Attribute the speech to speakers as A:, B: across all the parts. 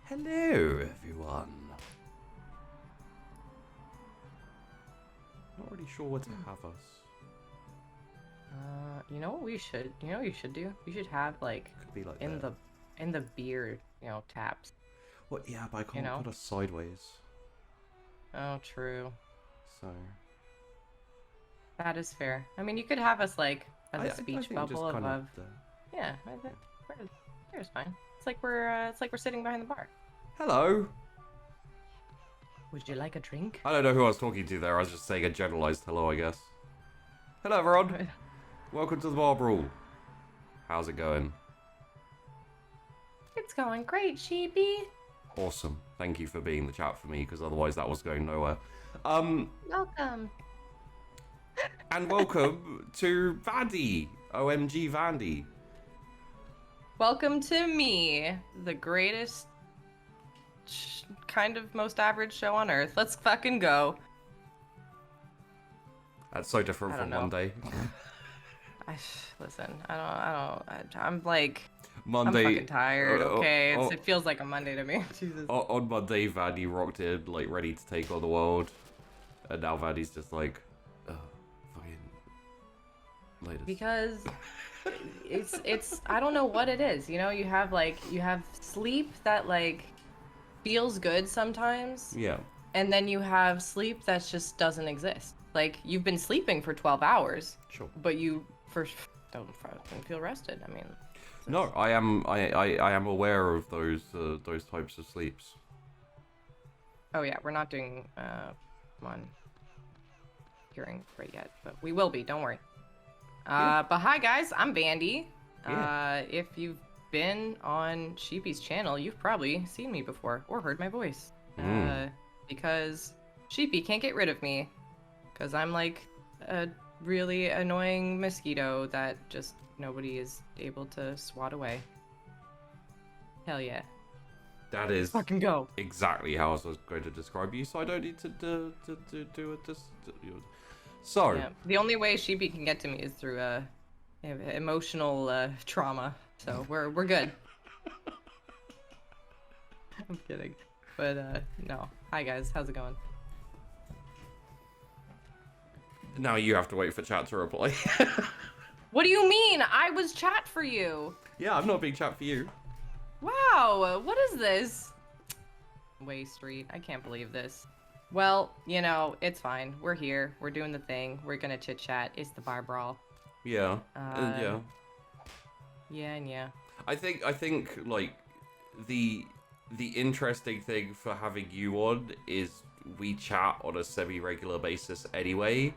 A: Hello, everyone. Not really sure where to have us.
B: You know what we should? You know what you should do? You should have like,
A: Could be like
B: in
A: that.
B: the beard, taps.
A: Well, yeah, but I can't put us sideways.
B: Oh, true.
A: So.
B: That is fair. I mean, you could have us like as a speech bubble above. Yeah, there's fine. It's like we're sitting behind the bar.
A: Hello.
B: Would you like a drink?
A: I don't know who I was talking to there. I was just saying a generalized hello, I guess. Hello, everyone. Welcome to the Bar Brawl. How's it going?
B: It's going great, Sheepy.
A: Awesome. Thank you for being the chat for me, because otherwise that was going nowhere.
B: Welcome.
A: And welcome to Vandi. omgVandi.
B: Welcome to me, the greatest, kind of most average show on earth. Let's fucking go.
A: That's so different from one day.
B: Listen, I'm like,
A: Monday.
B: I'm fucking tired, okay? It feels like a Monday to me. Jesus.
A: On Monday, Vandi rocked in, like, ready to take on the world. And now Vandi's just like, fucking, later.
B: Because it's, I don't know what it is, you have sleep that, like, feels good sometimes.
A: Yeah.
B: And then you have sleep that just doesn't exist. Like, you've been sleeping for 12 hours.
A: Sure.
B: But you don't feel rested. I mean.
A: No, I am aware of those types of sleeps.
B: Oh yeah, we're not doing one hearing right yet, but we will be. Don't worry. But hi guys, I'm Vandi.
A: Yeah.
B: If you've been on Sheepy's channel, you've probably seen me before or heard my voice. Because Sheepy can't get rid of me, because I'm like a really annoying mosquito that just nobody is able to swat away. Hell yeah.
A: That is
B: fucking go.
A: Exactly how I was going to describe you, so I don't need to do it. So
B: yeah, the only way Sheepy can get to me is through emotional trauma. So we're good. I'm kidding, but no. Hi guys, how's it going?
A: Now you have to wait for chat to reply.
B: What do you mean? I was chat for you.
A: Yeah, I'm not being chat for you.
B: Wow, what is this? Way Street, I can't believe this. Well, it's fine. We're here. We're doing the thing. We're gonna chit chat. It's the Bar Brawl.
A: Yeah. Yeah.
B: Yeah, and yeah.
A: I think like the interesting thing for having you on is we chat on a semi-regular basis anyway.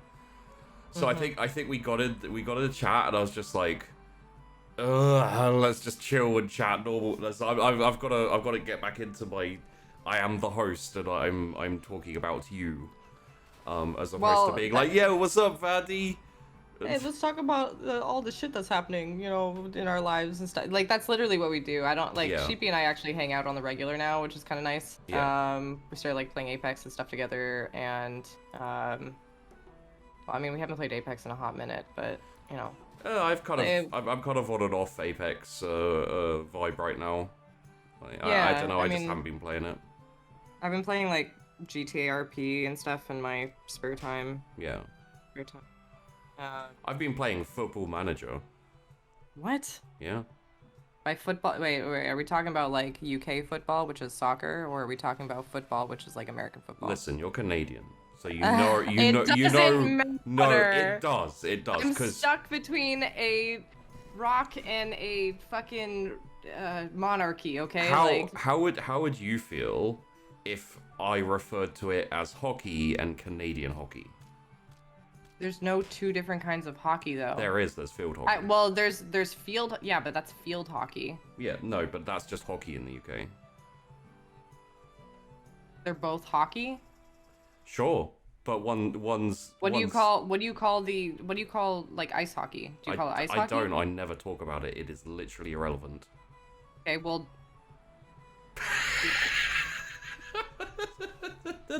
A: So I think we got in the chat and I was just like, let's just chill and chat normal. I've got to get back into my I am the host and I'm talking about you, as opposed to being like, yo, what's up, Vandi?
B: Hey, let's talk about all the shit that's happening, in our lives and stuff. Like, that's literally what we do. I don't, like, Sheepy and I actually hang out on the regular now, which is kind of nice.
A: Yeah.
B: We started, like, playing Apex and stuff together, and, well, I mean, we haven't played Apex in a hot minute, but,
A: I'm kind of on and off Apex vibe right now. Like, I don't know, I just haven't been playing it.
B: I've been playing, like, GTA RP and stuff in my spare time.
A: Yeah.
B: Spare time.
A: I've been playing Football Manager.
B: What?
A: Yeah.
B: By football, wait, are we talking about like UK football, which is soccer, or are we talking about football, which is like American football?
A: Listen, you're Canadian, so you
B: know.
A: No, it does.
B: I'm stuck between a rock and a fucking monarchy. Okay.
A: How would you feel if I referred to it as hockey and Canadian hockey?
B: There's no two different kinds of hockey, though.
A: There's field hockey.
B: Well, there's field, yeah, but that's field hockey.
A: Yeah, no, but that's just hockey in the UK.
B: They're both hockey?
A: Sure, but one's.
B: What do you call like ice hockey? Do you call it ice hockey?
A: I don't. I never talk about it. It is literally irrelevant.
B: Okay, well.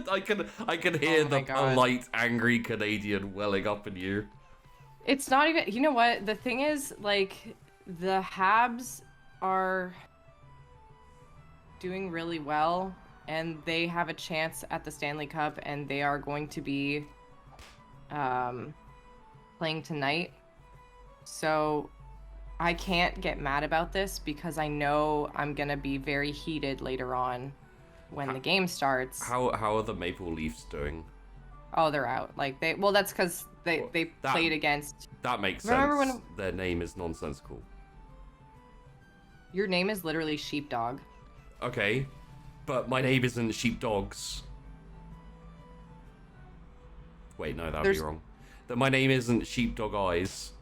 A: I can hear the polite, angry Canadian welling up in you.
B: It's not even. You know what? The thing is, like, the Habs are. doing really well, and they have a chance at the Stanley Cup, and they are going to be playing tonight. So I can't get mad about this because I know I'm gonna be very heated later on when the game starts.
A: How are the Maple Leafs doing?
B: Oh, they're out. Like that's because they played against.
A: That makes
B: Remember
A: sense.
B: when
A: Their name is nonsensical.
B: your name is literally Sheepdog.
A: Okay, but my name isn't Sheepdogs. Wait, no, that would be wrong. That my name isn't Sheepdog Eyes.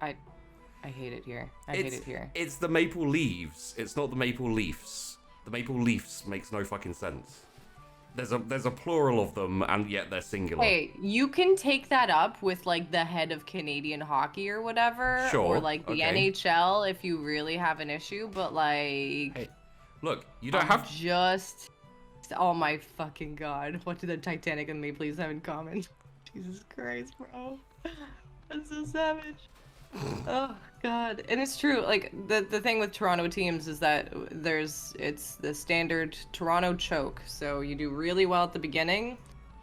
B: I hate it here. I hate it here.
A: It's the Maple Leaves. It's not the Maple Leafs. The Maple Leafs makes no fucking sense. There's a plural of them, and yet they're singular.
B: Hey, you can take that up with like the head of Canadian hockey or whatever,
A: Sure,
B: or like the NHL if you really have an issue. But like,
A: hey, look, you don't have
B: just. Oh my fucking god! What do the Titanic and Maple Leafs have in common? Jesus Christ, bro, that's so savage. Oh god, and it's true. Like the thing with Toronto teams is that it's the standard Toronto choke. So you do really well at the beginning,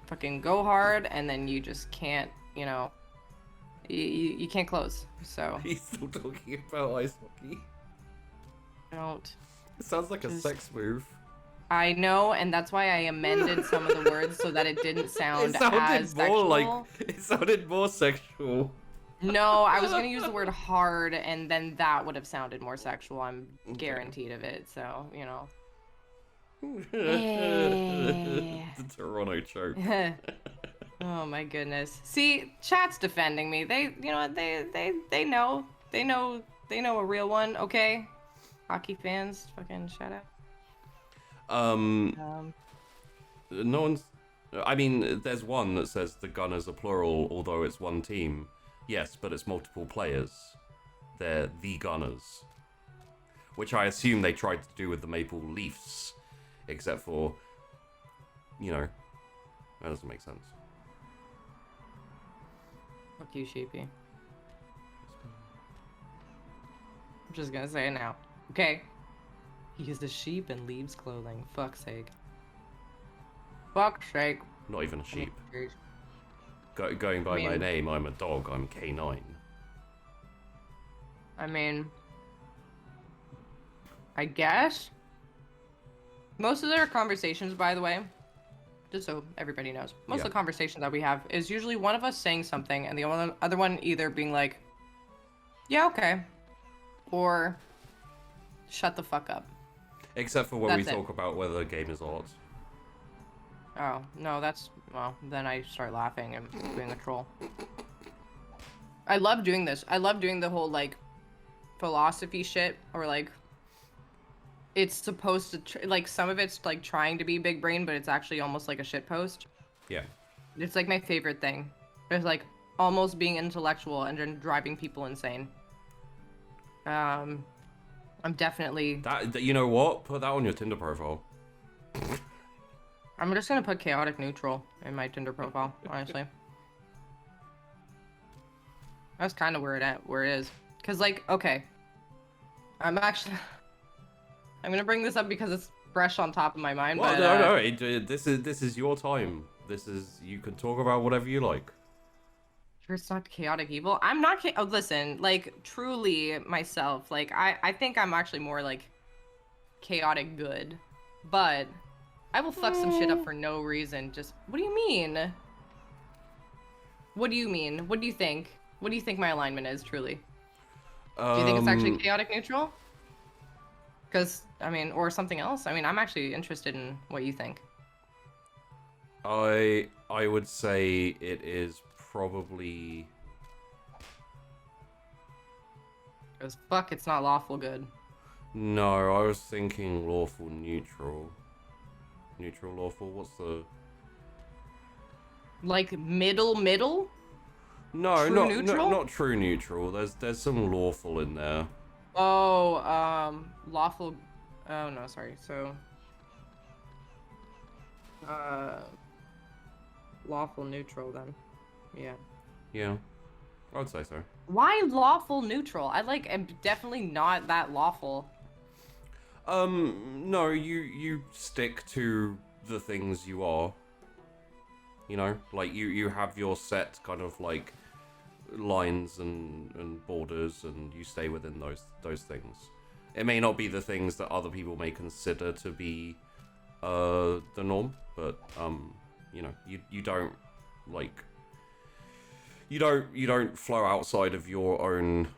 B: fucking go hard, and then you just can't, you can't close. So
A: He's still talking about ice hockey.
B: Don't.
A: It sounds like a sex move.
B: I know, and that's why I amended some of the words so that it didn't sound as sexual.
A: It sounded more sexual.
B: No, I was gonna use the word hard, and then that would have sounded more sexual. I'm guaranteed of it. So
A: The Toronto choke.
B: Oh my goodness. See, chat's defending me. They know a real one. Okay, hockey fans, fucking shout out.
A: No one's. I mean, there's one that says the Gunners are plural, although it's one team. Yes, but it's multiple players. They're the Gunners. Which I assume they tried to do with the Maple Leafs. Except for, that doesn't make sense.
B: Fuck you, Sheepy. I'm just gonna say it now. Okay. He is a sheep and leaves clothing. Fuck's sake. Fuck's sake.
A: Not even a sheep. Going by my name, I'm a dog. I'm K9.
B: I mean, I guess. Most of their conversations, by the way, just so everybody knows, most of the conversations that we have is usually one of us saying something and the other one either being like, yeah, okay, or shut the fuck up.
A: Except for when we talk about whether the game is art.
B: Oh, no, well, then I start laughing and being a troll. I love doing this. I love doing the whole, like, philosophy shit, or, like, it's supposed to, like, some of it's, like, trying to be big brain, but it's actually almost like a shit post.
A: Yeah.
B: It's, like, my favorite thing. It's, like, almost being intellectual and then driving people insane. I'm definitely...
A: You know what? Put that on your Tinder profile.
B: I'm just gonna put chaotic neutral in my Tinder profile, honestly. That's kind of where it is. Cause like, okay, I'm gonna bring this up because it's fresh on top of my mind.
A: Well,
B: but,
A: no. This is your time. You can talk about whatever you like.
B: Sure, it's not chaotic evil. I'm not. Oh, listen, like truly myself. Like I think I'm actually more like chaotic good, but. I will fuck some shit up for no reason. Just, what do you mean? What do you mean? What do you think? What do you think my alignment is, truly? Do you think it's actually chaotic neutral? Because, I mean, or something else? I mean, I'm actually interested in what you think.
A: I would say it is probably...
B: Because, fuck, it's not lawful good.
A: No, I was thinking lawful neutral. Neutral lawful, what's the...
B: Like middle?
A: No,
B: true neutral?
A: not true neutral. There's some lawful in there.
B: Oh, lawful... Oh, no, sorry. So... Lawful neutral, then. Yeah.
A: Yeah, I would say so.
B: Why lawful neutral? I'm definitely not that lawful.
A: No, you stick to the things you are. You know, like you have your set kind of like lines and borders, and you stay within those things. It may not be the things that other people may consider to be the norm, but you know, you don't like you don't flow outside of your own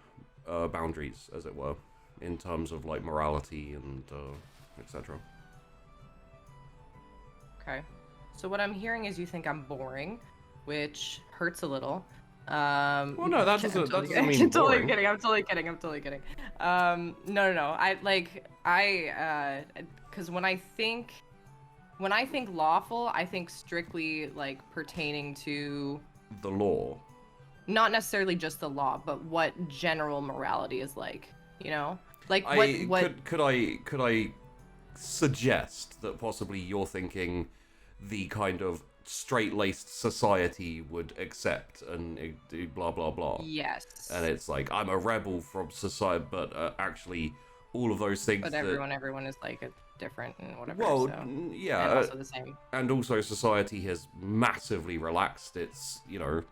A: boundaries, as it were, in terms of like morality and etc.
B: Okay. So what I'm hearing is you think I'm boring, which hurts a little.
A: Well, no, that doesn't mean
B: I'm totally
A: boring.
B: kidding. I'm totally kidding. I'm totally kidding. No. Because when I think lawful, I think strictly like pertaining to
A: The law.
B: not necessarily just the law, but what general morality is like. You know, like what
A: could I suggest that possibly you're thinking the kind of straight-laced society would accept and do blah blah blah.
B: Yes.
A: And it's like, I'm a rebel from society, but actually all of those things.
B: But everyone is like different and whatever.
A: Well,
B: so.
A: yeah,
B: And also the same.
A: and also society has massively relaxed its, you know,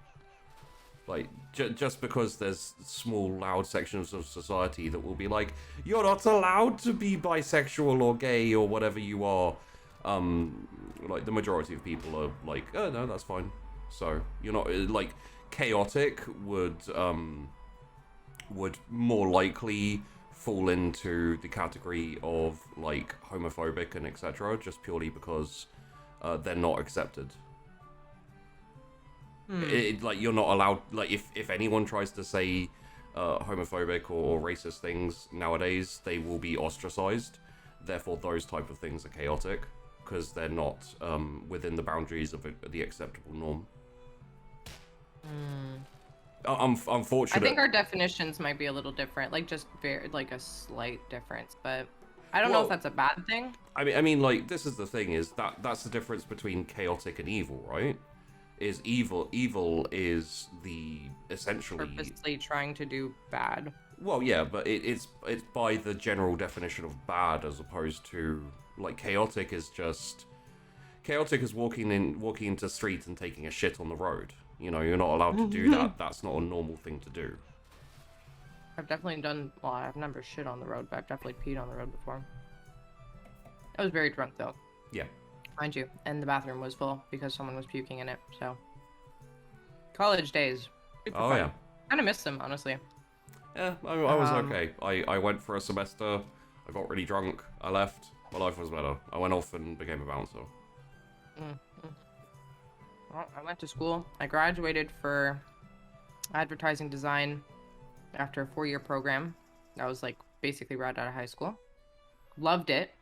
A: like just because there's small loud sections of society that will be like, you're not allowed to be bisexual or gay or whatever you are. Like the majority of people are like, oh no, that's fine. So you're not like chaotic would more likely fall into the category of like homophobic and etc. just purely because they're not accepted. Like you're not allowed. Like if anyone tries to say homophobic or racist things nowadays, they will be ostracized. Therefore, those type of things are chaotic because they're not within the boundaries of the acceptable norm. Unfortunately,
B: I think our definitions might be a little different, like just very like a slight difference, but I don't know if that's a bad thing.
A: I mean, like this is the thing: is that's the difference between chaotic and evil, right? Is evil is the essentially
B: Purposely trying to do bad.
A: Well, yeah, but it's by the general definition of bad as opposed to like chaotic is walking into streets and taking a shit on the road. You know, you're not allowed to do that. That's not a normal thing to do.
B: I've definitely done. Well, I've never shit on the road, but I've definitely peed on the road before. I was very drunk though.
A: Yeah.
B: Mind you, and the bathroom was full because someone was puking in it. So, college days.
A: Oh yeah.
B: Kind of miss them, honestly.
A: Yeah, I was okay. I went for a semester. I got really drunk. I left. My life was better. I went off and became a bouncer.
B: Well, I went to school. I graduated for advertising design after a 4-year program. I was like basically right out of high school. Loved it.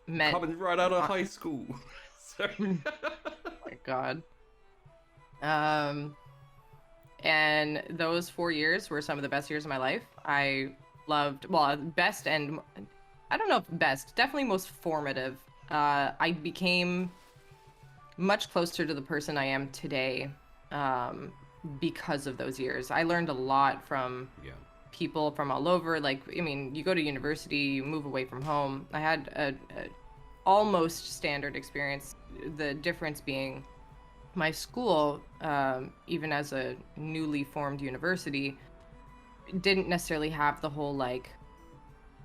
A: Coming right out of high school. Sorry.
B: Oh my god. And those 4 years were some of the best years of my life. I loved, well, best and I don't know if best, definitely most formative. I became much closer to the person I am today because of those years. I learned a lot from people from all over. Like, I mean, you go to university, you move away from home. I had a almost standard experience. The difference being my school, even as a newly formed university, didn't necessarily have the whole like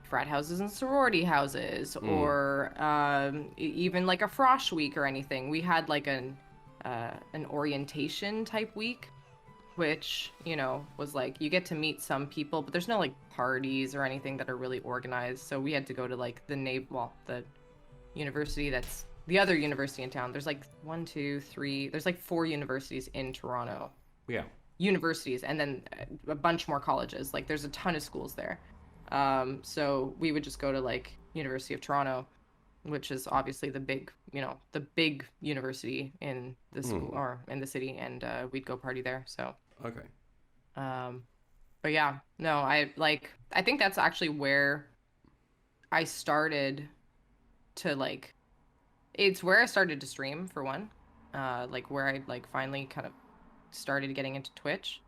B: frat houses and sorority houses or even like a frosh week or anything. We had like an orientation type week, which, you know, was like you get to meet some people, but there's no like parties or anything that are really organized. So we had to go to like the university that's the other university in town. There's like 1, 2, 3. There's like 4 universities in Toronto.
A: Yeah.
B: Universities, and then a bunch more colleges. Like there's a ton of schools there. So we would just go to like University of Toronto, which is obviously the big university in the school or in the city, and we'd go party there. So
A: okay.
B: But yeah, no, I think that's actually where I started to like. It's where I started to stream for one, like where I like finally kind of started getting into Twitch.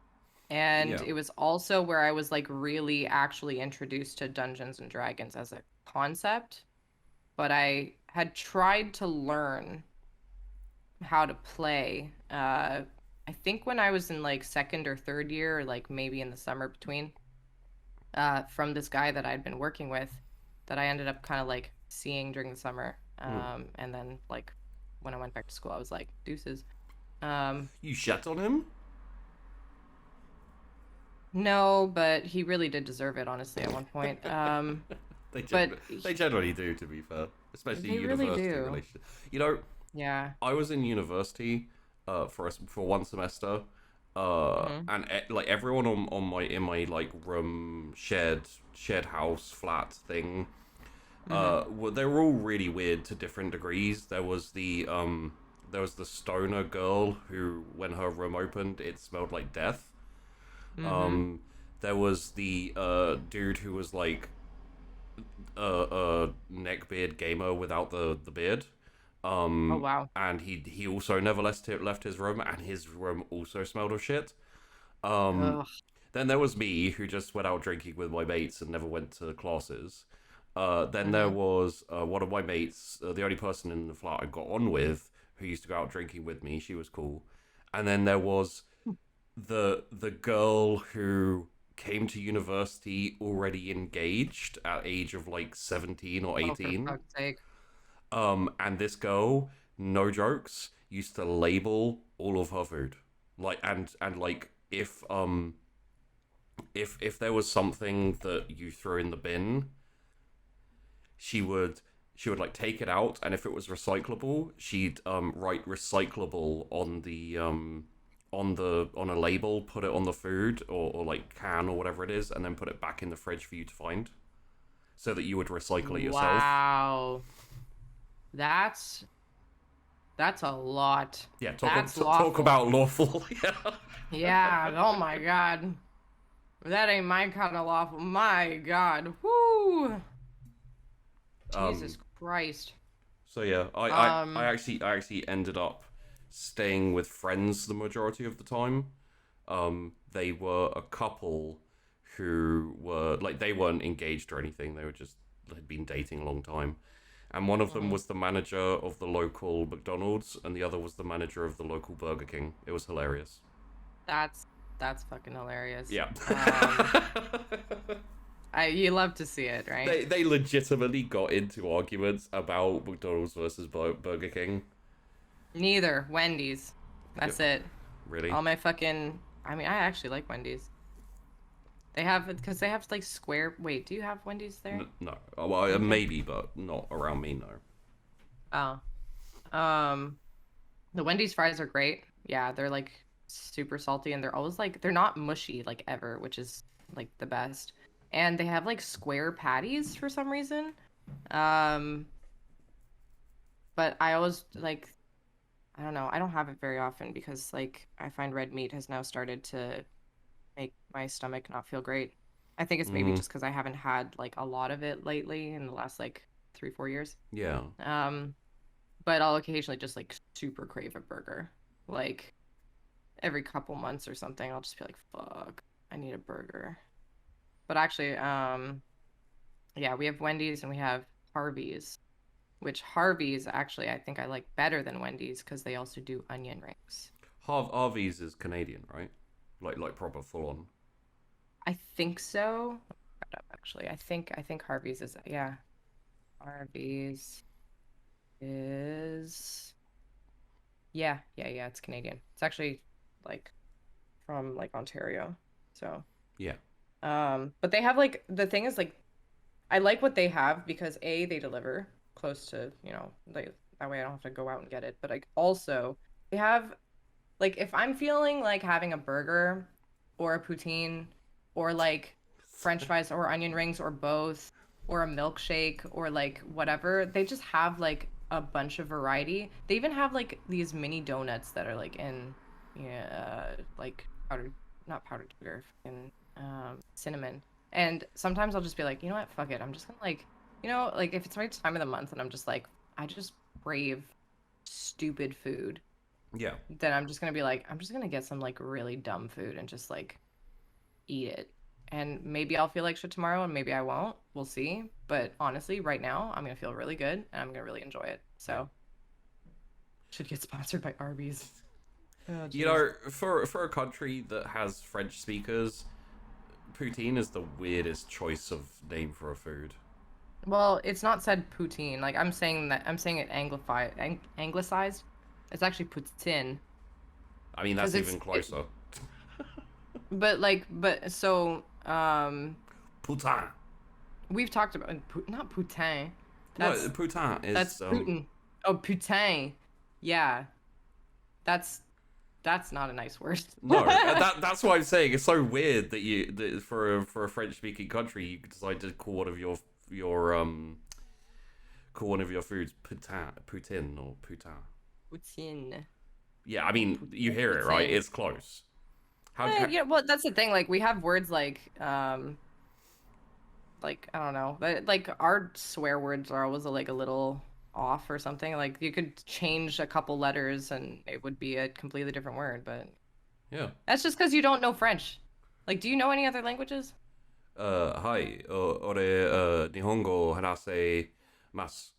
B: And it was also where I was like really actually introduced to Dungeons and Dragons as a concept, but I had tried to learn how to play. I think when I was in like second or third year, or like maybe in the summer between, from this guy that I'd been working with, that I ended up kind of like seeing during the summer.
A: Hmm.
B: And then like when I went back to school, I was like, deuces. Um,
A: You shat on him?
B: no, but he really did deserve it, honestly, at one point.
A: They
B: But
A: they generally do, to be fair, especially
B: they really
A: university
B: do.
A: relations. You know,
B: Yeah.
A: I was in university for one semester,
B: Hmm.
A: and like everyone on my in my like room shared house flat thing,
B: Hmm.
A: they were all really weird to different degrees. There was the stoner girl who, when her room opened, it smelled like death.
B: Hmm.
A: Um, there was the dude who was like neckbeard gamer without the beard.
B: Oh, wow.
A: And he also never left his room, and his room also smelled of shit. Um,
B: Ugh.
A: then there was me, who just went out drinking with my mates and never went to classes. Then there
B: Hmm.
A: was one of my mates, the only person in the flat I got on with, who used to go out drinking with me. She was cool. And then there was the girl who came to university already engaged at age of like 17 or
B: Oh, for
A: 18.
B: fuck's sake.
A: And this girl, no jokes, used to label all of her food. Like, and like, if there was something that you threw in the bin, she would like take it out, and if it was recyclable, she'd write recyclable on a label, put it on the food, or like can or whatever it is, and then put it back in the fridge for you to find, so that you would recycle it yourself.
B: Wow. That's that's a lot.
A: Yeah,
B: That's
A: talk
B: lawful.
A: about lawful. Yeah.
B: Yeah, oh my God. That ain't my kind of lawful. My God. Whoo.
A: um
B: Jesus Christ.
A: so yeah,
B: Um,
A: I actually ended up staying with friends the majority of the time. They were a couple who were like, they weren't engaged or anything, they were just had been dating a long time, and one of them
B: mhm.
A: was the manager of the local McDonald's, and the other was the manager of the local Burger King. It was hilarious.
B: that's that's fucking hilarious.
A: Yeah.
B: You love to see it, right?
A: They legitimately got into arguments about McDonald's versus Burger King.
B: Neither. Wendy's.
A: Yep.
B: That's it.
A: Really?
B: All my fucking. I mean, I actually like Wendy's. They have because they have like square. Wait, do you have Wendy's there?
A: No. Oh, well,
B: Okay.
A: maybe, but not around me. No.
B: Oh. Um, the Wendy's fries are great. Yeah, they're like super salty and they're always like they're not mushy like ever, which is like the best. And they have like square patties for some reason. Um, but I always like I don't know. I don't have it very often because like I find red meat has now started to make my stomach not feel great. I think it's maybe
A: Mm,
B: just because I haven't had like a lot of it lately in the last like 3, 4 years.
A: yeah.
B: Um, but I'll occasionally just like super crave a burger. Like every couple months or something, I'll just be like, fuck, I need a burger. But actually, yeah, we have Wendy's and we have Harvey's, which Harvey's actually I think I like better than Wendy's because they also do onion rings.
A: Harvey's is Canadian, right? Like proper full on.
B: I think so. Hold up, actually, I think Harvey's is yeah. Harvey's is yeah, it's Canadian. It's actually like from like Ontario. So,
A: Yeah.
B: but they have like the thing is like I like what they have because A, they deliver close to, they that way I don't have to go out and get it. But like also they have like if I'm feeling like having a burger or a poutine or like French fries or onion rings or both or a milkshake or like whatever, they just have like a bunch of variety. They even have like these mini donuts that are like in yeah, like powdered not powdered sugar and cinnamon. And sometimes I'll just be like, you know what, fuck it. I'm just gonna like like if it's my time of the month and I'm just like I just crave stupid food,
A: Yeah.
B: then I'm just gonna be like, I'm just gonna get some like really dumb food and just like eat it. and maybe I'll feel like shit tomorrow, and maybe I won't. We'll see. But honestly, right now, I'm gonna feel really good, and I'm gonna really enjoy it. So, should get sponsored by Arby's. Oh,
A: You
B: jeez.
A: know, for a country that has French speakers, poutine is the weirdest choice of name for a food.
B: Well, it's not said poutine. Like I'm saying it anglicized. It's actually poutine.
A: I mean, that's
B: Because
A: even closer.
B: but so
A: Putain.
B: we've talked about not putain.
A: No,
B: That's
A: putain is
B: that's Putin. Oh, putain. Yeah. That's not a nice word.
A: No, that's why I'm saying it's so weird that for a French speaking country you decide to call one of your foods putin or putain.
B: Poutine.
A: Yeah, I mean you hear it right. It's close.
B: Yeah, well, that's the thing. Like we have words like I don't know, like our swear words are always like a little off or something. Like you could change a couple letters and it would be a completely different word, but
A: Yeah.
B: that's just because you don't know French. Like, do you know any other languages?
A: はい、俺、日本語を話せます。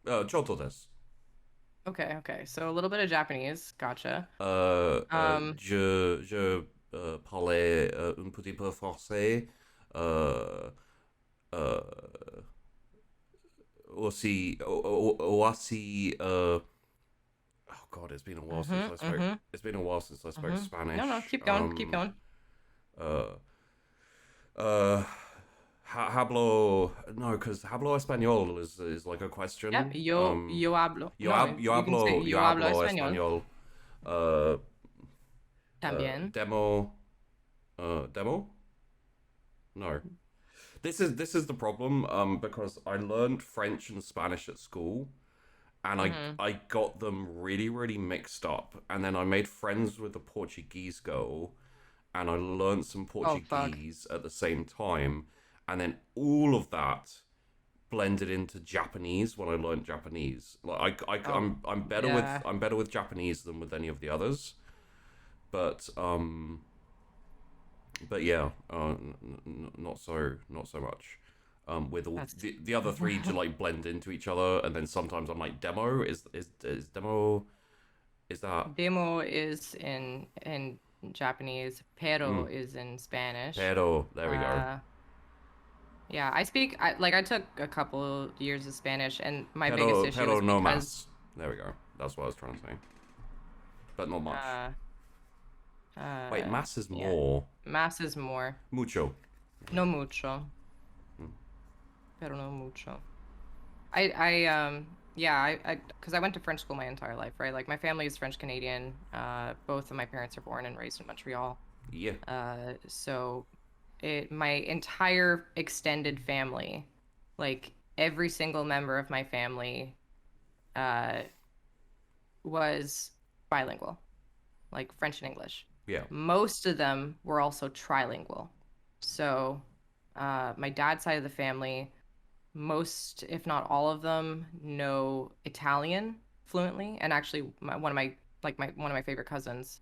A: ちょっとです。
B: Okay, so a little bit of Japanese, gotcha.
A: Je parlais un petit peu français. Euh, aussi, oh God, it's been a while since I spoke. It's been a while since I spoke Spanish.
B: No, keep going, keep going.
A: Hablo no, because hablo español is like a question.
B: Yep, yo hablo.
A: Yo,
B: No,
A: yo
B: you can say
A: hablo
B: yo hablo
A: español.
B: También.
A: Demo? No. This is the problem, because I learned French and Spanish at school, and I got them really, really mixed up, and then I made friends with a Portuguese girl, and I learned some Portuguese at the same time, and then all of that blended into Japanese when I learned Japanese. Like I'm better with Japanese than with any of the others, but yeah, not so much. With all the other three to like blend into each other, and then sometimes I'm like demo is demo, is that
B: Demo is in Japanese. Pero is in Spanish.
A: Pero, there we go.
B: Yeah, I took a couple years of Spanish, and my
A: pero,
B: biggest issue
A: pero
B: was
A: no
B: because
A: más. There we go. That's what I was trying to say. But not much. Wait, más is more.
B: Más is more.
A: Mucho.
B: No mucho. Pero no mucho. Because I went to French school my entire life, right? Like my family is French Canadian. Both of my parents are born and raised in Montreal.
A: Yeah.
B: So my entire extended family, like every single member of my family, was bilingual, like French and English.
A: Yeah.
B: Most of them were also trilingual. So my dad's side of the family, most, if not all of them, know Italian fluently. And actually, one of my favorite cousins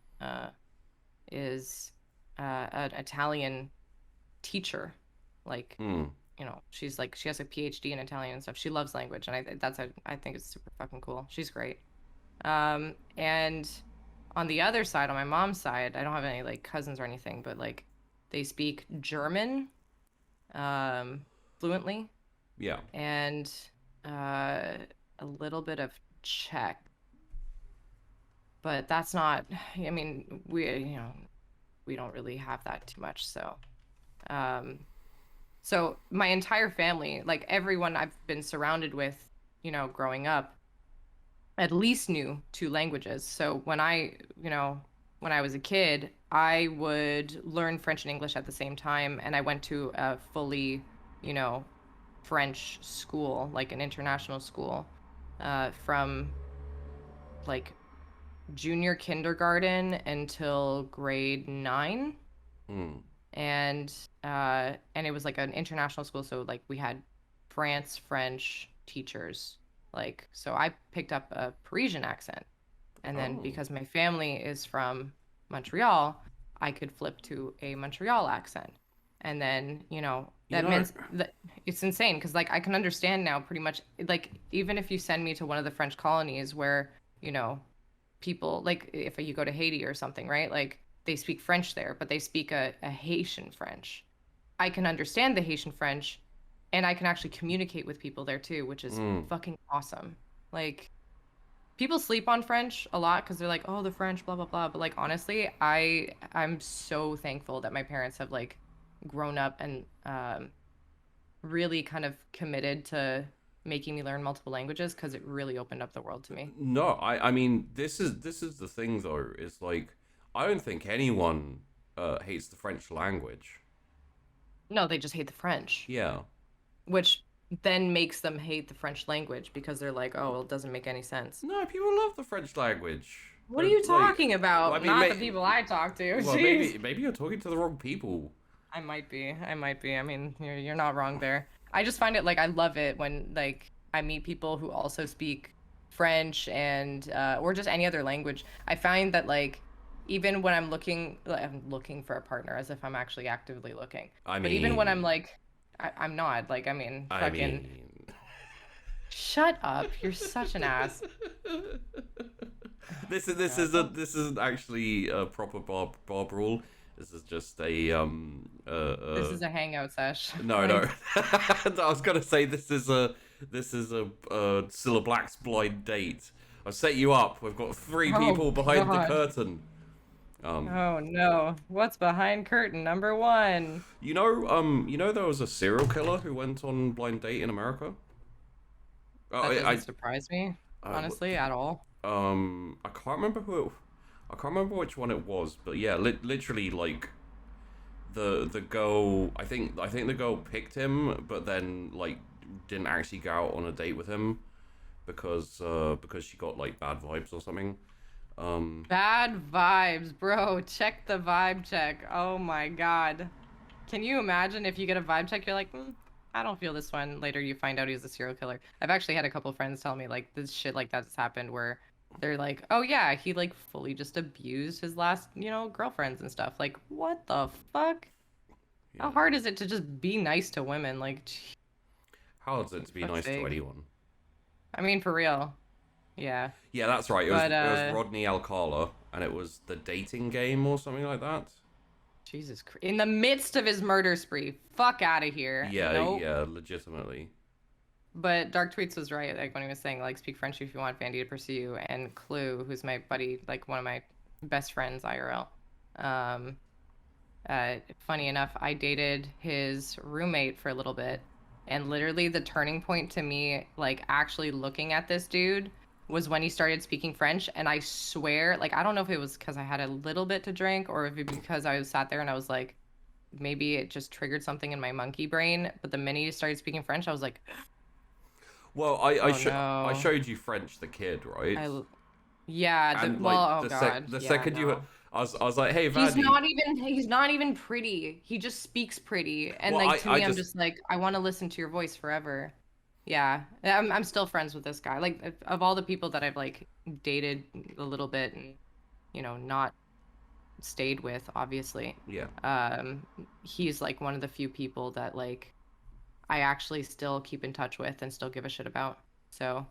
B: is an Italian teacher. Like, you know, she has a PhD in Italian and stuff. She loves language, and I think it's super fucking cool. She's great. And on the other side, on my mom's side, I don't have any like cousins or anything, but like they speak German fluently.
A: Yeah.
B: And a little bit of Czech. But that's not, I mean, we don't really have that too much, so so my entire family, like everyone I've been surrounded with, you know, growing up, at least knew two languages. So when I was a kid, I would learn French and English at the same time, and I went to a fully, you know, French school, like an international school, from like junior kindergarten until grade 9. And it was like an international school, so like we had French teachers. Like, so I picked up a Parisian accent, and then because my family is from Montreal, I could flip to a Montreal accent. And then,
A: You
B: that
A: know,
B: means that it's insane because like I can understand now pretty much like even if you send me to one of the French colonies where, you know, people like if you go to Haiti or something, right? Like they speak French there, but they speak a Haitian French. I can understand the Haitian French and I can actually communicate with people there too, which is fucking awesome. Like people sleep on French a lot because they're like, oh, the French, blah blah blah. But like honestly, I'm so thankful that my parents have like grown up and really kind of committed to making me learn multiple languages because it really opened up the world to me.
A: no, I mean, this is the thing though. Is like, I don't think anyone hates the French language.
B: No, they just hate the French,
A: Yeah.
B: which then makes them hate the French language because they're like, oh, well, it doesn't make any sense.
A: No, people love the French language.
B: What are you
A: Like,
B: talking
A: well, I
B: about?
A: mean,
B: Not the people I talk to.
A: well,
B: Jeez.
A: maybe you're talking to the wrong people.
B: I might be. I might be. I mean, you're not wrong there. I just find it like I love it when like I meet people who also speak French and or just any other language. I find that like even when I'm looking for a partner as if I'm actually actively looking.
A: I
B: But even when I'm
A: mean,
B: like I'm not like I mean
A: I
B: fucking
A: mean,
B: shut up. You're such an ass.
A: this isn't actually a proper bar brawl. This is just a
B: This is a hangout sesh.
A: no,
B: Like,
A: no. I was gonna say this is a Cilla Black's blind date. I've set you up. We've got three
B: oh
A: people behind the
B: God.
A: curtain.
B: Oh no. What's behind curtain number one?
A: You know there was a serial killer who went on blind date in America.
B: That doesn't surprise me, honestly, at all.
A: I can't remember I can't remember which one it was, but yeah, literally like the girl. I think the girl picked him, but then like didn't actually go out on a date with him because she got like bad vibes or something.
B: Bad vibes, bro. Check the vibe check. Oh my God. Can you imagine if you get a vibe check, you're like, I don't feel this one. Later, you find out he's a serial killer. I've actually had a couple friends tell me like this shit like that's happened where they're like, oh yeah, he like fully just abused his last, girlfriends and stuff. Like, what the fuck?
A: Yeah.
B: How hard is it to just be nice to women? Like,
A: How hard is it to be
B: fuck's
A: nice
B: sake.
A: to anyone?
B: I mean, for real. Yeah.
A: Yeah, that's right.
B: But,
A: It was Rodney Alcala, and it was the dating game or something like that.
B: Jesus Christ. In the midst of his murder spree. Fuck out of here.
A: Yeah,
B: Nope.
A: yeah, legitimately.
B: But Dark Tweets was right, like when he was saying, like, speak French if you want Vandi to pursue you. And Clue, who's my buddy, like one of my best friends IRL. Funny enough, I dated his roommate for a little bit. And literally the turning point to me, like, actually looking at this dude was when he started speaking French. And I swear, like, I don't know if it was because I had a little bit to drink or if it because I was sat there and I was like, maybe it just triggered something in my monkey brain. But the minute he started speaking French, I was like,
A: Well,
B: oh
A: I
B: no.
A: showed you French the Kid, right?
B: Yeah,
A: And
B: well,
A: like
B: oh god.
A: the
B: Yeah,
A: second
B: no.
A: I was like, hey, Vandi.
B: He's not even pretty. He just speaks pretty. And
A: Well,
B: like to
A: I
B: me I'm
A: just
B: just like I want to listen to your voice forever. Yeah. I'm still friends with this guy. Like of all the people that I've like dated a little bit and not stayed with obviously.
A: yeah.
B: He's like one of the few people that like I actually still keep in touch with and still give a shit about. So,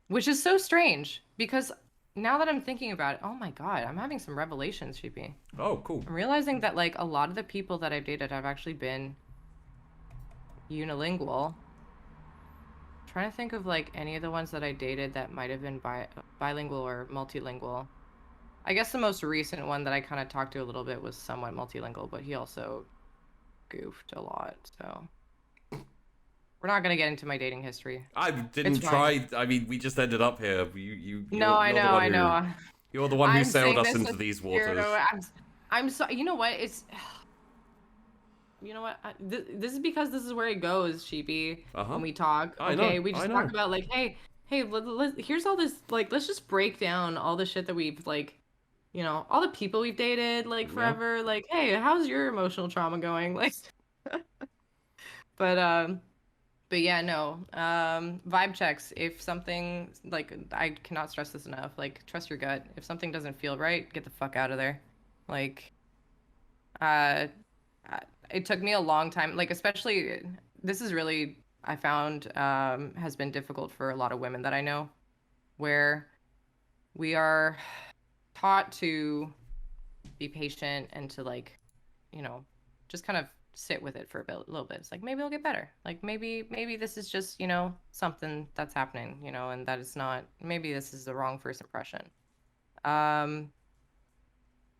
B: which is so strange because now that I'm thinking about it, oh my God, I'm having some revelations, Sheepy.
A: Oh, cool.
B: I'm realizing that like a lot of the people that I've dated have actually been unilingual. Trying to think of like any of the ones that I dated that might have been bilingual or multilingual. I guess the most recent one that I kind of talked to a little bit was somewhat multilingual, but he also goofed a lot, so we're not gonna get into my dating history.
A: I didn't
B: It's
A: try.
B: fine.
A: I mean, we just ended up here.
B: No, I know, I know.
A: You're the one who
B: I'm
A: sailed
B: saying
A: us
B: this
A: into
B: with
A: these
B: fear,
A: waters.
B: no, I'm so. You know what? You know what? This is because this is where it goes, Sheepy.
A: Uh-huh.
B: When we talk,
A: I
B: okay,
A: know,
B: we just
A: I
B: talk
A: know.
B: about like, hey, here's all this. Like, let's just break down all the shit that we've like, all the people we've dated like
A: Yeah.
B: forever. Like, hey, how's your emotional trauma going? Like, but yeah, no. Vibe checks. If something like I cannot stress this enough. Like, trust your gut. If something doesn't feel right, get the fuck out of there. Like, Uh, it took me a long time, like especially this is really I found has been difficult for a lot of women that I know, where we are taught to be patient and to like, you know, just kind of sit with it for a little bit. It's like maybe it'll get better. Like maybe this is just, you know, something that's happening, you know, and that it's not, maybe this is the wrong first impression.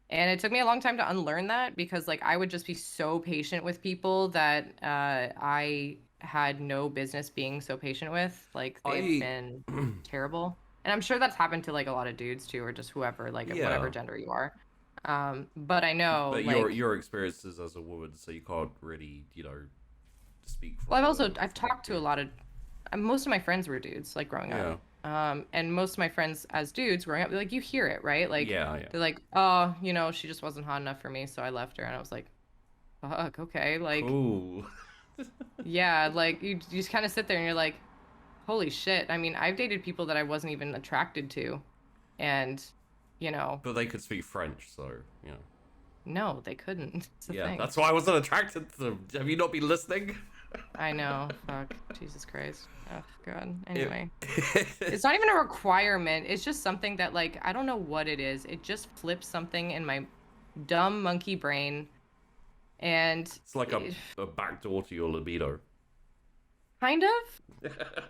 B: And it took me a long time to unlearn that because like I would just be so patient with people that I had no business being so patient with. Like they've been terrible. And I'm sure that's happened to like a lot of dudes too, or just whoever, like whatever gender you are. But I know
A: but
B: like
A: your experiences as a woman, so you can't really, you know, speak for
B: well, I've talked to a lot of most of my friends were dudes like growing up. And most of my friends as dudes growing up, like you hear it, right? Like they're like, oh, you know, she just wasn't hot enough for me, so I left her. And I was like, fuck, okay, like,
A: cool.
B: yeah, like you just kind of sit there and you're like, holy shit. I mean, I've dated people that I wasn't even attracted to, and you know.
A: But they could speak French, so you know.
B: No, they couldn't.
A: Yeah, that's why I wasn't attracted to them. Have you not been listening?
B: I know. Fuck. Jesus Christ. Oh, God. Anyway. It's not even a requirement. It's just something that, like, I don't know what it is. It just flips something in my dumb monkey brain. And...
A: It's like a backdoor to your libido.
B: Kind of?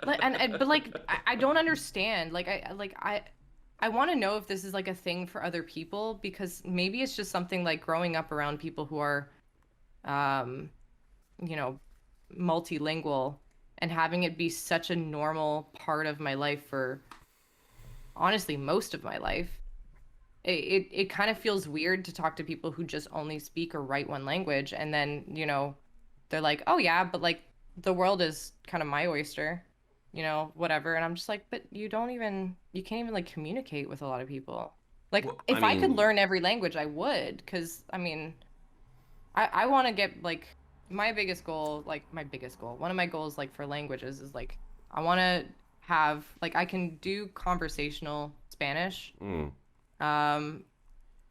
B: Like, but, like, I don't understand. Like, I want to know if this is, like, a thing for other people. Because maybe it's just something, like, growing up around people who are, you know, multilingual and having it be such a normal part of my life for honestly most of my life. It kind of feels weird to talk to people who just only speak or write one language and then, you know, they're like, oh yeah, but like the world is kind of my oyster, you know, whatever. And I'm just like, but you can't even like communicate with a lot of people. Like, well, if I could learn every language, I would, because I mean, I want to get like my biggest goal, one of my goals, like for languages is like, I want to have, like, I can do conversational Spanish. But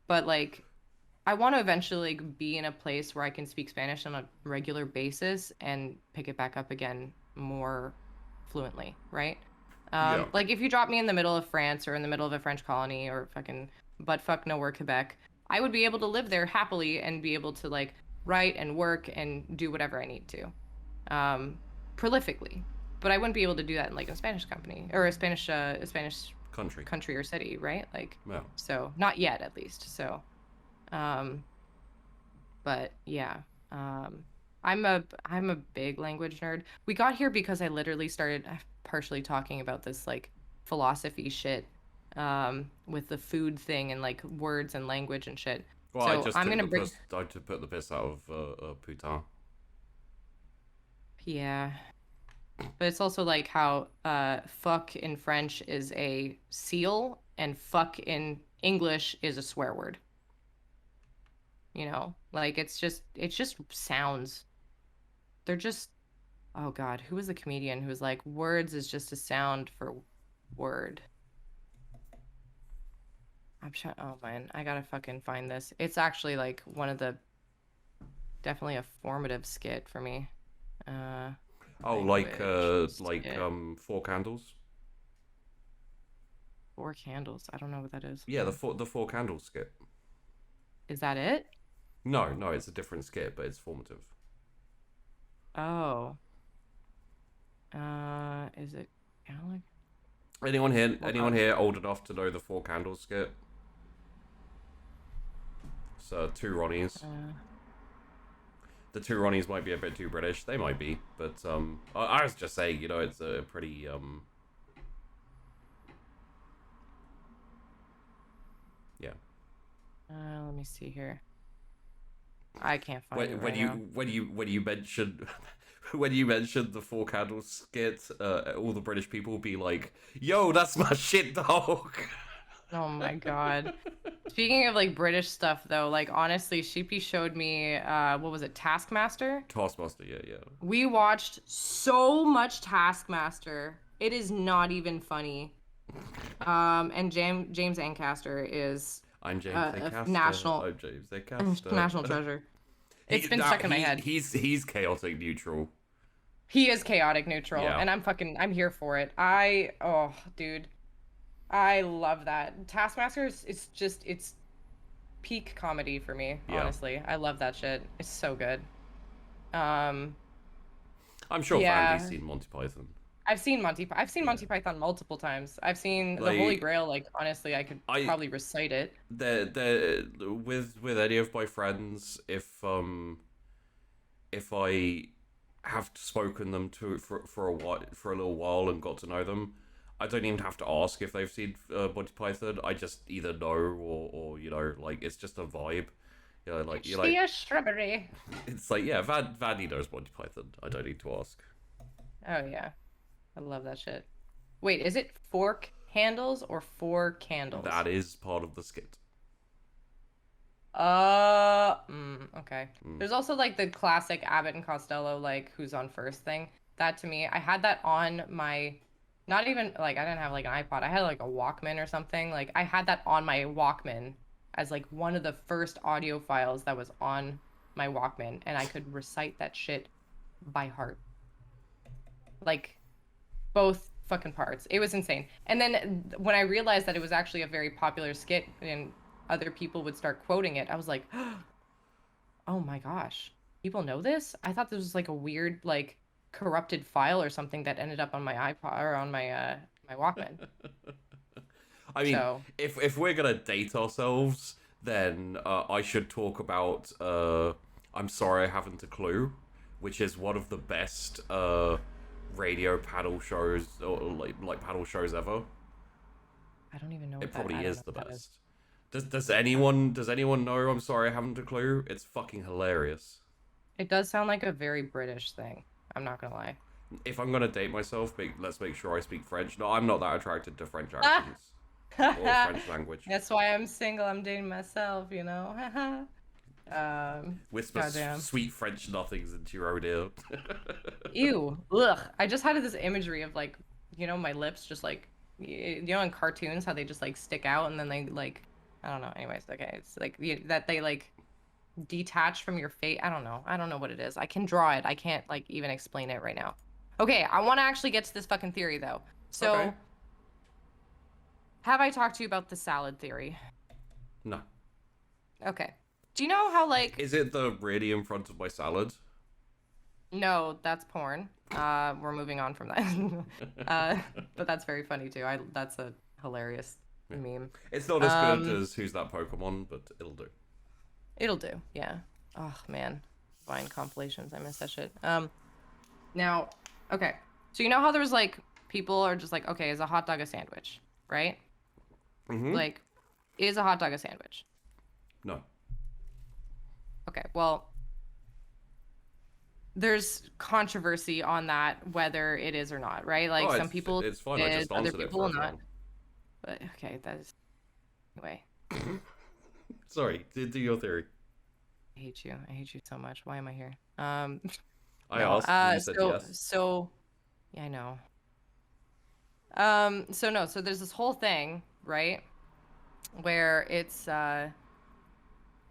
B: like, I want to eventually be in a place where I can speak Spanish on a regular basis and pick it back up again more fluently, right? Like if you drop me in the middle of France or in the middle of a French colony or fucking buttfuck nowhere Quebec, I would be able to live there happily and be able to like write and work and do whatever I need to, prolifically. But I wouldn't be able to do that in like a Spanish company or a Spanish country or city, right? Like, so not yet, at least. So, but yeah, I'm a big language nerd. We got here because I literally started partially talking about this like philosophy shit, with the food thing and like words and language and shit.
A: Well, so I just put the piss out of putain.
B: Yeah. But it's also like how fuck in French is a seal and fuck in English is a swear word. You know, like it's just sounds. They're just, oh God, who was the comedian who was like, words is just a sound for word. I'm trying, oh man, I gotta fucking find this. It's actually like one of the, definitely a formative skit for me.
A: Oh, like 4 Candles?
B: 4 Candles? I don't know what that is.
A: Yeah, the four Candles skit.
B: Is that it?
A: No, it's a different skit, but it's formative.
B: Oh. Is it kind of like...
A: Anyone here old enough to know the 4 Candles skit? So 2 Ronnies. The 2 Ronnies might be a bit too British. They might be, but I was just saying, you know, it's a pretty yeah.
B: Let me see here. I can't find it
A: when you mentioned when you mentioned the 4 Candles skit, all the British people will be like, "Yo, that's my shit, dog."
B: Oh my God. Speaking of like British stuff though, like honestly, Sheepy showed me what was it, Taskmaster?
A: Taskmaster, yeah.
B: We watched so much Taskmaster. It is not even funny. And James Ancaster is
A: I'm James A. Caster.
B: national
A: I'm James A. Caster.
B: national treasure. It's been stuck in my head.
A: He's chaotic neutral.
B: He is chaotic neutral,
A: Yeah.
B: and I'm here for it. Oh, dude, I love that. Taskmaster is just, it's peak comedy for me, honestly. I love that shit. It's so good.
A: I'm sure Vandy's seen Monty Python.
B: I've seen Monty Python multiple times. I've seen the Holy Grail. Like, honestly, I could probably recite it.
A: With any of my friends, if I have spoken them to for a little while and got to know them, I don't even have to ask if they've seen Monty Python. I just either know or you know, like, it's just a vibe. You know, like, you're like,
B: a shrubbery.
A: It's like, yeah, Vandy knows Monty Python. I don't need to ask.
B: Oh yeah, I love that shit. Wait, is it fork handles or 4 candles?
A: That is part of the skit.
B: Okay. There's also like the classic Abbott and Costello, like, who's on first thing. That, to me, I had that on my, not even like, I didn't have like an iPod. I had like a Walkman or something. Like, I had that on my Walkman as like one of the first audio files that was on my Walkman, and I could recite that shit by heart. Like, both fucking parts. It was insane. And then when I realized that it was actually a very popular skit and other people would start quoting it, I was like, oh my gosh, people know this? I thought this was like a weird, like, corrupted file or something that ended up on my iPod or on my my Walkman.
A: I mean, if we're gonna date ourselves, then I should talk about I'm Sorry I Haven't a Clue, which is one of the best radio paddle shows, or like paddle shows ever.
B: I don't even know.
A: It probably is the best. Does anyone know I'm Sorry I Haven't a Clue? It's fucking hilarious.
B: It does sound like a very British thing. I'm not gonna lie.
A: If I'm gonna date myself, let's make sure I speak French. No, I'm not that attracted to French accents or French language.
B: That's why I'm single. I'm dating myself, you know.
A: Whisper sweet French nothings into your own ear.
B: Ew. Ugh. I just had this imagery of, like, you know, my lips just like, you know, in cartoons how they just like stick out and then they like, I don't know. Anyways, okay, it's like that they like detach from your face. I don't know what it is. I can draw it. I can't like even explain it right now. Okay, I want to actually get to this fucking theory though. So, okay. Have I talked to you about the salad theory?
A: No.
B: Okay. Do you know how, like...
A: Is it the really in front of my salad?
B: No, that's porn. We're moving on from that. But that's very funny too. That's a hilarious meme.
A: It's not as good as Who's That Pokemon, but it'll do.
B: It'll do, yeah. Oh, man. Vine compilations. I miss that shit. Now, okay. So you know how there's, like, people are just like, okay, is a hot dog a sandwich? Right?
A: Mm-hmm.
B: Like, is a hot dog a sandwich?
A: No.
B: Okay, well, there's controversy on that, whether it is or not, right? Like, some people
A: it's fine. I just
B: other
A: answered
B: people will
A: it
B: not. But okay, that is anyway.
A: Sorry, do your theory.
B: I hate you. I hate you so much. Why am I here?
A: I asked. You said yes.
B: So yeah, I know. So there's this whole thing, right? Where it's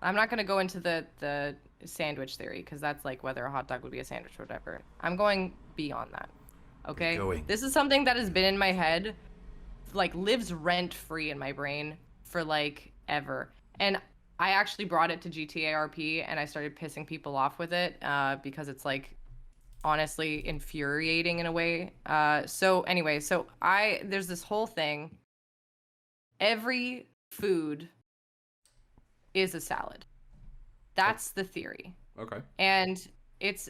B: I'm not going to go into the sandwich theory because that's like whether a hot dog would be a sandwich or whatever. I'm going beyond that. Okay? This is something that has been in my head, like lives rent free in my brain for like ever. And I actually brought it to GTA RP and I started pissing people off with it because it's like honestly infuriating in a way. So anyway, there's this whole thing. Every food is a salad. That's the theory.
A: Okay.
B: And it's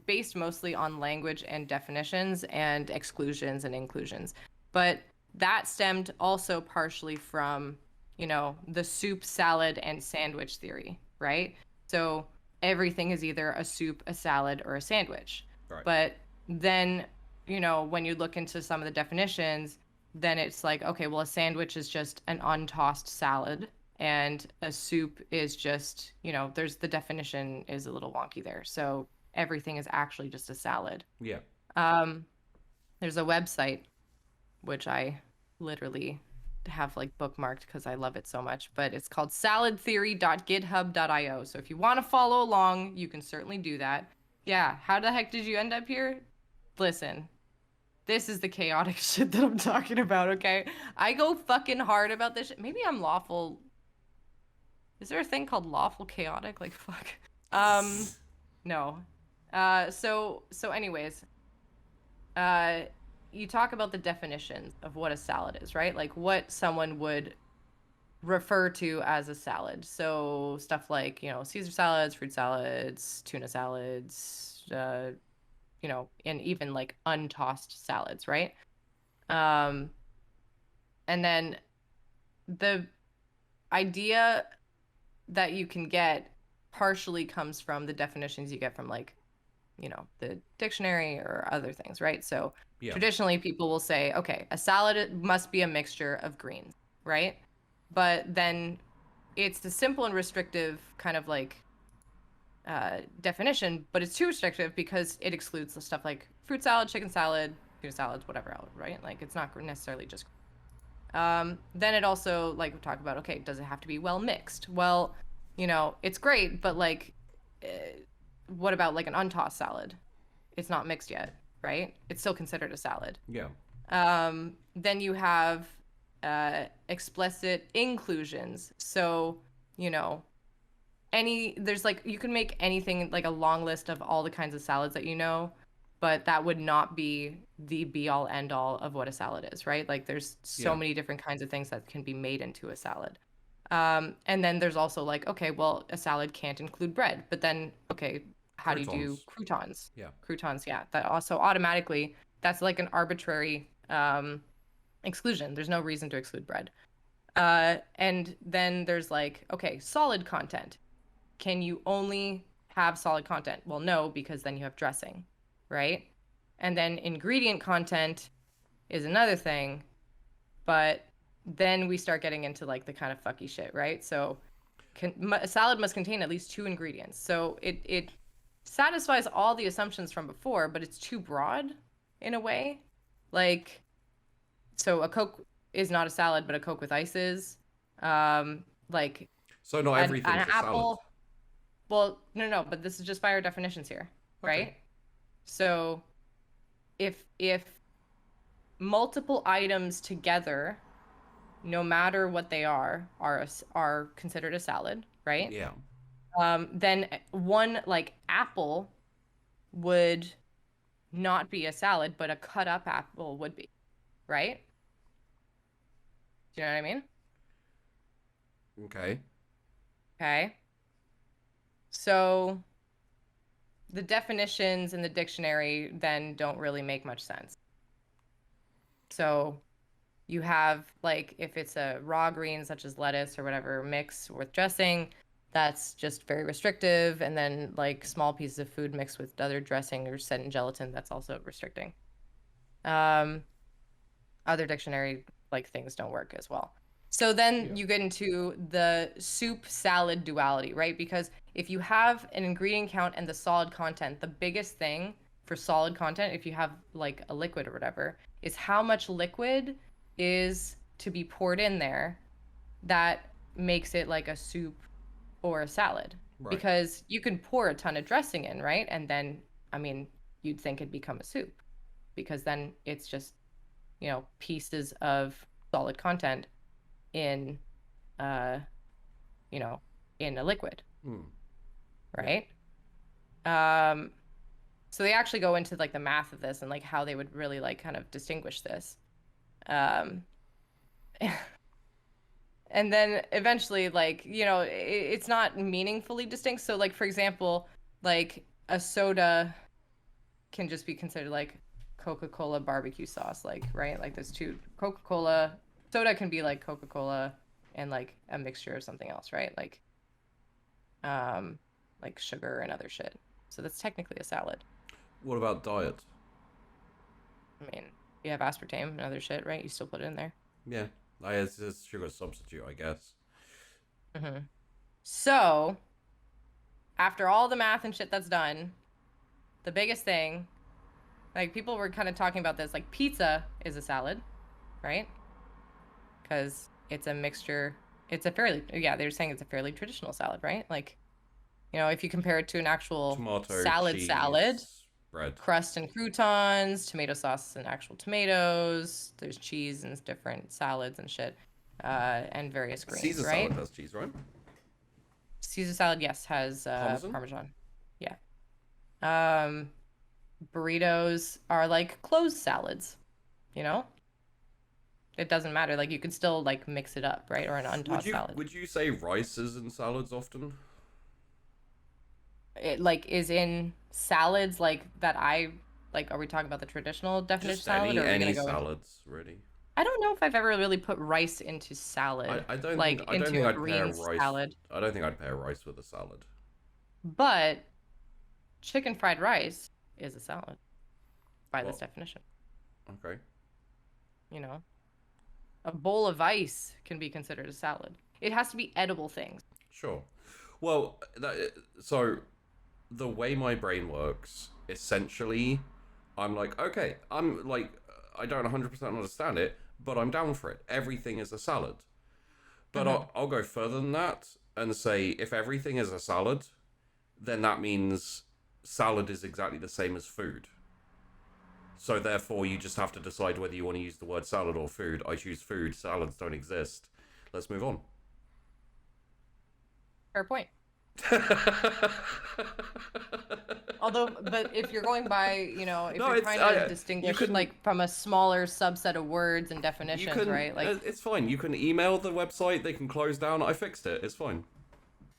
B: based mostly on language and definitions and exclusions and inclusions. But that stemmed also partially from, you know, the soup, salad, and sandwich theory, right? So everything is either a soup, a salad, or a sandwich.
A: Right.
B: But then, you know, when you look into some of the definitions, then it's like, okay, well, a sandwich is just an untossed salad. And a soup is just, you know, the definition is a little wonky there. So everything is actually just a salad.
A: Yeah.
B: There's a website, which I literally have like bookmarked because I love it so much, but it's called saladtheory.github.io. So if you want to follow along, you can certainly do that. Yeah, how the heck did you end up here? Listen, this is the chaotic shit that I'm talking about, okay? I go fucking hard about this shit. Maybe I'm lawful. Is there a thing called lawful chaotic? Like, fuck. No. So anyways, you talk about the definitions of what a salad is, right? Like what someone would refer to as a salad. So stuff like, Caesar salads, fruit salads, tuna salads, and even like untossed salads, right? And then the idea that you can get partially comes from the definitions you get from like, the dictionary or other things, right? So traditionally people will say, okay, a salad must be a mixture of greens, right? But then it's the simple and restrictive kind of like definition, but it's too restrictive because it excludes the stuff like fruit salad, chicken salad, tuna salads, whatever else, right? Like it's not necessarily just. Then it also like we talk about, okay, does it have to be well mixed? Well, it's great, but like, what about like an untossed salad? It's not mixed yet, right? It's still considered a salad.
A: Yeah.
B: Then you have explicit inclusions. So, there's like, you can make anything like a long list of all the kinds of salads that but that would not be the be all end all of what a salad is, right? Like there's so many different kinds of things that can be made into a salad. And then there's also like, okay, well, a salad can't include bread, but then, okay, how do you do croutons?
A: Yeah.
B: Croutons, yeah. That also automatically, that's like an arbitrary exclusion. There's no reason to exclude bread. And then there's like, okay, solid content. Can you only have solid content? Well, no, because then you have dressing, right? And then ingredient content is another thing, but then we start getting into like the kind of fucky shit, right? So a salad must contain at least 2 ingredients. So it satisfies all the assumptions from before, but it's too broad in a way. Like, so a Coke is not a salad, but a Coke with ice is. Like,
A: so not everything's
B: an
A: a
B: apple.
A: salad.
B: Well, no, but this is just by our definitions here, right? So if multiple items together, no matter what they are considered a salad, right?
A: Yeah.
B: Then one like apple would not be a salad, but a cut up apple would be, right? Do you know what I mean?
A: Okay.
B: Okay. So the definitions in the dictionary then don't really make much sense. So you have like, if it's a raw green such as lettuce or whatever mix with dressing, that's just very restrictive. And then like small pieces of food mixed with other dressing or set in gelatin, that's also restricting. Other dictionary like things don't work as well. So then you get into the soup salad duality, right? Because if you have an ingredient count and the solid content, the biggest thing for solid content, if you have like a liquid or whatever, is how much liquid is to be poured in there that makes it like a soup or a salad. Right. Because you can pour a ton of dressing in, right? And then, I mean, you'd think it'd become a soup because then it's just, pieces of solid content in in a liquid. Right? So they actually go into like the math of this and like how they would really like kind of distinguish this. And then eventually like, it's not meaningfully distinct. So like, for example, like a soda can just be considered like Coca-Cola barbecue sauce, like, right? Like there's 2 Coca-Cola. Soda can be like Coca-Cola and like a mixture of something else, right? Like sugar and other shit. So that's technically a salad.
A: What about diet?
B: I mean, you have aspartame and other shit, right? You still put it in there.
A: Yeah, it's a sugar substitute, I guess.
B: Mm-hmm. So, after all the math and shit that's done, the biggest thing, like people were kind of talking about this, like pizza is a salad, right? because it's a mixture. It's a fairly, yeah, they're saying it's a fairly traditional salad, right? Like, you know, if you compare it to an actual
A: Tomato,
B: salad,
A: cheese, bread.
B: crust and croutons, tomato sauce and actual tomatoes, there's cheese and different salads and shit, and various greens,
A: Caesar
B: right?
A: salad has cheese, right?
B: Caesar salad, yes, has Parmesan. Yeah. Burritos are like closed salads, you know? It doesn't matter. Like you can still like mix it up, right? Or an untossed salad.
A: Would you say rice is in salads often?
B: It like is in salads like that I like are we talking about the traditional definition
A: Just
B: salad or are we
A: any
B: gonna go
A: salads, really.
B: I don't know if I've ever really put rice into salad.
A: I don't
B: like
A: think I
B: into
A: don't think
B: a
A: I'd pair
B: green
A: rice.
B: salad.
A: I don't think I'd pair rice with a salad.
B: But chicken fried rice is a salad by this
A: Well,
B: definition.
A: okay.
B: You know? A bowl of ice can be considered a salad. It has to be edible things.
A: Sure. Well, so the way my brain works, essentially, I'm like, okay, I'm like, I don't 100% understand it, but I'm down for it. Everything is a salad. But I'll go further than that and say, if everything is a salad, then that means salad is exactly the same as food. So therefore, you just have to decide whether you want to use the word salad or food. I choose food. Salads don't exist. Let's move on.
B: Fair point. Although, but if you're going by, you know, if you're trying to distinguish like from a smaller subset of words and definitions, right? Like
A: it's fine. You can email the website. They can close down. I fixed it. It's fine.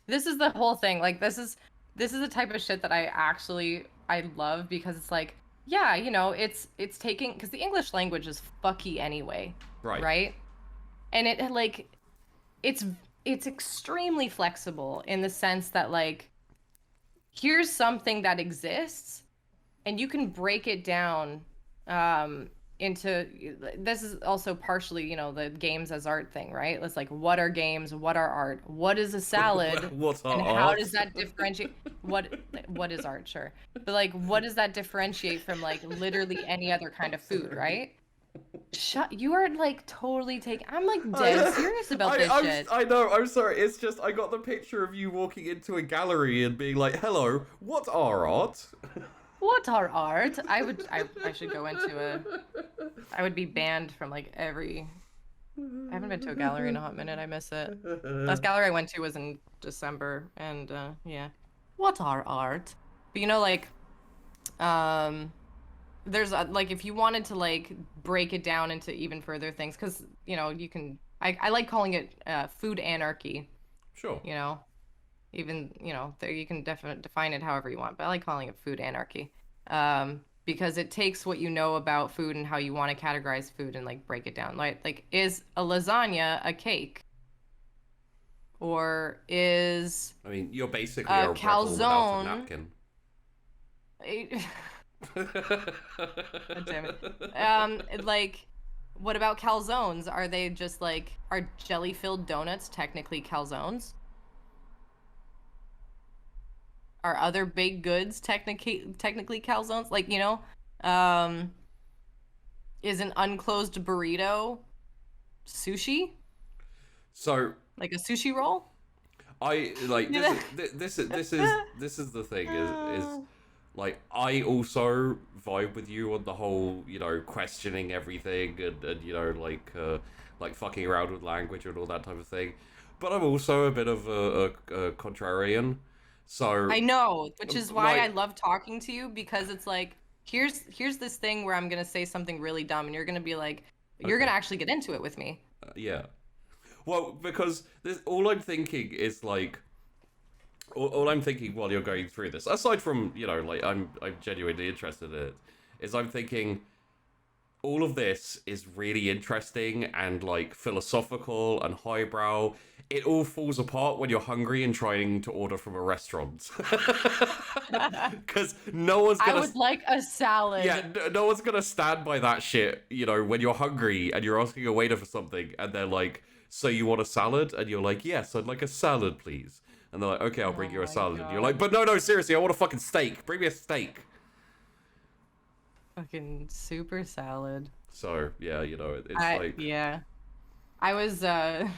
B: This is the whole thing. Like this is the type of shit that I love because it's like, yeah, you know, it's taking because the English language is fucky anyway, right? And it like it's extremely flexible in the sense that like here's something that exists and you can break it down into this is also partially, you know, the games as art thing, right? It's like what are games, what are art, what is a salad,
A: what's
B: and
A: art?
B: how does that differentiate what is art, sure, but like what does that differentiate from like literally any other kind of food, right? You are like totally taking. I'm like dead serious about this shit.
A: I know. I'm sorry. It's just I got the picture of you walking into a gallery and being like, "Hello, what are art?"
B: What are art? I should go into I would be banned from like every. I haven't been to a gallery in a hot minute. I miss it. Last gallery I went to was in December, and yeah. What are art? But you know, like, there's like if you wanted to like break it down into even further things, because you know you can. I like calling it food anarchy.
A: Sure.
B: You know, even you know there you can definitely define it however you want, but I like calling it food anarchy. Because it takes what you know about food and how you want to categorize food and like break it down. Like is a lasagna a cake? Or is
A: I mean, you're basically a calzone without a napkin.
B: God damn it. Like, what about calzones? Are they just like are jelly-filled donuts technically calzones? Are other baked goods technically calzones? Like, you know, is an unclosed burrito sushi?
A: So
B: like a sushi roll?
A: I like this is the thing is like I also vibe with you on the whole, you know, questioning everything and you know like fucking around with language and all that type of thing. But I'm also a bit of a contrarian. So
B: I know, which is why I love talking to you, because it's like here's this thing where I'm gonna say something really dumb and you're gonna be like you're gonna actually get into it with me.
A: Yeah. Well, because all I'm thinking is like all I'm thinking while you're going through this, aside from, you know, like I'm genuinely interested in it, is I'm thinking all of this is really interesting and like philosophical and highbrow. It all falls apart when you're hungry and trying to order from a restaurant. Because no one's gonna...
B: I would like a salad.
A: Yeah, no one's gonna stand by that shit, you know, when you're hungry and you're asking a waiter for something and they're like, so you want a salad? And you're like, yes, I'd like a salad, please. And they're like, okay, I'll bring you a salad. God. And you're like, but no, seriously, I want a fucking steak. Bring me a steak.
B: Fucking super salad.
A: So, yeah, you know, it's like...
B: Yeah. I was the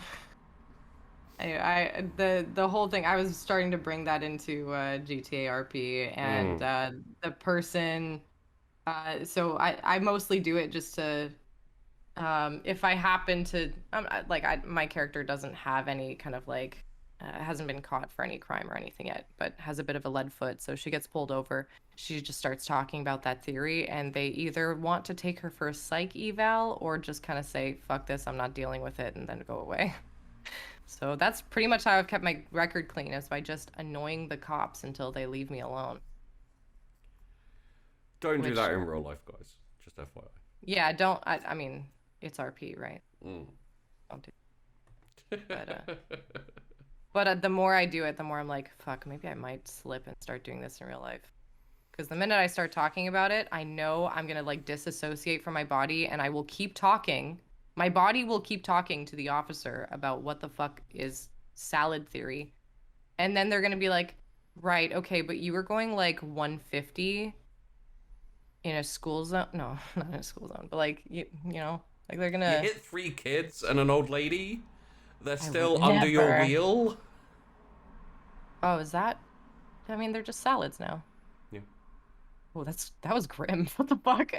B: whole thing, I was starting to bring that into GTA RP, and the person so I mostly do it just to if I happen to my character doesn't have any kind of like hasn't been caught for any crime or anything yet, but has a bit of a lead foot, so she gets pulled over. She just starts talking about that theory, and they either want to take her for a psych eval or just kind of say, fuck this, I'm not dealing with it, and then go away. So that's pretty much how I've kept my record clean, is by just annoying the cops until they leave me alone.
A: Don't do that in real life, guys. Just FYI.
B: Yeah, don't. I mean, it's RP, right? Don't do but the more I do it, the more I'm like, fuck, maybe I might slip and start doing this in real life. Because the minute I start talking about it, I know I'm gonna like disassociate from my body, and I will keep talking. My body will keep talking to the officer about what the fuck is salad theory. And then they're gonna be like, right, okay, but you were going like 150 in a school zone. No, not in a school zone, but like, you know, like they're gonna...
A: You hit 3 kids and an old lady? They're still under your wheel?
B: Oh, is that... I mean, they're just salads now.
A: Yeah.
B: Oh, that was grim. What the fuck?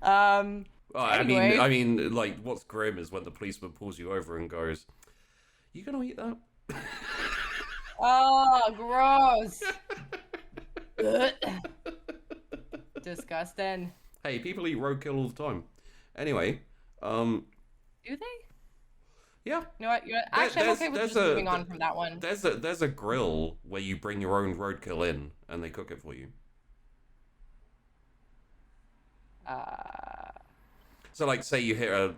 A: Anyway. I mean, like, what's grim is when the policeman pulls you over and goes, "You gonna eat that?"
B: Oh, gross. Disgusting.
A: Hey, people eat roadkill all the time. Anyway,
B: do they?
A: Yeah.
B: You know what? Actually, I'm okay with just moving on from that one.
A: There's a grill where you bring your own roadkill in and they cook it for you. So like, say you hit a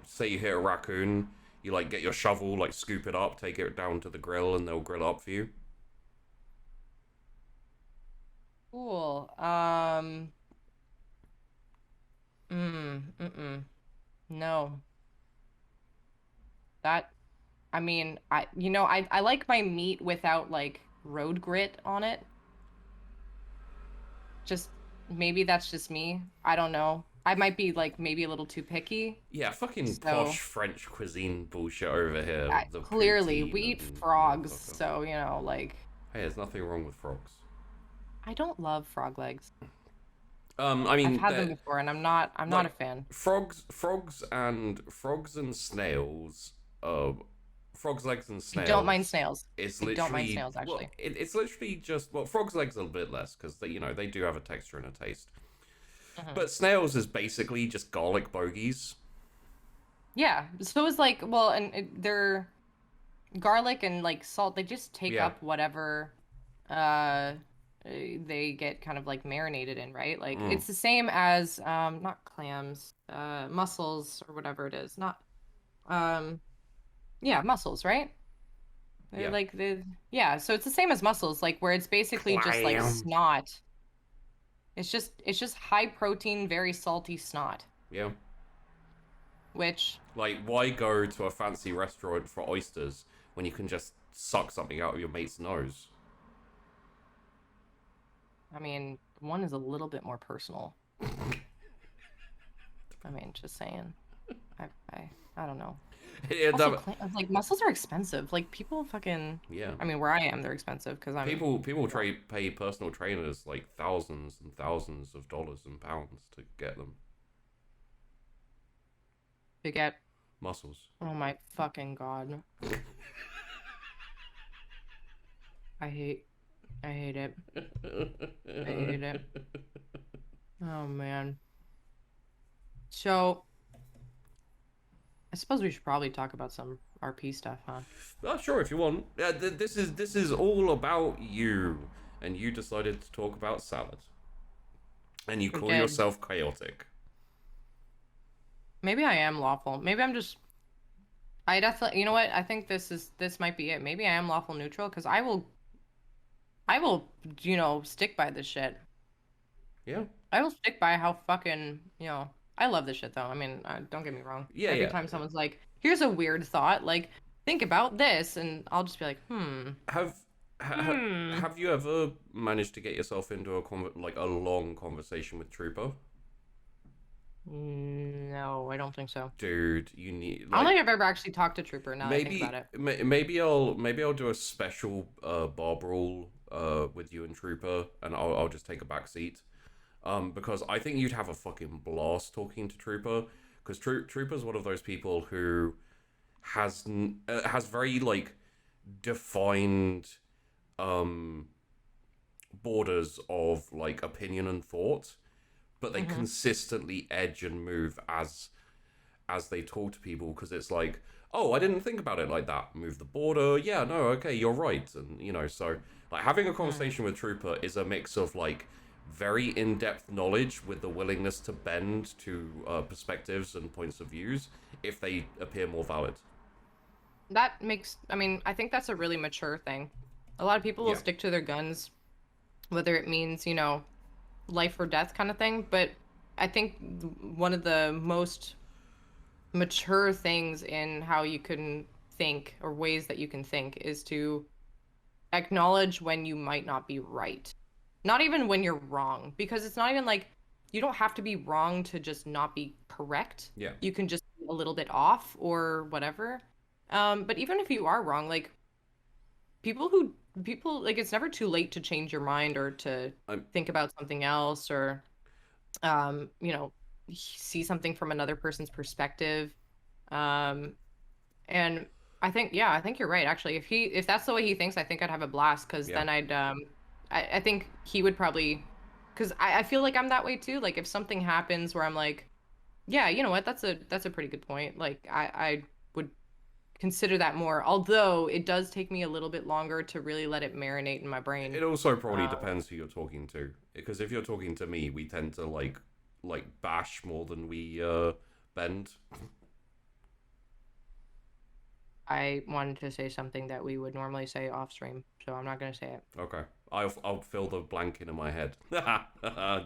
A: raccoon, you like get your shovel, like scoop it up, take it down to the grill, and they'll grill it up for you.
B: Cool. No. That, I mean, I like my meat without like road grit on it. Just maybe that's just me. I don't know. I might be like maybe a little too picky.
A: Yeah, fucking posh French cuisine bullshit over here.
B: Clearly, we eat frogs, so you know, like.
A: Hey, there's nothing wrong with frogs.
B: I don't love frog legs.
A: I mean,
B: I've had them before, and I'm not a fan.
A: Frogs and snails. Frogs' legs and snails.
B: I don't mind snails.
A: I
B: don't mind snails, actually.
A: Well, it's literally just, well, frogs' legs a little bit less because they do have a texture and a taste. But snails is basically just garlic bogies.
B: Yeah, so it's like, well, and they're garlic and like salt. They just take up whatever they get kind of like marinated in, right? Like it's the same as not clams, mussels or whatever it is. Not mussels, right? They're like so it's the same as mussels, like where it's basically just like snot. It's just high protein, very salty snot.
A: Yeah.
B: Which,
A: like, why go to a fancy restaurant for oysters when you can just suck something out of your mate's nose?
B: I mean, one is a little bit more personal. I mean, just saying. I don't know. Also, like, mussels are expensive. Like, people fucking...
A: Yeah.
B: I mean, where I am, they're expensive because I'm...
A: People pay personal trainers like thousands and thousands of dollars and pounds to get them.
B: To get...
A: Mussels.
B: Oh my fucking god. I hate it. I hate it. Oh, man. So... I suppose we should probably talk about some RP stuff, huh?
A: Oh, sure, if you want. Yeah, this is all about you, and you decided to talk about salad, and you call yourself chaotic.
B: Maybe I am lawful. Maybe I'm just. I definitely. You know what? I think this might be it. Maybe I am lawful neutral because I will, stick by this shit.
A: Yeah.
B: I will stick by how fucking I love this shit, though. I mean, don't get me wrong.
A: Yeah,
B: Every time someone's like, here's a weird thought, like, think about this, and I'll just be like,
A: Have you ever managed to get yourself into a long conversation with Trooper?
B: No, I don't think so.
A: Dude, you need
B: I don't
A: like
B: think I've ever actually talked to Trooper now that I think about it.
A: maybe I'll do a special Bar Brawl with you and Trooper, and I'll just take a back seat. Because I think you'd have a fucking blast talking to Trooper, because Trooper's one of those people who has very like defined um borders of like opinion and thought, but they
B: Hmm.
A: consistently edge and move as they talk to people, because it's like, oh, I didn't think about it like that. Move the border. Yeah, no, okay, you're right. And so like having a
B: Hmm.
A: conversation with Trooper is a mix of like very in-depth knowledge with the willingness to bend to perspectives and points of views if they appear more valid.
B: That makes, I mean, I think that's a really mature thing. A lot of people will
A: Yeah.
B: stick to their guns, whether it means, life or death kind of thing. But I think one of the most mature things in how you can think or ways that you can think is to acknowledge when you might not be right. Not even when you're wrong, because it's not even like you don't have to be wrong to just not be correct.
A: Yeah.
B: You can just be a little bit off or whatever. But even if you are wrong, like people like it's never too late to change your mind or to
A: I'm
B: think about something else or um, you know, see something from another person's perspective. Um, and I think you're right. Actually, if that's the way he thinks, I think I'd have a blast because
A: yeah.
B: then I think he would probably, because I feel like I'm that way too. Like if something happens where I'm like, yeah, you know what, that's a pretty good point. Like I would consider that more. Although it does take me a little bit longer to really let it marinate in my brain.
A: It also probably
B: Um,
A: depends who you're talking to, because if you're talking to me, we tend to like bash more than we bend.
B: I wanted to say something that we would normally say off stream, so I'm not gonna say it.
A: Okay. I'll fill the blank in my head. Yeah,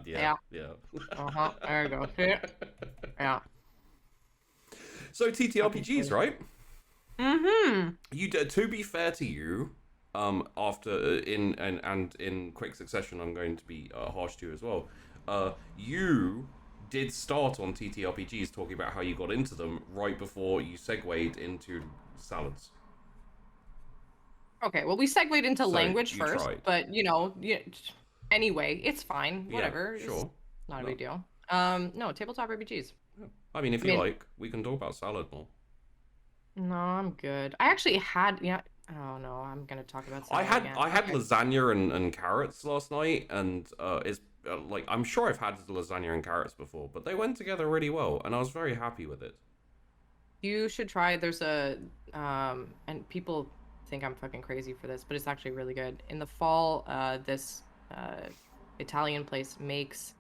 B: Yeah.
A: yeah.
B: Uh-huh. There you go. See it? Yeah.
A: So
B: Fucking
A: TTRPGs,
B: silly.
A: right?
B: Mm-hmm.
A: You did. To be fair to you, after in and in quick succession, I'm going to be harsh to you as well. You did start on TTRPGs talking about how you got into them right before you segued into salads.
B: Okay, well, we segued into
A: So
B: language
A: you
B: first,
A: tried.
B: but anyway, it's fine.
A: Yeah,
B: Whatever. It's
A: sure.
B: not a
A: No,
B: big deal. No, tabletop RPGs.
A: yeah. I mean, if
B: I
A: you
B: mean,
A: like, we can talk about salad more.
B: no, I'm good. I actually had, yeah. Oh no, I'm gonna talk about
A: I
B: salad
A: had
B: again.
A: I had
B: Okay.
A: lasagna and carrots last night, and it's like I'm sure I've had lasagna and carrots before, but they went together really well, and I was very happy with it.
B: You should try. And people think I'm fucking crazy for this, but it's actually really good. In the fall, this uh Italian place makes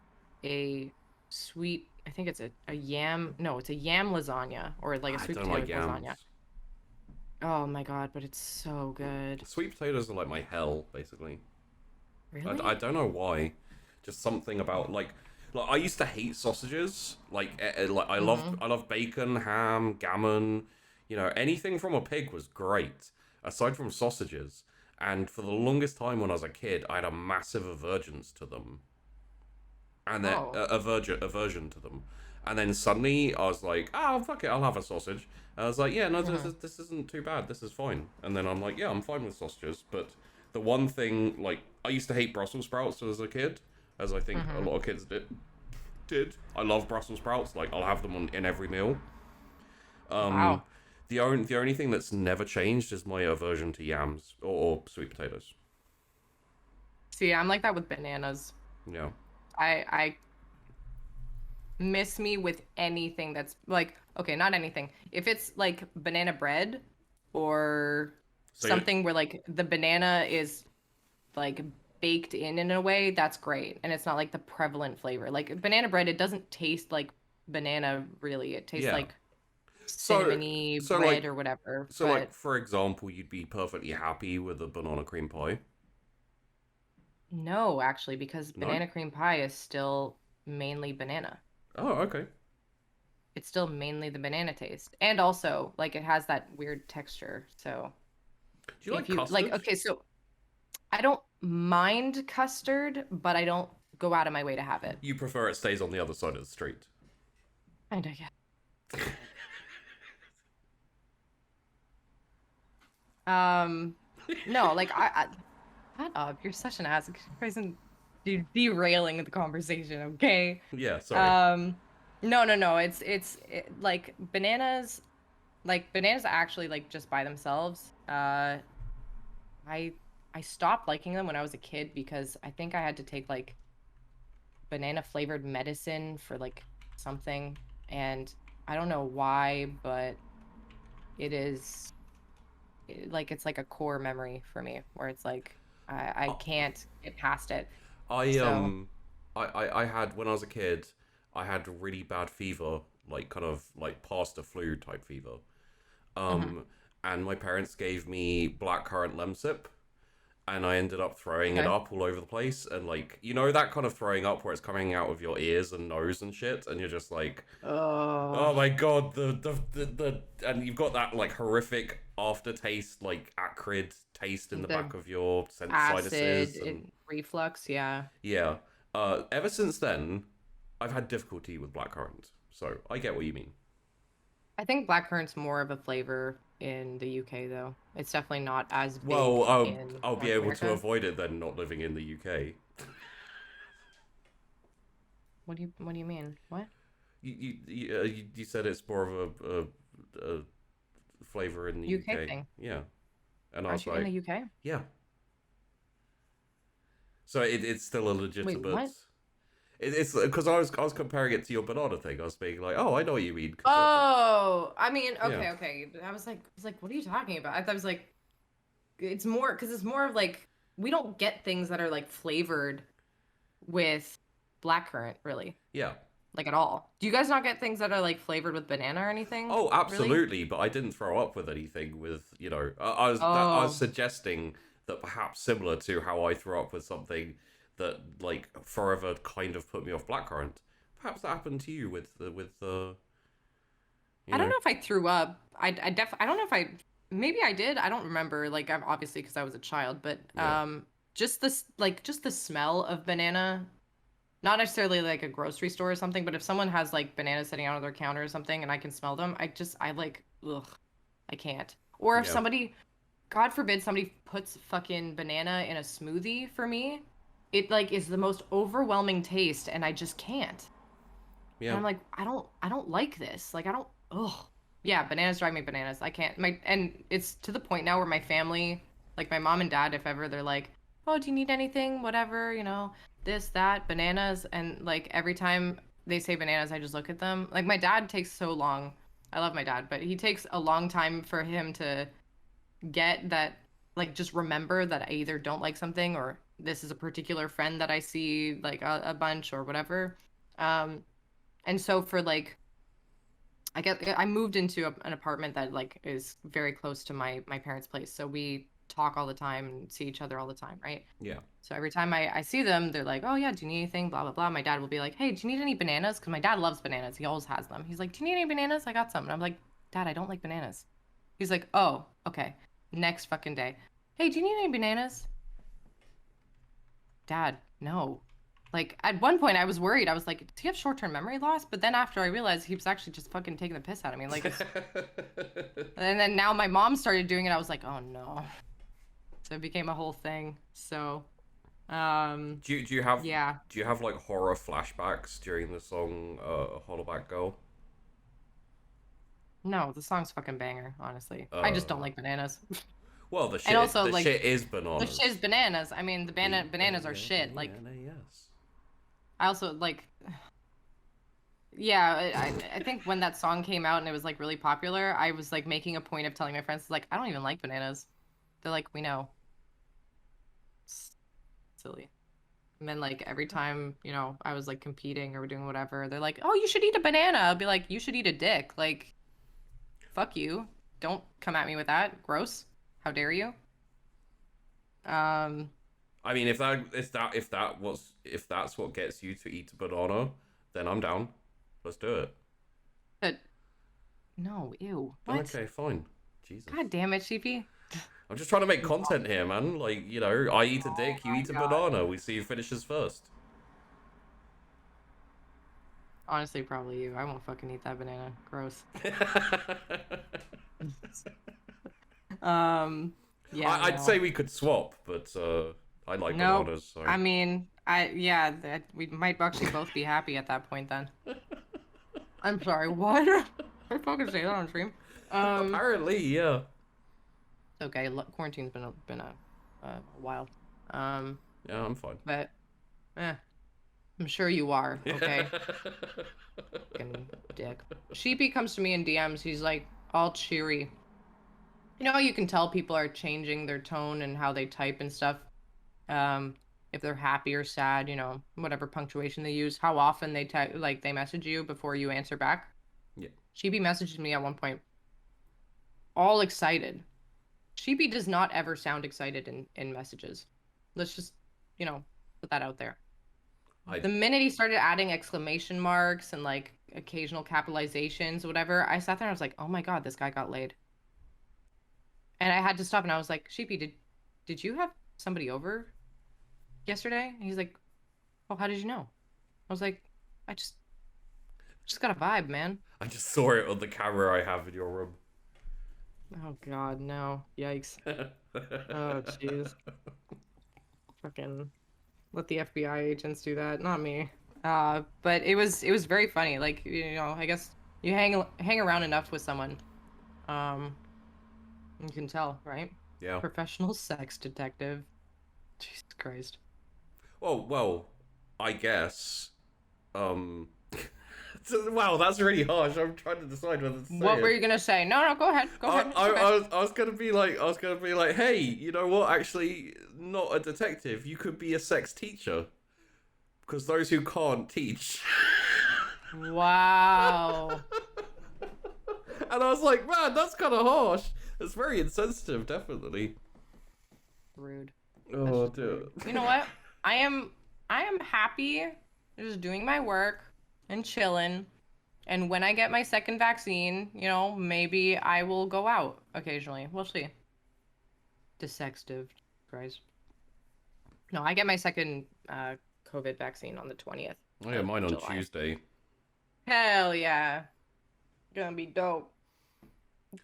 B: a sweet, I think it's a yam, no, it's a yam lasagna or like a
A: I
B: sweet
A: don't
B: potato
A: like
B: lasagna.
A: yams.
B: Oh my God, but it's so good.
A: Sweet potatoes are like my hell, basically. I
B: Really?
A: don't know why. Just something about like I used to hate sausages. Like
B: Mm-hmm.
A: I love bacon, ham, gammon. Anything from a pig was great, aside from sausages. And for the longest time when I was a kid, I had a massive aversion to them, and then
B: Oh.
A: aversion to them. And then suddenly I was like, oh fuck it, I'll have a sausage. And I was like, yeah, no,
B: Mm-hmm.
A: this isn't too bad. This is fine. And then I'm like, yeah, I'm fine with sausages. But the one thing, like, I used to hate Brussels sprouts as a kid, as I think a
B: Mm-hmm.
A: lot of kids did. I love Brussels sprouts. Like, I'll have them in every meal. Um,
B: Wow.
A: the only thing that's never changed is my aversion to yams or sweet potatoes.
B: See, I'm like that with bananas.
A: Yeah.
B: I miss me with anything that's like, okay, not anything. If it's like banana bread or
A: So you
B: something where like the banana is like baked in a way, that's great. And it's not like the prevalent flavor. Like banana bread, it doesn't taste like banana really. It tastes
A: yeah.
B: like
A: So
B: cinnamony
A: so
B: bread
A: like
B: or whatever.
A: so like
B: But
A: for example, you'd be perfectly happy with a banana cream pie.
B: no, actually, because
A: No?
B: banana cream pie is still mainly banana.
A: Oh, okay.
B: It's still mainly the banana taste. And also, like, it has that weird texture. So
A: Do you like
B: if you like,
A: custard?
B: okay, so I don't mind custard, but I don't go out of my way to have it.
A: You prefer it stays on the other side of the street.
B: Kinda, yeah. No, like shut up. You're such an ass. You're derailing the conversation, okay?
A: Yeah, sorry.
B: No. Like bananas. Like bananas actually like just by themselves. I I stopped liking them when I was a kid because I think I had to take like banana flavored medicine for like something, and I don't know why, but it is like it's like a core memory for me where it's like I
A: Uh,
B: can't get past it.
A: I
B: So,
A: I had when I was a kid, I had really bad fever, like kind of like past the flu type fever.
B: mhm.
A: Um, and my parents gave me blackcurrant lemsip, and I ended up throwing it
B: Okay.
A: up all over the place, and like you know that kind of throwing up where it's coming out of your ears and nose and shit, and you're just like,
B: Oh,
A: oh my god, and you've got that like horrific aftertaste, like acrid taste in the
B: the
A: back of your
B: acid
A: sinuses, and
B: reflux, yeah.
A: yeah. Ever since then, I've had difficulty with blackcurrant, so I get what you mean.
B: I think blackcurrant's more of a flavor in the UK though. It's definitely not as
A: Well,
B: big in
A: I'll be
B: North
A: able to
B: America.
A: avoid it then, not living in the UK.
B: What do you mean? What?
A: You said it's more of a flavor in the
B: UK
A: UK,
B: thing?
A: yeah, and I was
B: Aren't you in the
A: like,
B: UK?
A: yeah. So it's still a
B: Wait,
A: legitimate.
B: what?
A: It's because I was comparing it to your banana thing. I was being like, oh, I know what you mean.
B: Oh, I mean,
A: Yeah,
B: okay. I was like, what are you talking about? I thought it was like, it's more because it's more of like we don't get things that are like flavored with blackcurrant, really,
A: yeah.
B: like at all. Do you guys not get things that are like flavored with banana or anything,
A: Oh,
B: really?
A: absolutely. But I didn't throw up with anything. With I was
B: Oh,
A: suggesting that perhaps similar to how I threw up with something that like forever kind of put me off blackcurrant. Perhaps that happened to you with you
B: I don't
A: know.
B: know if I threw up. I don't know if I maybe I did. I don't remember. Like I'm obviously because I was a child, but
A: Yeah,
B: just the smell of banana, not necessarily like a grocery store or something, but if someone has like bananas sitting out on their counter or something and I can smell them, I like ugh, I can't. Or if
A: yeah,
B: somebody, God forbid, somebody puts fucking banana in a smoothie for me, it like is the most overwhelming taste and I just can't. And
A: yeah.
B: I'm like, I don't like this. Like I don't ugh. Yeah, bananas drive me bananas. I can't my and it's to the point now where my family, like my mom and dad, if ever they're like, "Oh, do you need anything? Whatever, this, that, bananas." And like every time they say bananas, I just look at them. Like my dad takes so long. I love my dad, but he takes a long time for him to get that, like just remember that I either don't like something or this is a particular friend that I see like a bunch or whatever. Um, and so for like I moved into an apartment that like is very close to my parents' place. So we talk all the time and see each other all the time, right?
A: Yeah.
B: So every time I see them, they're like, "Oh yeah, do you need anything?" Blah blah blah. My dad will be like, "Hey, do you need any bananas?" Because my dad loves bananas. He always has them. He's like, "Do you need any bananas? I got some." And I'm like, "Dad, I don't like bananas." He's like, "Oh, okay." Next fucking day, "Hey, do you need any bananas?" Dad, no. Like at one point I was worried. I was like, "Do you have short-term memory loss?" But then after I realized he was actually just fucking taking the piss out of me. Like it's and then now my mom started doing it. I was like, "Oh no." So it became a whole thing. So,
A: Do you have
B: yeah.
A: like horror flashbacks during the song Hollaback Girl?
B: No, the song's fucking banger, honestly. I just don't
A: Uh,
B: like bananas.
A: well,
B: And also
A: the
B: like
A: shit is
B: the shit is
A: bananas.
B: bananas. I mean, the bananas are shit. Like
A: B-A-N-A-N-A-S.
B: I also like yeah, I think when that song came out and it was like really popular, I was like making a point of telling my friends like I don't even like bananas. They're like, "We know." It's silly. And then like every time, I was like competing or doing whatever, they're like, "Oh, you should eat a banana." I'll be like, "You should eat a dick." Like, fuck you. Don't come at me with that. Gross. How dare you? Um,
A: I mean, if that's what gets you to eat a banana, then I'm down. Let's do it.
B: but no, ew. What?
A: Okay, fine. Jesus.
B: God damn it, Sheepy.
A: I'm just trying to make content here, man. Like, I eat a dick, you
B: My
A: eat a
B: God.
A: banana. We see who finishes first.
B: Honestly, probably you. I won't fucking eat that banana. Gross. Yeah,
A: I'd
B: no.
A: say we could swap, but I like
B: Nope.
A: bananas, so.
B: I mean, yeah, that we might actually both be happy at that point then. I'm sorry, what? I fucking say that on stream.
A: Apparently, yeah.
B: Okay, quarantine's been a while. Um,
A: Yeah, I'm fine.
B: but I'm sure you are, okay? Fucking dick. Sheepy comes to me in DMs, he's like all cheery. You know, you can tell people are changing their tone and how they type and stuff. If they're happy or sad, you know, whatever punctuation they use, how often they type, like they message you before you answer back.
A: Yeah.
B: Sheepy messaged me at one point, all excited. Sheepy does not ever sound excited in messages. Let's just, you know, put that out there. The minute he started adding exclamation marks and like occasional capitalizations, whatever, I sat there and I was like, oh my God, this guy got laid. And I had to stop and I was like, Sheepy, did you have somebody over yesterday? And he's like, oh, how did you know? I was like, I just got a vibe, man.
A: I just saw it on the camera I have in your room.
B: Oh God, no. Yikes. Oh jeez. Fucking let the FBI agents do that, not me. But it was very funny. Like, you know, I guess you hang around enough with someone. You can tell, right?
A: Yeah.
B: Professional sex detective. Jesus Christ.
A: Well, I guess. Wow, that's really harsh. I'm trying to decide whether to say
B: What were you gonna say? No, go ahead. Go ahead.
A: I was gonna be like, hey, you know what? Actually, not a detective. You could be a sex teacher, because those who can't teach.
B: Wow.
A: And I was like, man, that's kind of harsh. It's very insensitive, definitely.
B: Rude.
A: Oh, dude.
B: You know what? I am happy just doing my work and chilling. And when I get my second vaccine, you know, maybe I will go out occasionally. We'll see. Dissextive. Christ. No, I get my second COVID vaccine on the 20th.
A: Oh yeah, mine on
B: July.
A: Tuesday.
B: Hell yeah. Gonna be dope.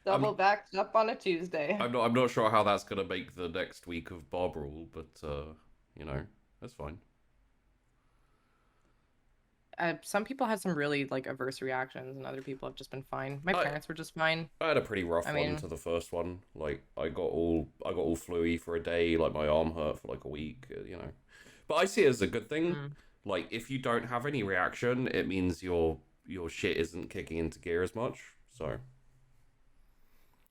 B: Double vaxxed up on a Tuesday.
A: I'm not sure how that's gonna make the next week of Bar Brawl, but you know, that's fine.
B: Some people had some really like adverse reactions, and other people have just been fine. My parents were just fine.
A: I had a pretty rough one to the first one. Like I got all fluey for a day. Like my arm hurt for like a week. You know, but I see it as a good thing. Like if you don't have any reaction, it means your shit isn't kicking into gear as much. So.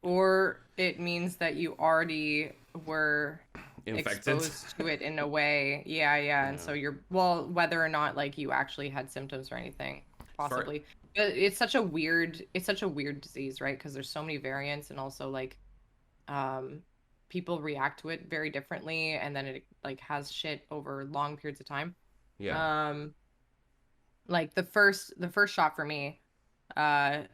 B: Or it means that you already were
A: infected,
B: exposed to it in a way. Yeah. And so whether or not like you actually had symptoms or anything, possibly. But it's such a weird disease, right? Because there's so many variants, and also like people react to it very differently, and then it like has shit over long periods of time.
A: Yeah.
B: Like the first shot for me, I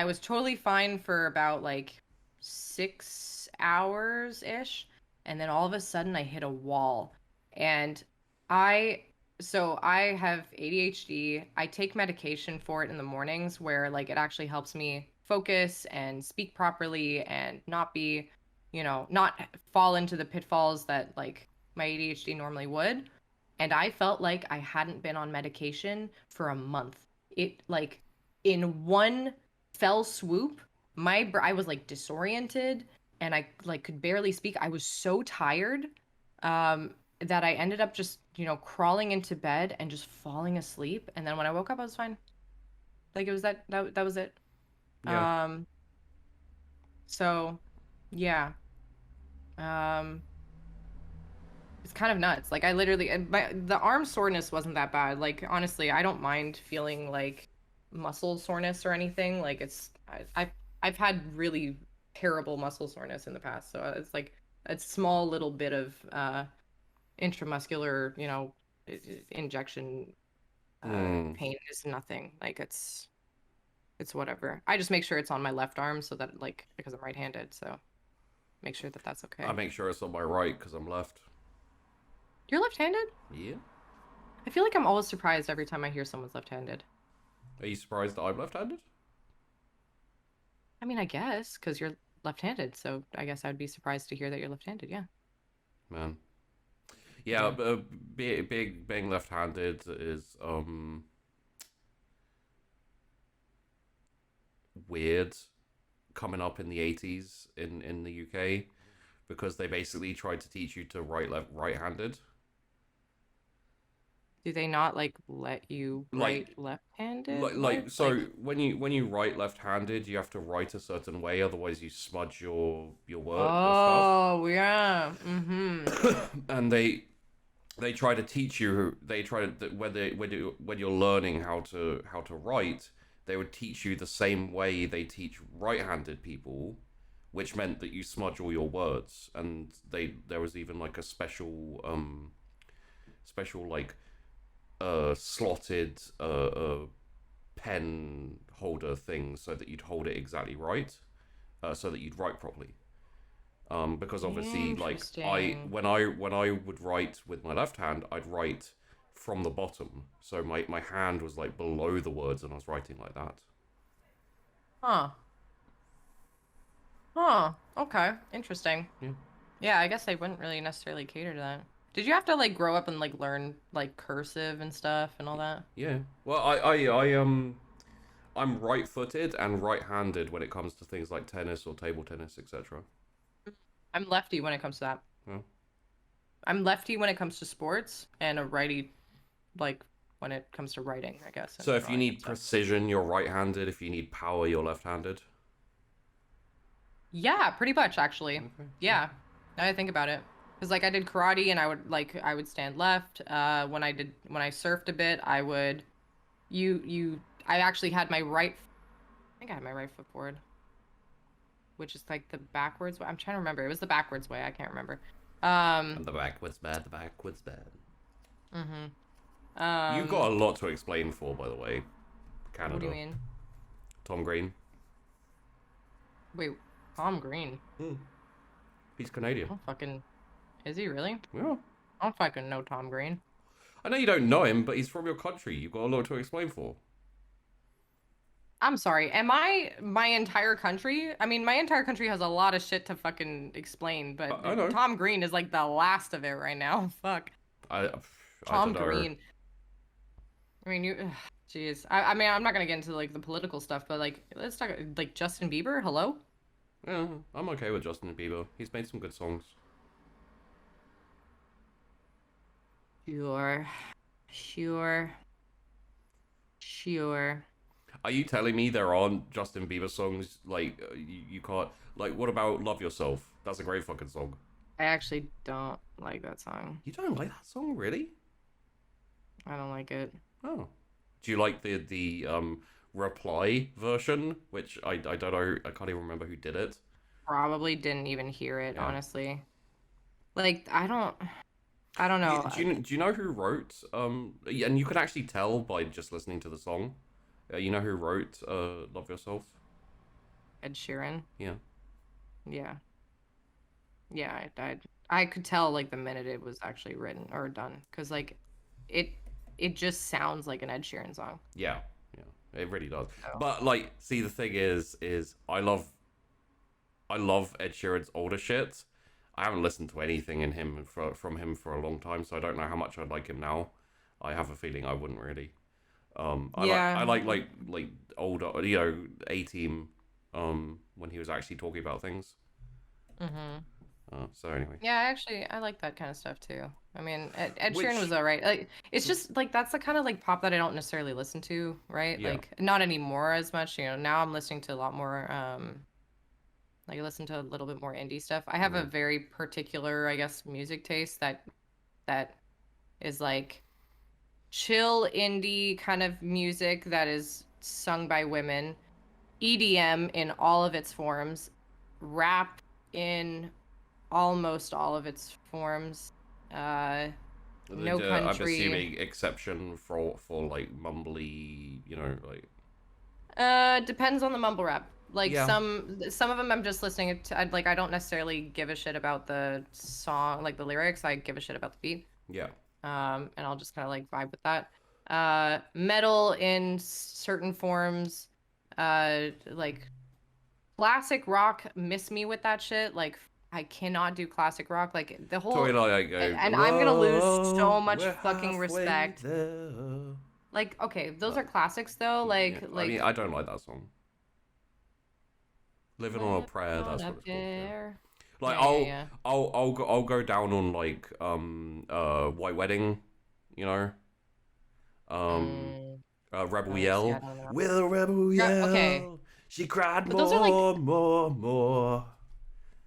B: was totally fine for about like 6 hours ish, and then all of a sudden I hit a wall. And I have ADHD. I take medication for it in the mornings, where like it actually helps me focus and speak properly and not be, you know, not fall into the pitfalls that like my ADHD normally would. And I felt like I hadn't been on medication for a month. It like in one fell swoop, I was like disoriented, and I like could barely speak. I was so tired that I ended up just, you know, crawling into bed and just falling asleep. And then when I woke up, I was fine. Like it was that was it.
A: Yeah.
B: So yeah. It's kind of nuts. Like I literally, the arm soreness wasn't that bad. Like honestly, I don't mind feeling like muscle soreness or anything. Like I've had really terrible muscle soreness in the past, so it's like a small little bit of intramuscular, you know, injection pain is nothing. Like it's whatever. I just make sure it's on my left arm, so that like, because I'm right-handed, so make sure that that's okay.
A: I make sure it's on my right because I'm left.
B: You're left-handed?
A: Yeah.
B: I feel like I'm always surprised every time I hear someone's left-handed.
A: Are you surprised that I'm left-handed?
B: I mean, I guess because you're left-handed, so I guess I'd be surprised to hear that you're left-handed. Yeah.
A: Man. Yeah,
B: Yeah.
A: but being left-handed is weird coming up in the 80s in the UK because they basically tried to teach you to write right-handed.
B: Do they not like let you
A: Like
B: write left-handed? What?
A: so when you write left-handed, you have to write a certain way, otherwise you smudge your word your stuff.
B: Oh, yeah. Mm-hmm.
A: And they try to teach you. They try to when you're learning how to write, they would teach you the same way they teach right-handed people, which meant that you smudge all your words. And there was even like a special like slotted pen holder thing so that you'd hold it exactly right, so that you'd write properly. Because obviously, like
B: Interesting.
A: when I would write with my left hand, I'd write from the bottom, so my hand was like below the words, and I was writing like that.
B: Huh. Huh. Okay. Interesting.
A: Yeah,
B: Yeah, I guess they wouldn't really necessarily cater to that. Did you have to like grow up and like learn like cursive and stuff and all that?
A: yeah. Well, I'm right-footed and right-handed when it comes to things like tennis or table tennis, etc.
B: I'm lefty when it comes to that.
A: Yeah.
B: I'm lefty when it comes to sports and a righty like when it comes to writing, I guess,
A: So
B: and
A: if you
B: drawing and
A: need
B: stuff.
A: precision, you're right-handed. If you need power, you're left-handed.
B: Yeah, pretty much actually.
A: Okay.
B: Yeah. Now that I think about it. Because like I did karate and I would stand left. When I surfed a bit, I would I actually had my I think I had my right foot forward, which is like the backwards way. I'm trying to remember. It was the backwards way. I can't remember.
A: And the backwards bad. The backwards bad.
B: Mhm.
A: You've got a lot to explain for, by the way.
B: What do you
A: Canada.
B: mean?
A: Tom Green.
B: Wait, Tom Green.
A: Hmm. He's Canadian.
B: Oh fucking, is he really?
A: Yeah.
B: I don't fucking know Tom Green.
A: I know you don't know him, but he's from your country. You've got a lot to explain for.
B: I'm sorry. Am I my entire country? I mean, my entire country has a lot of shit to fucking explain, but
A: I know.
B: Tom Green is like the last of it right now. Fuck.
A: I I don't
B: Tom
A: know.
B: Green. I mean, you, jeez. I mean, I'm not gonna get into like the political stuff, but like, let's talk like Justin Bieber. Hello.
A: Yeah, I'm okay with Justin Bieber. He's made some good songs.
B: Sure. Sure. Sure.
A: Are you telling me there aren't Justin Bieber songs like you can't like? What about Love Yourself? That's a great fucking song.
B: I actually don't like that song.
A: You don't like that song, really?
B: I don't like it.
A: Oh. Do you like the reply version, which I don't know, I can't even remember who did it.
B: Probably didn't even hear it,
A: Yeah.
B: honestly. Like, I don't know.
A: Do you know who wrote yeah, and you can actually tell by just listening to the song. You know who wrote Love Yourself?
B: Ed Sheeran.
A: Yeah.
B: Yeah. Yeah, I could tell like the minute it was actually written or done, because like it it just sounds like an Ed Sheeran song.
A: Yeah. Yeah. It really does.
B: So
A: But like, see, the thing is I love Ed Sheeran's older shit. I haven't listened to anything from him for a long time, so I don't know how much I'd like him now. I have a feeling I wouldn't really. I
B: yeah.
A: like older, A Team, when he was actually talking about things.
B: Mm-hmm.
A: So anyway,
B: Yeah, I like that kind of stuff too. I mean, Ed Sheeran was
A: which
B: alright. Like, it's just like that's the kind of like pop that I don't necessarily listen to, right?
A: yeah,
B: Like, not anymore as much. Now I'm listening to a lot more. Like, I listen to a little bit more indie stuff. I have a
A: hmm
B: very particular, I guess, music taste that is like chill indie kind of music that is sung by women, EDM in all of its forms, rap in almost all of its forms. Uh, no
A: I'm
B: country.
A: assuming exception for like mumbly, like
B: Depends on the mumble rap. Like
A: yeah,
B: some of them I'm just listening to. I don't necessarily give a shit about the song, like the lyrics. I give a shit about the beat.
A: yeah.
B: And I'll just kind of like vibe with that. Metal in certain forms, like classic rock, miss me with that shit. Like I cannot do classic rock. Like the whole,
A: Talking like I go,
B: and I'm gonna lose so
A: whoa,
B: much
A: we're
B: fucking
A: halfway
B: respect.
A: there.
B: Like okay, those
A: But,
B: are classics though.
A: yeah, I mean,
B: Like
A: I don't like that song. Living on a Prayer,
B: on
A: that's what
B: up
A: it's called. Yeah.
B: there.
A: Like
B: Yeah, yeah, yeah.
A: I'll go down on like White Wedding, you know, um
B: Mm,
A: Rebel
B: oh, see, I
A: Yell
B: don't know.
A: with a rebel
B: Okay,
A: yell. She cried
B: but those are like,
A: more.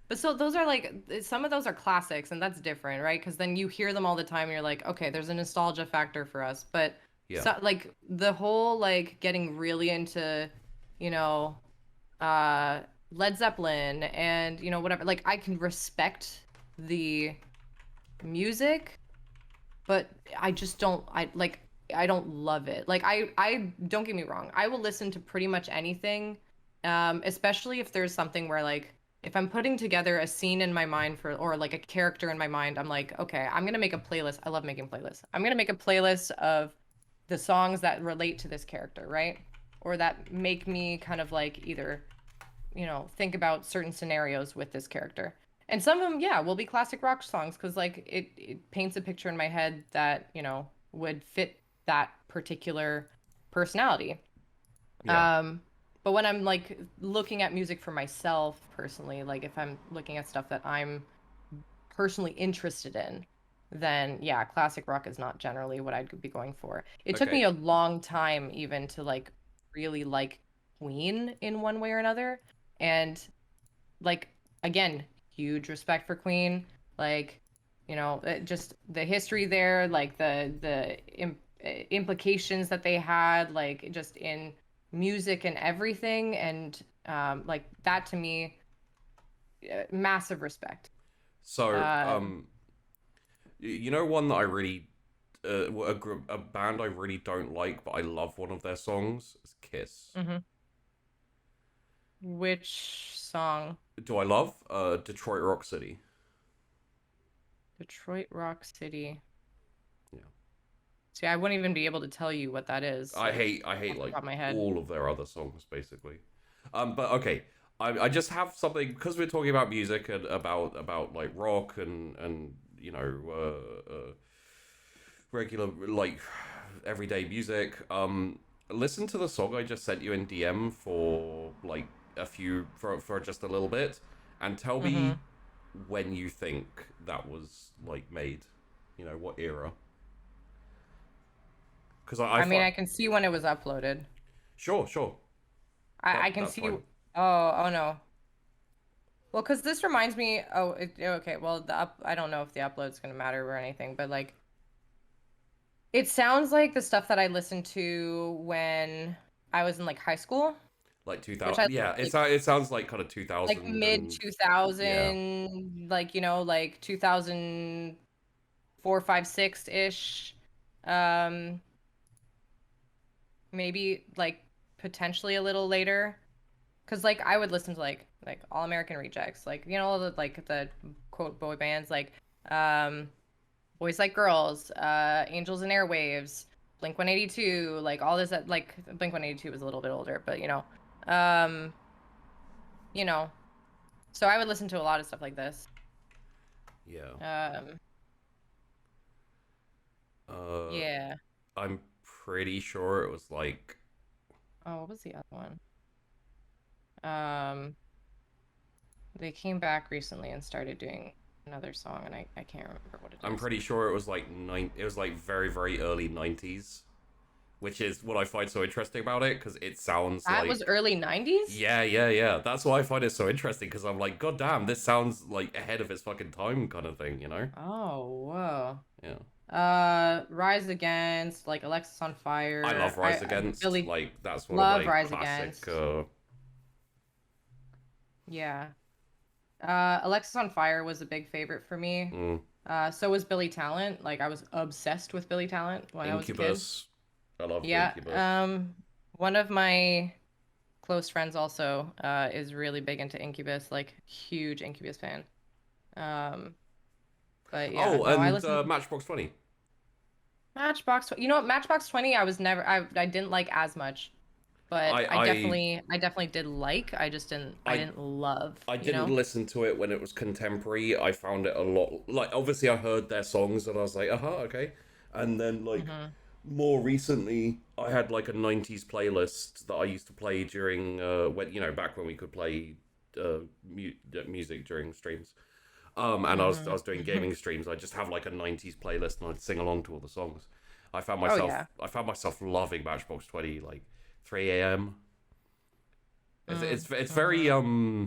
B: but so those are like some of those are classics, and that's different, right? Because then you hear them all the time, and you're like, okay, there's a nostalgia factor for us. But
A: Yeah,
B: so like the whole like getting really into, you know, uh, Led Zeppelin and whatever. Like I can respect the music, but I just don't. I don't love it. Like I don't get me wrong. I will listen to pretty much anything, especially if there's something where like if I'm putting together a scene in my mind for or like a character in my mind, I'm like, okay, I'm gonna make a playlist. I love making playlists. I'm gonna make a playlist of the songs that relate to this character, right? Or that make me kind of like either, think about certain scenarios with this character. And some of them, yeah, will be classic rock songs because like it paints a picture in my head that, would fit that particular personality.
A: yeah,
B: Um, but when I'm like looking at music for myself personally, like if I'm looking at stuff that I'm personally interested in, then yeah, classic rock is not generally what I'd be going for. It took
A: okay,
B: me a long time even to like really like Queen in one way or another. And like again, huge respect for Queen. Like, just the history there, like implications that they had, like just in music and everything, and like that to me, massive respect.
A: so
B: Um,
A: you know one that I really a band I really don't like, but I love one of their songs. It's Kiss.
B: mhm. Which song?
A: Do I love Detroit Rock City?
B: Detroit Rock City.
A: Yeah.
B: See, I wouldn't even be able to tell you what that is, like
A: I hate
B: off the
A: like
B: top of my head.
A: all of their other songs basically. But okay, I just have something because we're talking about music and about like rock and regular like everyday music. Listen to the song I just sent you in DM for like for just a little bit, and tell
B: Mm-hmm.
A: me when you think that was like made. You know what era? Because I
B: I mean,
A: find
B: I can see when it was uploaded.
A: sure
B: I can
A: that's
B: see.
A: fine.
B: Oh no. Well, because this reminds me. Oh, okay. Well, I don't know if the upload's gonna matter or anything, but like, it sounds like the stuff that I listened to when I was in like high school,
A: Like
B: which
A: 2000,
B: I
A: yeah,
B: like
A: it sounds like kind of
B: like
A: 2000
B: mid
A: and yeah
B: 2000, like like 2004, 5, 6 ish. Um, maybe like potentially a little later. Cause like I would listen to like All American Rejects, like all the like the quote boy bands like um Boys Like Girls, Angels and Airwaves, Blink 182, like all this that like Blink 182 was a little bit older, but um you know, so I would listen to a lot of stuff like this.
A: yeah.
B: Um
A: Uh,
B: yeah.
A: I'm pretty sure it was like
B: Oh, what was the other one? Um they came back recently and started doing another song and I can't remember what it
A: I'm
B: is.
A: pretty sure it was like it was like very early 90s, which is what I find so interesting about it because it sounds
B: That was
A: like
B: early 90s?
A: yeah. That's why I find it so interesting because I'm like, god damn, this sounds like ahead of its fucking time kind of thing, you know?
B: Oh, whoa.
A: Yeah.
B: Rise Against, like Alexis on
A: I
B: Fire.
A: love Rise Against.
B: Billy
A: Like that's one of
B: love
A: my
B: Rise
A: classic.
B: Against. Yeah. Alexis on Fire was a big favorite for me.
A: Mm,
B: So was Billy Talent. Like I was obsessed with Billy Talent when I was a kid.
A: Incubus. I loved
B: Yeah.
A: Incubus.
B: One of my close friends also is really big into Incubus, like huge Incubus fan. Um, but yeah,
A: Oh,
B: no, I
A: and
B: listened.
A: Matchbox 20.
B: You know what? Matchbox 20, I didn't like as much, but
A: I
B: I definitely did like. I
A: I
B: didn't love,
A: I
B: you
A: didn't
B: know?
A: listen to it when it was contemporary. I found it a lot like obviously I heard their songs and I was like, okay. And then like
B: Hmm.
A: more recently, I had like a '90s playlist that I used to play during when back when we could play music during streams. And I
B: Hmm.
A: was doing gaming streams. I just have like a '90s playlist and I'd sing along to all the songs.
B: Oh yeah.
A: I found myself loving Matchbox 20 like 3 a.m. It's very
B: Mm-hmm.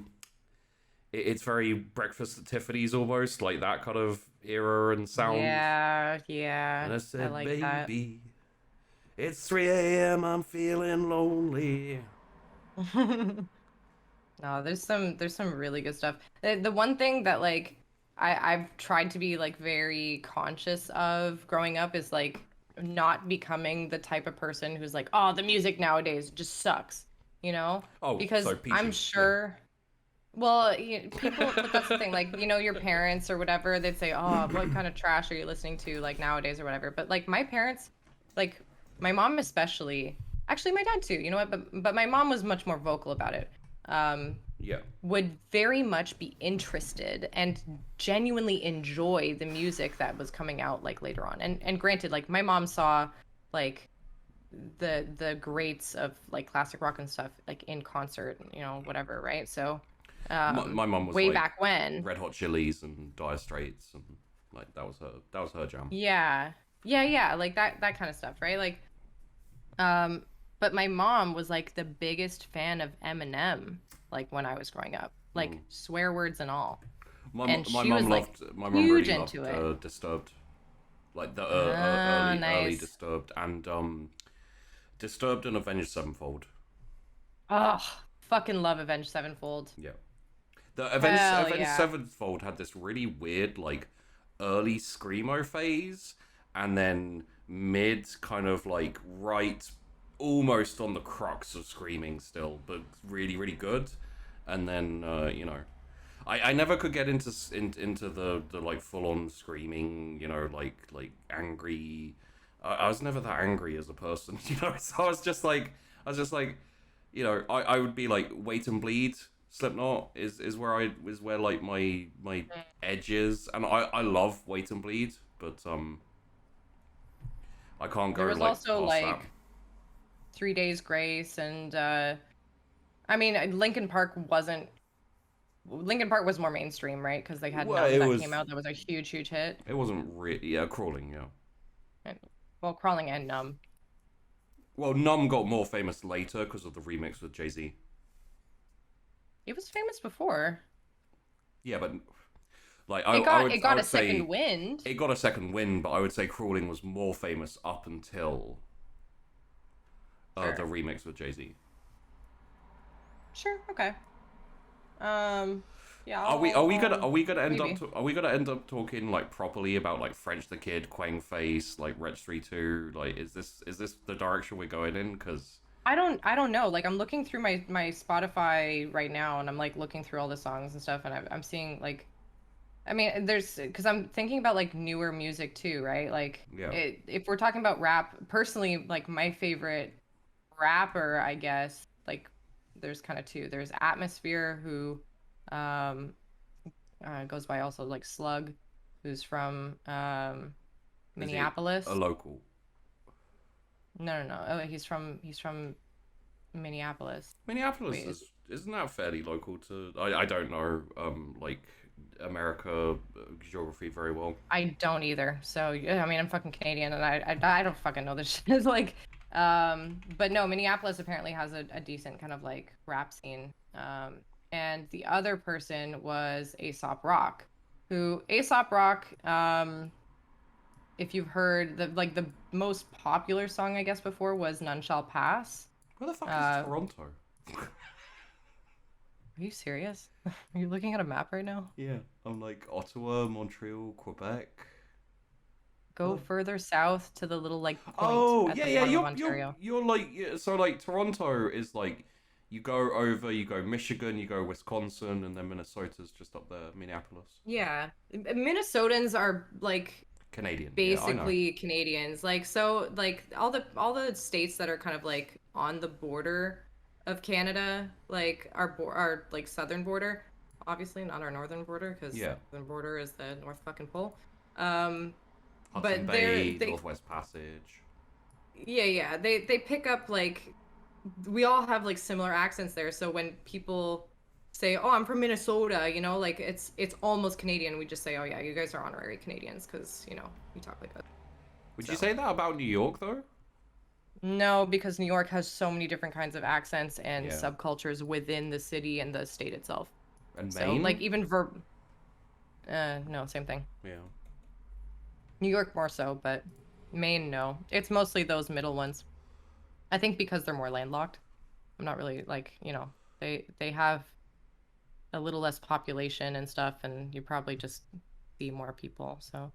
A: it's very Breakfast at Tiffany's almost like that kind of era and sound.
B: Yeah, yeah.
A: And I
B: I
A: said,
B: like that.
A: baby, it's 3 a.m. I'm feeling lonely.
B: No, there's some really good stuff. The one thing that like I've tried to be like very conscious of growing up is like not becoming the type of person who's like, oh, the music nowadays just sucks, you know?
A: Oh,
B: Because
A: so
B: I'm
A: PG, yeah.
B: sure, well, people, but that's the thing, like, your parents or whatever, they'd say, oh, what kind of trash are you listening to like nowadays or whatever. But like my parents, like my mom especially, actually my dad too, you know what? But my mom was much more vocal about it. Um,
A: Yeah.
B: would very much be interested and genuinely enjoy the music that was coming out like later on. And granted, like my mom saw like the greats of like classic rock and stuff like in concert, whatever, right? So
A: My mum was
B: way
A: like
B: back when.
A: Red Hot Chilies and Dire Straits and like that was her jam.
B: Yeah. Yeah, yeah, like that kind of stuff, right? Like um but my mom was like the biggest fan of Eminem like when I was growing up. Like
A: Mm.
B: swear words and all.
A: My
B: And
A: my
B: she
A: mum
B: was like
A: loved my mum
B: huge
A: really
B: into
A: loved
B: it.
A: Disturbed, like the
B: Ah,
A: early
B: nice.
A: Disturbed and Disturbed and Avenged Sevenfold.
B: Oh, fucking love Avenged Sevenfold.
A: Yeah. The
B: Hell
A: Avenged
B: yeah.
A: Sevenfold had this really weird like early screamo phase, and then mid kind of like right, almost on the crux of screaming still, but really good. And then I never could get into the like full on screaming, like angry. I was never that angry as a person, So I was just like, I would be like Wait and Bleed. Slipknot is where like my edge is, and I love Wait and Bleed, but I can't go
B: There was
A: like
B: also
A: past that.
B: like 3 Days Grace and I mean Linkin Park was more mainstream, right? Because they had
A: Well,
B: Numb that came out that was a huge hit.
A: it wasn't really yeah crawling yeah.
B: And, well, Crawling and Numb.
A: Well, Numb got more famous later because of the remix with Jay-Z.
B: It was famous before.
A: Yeah, but like
B: It
A: I
B: got a
A: would
B: second
A: say
B: wind.
A: it got a second win, but I would say Crawling was more famous up until the
B: Sure.
A: remix with Jay Z.
B: Sure. Okay. Um yeah,
A: Maybe.
B: maybe.
A: Are we gonna end up talking like properly about like French the Kid, Quang Face, like Reg 32? Like, is this the direction we're going in? Because
B: I don't know. Like I'm looking through my Spotify right now and I'm like looking through all the songs and stuff and I'm seeing like I mean there's because I'm thinking about like newer music too, right? Like
A: yeah,
B: if we're talking about rap, personally like my favorite rapper, I guess, like there's kind of two. There's Atmosphere who um goes by also like Slug, who's from
A: is he a
B: Minneapolis.
A: local?
B: No, no, no. Oh, he's from Minneapolis.
A: Minneapolis
B: Wait,
A: isn't that fairly local to? I don't know like America geography very well.
B: I don't either. So yeah, I mean, I'm fucking Canadian, and I don't fucking know this shit. It's like, but no, Minneapolis apparently has a decent kind of like rap scene. And the other person was Aesop Rock, who Aesop Rock, if you've heard the most popular song I guess before was None Shall Pass.
A: Where the fuck is
B: Are
A: Toronto?
B: you serious? Are you looking at a map right now?
A: Yeah, I'm like Ottawa, Montreal, Quebec.
B: Go
A: What?
B: further south to the little like point
A: Oh
B: at
A: yeah,
B: the
A: yeah.
B: bottom of Ontario.
A: You're like so like Toronto is like you go over, you go Michigan, you go Wisconsin, and then Minnesota's just up there, Minneapolis.
B: Yeah. Minnesotans are like
A: Canadian. Yeah, I know.
B: basically Canadians. Like so like all the states that are kind of like on the border of Canada, like our like southern border, obviously not our northern border because
A: Yeah.
B: the border is the North fucking pole. Um
A: Hudson
B: but they're
A: Bay,
B: they
A: Northwest Passage.
B: yeah, they pick up like we all have like similar accents there. So when people say, "Oh, I'm from Minnesota," you know, like it's almost Canadian. We just say, "Oh yeah, you guys are honorary Canadians," because you know you talk like that.
A: Would you
B: So
A: say that about New York though?
B: no, because New York has so many different kinds of accents and
A: Yeah.
B: subcultures within the city and the state itself.
A: And
B: So like
A: Maine?
B: even no, same thing.
A: Yeah.
B: New York more so, but Maine no. It's mostly those middle ones. I think because they're more landlocked. I'm not really like, you know, they have a little less population and stuff, and you probably just see more people. So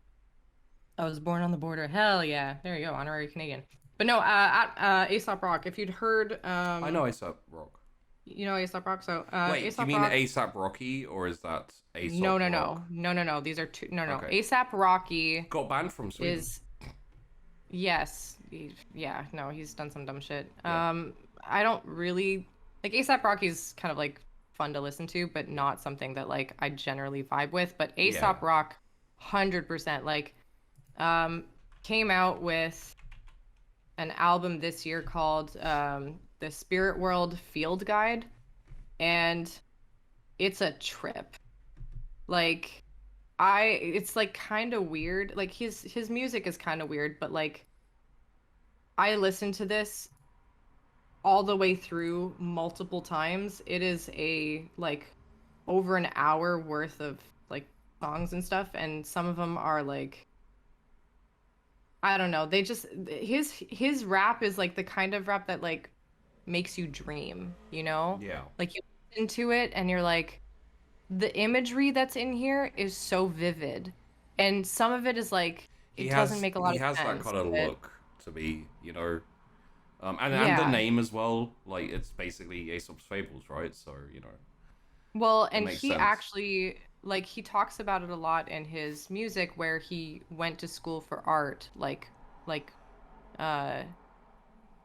B: I was born on the border. Hell yeah. There you go, honorary Canadian. But no, at Aesop Rock, if you'd heard
A: I know ASAP Rock.
B: you know Aesop Rock, so
A: Wait, do you
B: Aesop
A: mean
B: Rock
A: ASAP Rocky or is that
B: no
A: Aesop
B: no
A: Rock?
B: no no no no these are two no no
A: Okay.
B: ASAP Rocky
A: Got banned from Sweden.
B: is yes yeah no he's done some dumb shit.
A: Yeah.
B: I don't really like ASAP Rocky's kind of like fun to listen to, but not something that like I generally vibe with. But
A: Yeah.
B: ASAP Rock, 100% like came out with an album this year called the Spirit World Field Guide, and it's a trip. Like it's like kind of weird. Like his music is kind of weird, but like I listened to this all the way through multiple times. It is a like over an hour worth of like songs and stuff, and some of them are like I don't know. They just his rap is like the kind of rap that like makes you dream, you know?
A: Yeah.
B: Like you listen to it and you're like the imagery that's in here is so vivid. And some of it is like it doesn't make a lot
A: He
B: of
A: has that
B: sense,
A: kind of
B: but
A: look to me, you know. And the
B: yeah.
A: name as well, like it's basically Aesop's Fables, right? So, you know,
B: Well,
A: it
B: and
A: makes
B: he
A: sense.
B: actually like he talks about it a lot in his music where he went to school for art, like uh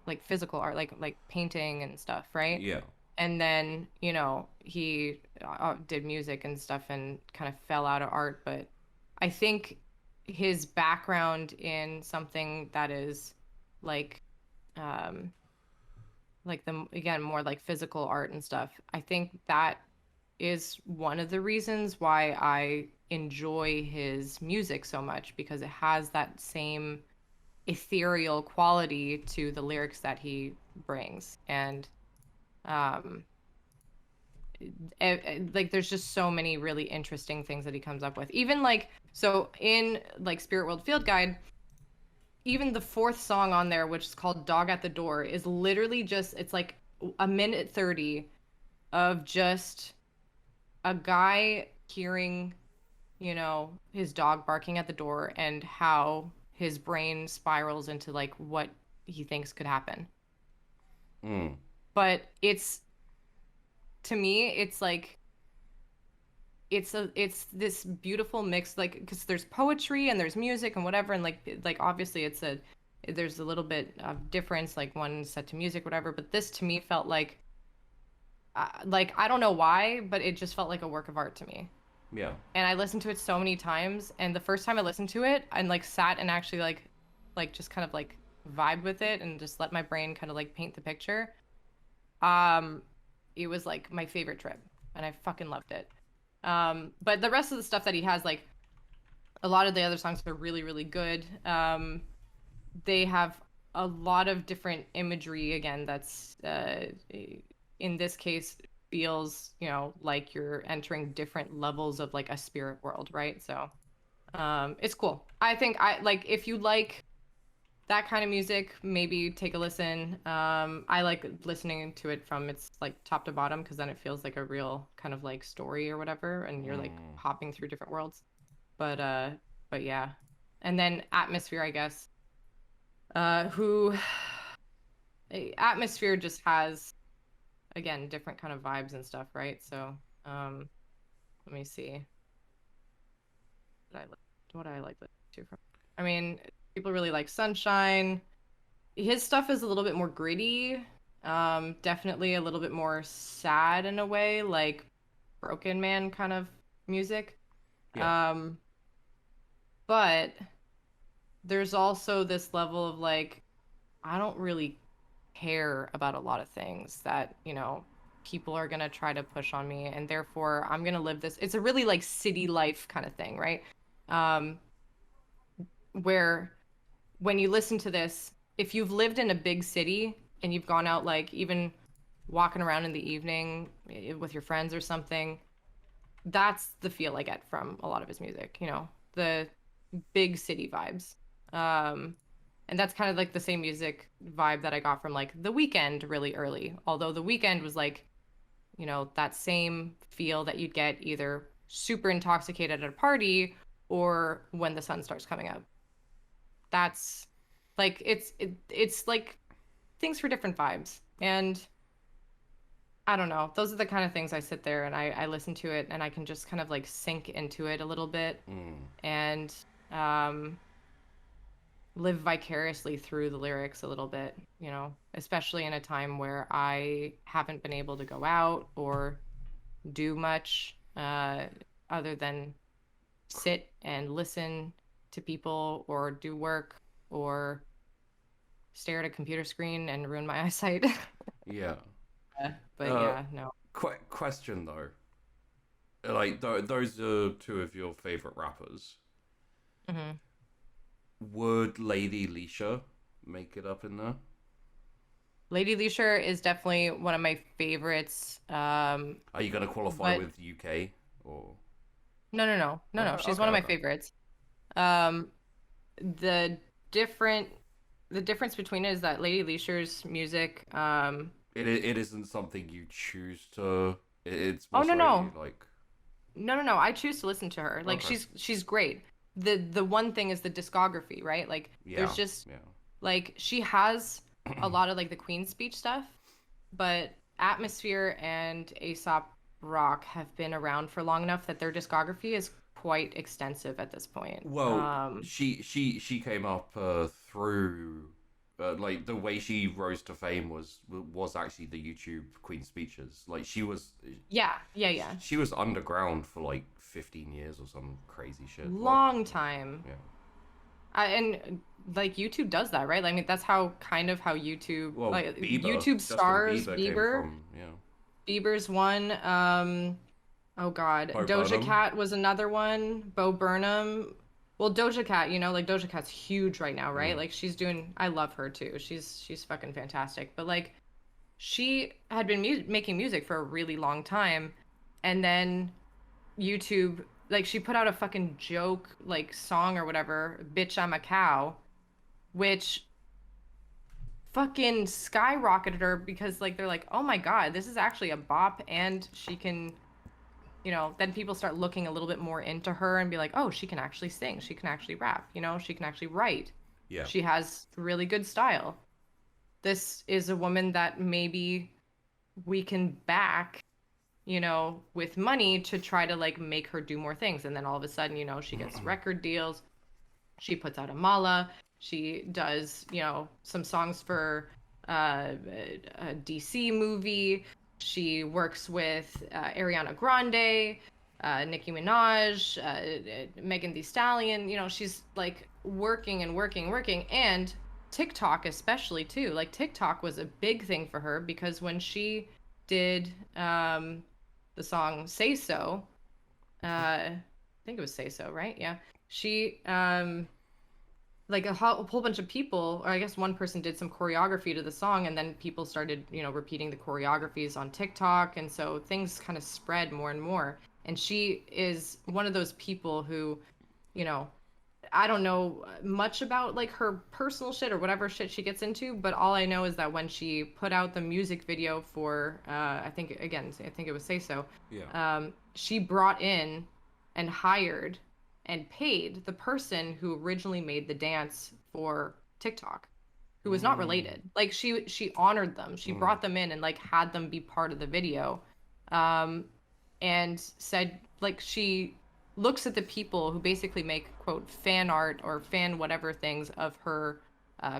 B: like physical art, like painting and stuff, right?
A: Yeah.
B: And then, you know, he did music and stuff and kind of fell out of art, but I think his background in something that is like um like the again more like physical art and stuff. I think that is one of the reasons why I enjoy his music so much because it has that same ethereal quality to the lyrics that he brings. And um like there's just so many really interesting things that he comes up with. Even like so in like Spirit World Field Guide, even the fourth song on there, which is called Dog at the Door, is literally just it's like a minute 30 of just a guy hearing, you know, his dog barking at the door and how his brain spirals into like what he thinks could happen.
A: Mm.
B: But it's to me, it's like it's this beautiful mix like because there's poetry and there's music and whatever and like obviously there's a little bit of difference like one set to music whatever but this to me felt like I don't know why but it just felt like a work of art to me.
A: Yeah.
B: And I listened to it so many times and the first time I listened to it and like sat and actually like just kind of like vibe with it and just let my brain kind of like paint the picture. um it was like my favorite trip and I fucking loved it. But the rest of the stuff that he has, like a lot of the other songs are really, really good. They have a lot of different imagery again that's in this case feels, you know, like you're entering different levels of like a spirit world, right? So it's cool. I think I like if you like that kind of music, maybe take a listen. I like listening to it from its like top to bottom because then it feels like a real kind of like story or whatever, and you're like
A: Mm.
B: hopping through different worlds. But but yeah, and then Atmosphere, I guess. Who Atmosphere just has again different kind of vibes and stuff, right? So let me see what I like listening to from. I mean, people really like Sunshine. His stuff is a little bit more gritty. Definitely a little bit more sad in a way, like Broken Man kind of music.
A: Yeah.
B: Um, but there's also this level of like, I don't really care about a lot of things that, people are gonna try to push on me, and therefore I'm gonna live this. It's a really like city life kind of thing, right? Um, where when you listen to this, if you've lived in a big city and you've gone out like even walking around in the evening with your friends or something, that's the feel I get from a lot of his music, the big city vibes. Um, and that's kind of like the same music vibe that I got from like The Weeknd really early. Although The Weeknd was like, that same feel that you'd get either super intoxicated at a party or when the sun starts coming up. That's like it's like things for different vibes. And I don't know. Those are the kind of things I sit there and I listen to it and I can just kind of like sink into it a little bit and um, live vicariously through the lyrics a little bit, especially in a time where I haven't been able to go out or do much other than sit and listen to people or do work or stare at a computer screen and ruin my eyesight.
A: Yeah.
B: But
A: Uh,
B: yeah, no.
A: question though. Like those are two of your favorite rappers.
B: Hmm.
A: Would Lady Leisha make it up in there?
B: Lady Leisure is definitely one of my favorites.
A: Are you gonna qualify
B: But
A: with UK or?
B: no. She's
A: Okay,
B: one of my
A: okay.
B: favorites. Um, the different the difference between it is that Lady Leisure's music,
A: It isn't something you choose to. It's
B: oh
A: more
B: no
A: so you
B: no
A: like.
B: no, I choose to listen to her. Like
A: Okay.
B: she's great. The one thing is the discography, right? Like there's
A: Yeah.
B: just
A: Yeah.
B: like she has a lot of like the Queen's Speech stuff, but Atmosphere and Aesop Rock have been around for long enough that their discography is quite extensive at this point.
A: Well, she came up through like the way she rose to fame was actually the YouTube Queen speeches. Like
B: Yeah.
A: she was underground for like 15 years or some crazy shit. Like
B: Long time.
A: yeah.
B: And like YouTube does that, right? I mean, that's how YouTube,
A: Well,
B: like
A: Bieber,
B: YouTube
A: Justin
B: stars
A: Bieber came
B: Bieber.
A: from
B: Bieber's one. Oh God,
A: Bo
B: Doja
A: Burnham.
B: Cat was another one. Bo Burnham. Well, Doja Cat, like Doja Cat's huge right now, right?
A: Mm.
B: Like she's doing. I love her too. She's fucking fantastic. But like, she had been making music for a really long time, and then YouTube, like she put out a fucking joke like song or whatever, "Bitch I'm a Cow," which fucking skyrocketed her because like they're like, "Oh my God, this is actually a bop and she can." Then people start looking a little bit more into her and be like, oh, she can actually sing. She can actually rap. She can actually write.
A: Yeah.
B: She has really good style. This is a woman that maybe we can back, with money to try to like make her do more things. And then all of a sudden, she gets record deals. She puts out a mala. She does, some songs for a DC movie. She works with Ariana Grande, Nicki Minaj, Megan Thee Stallion. She's like working and working, and TikTok especially too. Like TikTok was a big thing for her because when she did the song "Say So," I think it was "Say So," right? Yeah, she like a whole bunch of people, or I guess one person did some choreography to the song, and then people started, repeating the choreographies on TikTok, and so things kind of spread more and more. And she is one of those people who, you know, I don't know much about like her personal shit or whatever shit she gets into, but all I know is that when she put out the music video for, I think it was Say So,
A: Yeah.
B: she brought in and hired and paid the person who originally made the dance for TikTok, who was not
A: Mm.
B: related. Like she honored them. She
A: Mm.
B: brought them in and like had them be part of the video, and said like she looks at the people who basically make quote fan art or fan whatever things of her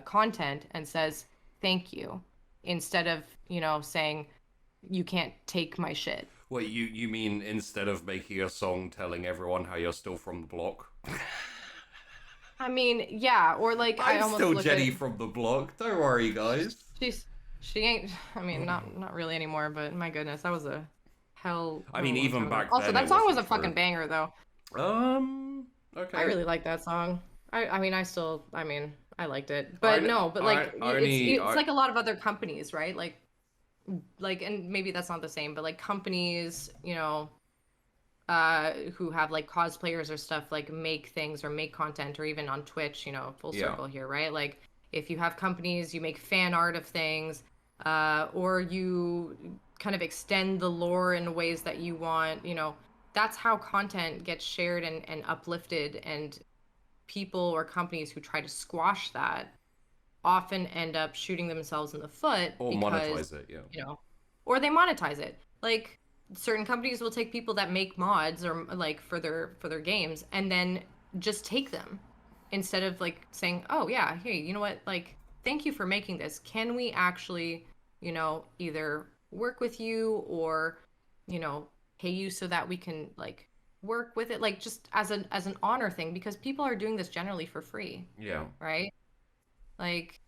B: content and says thank you, instead of saying you can't take my shit.
A: Wait, you mean instead of making a song telling everyone how you're still from the block?
B: I mean, yeah, or like I
A: I'm
B: almost
A: still
B: look
A: Jenny
B: at
A: from the block. Don't worry, guys.
B: she's she ain't. I mean, not really anymore. But my goodness, that was a hell.
A: I
B: of a
A: mean,
B: long
A: even
B: time ago.
A: back
B: Also,
A: then
B: that
A: it
B: song was
A: wasn't
B: a
A: true.
B: fucking banger, though. I
A: Okay.
B: really like that song. I mean, I liked it, but it's like a lot of other companies, right? Like, and maybe that's not the same, but like companies, who have like cosplayers or stuff, like make things or make content, or even on Twitch, full circle here, right? Like if you have companies, you make fan art of things, or you kind of extend the lore in ways that you want, that's how content gets shared and uplifted. And people or companies who try to squash that often end up shooting themselves in the foot
A: Or
B: because,
A: monetize it, yeah.
B: or they monetize it. Like certain companies will take people that make mods or like for their games and then just take them instead of like saying, "Oh yeah, hey, you know what? Like thank you for making this. Can we actually, either work with you or, pay you so that we can like work with it, like just as an honor thing, because people are doing this generally for free,
A: Yeah.
B: right? Like,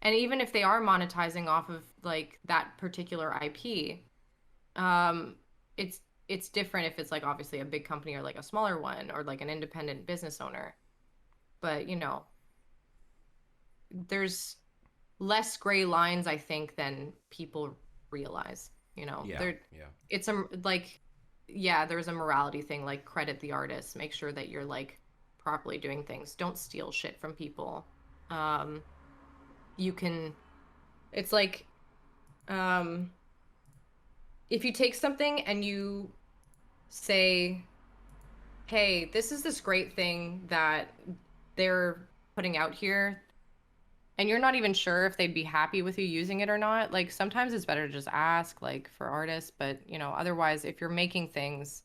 B: and even if they are monetizing off of like that particular IP, um, it's different if it's like obviously a big company or like a smaller one or like an independent business owner. But there's less gray lines, I think, than people realize.
A: Yeah.
B: There,
A: Yeah.
B: it's a like, yeah, there's a morality thing, like credit the artist, make sure that you're like properly doing things, don't steal shit from people. Um, you can, it's like, um, if you take something and you say, hey, this is this great thing that they're putting out here, and you're not even sure if they'd be happy with you using it or not, like sometimes it's better to just ask, like for artists. But otherwise, if you're making things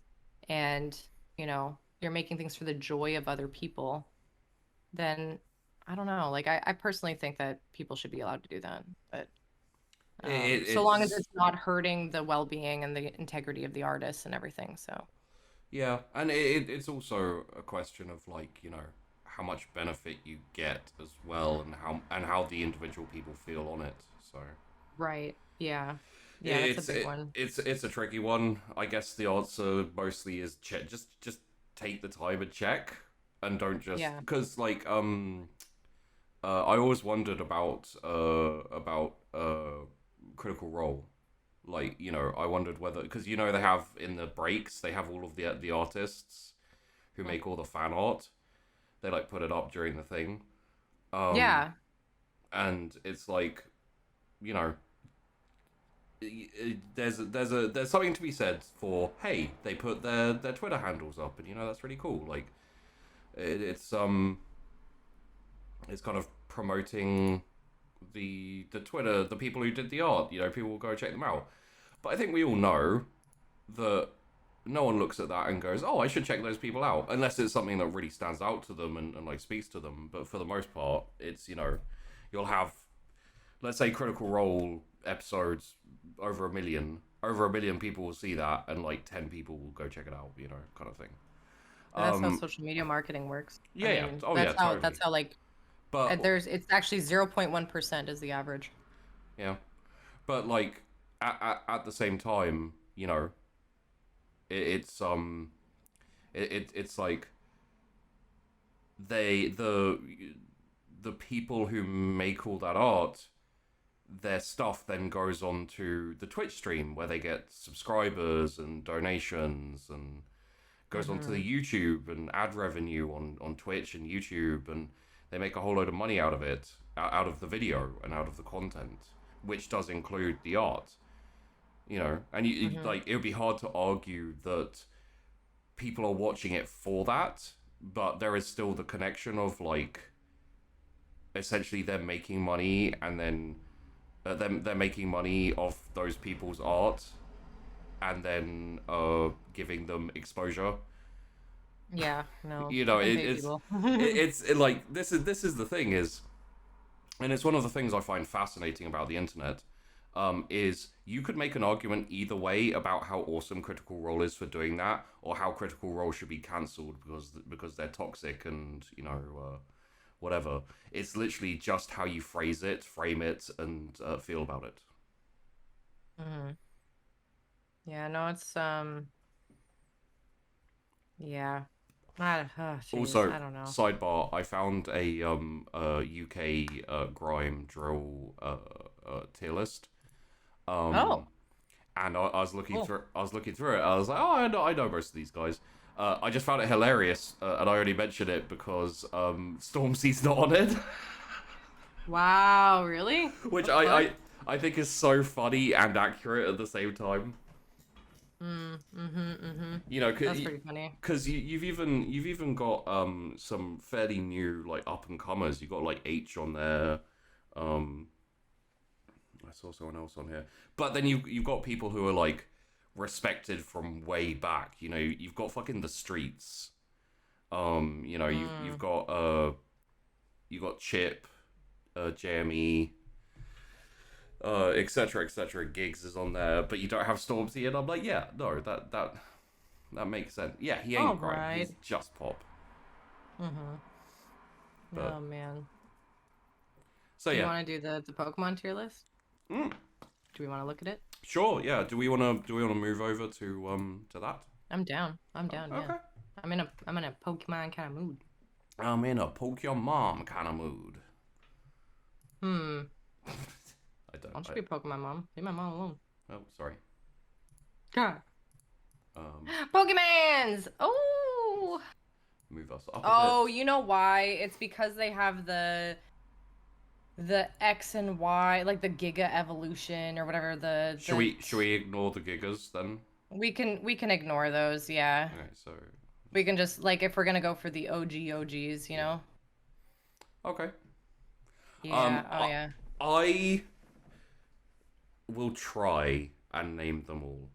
B: and you're making things for the joy of other people, then I don't know, like I personally think that people should be allowed to do that. But so long as
A: It's
B: it's not hurting the well-being and the integrity of the artists and everything. So
A: yeah, and it's also a question of like how much benefit you get as well, and how the individual people feel on it. So
B: right, yeah, that's a big one.
A: it's a tricky one. I guess the answer mostly is check. Just take the time and check, and don't just
B: Yeah.
A: because like I always wondered about Critical Role. Like I wondered whether because they have in the breaks they have all of the artists who make all the fan art. They like put it up during the thing,
B: Yeah.
A: and it's like you know there's something to be said for, hey, they put their Twitter handles up, and that's really cool. Like it's kind of promoting the Twitter, the people who did the art. People will go check them out. But I think we all know that no one looks at that and goes, "Oh, I should check those people out," unless it's something that really stands out to them and like speaks to them. But for the most part, it's you'll have, let's say, Critical Role episodes over a million. Over a million people will see that, and like 10 people will go check it out. Kind of thing.
B: That's how social media marketing works.
A: Yeah,
B: I
A: yeah.
B: mean,
A: Oh,
B: that's
A: yeah,
B: how
A: totally.
B: that's how like
A: But
B: it's actually 0.1% is the average.
A: yeah, but like at the same time, it's it's like the people who make all that art, their stuff then goes on to the Twitch stream where they get subscribers and donations, and goes onto the YouTube and ad revenue on Twitch and YouTube, and they make a whole load of money out of it, out of the video and out of the content, which does include the art. And like it would be hard to argue that people are watching it for that, but there is still the connection of like essentially they're making money, and then they're making money off those people's art, and then giving them exposure.
B: Yeah, no.
A: You know,
B: I hate people.
A: like this is the thing is, and it's one of the things I find fascinating about the internet, is you could make an argument either way about how awesome Critical Role is for doing that, or how Critical Role should be cancelled because they're toxic and whatever. It's literally just how you phrase it, frame it, and feel about it.
B: Hmm. Yeah, no, it's yeah. Jeez,
A: Also,
B: I don't know.
A: sidebar: I found a UK grime drill tier list.
B: Oh,
A: And I was looking
B: cool.
A: through. I was looking through it. I was like, oh, I know most of these guys. I just found it hilarious, and I only mentioned it because Stormzy's not on it,
B: Wow, really?
A: which
B: What the fuck?
A: I think is so funny and accurate at the same time.
B: Mm-hmm.
A: You know,
B: That's pretty funny.
A: because you've even got some fairly new like up and comers. You got like H on there. Um, I saw someone else on here, but then you've got people who are like respected from way back. You know, you've got fucking the streets. You know,
B: Mm.
A: you got Chip, Jamie, etc. etc. Gigs is on there, but you don't have Stormzy, and I'm like, yeah, no, that makes sense. Yeah, he
B: All
A: ain't grime.
B: right.
A: He's just pop.
B: Mm-hmm.
A: But
B: Oh man.
A: so
B: Do you
A: yeah,
B: want to do the Pokemon tier list?
A: mm,
B: Do we want to look at it?
A: sure. Yeah. Do we wanna move over to that?
B: I'm down. I'm down. Yeah.
A: Okay.
B: I'm in a Pokemon kind of mood.
A: I'm in a poke your mom kind of mood.
B: Hmm.
A: I don't.
B: Why don't you be Pokemon mom? Leave my mom alone.
A: Oh, sorry.
B: God.
A: Um,
B: Pokemans! Oh!
A: move us up a
B: Oh,
A: bit.
B: you know why? It's because they have the X and Y, like the Giga Evolution or whatever
A: Should we ignore the gigas then?
B: we can ignore those, yeah.
A: Okay, so
B: We can just like if we're gonna go for the OGs, you
A: yeah.
B: know?
A: Okay.
B: Yeah, oh
A: I,
B: yeah.
A: I will try and name them all.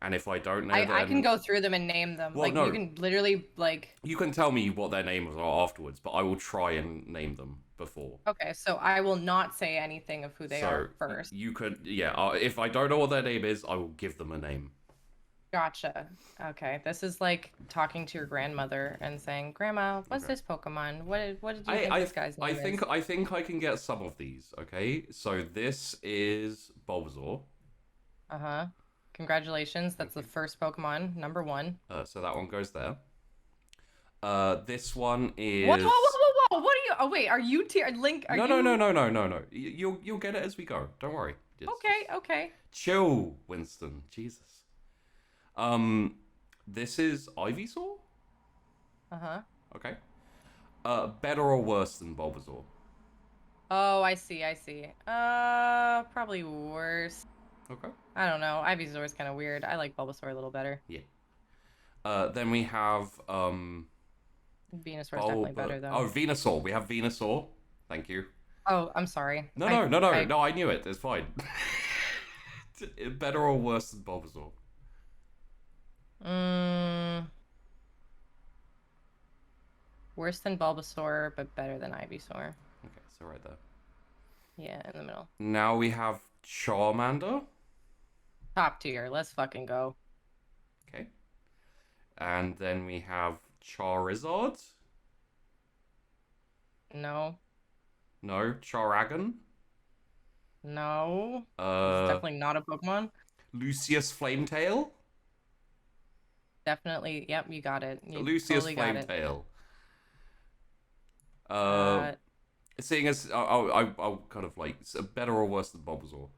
A: And if I don't know
B: I can
A: them,
B: go through them and name them.
A: well,
B: Like you
A: no,
B: can literally like
A: you can tell me what their names are afterwards, but I will try and name them before.
B: okay, so I will not say anything of who they
A: So
B: are first.
A: you could, yeah. If I don't know what their name is, I will give them a name.
B: Gotcha. Okay, this is like talking to your grandmother and saying, "Grandma, what's
A: Okay.
B: this Pokemon? What did you
A: I
B: think
A: I
B: this guy's
A: I
B: name is?"
A: think I think I can get some of these. Okay, so this is Bulbasaur.
B: Uh-huh. Congratulations, that's
A: Thank
B: the
A: you.
B: first Pokemon, number one.
A: So that one goes there. This one
B: Whoa, whoa, whoa,
A: is
B: whoa, whoa! What are you? Oh wait, are you tier Link? Are
A: no no no
B: you?
A: no no no no. You'll get it as we go. Don't worry.
B: Okay, okay.
A: Chill, Winston. Jesus. This is Ivysaur.
B: Uh-huh.
A: Okay. Better or worse than Bulbasaur?
B: Oh, I see, I see. Probably worse.
A: Okay.
B: I don't know. Ivysaur is kind of weird. I like Bulbasaur a little better.
A: Yeah. Then we have
B: Venusaur is definitely better though.
A: Oh, Venusaur. We have Venusaur. Thank you.
B: Oh, I'm sorry.
A: No, no, no, no, no. I knew it. It's fine. Better or worse than Bulbasaur?
B: Mm, worse than Bulbasaur, but better than Ivysaur.
A: Okay, so right there.
B: Yeah, in the middle.
A: Now we have Charmander.
B: Top tier. Let's fucking go.
A: Okay. And then we have Charizard.
B: No.
A: No, Charagon.
B: No. It's
A: Uh,
B: definitely not a Pokemon.
A: Lucius Flametail.
B: Definitely. Yep, you got it. You
A: Lucius
B: totally got it.
A: Flametail.
B: Uh,
A: Seeing as I'll kind of like better or worse than Bulbasaur.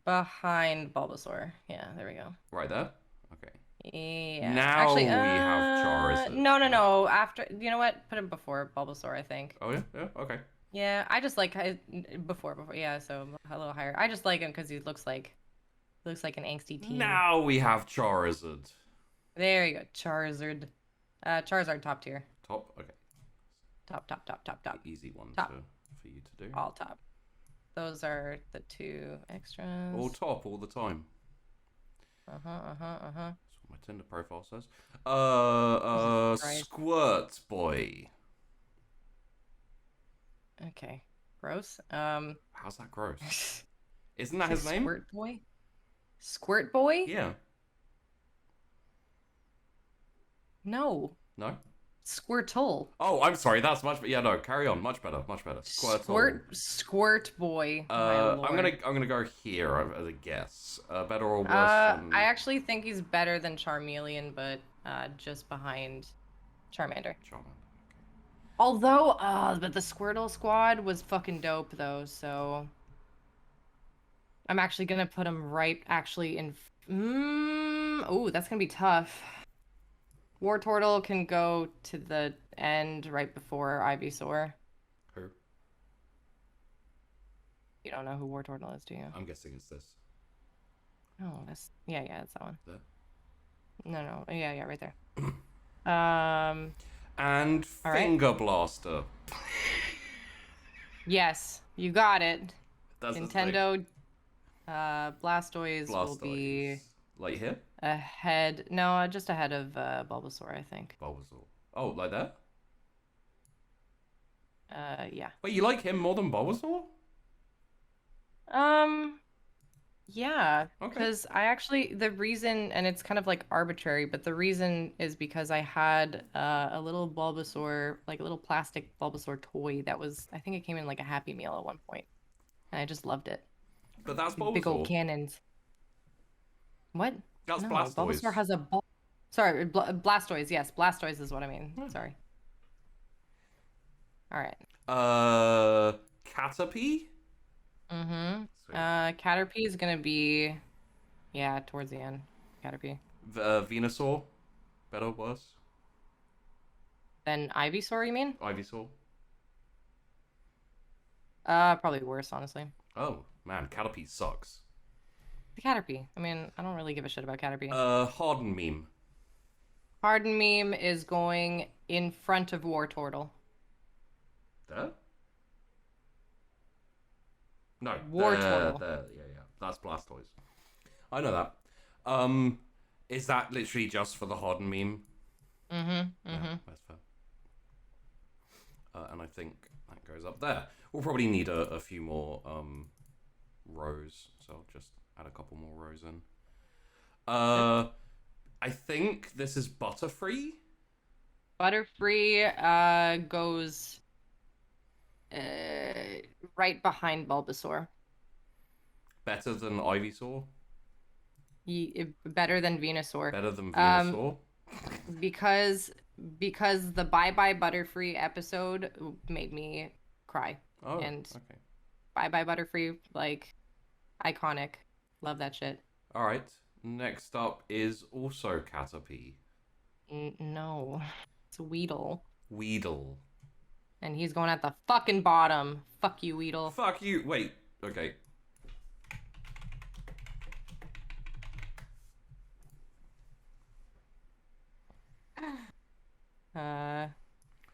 B: behind Bulbasaur. Yeah, there we go.
A: Right there. Okay.
B: Yeah.
A: Now
B: Actually,
A: we have Charizard.
B: no, no, no. After, you know what? Put him before Bulbasaur, I think.
A: Oh yeah, yeah, okay.
B: Yeah, I just like before. Yeah, so a little higher. I just like him because he looks like an angsty teen.
A: Now we have Charizard.
B: There you go, Charizard. Charizard top tier.
A: Top. Okay.
B: Top.
A: Easy one
B: Top.
A: for you to do.
B: All top. Those are the two extras.
A: All top all the time.
B: Uh-huh.
A: So My Tinder profile says.
B: Christ.
A: Squirt Boy.
B: Okay. Gross.
A: How's that gross? Isn't that his name?
B: Squirt Boy? Squirt Boy?
A: Yeah.
B: No.
A: No?
B: Squirtle.
A: Oh, I'm sorry. That's much. Yeah, no. Carry on. Much better. Much better. Squirtle.
B: Squirt Boy. My lord.
A: I'm gonna go here as a guess. Better or worse than...
B: I actually think he's better than Charmeleon, but just behind Charmander. Although, but the Squirtle squad was fucking dope though, so I'm actually gonna put him right actually in. Oh, that's gonna be tough. Wartortle can go to the end right before Ivysaur.
A: Who?
B: You don't know who Wartortle is, do you?
A: I'm guessing it's this.
B: Oh, that's yeah, it's that one.
A: There?
B: No, yeah, right there.
A: And Finger Blaster.
B: Yes, you got it.
A: That's
B: Nintendo. Blastoise will be
A: like here.
B: Ahead. No, just ahead of Bulbasaur, I think.
A: Bulbasaur. Oh, like that?
B: Yeah.
A: Wait, you like him more than Bulbasaur?
B: Yeah.
A: Okay.
B: Because I actually, the reason, and it's kind of like arbitrary, but the reason is because I had a little Bulbasaur, like a little plastic Bulbasaur toy that was, I think it came in like a Happy Meal at one point, and I just loved it.
A: But that's Bulbasaur.
B: Big old cannons. What?
A: That's
B: no,
A: Blastoise.
B: Bulbasaur has a ball. Sorry, Blastoise. Yes, Blastoise is what I mean. Sorry. All right.
A: Caterpie?
B: Mm-hmm. Caterpie is gonna be, yeah, towards the end. Caterpie.
A: Venusaur? Better, worse?
B: Then Ivysaur, you mean?
A: Ivysaur?
B: Probably worse, honestly.
A: Oh, man, Caterpie sucks.
B: The Caterpie. I mean, I don't really give a shit about Caterpie.
A: Harden Meme.
B: Harden Meme is going in front of Wartortle.
A: There? No.
B: Wartortle.
A: There. Yeah. That's Blastoise. I know that. Is that literally just for the Harden Meme?
B: Mm-hmm.
A: Yeah, that's fair. And I think that goes up there. We'll probably need a few more rows, so I'll just add a couple more rows in. I think this is Butterfree.
B: Butterfree goes right behind Bulbasaur.
A: Better than Ivysaur?
B: Better than Venusaur.
A: Better than Venusaur?
B: Because the Bye Bye Butterfree episode made me cry.
A: Oh,
B: and
A: okay.
B: Bye Bye Butterfree, like, iconic. Love that shit.
A: All right. Next up is also Caterpie.
B: No. It's Weedle.
A: Weedle.
B: And he's going at the fucking bottom. Fuck you, Weedle.
A: Fuck you. Wait. Okay.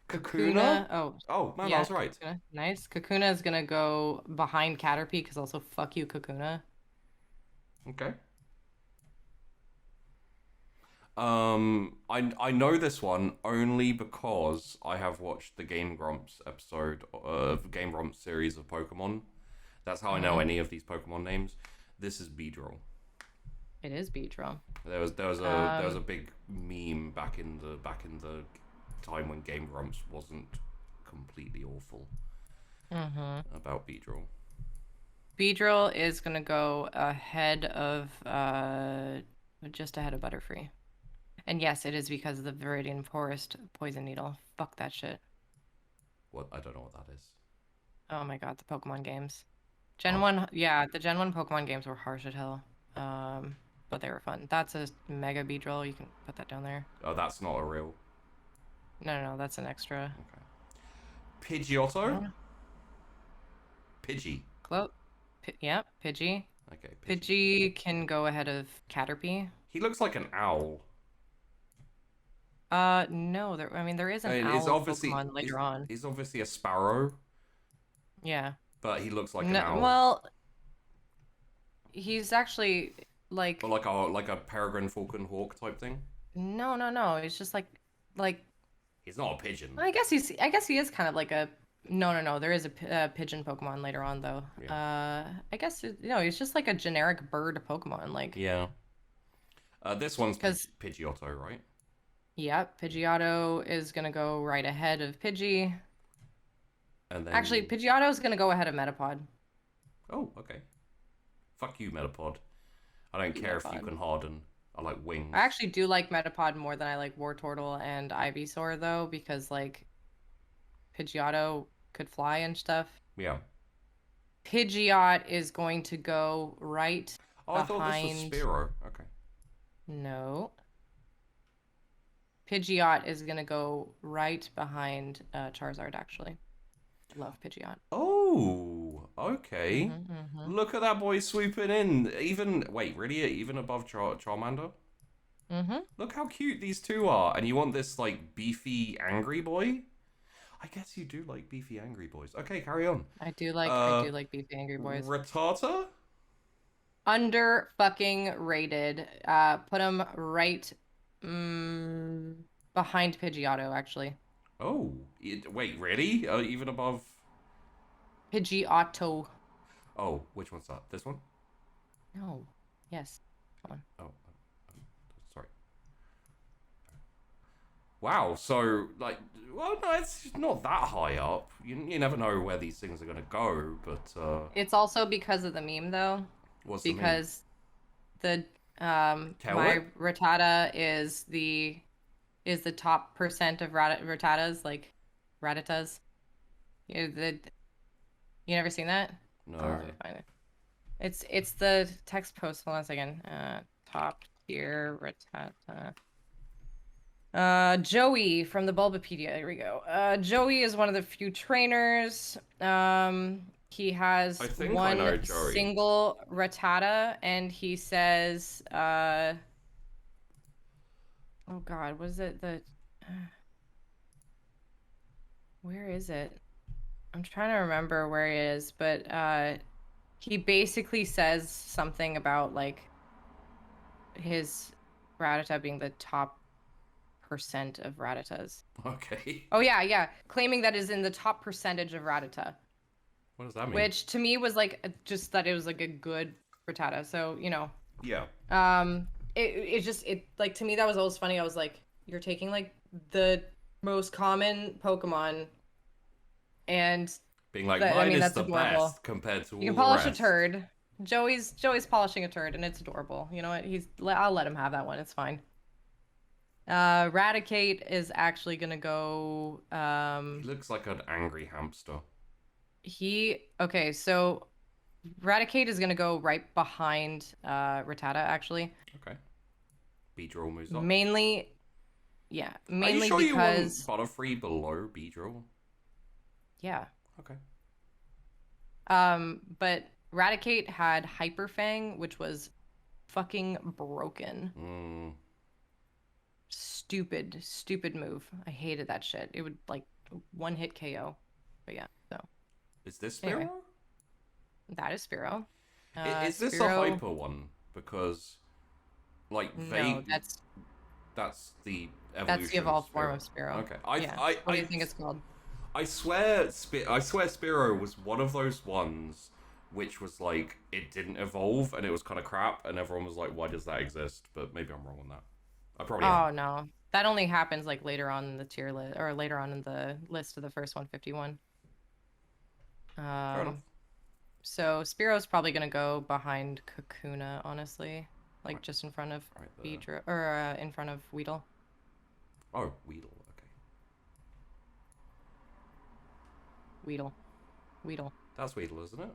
A: Kakuna? Oh, man,
B: yeah,
A: I was right.
B: Kakuna. Nice. Kakuna is gonna go behind Caterpie because also fuck you, Kakuna.
A: Okay. I know this one only because I have watched the Game Grumps episode of Game Grumps series of Pokemon. That's how I know any of these Pokemon names. This is Beedrill.
B: It is Beedrill.
A: There was a big meme back in the time when Game Grumps wasn't completely awful about Beedrill.
B: Beedrill is gonna go ahead of just ahead of Butterfree. And yes, it is because of the Viridian Forest Poison Needle. Fuck that shit.
A: What? I don't know what that is.
B: Oh my god, the Pokemon games. Gen 1, yeah, the Gen 1 Pokemon games were harsh as hell. But they were fun. That's a Mega Beedrill. You can put that down there.
A: Oh, that's not a real...
B: No, that's an extra.
A: Okay. Pidgeotto? Pidgey.
B: Yeah, Pidgey.
A: Okay,
B: Pidgey can go ahead of Caterpie.
A: He looks like an owl.
B: No, there is an owl Pokemon later on.
A: He's obviously a sparrow.
B: Yeah.
A: But he looks like an owl.
B: Well, he's actually like
A: Or like a peregrine falcon hawk type thing?
B: no. He's just like
A: He's not a pigeon.
B: I guess he is kind of like a no. There is a pigeon Pokemon later on though.
A: Yeah.
B: I guess no, he's just like a generic bird Pokemon. Like
A: Yeah. This one's
B: because
A: Pidgeotto, right?
B: yep, Pidgeotto is gonna go right ahead of Pidgey.
A: And then
B: Actually, Pidgeotto is gonna go ahead of Metapod.
A: oh, okay. Fuck you, Metapod. I don't care if you
B: Metapod.
A: can harden. I like wings.
B: I actually do like Metapod more than I like Wartortle and Ivysaur though, because like Pidgeotto could fly and stuff.
A: Yeah.
B: Pidgeot is going to go right
A: Oh, I thought this was
B: behind.
A: Spearow. Okay.
B: No. Pidgeot is gonna go right behind Charizard. Actually, love Pidgeot.
A: Oh, okay. Look at that boy swooping in. Even wait, really? Even above Charmander? Look how cute these two are. And you want this like beefy angry boy? I guess you do like beefy angry boys. Okay, carry on.
B: I do like beefy angry boys.
A: Rattata?
B: Under fucking rated. Put him right behind Pidgeotto actually.
A: Oh, wait, really? Even above?
B: Pidgeotto.
A: Oh, which one's that? This one?
B: No. Yes. Come on.
A: Oh, sorry. Wow, so, like, well, no, it's not that high up. You never know where these things are going to go, but,
B: It's also because of the meme, though.
A: what's
B: because
A: the
B: my Rattata is the top percent of Rattatas, like Rattatas. You never seen that?
A: No.
B: I'll find it. It's the text post. Hold on a second. Top tier Rattata. Joey from the Bulbapedia. Here we go. Joey is one of the few trainers. He has one single Rattata, and he says, oh God, what is it? Where is it? I'm trying to remember where it is, but he basically says something about like his Rattata being the top percent of Rattatas.
A: Okay.
B: Oh yeah, claiming that is in the top percentage of Rattata.
A: What does that mean?
B: Which to me was like just that it was like a good Rattata. So you know.
A: Yeah.
B: It like to me that was always funny. I was like, you're taking like the most common Pokemon and
A: being like, mine is the
B: adorable.
A: best compared to all
B: you can
A: the
B: polish
A: rest.
B: a turd. Joey's polishing a turd, and it's adorable. You know what? I'll let him have that one. It's fine. Raticate is actually gonna go.
A: He looks like an angry hamster.
B: Okay, so Raticate is gonna go right behind Rattata actually.
A: Okay. Beedrill moves up.
B: Mainly
A: Are you sure
B: because
A: you want Butterfree below Beedrill?
B: yeah.
A: Okay.
B: But Raticate had Hyper Fang, which was fucking broken. Stupid move. I hated that shit. It would like one hit KO. But yeah, so.
A: Is this Spearow?
B: Anyway, that is Spearow.
A: Is this a hyper one? Because, like,
B: no, that's
A: the evolution.
B: That's the evolved form of Spearow.
A: Okay.
B: What do you think it's called?
A: I swear Spearow was one of those ones which was like it didn't evolve and it was kind of crap and everyone was like, why does that exist? But maybe I'm wrong on that. I probably am.
B: No, that only happens like later on in the tier list or later on in the list of the first 151.
A: Fair enough.
B: So Spearow's probably gonna go behind Kakuna, honestly, like just in front of Beedrill or in front of Weedle.
A: Oh, Weedle. Okay.
B: Weedle.
A: That's Weedle, isn't it?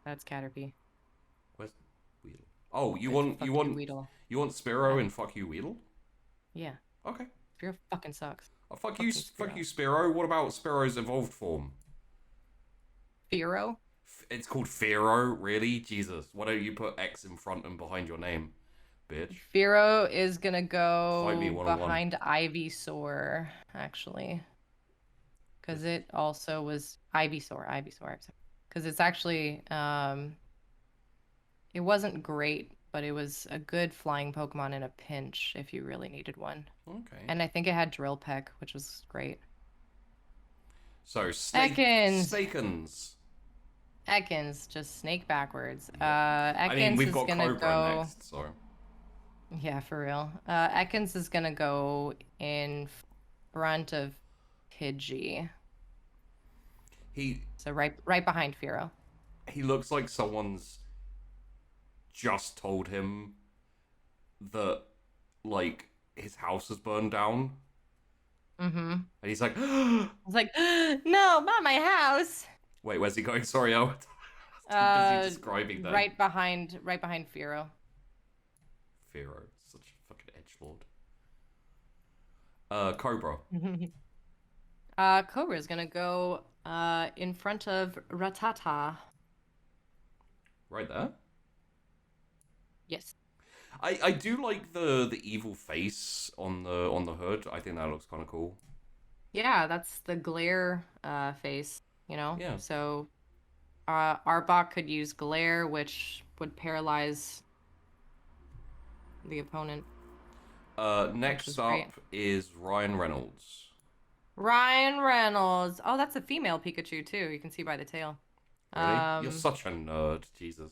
B: That's Caterpie.
A: Where's Weedle? Oh, you want
B: Weedle.
A: You want Spearow and fuck you Weedle?
B: Yeah.
A: Okay.
B: Spearow fucking sucks.
A: Oh, fuck you Spearow. What about Spearow's evolved form?
B: Fearow?
A: It's called Fearow, really? Jesus. Why don't you put X in front and behind your name, bitch?
B: Fearow is gonna go behind
A: -1.
B: Ivysaur, actually. Because it also was Ivysaur. Because it's actually, it wasn't great but it was a good flying Pokemon in a pinch if you really needed one.
A: Okay.
B: And I think it had Drill Peck, which was great.
A: So,
B: Ekans.
A: Snakens.
B: Ekans, just snake backwards.
A: I mean,
B: Ekans
A: we've
B: is
A: got
B: gonna
A: Cobra
B: go.
A: next, so.
B: Yeah, for real. Ekans is gonna go in front of Pidgey. So right behind Firo.
A: He looks like someone's just told him that, like, his house has burned down.
B: Mm-hmm.
A: And he's like,
B: I was like, no, not my house.
A: wait, where's he going? Sorry, I was too busy describing that.
B: Right behind Firo.
A: Firo, such a fucking edgelord. Cobra.
B: Cobra is gonna go in front of Rattata.
A: Right there?
B: Yes.
A: I do like the evil face on the hood. I think that looks kind of cool.
B: Yeah, that's the glare face, you know?
A: Yeah.
B: So Arbok could use glare, which would paralyze the opponent.
A: Next up is Ryan Reynolds.
B: Ryan Reynolds. Oh, that's a female Pikachu too. You can see by the tail.
A: Really? You're such a nerd, Jesus.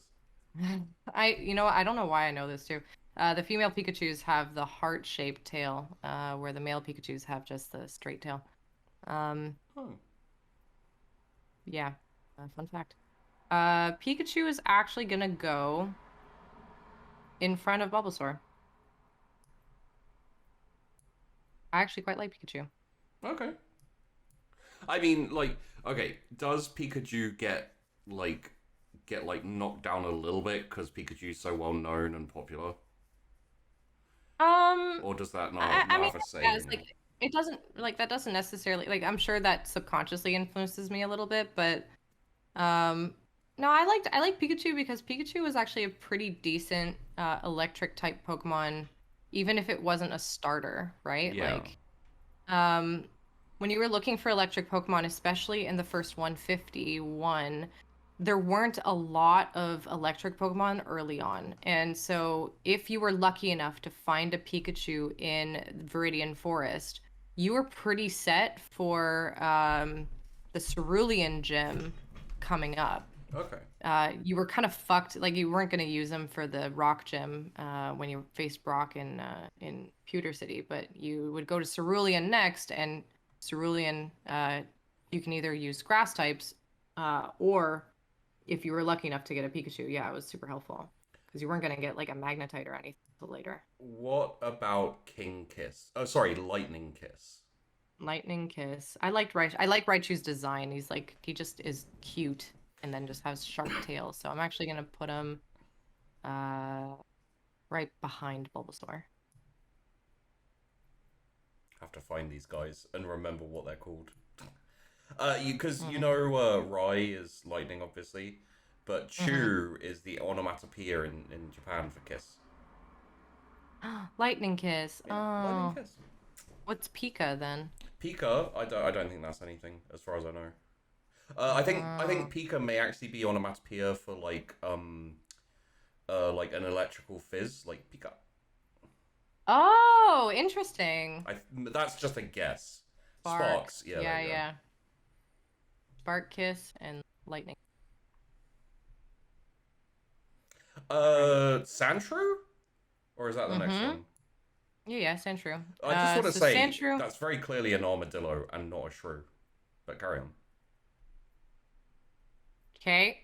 B: I don't know why I know this too. The female Pikachus have the heart-shaped tail, where the male Pikachus have just the straight tail. Yeah, fun fact. Pikachu is actually gonna go in front of Bulbasaur. I actually quite like Pikachu.
A: Okay. I mean, like, okay, does Pikachu get knocked down a little bit because Pikachu's so well known and popular? Or does that not have a say?
B: Yes, like it doesn't that doesn't necessarily I'm sure that subconsciously influences me a little bit, but no, I like Pikachu because Pikachu was actually a pretty decent electric type Pokemon, even if it wasn't a starter, right?
A: Yeah.
B: Like when you were looking for electric Pokemon, especially in the first 151, there weren't a lot of electric Pokemon early on. And so if you were lucky enough to find a Pikachu in Viridian Forest, you were pretty set for the Cerulean gym coming up.
A: Okay.
B: You were kind of fucked. Like you weren't going to use them for the Rock Gym when you faced Brock in Pewter City, but you would go to Cerulean next, and Cerulean, you can either use grass types or if you were lucky enough to get a Pikachu, yeah, it was super helpful because you weren't going to get like a Magnetite or anything until later.
A: What about King Kiss? Oh, sorry, Lightning Kiss.
B: Lightning Kiss. I like Raichu's design. He just is cute and then just has sharp tails. So I'm actually going to put him right behind Bulbasaur.
A: Have to find these guys and remember what they're called. Because you know Rai is lightning, obviously, but Chu is the onomatopoeia in Japan for kiss.
B: Lightning Kiss.
A: Yeah,
B: oh,
A: Lightning Kiss.
B: What's Pika then?
A: Pika, I don't think that's anything as far as I know. I think Pika may actually be onomatopoeia for like an electrical fizz, like Pika.
B: Oh, interesting.
A: That's just a guess.
B: Sparks.
A: Yeah.
B: Yeah. Spark Kiss and Lightning.
A: Sandshrew? Or is that the next one?
B: Yeah, Sandshrew.
A: I just want to say
B: Sandshrew...
A: that's very clearly an armadillo and not a shrew. But carry on.
B: Okay.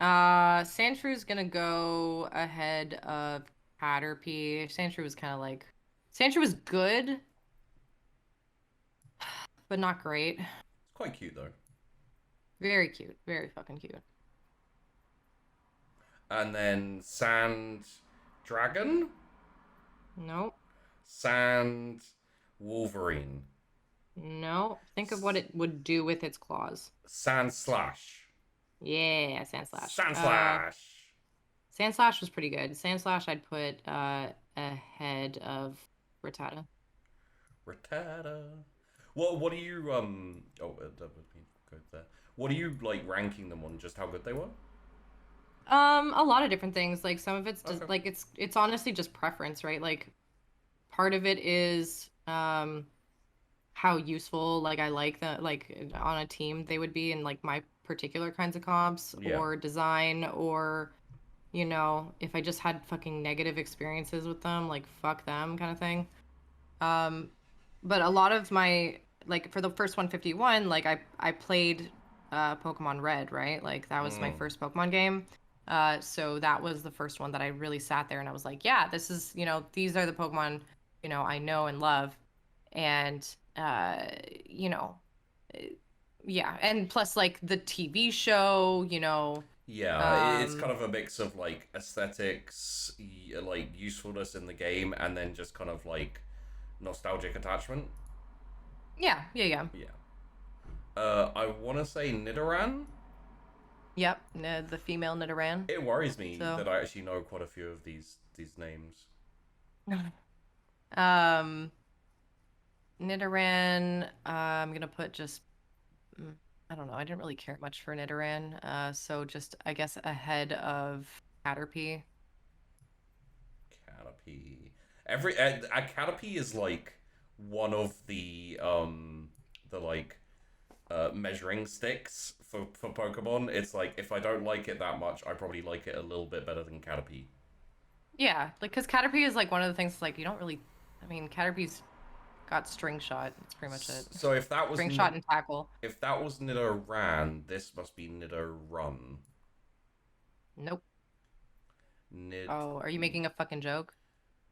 B: Sandshrew is gonna go ahead of Caterpie. Sandshrew was kind of like... Sandshrew was good, but not great.
A: It's quite cute, though.
B: Very cute. Very fucking cute.
A: And then Sand Dragon?
B: Nope.
A: Sand Wolverine?
B: No. Think of what it would do with its claws.
A: Sand Slash?
B: Yeah, Sand Slash.
A: Sand Slash!
B: Sand Slash was pretty good. Sand Slash I'd put ahead of Rattata.
A: Rattata. Well, what do you that would be good there. What are you like ranking them on? Just how good they were?
B: A lot of different things. Like some of it's just
A: Okay.
B: like it's honestly just preference, right? Like part of it is how useful like I like the like on a team they would be in like my particular kinds of comps
A: Yeah.
B: or design or if I just had fucking negative experiences with them, like fuck them kind of thing. Um but a lot of my like for the first 151, like I played Pokemon Red, right? Like that was my
A: Mm.
B: first Pokemon game. So that was the first one that I really sat there and I was like, yeah, this is, these are the Pokemon, I know and love. And you know, uh, yeah, and plus like the TV show,
A: Yeah, it's
B: um
A: kind of a mix of like aesthetics, like usefulness in the game, and then just kind of like nostalgic attachment.
B: yeah, yeah, yeah.
A: Yeah. I want to say Nidoran.
B: Yep, the female Nidoran.
A: It worries me
B: So
A: that I actually know quite a few of these names.
B: um Nidoran, I'm gonna put just mm, I don't know. I didn't really care much for Nidoran, so just I guess ahead of Caterpie.
A: Caterpie. A Caterpie is like one of the like measuring sticks for Pokemon. It's like if I don't like it that much, I probably like it a little bit better than Caterpie.
B: Yeah, like because Caterpie is like one of the things like you don't really. I mean, Caterpie's got string shot. That's pretty much it.
A: So
B: String shot and tackle.
A: if that was Nidoran, this must be Nidorun.
B: Nope.
A: Nid.
B: Oh, are you making a fucking joke?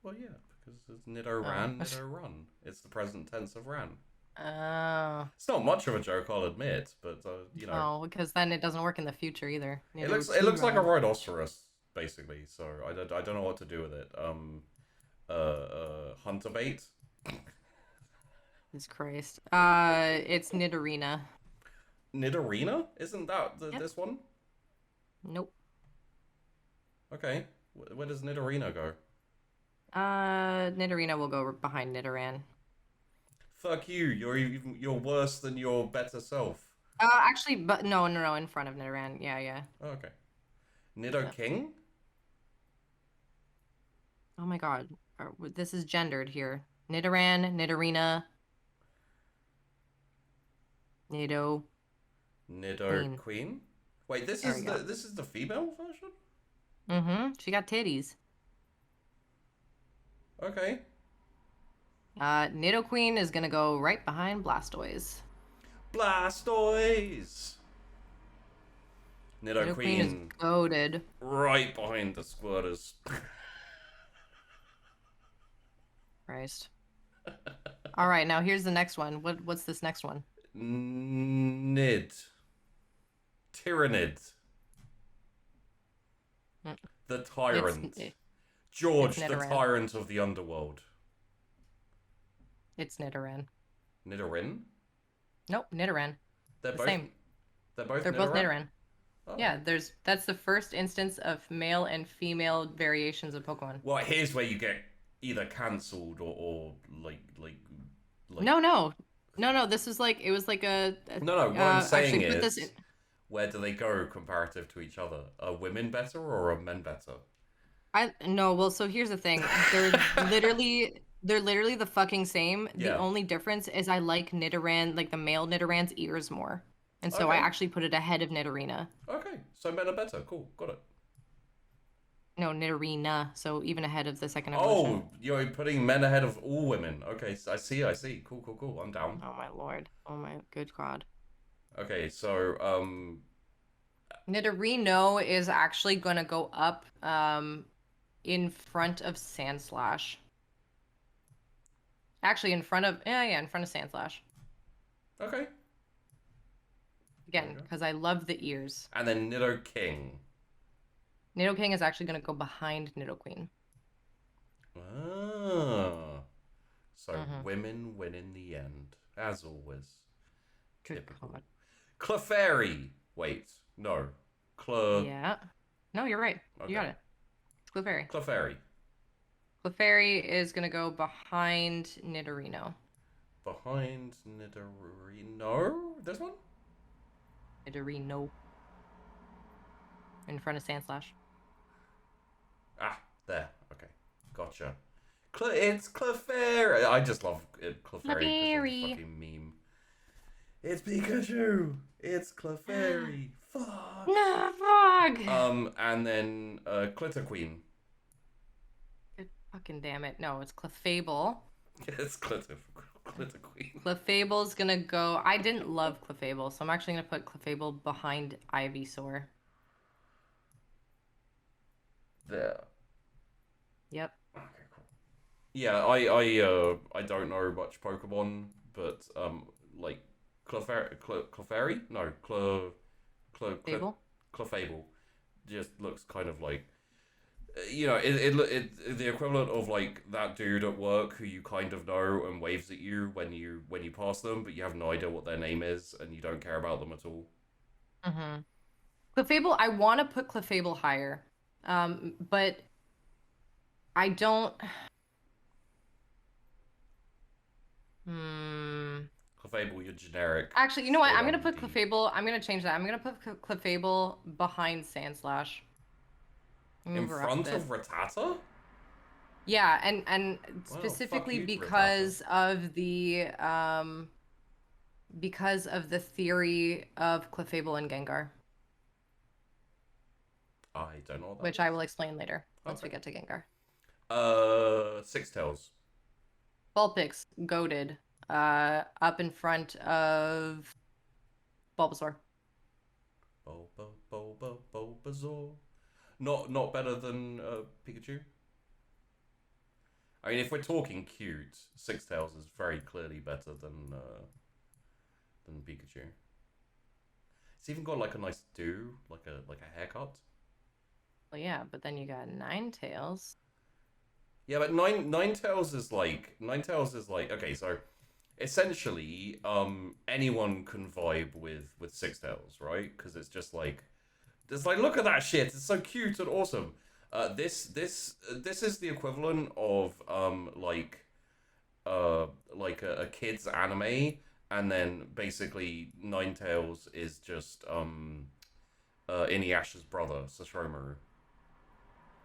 A: Well, yeah, because it's
B: Oh.
A: Nidoran, Nidorun. It's the present tense of ran.
B: Oh.
A: It's not much of a joke, I'll admit, but
B: Oh, because then it doesn't work in the future either.
A: it looks like a rhinoceros basically. So I don't know what to do with it. Hunter bait.
B: Jesus Christ. It's Nidorina.
A: Nidorina? Isn't that
B: Yep.
A: this one?
B: Nope.
A: Okay. Where does Nidorina go?
B: Nidorina will go behind Nidoran.
A: Fuck you. You're worse than your better self.
B: Actually, but no, no, no, in front of Nidoran. Yeah, yeah.
A: Oh, okay. Nido
B: Yeah.
A: King?
B: Oh my God. This is gendered here. Nidoran, Nidorina, Nido,
A: Nido
B: Queen.
A: Queen? Wait,
B: There we go.
A: this is the female version?
B: Mm-hmm. She got titties.
A: Okay.
B: Nidoqueen is gonna go right behind Blastoise.
A: Blastoise! Nido
B: Nidoqueen is
A: Queen
B: goaded.
A: right behind the Squirters.
B: Christ. All right, now here's the next one. What's this next one?
A: Nid. Tyrannid.
B: Mm,
A: The Tyrant.
B: It's
A: George, the
B: Nidoran.
A: Tyrant of the Underworld.
B: It's Nidoran.
A: Nidorin?
B: Nope, Nidoran.
A: They're
B: The
A: both.
B: same.
A: They're both.
B: They're both Nidoran.
A: Oh.
B: Yeah, that's the first instance of male and female variations of Pokemon.
A: Well, here's where you get either cancelled or
B: No, no, no, no. This is like it was like
A: No. What I'm saying
B: actually, put
A: is,
B: this in.
A: where do they go comparative to each other? Are women better or are men better?
B: I no. Well, so here's the thing. They're literally the fucking same.
A: Yeah.
B: The only difference is I like Nidoran, like the male Nidoran's ears more, and so I
A: Okay.
B: actually put it ahead of Nidorina.
A: Okay, so men are better. Cool, got it.
B: No, Nidorina. So even ahead of the second evolution.
A: Oh, you're putting men ahead of all women. Okay, I see. Cool. I'm down.
B: Oh my lord. Oh my good god.
A: Okay, so
B: Nidorino is actually going to go up in front of Sandslash. Actually, in front of in front of Sandslash.
A: okay,
B: Again,
A: Okay.
B: because I love the ears.
A: and then Nido King.
B: Nidoking is actually going to go behind Nidoqueen.
A: Ah, so
B: Mhm.
A: women win in the end, as always.
B: Good
A: Typical.
B: god.
A: Clefairy. Wait, no.
B: Yeah. No, you're right.
A: Okay.
B: You got it. It's Clefairy.
A: Clefairy.
B: Clefairy is going to go behind Nidorino.
A: Behind Nidorino. This one?
B: Nidorino. in front of Sandslash.
A: Ah, there. Okay, gotcha. It's Clefairy. I just love it, Clefairy because of the fucking meme. It's Pikachu. It's Clefairy. Fuck.
B: No, fuck.
A: And then Glitter Queen.
B: Good fucking damn it. No, it's Clefable.
A: It's Glitter Queen.
B: Clefable's gonna go. I didn't love Clefable, so I'm actually gonna put Clefable behind Ivysaur.
A: There.
B: Yep.
A: Okay, cool. Yeah, I don't know much Pokemon, but like Clefairy? No, Clefable just looks kind of like, you know, it the equivalent of like that dude at work who you kind of know and waves at you when you pass them, but you have no idea what their name is and you don't care about them at all.
B: Mm-hmm. Clefable, I want to put Clefable higher, but I don't.
A: Clefable, you're generic.
B: Actually, you know what? I'm gonna put Clefable. I'm gonna change that. I'm gonna put Clefable behind Sandslash.
A: In front of Rattata?
B: Yeah, and specifically because of the theory of Clefable and Gengar.
A: I don't know that.
B: Which I will explain later once we get to Gengar.
A: Six Tails.
B: Vulpix, goated, up in front of Bulbasaur.
A: Bulbasaur. Not better than Pikachu. I mean, if we're talking cute, Six Tails is very clearly better than Pikachu. It's even got like a nice do, like a haircut.
B: Well, yeah, but then you got Ninetales.
A: Yeah, but Ninetales is like okay, so essentially, anyone can vibe with Six Tails, right? Because it's just like look at that shit, it's so cute and awesome. This is the equivalent of like a kid's anime, and then basically Ninetales is just Inuyasha's brother, Sesshomaru.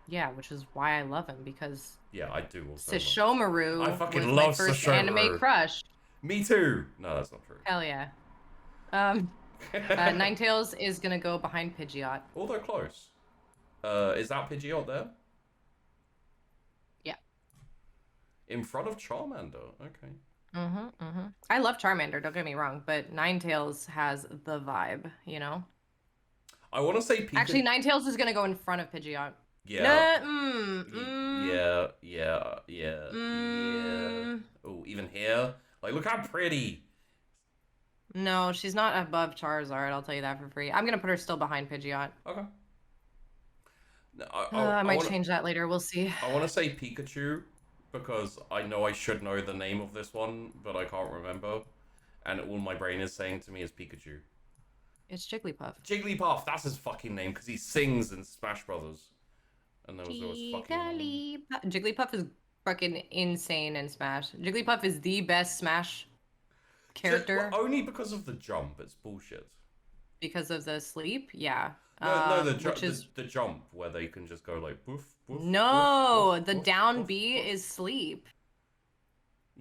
B: Yeah, which is why I love him, because
A: yeah, I do also.
B: Sesshomaru
A: I fucking
B: was
A: love
B: my first
A: Sesshomaru.
B: anime crush.
A: Me too. No, that's not true.
B: Hell yeah. Ninetales is gonna go behind Pidgeot.
A: Although close. Is that Pidgeot there?
B: Yeah.
A: In front of Charmander. Okay.
B: I love Charmander, don't get me wrong, but Ninetales has the vibe, you know?
A: I want to say Pikachu.
B: Actually, Ninetales is gonna go in front of Pidgeot.
A: Yeah. Yeah. Oh, even here? Like, look how pretty.
B: No, she's not above Charizard, I'll tell you that for free. I'm gonna put her still behind Pidgeot.
A: Okay. No,
B: I might change that later, we'll see.
A: I want to say Pikachu, because I know I should know the name of this one, but I can't remember. And all my brain is saying to me is Pikachu.
B: It's Jigglypuff.
A: Jigglypuff, that's his fucking name, because he sings in Smash Brothers. And there was fucking...
B: Jigglypuff is fucking insane in Smash. Jigglypuff is the best Smash character.
A: Well, only because of the jump, it's bullshit.
B: Because of the sleep? Yeah.
A: No, the jump, where they can just go like, woof, woof.
B: No,
A: woof,
B: the
A: woof,
B: down
A: woof,
B: B
A: woof.
B: is sleep.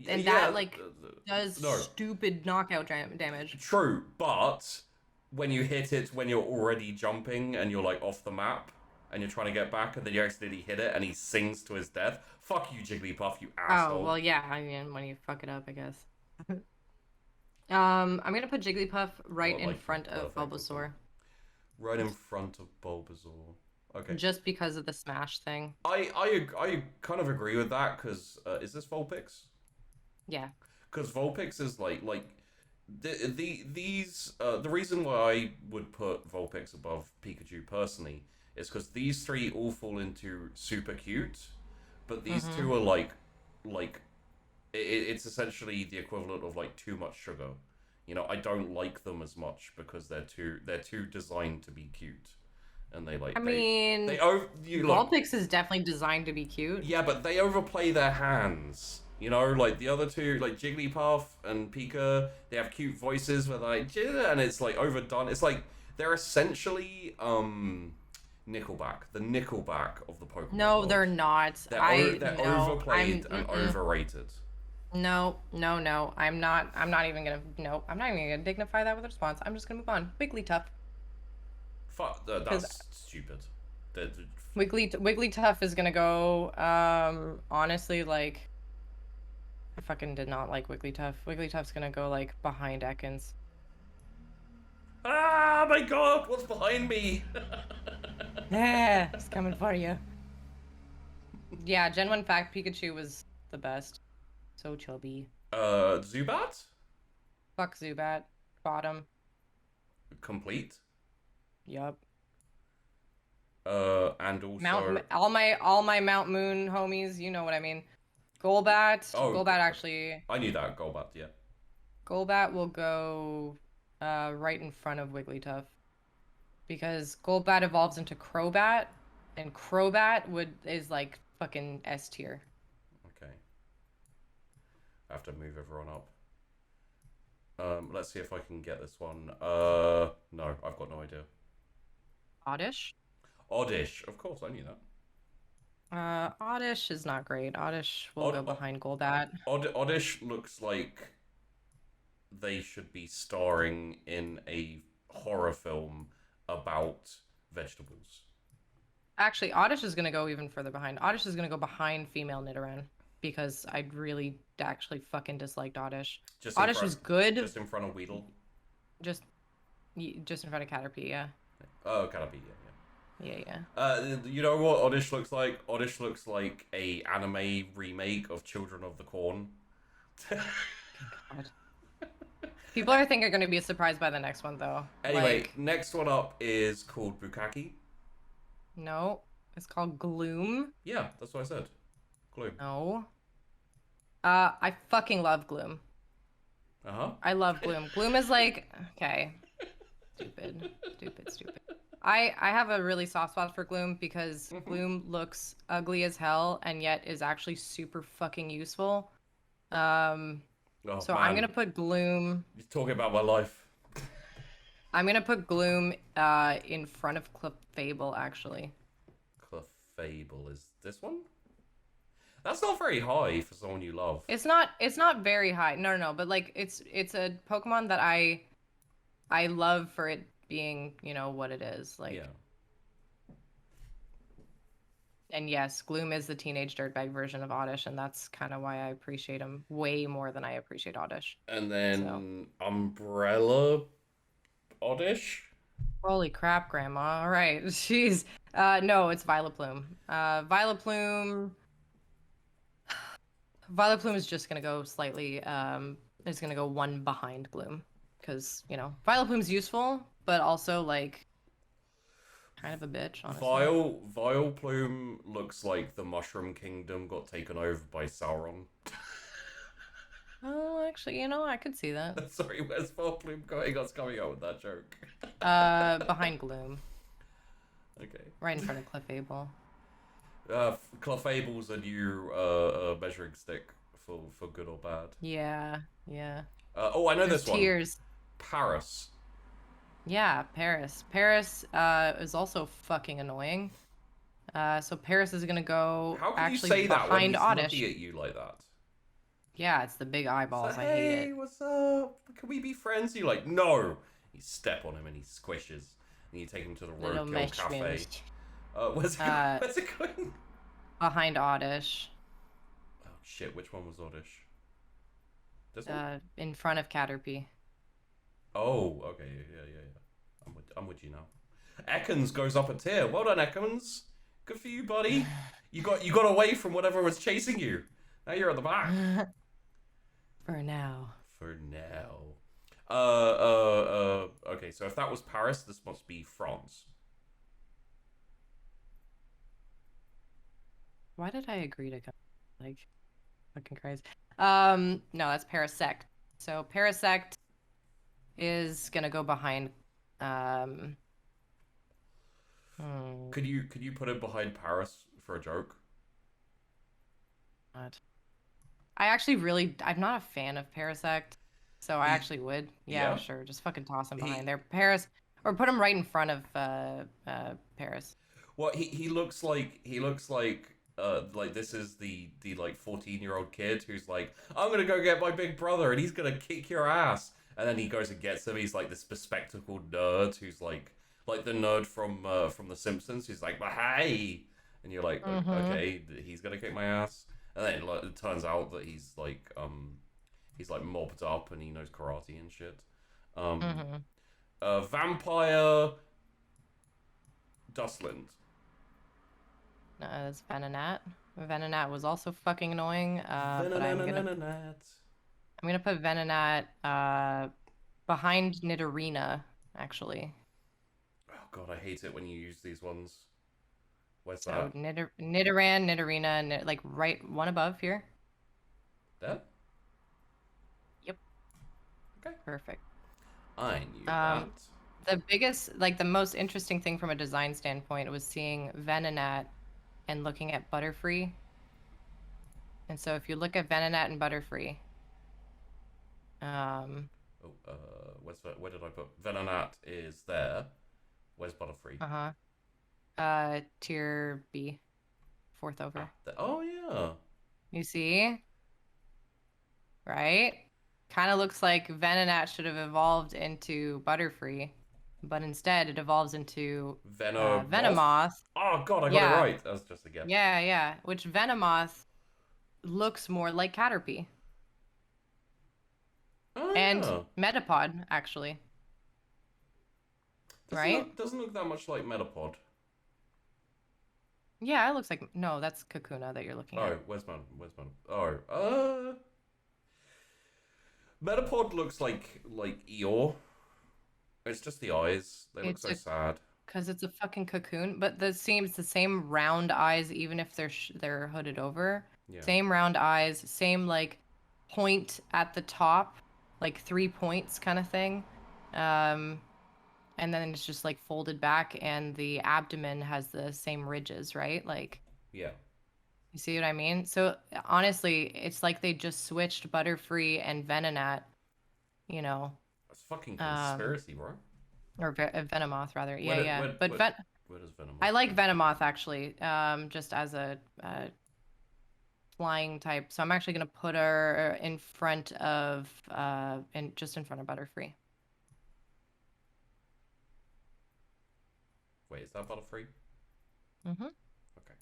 B: And
A: yeah,
B: that, like, does stupid knockout damage.
A: True, but when you hit it when you're already jumping and you're, like, off the map, and you're trying to get back, and then you accidentally hit it, and he sings to his death. Fuck you, Jigglypuff, you asshole.
B: Oh, well, yeah, I mean, when you fuck it up, I guess. I'm gonna put Jigglypuff right in front of Bulbasaur.
A: Right in front of Bulbasaur. Okay.
B: Just because of the Smash thing.
A: I kind of agree with that, because, is this Vulpix?
B: Yeah.
A: Because Vulpix is, the reason why I would put Vulpix above Pikachu personally is because these three all fall into super cute, but these two are it's essentially the equivalent of like too much sugar. You know, I don't like them as much because they're too designed to be cute, and
B: Vulpix is definitely designed to be cute.
A: Yeah, but they overplay their hands. You know, like the other two, like Jigglypuff and Pika, they have cute voices where they're like, and it's like overdone. It's like they're essentially Nickelback. The Nickelback of the Pokemon
B: No,
A: world.
B: they're not.
A: They're
B: No,
A: overplayed and overrated.
B: No, no, no. I'm not even gonna. No, I'm not even gonna dignify that with a response. I'm just gonna move on. Wigglytuff.
A: Fuck, that's stupid.
B: Wigglytuff is gonna go. Honestly, like, I fucking did not like Wigglytuff. Wigglytuff's gonna go like behind Ekans.
A: Ah, my God! What's behind me?
B: Yeah, it's coming for you. Yeah, Gen 1 fact, Pikachu was the best. So chubby.
A: Zubat?
B: Fuck Zubat. Bottom.
A: Complete.
B: Yup.
A: And also
B: all my Mount Moon homies, you know what I mean. Golbat.
A: Oh,
B: Golbat actually.
A: I knew that, Golbat, yeah.
B: Golbat will go right in front of Wigglytuff. Because Golbat evolves into Crobat, and Crobat is like fucking S tier.
A: Okay. I have to move everyone up. Let's see if I can get this one. No, I've got no idea.
B: Oddish?
A: Oddish, of course, I knew that.
B: Oddish is not great. Oddish will go behind Golbat.
A: Oddish looks like they should be starring in a horror film about vegetables.
B: Actually, Oddish is going to go even further behind. Oddish is going to go behind female Nidoran because I really actually fucking disliked Oddish. Oddish was good.
A: Just in front of Weedle?
B: Just in front of Caterpie, yeah.
A: Oh, Caterpie,
B: Yeah.
A: You know what Oddish looks like? Oddish looks like a anime remake of Children of the Corn.
B: God. People I think are going to be surprised by the next one, though.
A: Anyway, next one up is called Bukaki.
B: No, it's called Gloom.
A: Yeah, that's what I said. Gloom.
B: No. I fucking love Gloom.
A: Uh-huh.
B: I love Gloom. Gloom is like, okay. Stupid. I have a really soft spot for Gloom because Gloom looks ugly as hell and yet is actually super fucking useful. So I'm gonna put Gloom.
A: You're talking about my life.
B: I'm gonna put Gloom in front of Clefable, actually.
A: Clefable is this one? That's not very high for someone you love.
B: It's not very high. No, but like it's a Pokemon that I love for it being, you know, what it is. Like,
A: yeah.
B: And yes, Gloom is the teenage dirtbag version of Oddish, and that's kind of why I appreciate him way more than I appreciate Oddish.
A: And then Umbrella Oddish?
B: Holy crap, Grandma. All right. Jeez. No, it's Vileplume. Vileplume is just going to go slightly, is going to go one behind Gloom. Because, you know, Vileplume's useful, but also, like, kind of a bitch, honestly.
A: Vileplume looks like the Mushroom Kingdom got taken over by Sauron.
B: Oh, actually, you know, I could see that.
A: Sorry, where's Vileplume going? I was coming up with that joke.
B: Behind Gloom.
A: Okay.
B: Right in front of Clefable.
A: Clefable's a new measuring stick for good or bad.
B: Yeah.
A: I know this one.
B: Tears.
A: Paris.
B: Yeah, Paris. Paris is also fucking annoying. So Paris is gonna go
A: How can
B: actually
A: you say that when
B: behind
A: he's
B: Oddish.
A: looking at you like that?
B: Yeah, it's the big eyeballs.
A: So,
B: I hate it.
A: Hey, what's up? Can we be friends? You're like, no. You step on him and he squishes. And you take him to the
B: Little
A: Roadkill Cafe.
B: mushrooms.
A: Where's it going?
B: Behind Oddish.
A: Oh shit, which one was Oddish? This one?
B: In front of Caterpie.
A: Oh, okay, yeah. I'm with you now. Ekans goes up a tier. Well done, Ekans. Good for you, buddy. You got away from whatever was chasing you. Now you're at the back.
B: For now.
A: Okay, so if that was Paris, this must be France.
B: Why did I agree to go? Like, fucking crazy. No, that's Parasect. So Parasect is gonna go behind.
A: Could you put it behind Paris for a joke?
B: What? I'm not a fan of Parasect, so I actually would. Yeah, sure. Just fucking toss him behind there. Paris, or put him right in front of Paris.
A: Well, he looks like this is the like 14-year-old kid who's like, I'm gonna go get my big brother and he's gonna kick your ass. And then he goes and gets him. He's like this bespectacled nerd who's like the nerd from The Simpsons. Who's like, well, hey, and you're like, okay, he's gonna kick my ass. And then like, it turns out that he's like mobbed up and he knows karate and shit. Vampire Dustland.
B: It's Venonat. Venonat was also fucking annoying. But I'm gonna put Venonat behind Nidorina, actually.
A: Oh god, I hate it when you use these ones. Where's
B: So
A: that?
B: Nidoran, Nidorina, like right one above here.
A: There?
B: Yep.
A: Okay.
B: Perfect.
A: I knew that.
B: The biggest, like the most interesting thing from a design standpoint was seeing Venonat and looking at Butterfree. And so if you look at Venonat and Butterfree,
A: where did I put? Venonat is there. Where's Butterfree?
B: Tier B, fourth over.
A: Oh yeah.
B: You see? Right? Kind of looks like Venonat should have evolved into Butterfree, but instead it evolves into Venomoth.
A: Oh god, I got it right. That was just a guess.
B: Yeah. Which Venomoth looks more like Caterpie.
A: Oh,
B: and
A: yeah.
B: Metapod, actually.
A: Doesn't look that much like Metapod.
B: Yeah, it looks like... No, that's Kakuna that you're looking at.
A: Oh, where's man? Oh, Metapod looks like Eeyore. It's just the eyes. They look so sad.
B: Because it's a fucking cocoon, but it's the same round eyes, even if they're hooded over. Yeah. Same round eyes, same like point at the top, like 3 points kind of thing. And then it's just like folded back, and the abdomen has the same ridges, right? Like,
A: yeah.
B: You see what I mean? So honestly, it's like they just switched Butterfree and Venonat, you know.
A: That's fucking conspiracy, bro.
B: Or Venomoth, rather. Yeah.
A: Where does Venomoth
B: I like Venomoth, actually, just as a flying type. So I'm actually going to put her in front of, just in front of Butterfree.
A: Wait, is that Butterfree?
B: Mm-hmm.
A: Okay.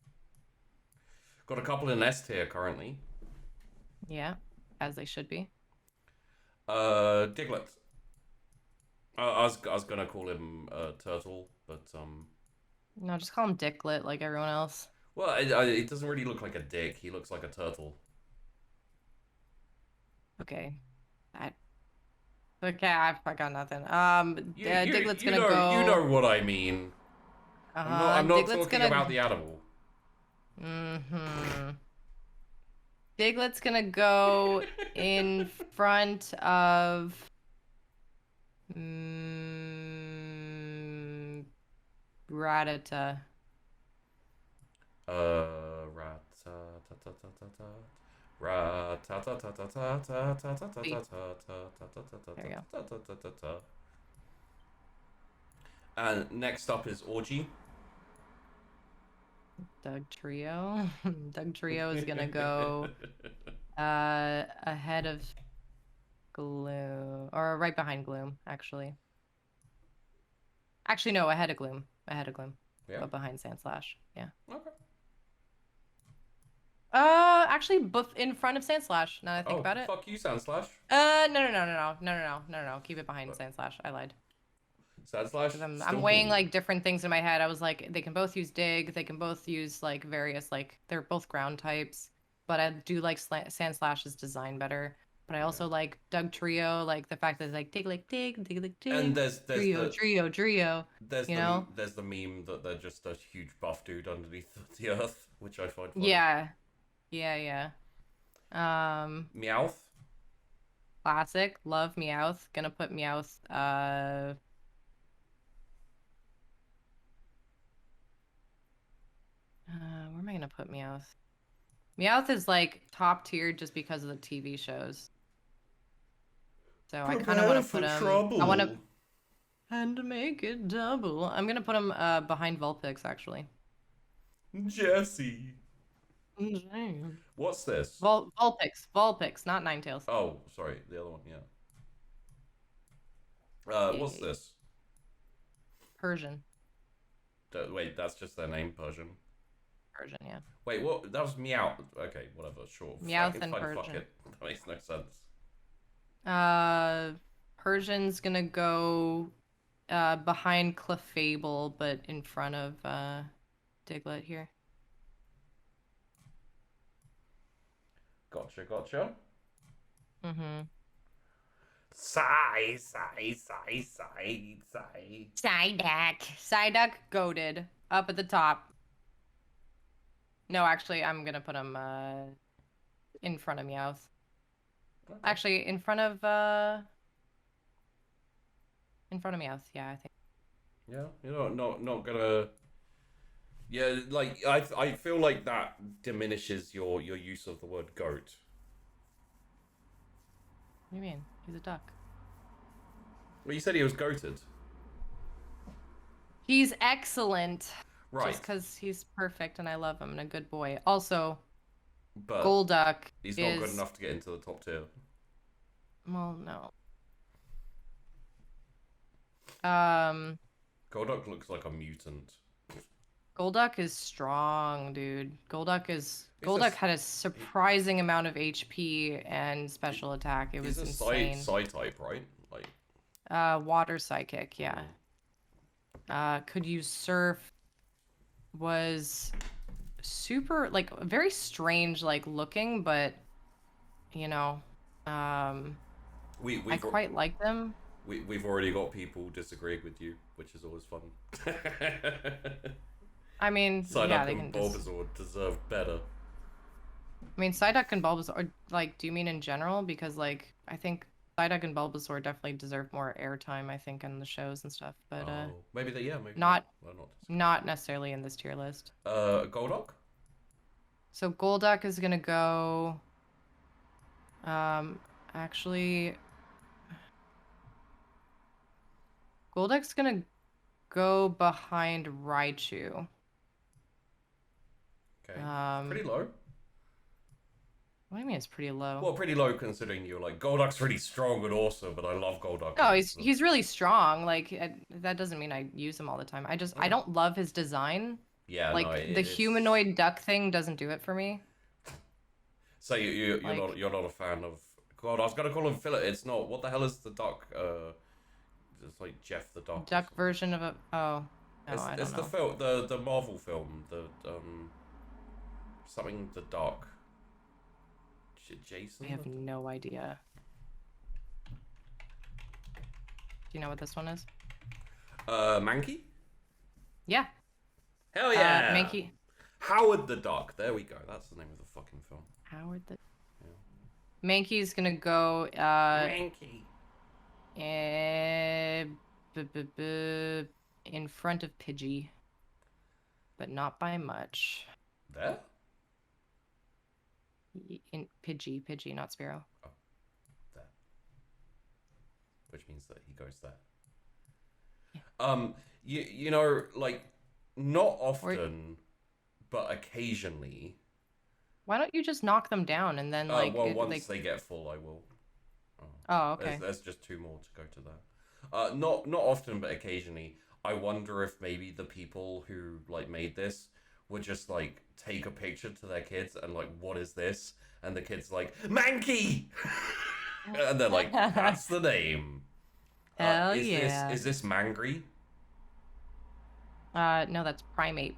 A: Got a couple in S tier currently.
B: Yeah, as they should be.
A: Diglett. I was gonna call him Turtle, but
B: No, just call him Dicklet like everyone else.
A: Well, it doesn't really look like a dick. He looks like a turtle.
B: Okay. I got nothing. Diglett's gonna go.
A: You know what I mean. I'm not
B: Diglett's
A: talking about the animal.
B: Diglett's gonna go in front of Rattata. There you go.
A: And next up is Orgy.
B: Doug Trio. Doug Trio is gonna go ahead of Gloom, or right behind Gloom, actually. Actually, no, ahead of Gloom. Yeah. But behind Sandslash. Yeah.
A: Okay.
B: Actually, in front of Sandslash. Now that I think about it.
A: Fuck you, Sandslash.
B: No. Keep it behind Sandslash. I lied.
A: Sandslash.
B: I'm weighing like different things in my head. I was like, they can both use Dig. They can both use like various they're both ground types. But I do like Sandslash's design better. But I also like Doug Trio, like the fact that it's like dig,
A: and there's
B: Trio.
A: There's the meme that they're just a huge buff dude underneath the earth, which I find funny.
B: Yeah.
A: Meowth.
B: Classic. Love Meowth. Gonna put Meowth. Where am I gonna put Meowth? Meowth is like top tier just because of the TV shows. So I kind of want to put him.
A: Trouble.
B: I want to make it double. I'm gonna put him behind Vulpix, actually.
A: Jesse. What's this?
B: Vulpix, not Ninetales.
A: Oh, sorry, the other one, yeah. What's this?
B: Persian.
A: Wait, that's just their name, Persian.
B: Persian, yeah.
A: Wait, what? That was Meow. Okay, whatever, sure.
B: Meowth and
A: Fine,
B: Persian.
A: fuck it. That makes no sense.
B: Persian's gonna go behind Clefable, but in front of Diglett here.
A: Gotcha, gotcha.
B: Mm-hmm.
A: Sigh.
B: Psyduck goated. Up at the top. No, actually, I'm gonna put him in front of Meowth.
A: Okay.
B: Actually, in front of Meowth, yeah, I think.
A: Yeah, you know, not gonna. Yeah, like I feel like that diminishes your use of the word goat.
B: What do you mean? He's a duck.
A: Well, you said he was goated.
B: He's excellent.
A: Right.
B: Just because he's perfect and I love him and a good boy. Also,
A: But
B: Golduck
A: he's not good enough to get into the top tier.
B: Well, no.
A: Golduck looks like a mutant.
B: Golduck is strong, dude. Golduck had a surprising amount of HP and special attack. It was insane.
A: He's a Psy type, right? Like.
B: Water psychic, yeah. Could use surf. Was super, like, very strange, like, looking, but you know, I quite like them.
A: We've already got people disagreeing with you, which is always fun.
B: I mean, yeah, they can
A: Bulbasaur deserve better.
B: I mean, Psyduck and Bulbasaur, like, do you mean in general? Because, like, I think Psyduck and Bulbasaur definitely deserve more airtime, I think, in the shows and stuff. But
A: maybe they, yeah, maybe
B: not necessarily in this tier list.
A: Golduck.
B: So Golduck is gonna go. Actually, Golduck's gonna go behind Raichu.
A: Okay. Pretty low.
B: What do you mean it's pretty low?
A: Well, pretty low considering you're like, Golduck's really strong and awesome, but I love Golduck.
B: Oh, he's really strong. Like, that doesn't mean I use him all the time. I don't love his design.
A: Yeah,
B: like, the humanoid duck thing doesn't do it for me.
A: So you're not a fan of. God, I was gonna call him Philip. It's not. What the hell is the duck? It's like Jeff the Duck.
B: Duck version of a. Oh. No, I don't know.
A: The Marvel film, something the Duck. Jason?
B: I have no idea. Do you know what this one is?
A: Mankey?
B: Yeah.
A: Hell yeah!
B: Mankey.
A: Howard the Duck. There we go. That's the name of the fucking film.
B: Howard the...
A: Yeah.
B: Mankey's gonna go,
A: Mankey.
B: In front of Pidgey. But not by much.
A: There?
B: In Pidgey, not Spearow.
A: Oh, there. Which means that he goes there. Yeah. You know, like, not often, but occasionally.
B: Why don't you just knock them down and then, like...
A: well, once they get full, I will.
B: Oh, okay.
A: There's just 2 more to go to there. Not often, but occasionally. I wonder if maybe the people who, like, made this would just, like, take a picture to their kids and, like, what is this? And the kid's like, Mankey! And they're like, that's the name.
B: Hell yeah.
A: Is this Mangry?
B: No, that's Primeape.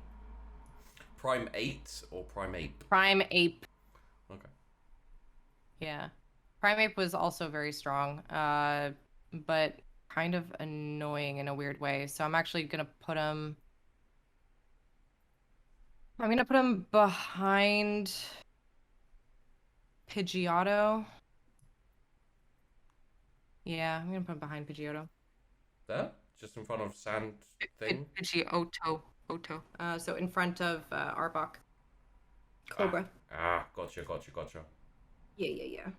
A: Prime8 or Primeape?
B: Primeape.
A: Okay.
B: Yeah. Primeape was also very strong, but kind of annoying in a weird way. So I'm actually going to put him... I'm going to put him behind Pidgeotto. Yeah, I'm going to put him behind Pidgeotto.
A: There? Just in front of Sand thing?
B: Pidgeotto. So in front of Arbok. Cobra.
A: Gotcha.
B: Yeah.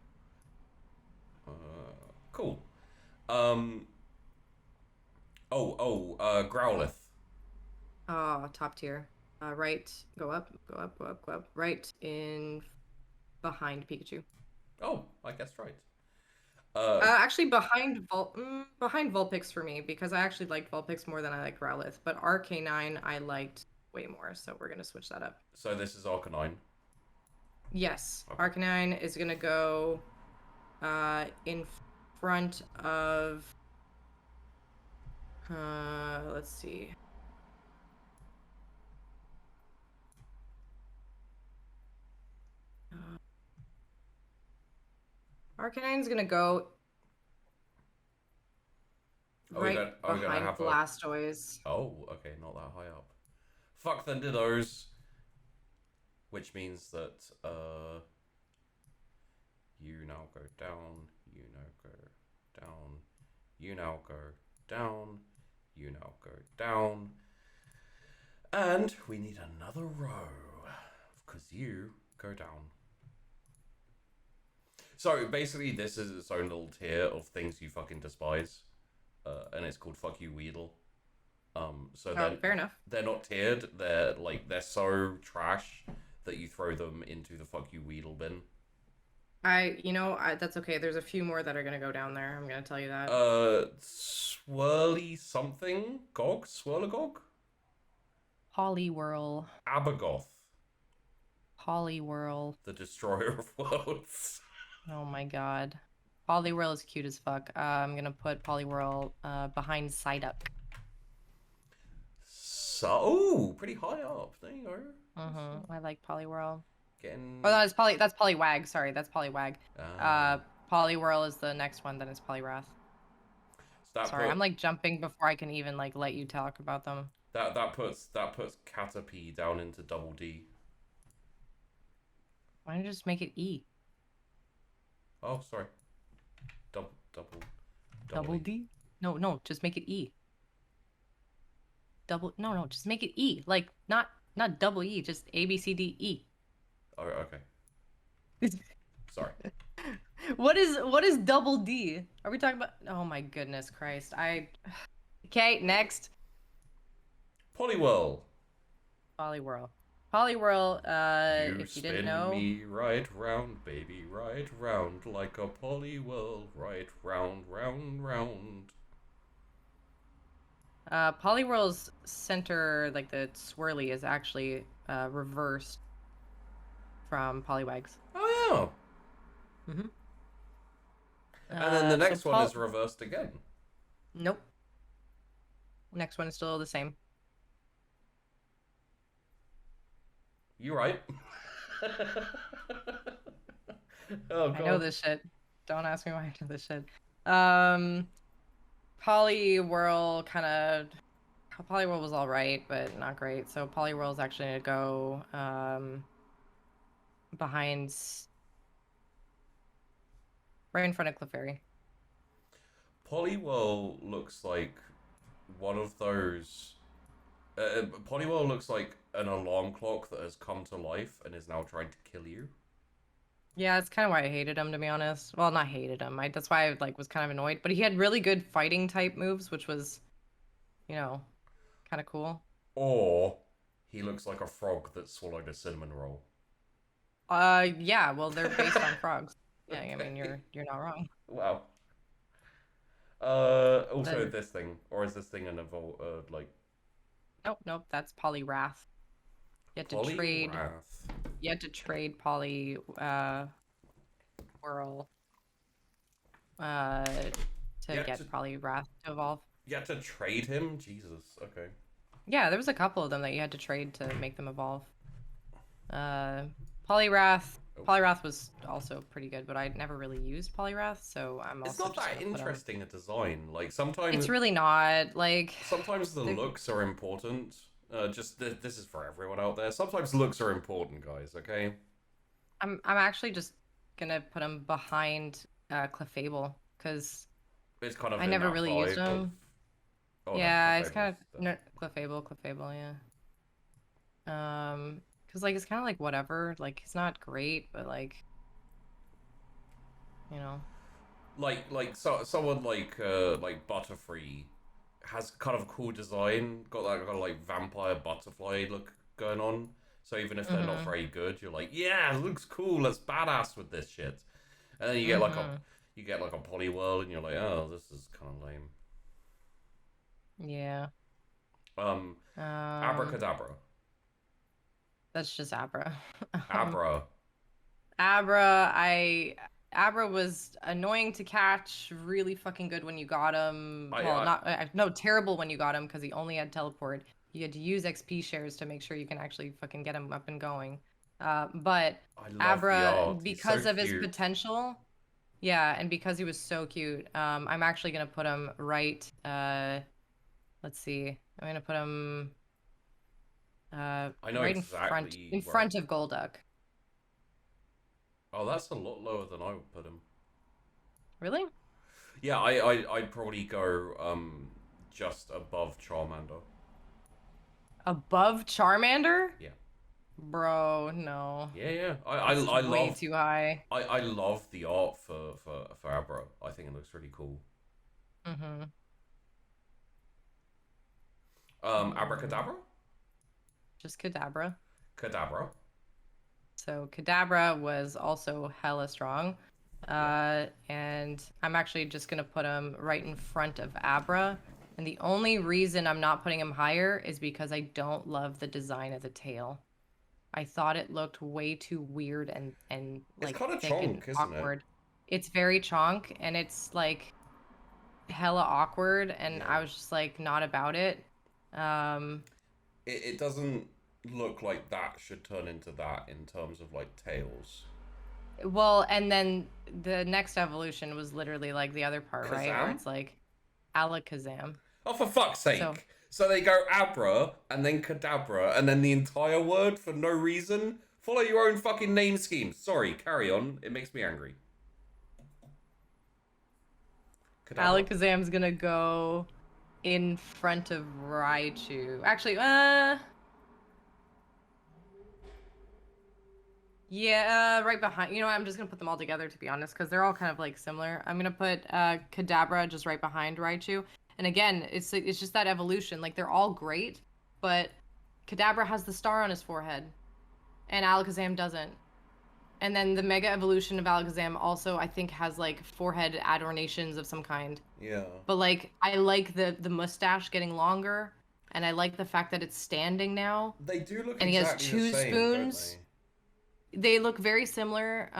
A: Cool. Growlithe.
B: Oh, top tier. Right. Go up. Go up. Go up. Go up. Right in behind Pikachu.
A: Oh, I guessed right.
B: Actually, behind Vulpix for me because I actually liked Vulpix more than I liked Growlithe, but Arcanine I liked way more, so we're gonna switch that up.
A: So this is Arcanine.
B: Yes,
A: Okay.
B: Arcanine is gonna go in front of let's see. Arcanine's gonna go right
A: Are we gonna
B: behind
A: have a?
B: Blastoise.
A: Oh, okay, not that high up. Fuck the Nidos. Which means that you now go down. You now go down. You now go down. You now go down. And we need another row because you go down. So basically, this is its own little tier of things you fucking despise, and it's called "Fuck You Weedle." So
B: Fair enough.
A: they're not tiered. They're so trash that you throw them into the "Fuck You Weedle" bin.
B: That's okay. There's a few more that are gonna go down there. I'm gonna tell you that.
A: Swirly something Gog, Swirlagog,
B: Poliwhirl.
A: Abagoth,
B: Poliwhirl.
A: the Destroyer of Worlds.
B: Oh my god. Poliwhirl is cute as fuck. I'm gonna put Poliwhirl behind Psyduck.
A: So, pretty high up. There you go.
B: I like Poliwhirl.
A: Getting.
B: Oh, that's Poliwag. Sorry, that's Poliwag. Poliwhirl is the next one. Then it's Poliwrath. Sorry, I'm like jumping before I can even like let you talk about them.
A: That puts Caterpie down into double D.
B: Why don't you just make it E?
A: Oh, sorry.
B: Double D? No, just make it E. No, just make it E. Like not double E, just A B C D E.
A: Oh, okay. Sorry.
B: What is double D? Are we talking about? Oh my goodness Christ! Okay, next.
A: Poliwhirl.
B: Poliwhirl. If you didn't know.
A: You spin me right round, baby, right round, like a Poliwhirl, right round, round, round.
B: Poliwhirl's center, like the swirly, is actually reversed from Poliwag's.
A: Oh yeah. And then the next one is reversed again.
B: Nope. Next one is still the same.
A: You're right. Oh, God.
B: I know this shit. Don't ask me why I know this shit. Poliwhirl was all right, but not great. So Poliwhirl is actually gonna go behind, right in front of Clefairy.
A: Poliwhirl looks like one of those. Poliwhirl looks like an alarm clock that has come to life and is now trying to kill you.
B: Yeah, that's kind of why I hated him, to be honest. Well, not hated him. That's why I was kind of annoyed. But he had really good fighting type moves, which was, kind of cool.
A: Or he looks like a frog that swallowed a cinnamon roll.
B: Yeah. Well, they're based on frogs. Yeah, I mean, you're not wrong.
A: Wow. Also this thing, or is this thing an evolve?
B: Nope. That's Poliwrath. You had to trade. You had to trade Poliwhirl to get Poliwrath to evolve.
A: You had to trade him? Jesus. Okay.
B: Yeah, there was a couple of them that you had to trade to make them evolve. Poliwrath. Poliwrath was also pretty good, but I never really used Poliwrath, so I'm also.
A: It's not that interesting a design. Like sometimes.
B: It's really not. Like.
A: Sometimes the looks are important. This is for everyone out there. Sometimes looks are important, guys. Okay.
B: I'm actually just gonna put him behind Clefable because
A: it's kind of.
B: I never really used him. Yeah, it's kind of Clefable, yeah. Because it's kind of like whatever. Like he's not great, but
A: someone like Butterfree has kind of a cool design. Got that kind of like vampire butterfly look going on. So even if they're not very good, you're like, yeah, it looks cool. Let's badass with this shit. And then you get like a Poliwhirl, and you're like, oh, this is kind of lame.
B: Yeah.
A: Abracadabra.
B: That's just Abra.
A: Abra.
B: Abra was annoying to catch, really fucking good when you got him. Terrible when you got him because he only had teleport. You had to use XP shares to make sure you can actually fucking get him up and going. But Abra, because of his potential, yeah, and because he was so cute, I'm actually gonna put him right. Let's see, I'm gonna put him right in front of Golduck.
A: Oh, that's a lot lower than I would put him.
B: Really?
A: Yeah, I'd probably go just above Charmander.
B: Above Charmander?
A: Yeah.
B: Bro, no.
A: Yeah. I love
B: way too high.
A: I love the art for Abra. I think it looks really cool. Abracadabra?
B: Just Kadabra.
A: Kadabra.
B: So Kadabra was also hella strong. And I'm actually just gonna put him right in front of Abra. And the only reason I'm not putting him higher is because I don't love the design of the tail. I thought it looked way too weird and like
A: kind of
B: thick
A: chonk,
B: and awkward. It's very chonk, and it's like hella awkward, and I was just like not about it.
A: It doesn't look like that should turn into that in terms of like tails.
B: Well, and then the next evolution was literally like the other part,
A: Kazam?
B: right? Where it's like Alakazam.
A: Oh, for fuck's sake! So they go Abra, and then Kadabra, and then the entire word for no reason? Follow your own fucking name scheme. Sorry, carry on. It makes me angry.
B: Kadabra. Alakazam's gonna go in front of Raichu. Actually, yeah, right behind. You know what? I'm just gonna put them all together, to be honest, because they're all kind of like similar. I'm gonna put Kadabra just right behind Raichu. And again, it's just that evolution. Like, they're all great, but Kadabra has the star on his forehead, and Alakazam doesn't. And then the Mega Evolution of Alakazam also, I think, has like forehead adornations of some kind.
A: Yeah.
B: But like, I like the mustache getting longer, and I like the fact that it's standing now.
A: They do look
B: and exactly he has two
A: the same,
B: spoons. They look very similar,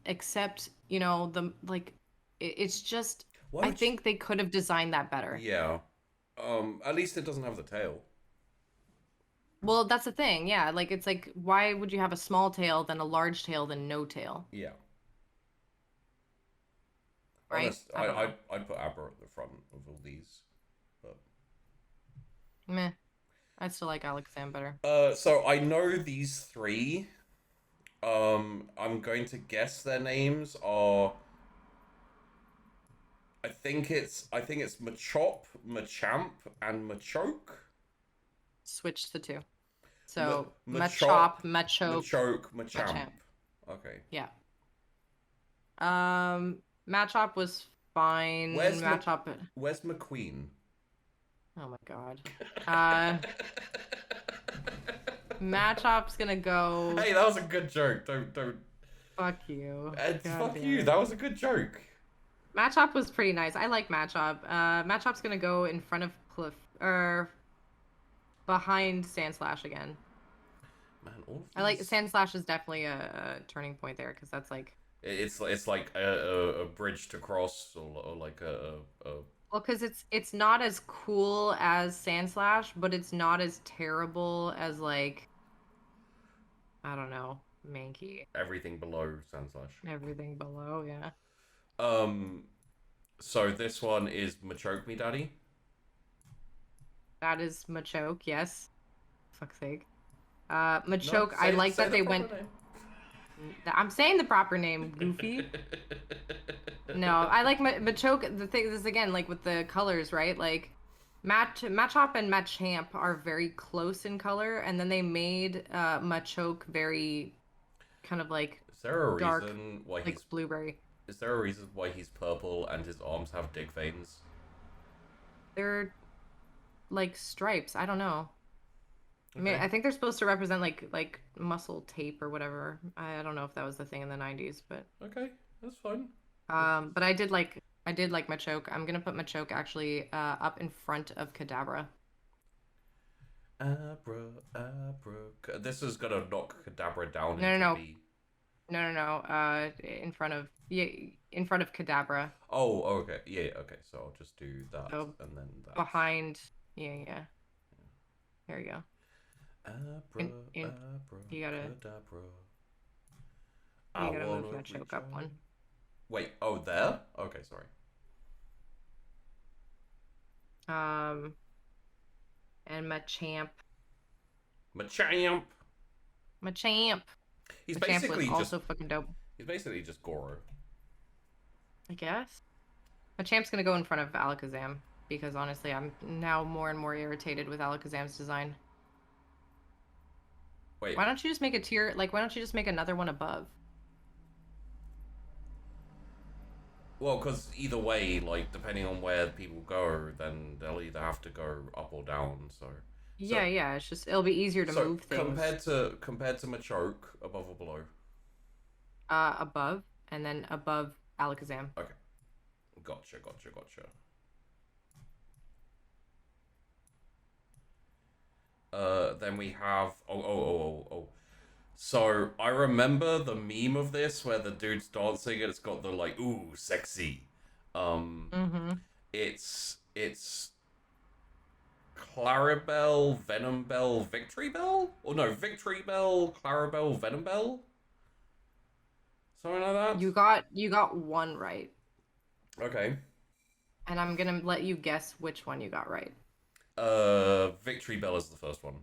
B: except, you know, it's just, I think they could have designed that better.
A: Yeah. At least it doesn't have the tail.
B: Well, that's the thing, yeah. Like, it's like, why would you have a small tail, then a large tail, then no tail?
A: Yeah.
B: Right?
A: I'd put Abra at the front of all these, but...
B: Meh. I still like Alakazam better.
A: So I know these three... I'm going to guess their names are. I think it's Machop, Machamp, and Machoke.
B: Switch the two. So Machop,
A: Machoke, Machamp. Okay.
B: Yeah. Machop was fine.
A: Where's McQueen?
B: Oh my god. Machop's gonna go.
A: Hey, that was a good joke. Don't.
B: Fuck you.
A: Fuck you. That was a good joke.
B: Machop was pretty nice. I like Machop. Machop's gonna go in front of Cliff or behind Sandslash again.
A: Man, all of these...
B: I like Sandslash is definitely a turning point there because that's like.
A: It's like a bridge to cross or like a.
B: Well, because it's not as cool as Sandslash, but it's not as terrible as like. I don't know, Mankey.
A: Everything below Sandslash.
B: Everything below, yeah.
A: So this one is Machoke Me Daddy.
B: That is Machoke, yes. Fuck's sake. Machoke, no, I like that they went. Name. I'm saying the proper name, Goofy. No, I like Machoke. The thing is, again, like with the colors, right? Like, Machop and Machamp are very close in color, and then they made Machoke very kind of like dark, reason why like he's blueberry.
A: Is there a reason why he's purple and his arms have dick veins?
B: They're like stripes. I don't know. I mean,
A: Okay.
B: I think they're supposed to represent like muscle tape or whatever. I don't know if that was the thing in the 90s, but
A: Okay. That's fine. That's just...
B: but I did like Machoke. I'm gonna put Machoke actually up in front of Kadabra.
A: Abra, abra. This is gonna knock Kadabra down
B: No, no,
A: into
B: no,
A: B.
B: no, no, no. In front of yeah, in front of Kadabra.
A: Oh, okay. Yeah, okay. So I'll just do that
B: So
A: and then that.
B: behind, yeah, yeah. There you go.
A: Abra,
B: In
A: abra,
B: you gotta
A: Kadabra. I
B: you gotta move
A: wanna
B: Machoke
A: reach
B: up
A: out.
B: one.
A: Wait, oh, there? Okay, sorry.
B: Um, and Machamp.
A: Machamp.
B: Machamp.
A: He's
B: Machamp was
A: basically just
B: also fucking dope.
A: he's basically just Goro.
B: I guess. Machamp's gonna go in front of Alakazam because honestly, I'm now more and more irritated with Alakazam's design.
A: Wait,
B: Why don't you just make a tier? Like, why don't you just make another one above?
A: well, because either way, like depending on where people go, then they'll either have to go up or down.
B: Yeah, yeah. It's just it'll be easier to
A: So
B: move things.
A: compared to Machoke, above or below?
B: Above and then above Alakazam.
A: Okay, gotcha. Then we have oh. So I remember the meme of this where the dude's dancing and it's got the like ooh sexy. Um,
B: Mm-hmm.
A: it's Clarabelle, Venom Bell, Victory Bell? Or no, Victory Bell, Clarabelle, Venom Bell? Something like that?
B: You got one right,
A: Okay.
B: and I'm gonna let you guess which one you got right.
A: Victory Bell is the first one.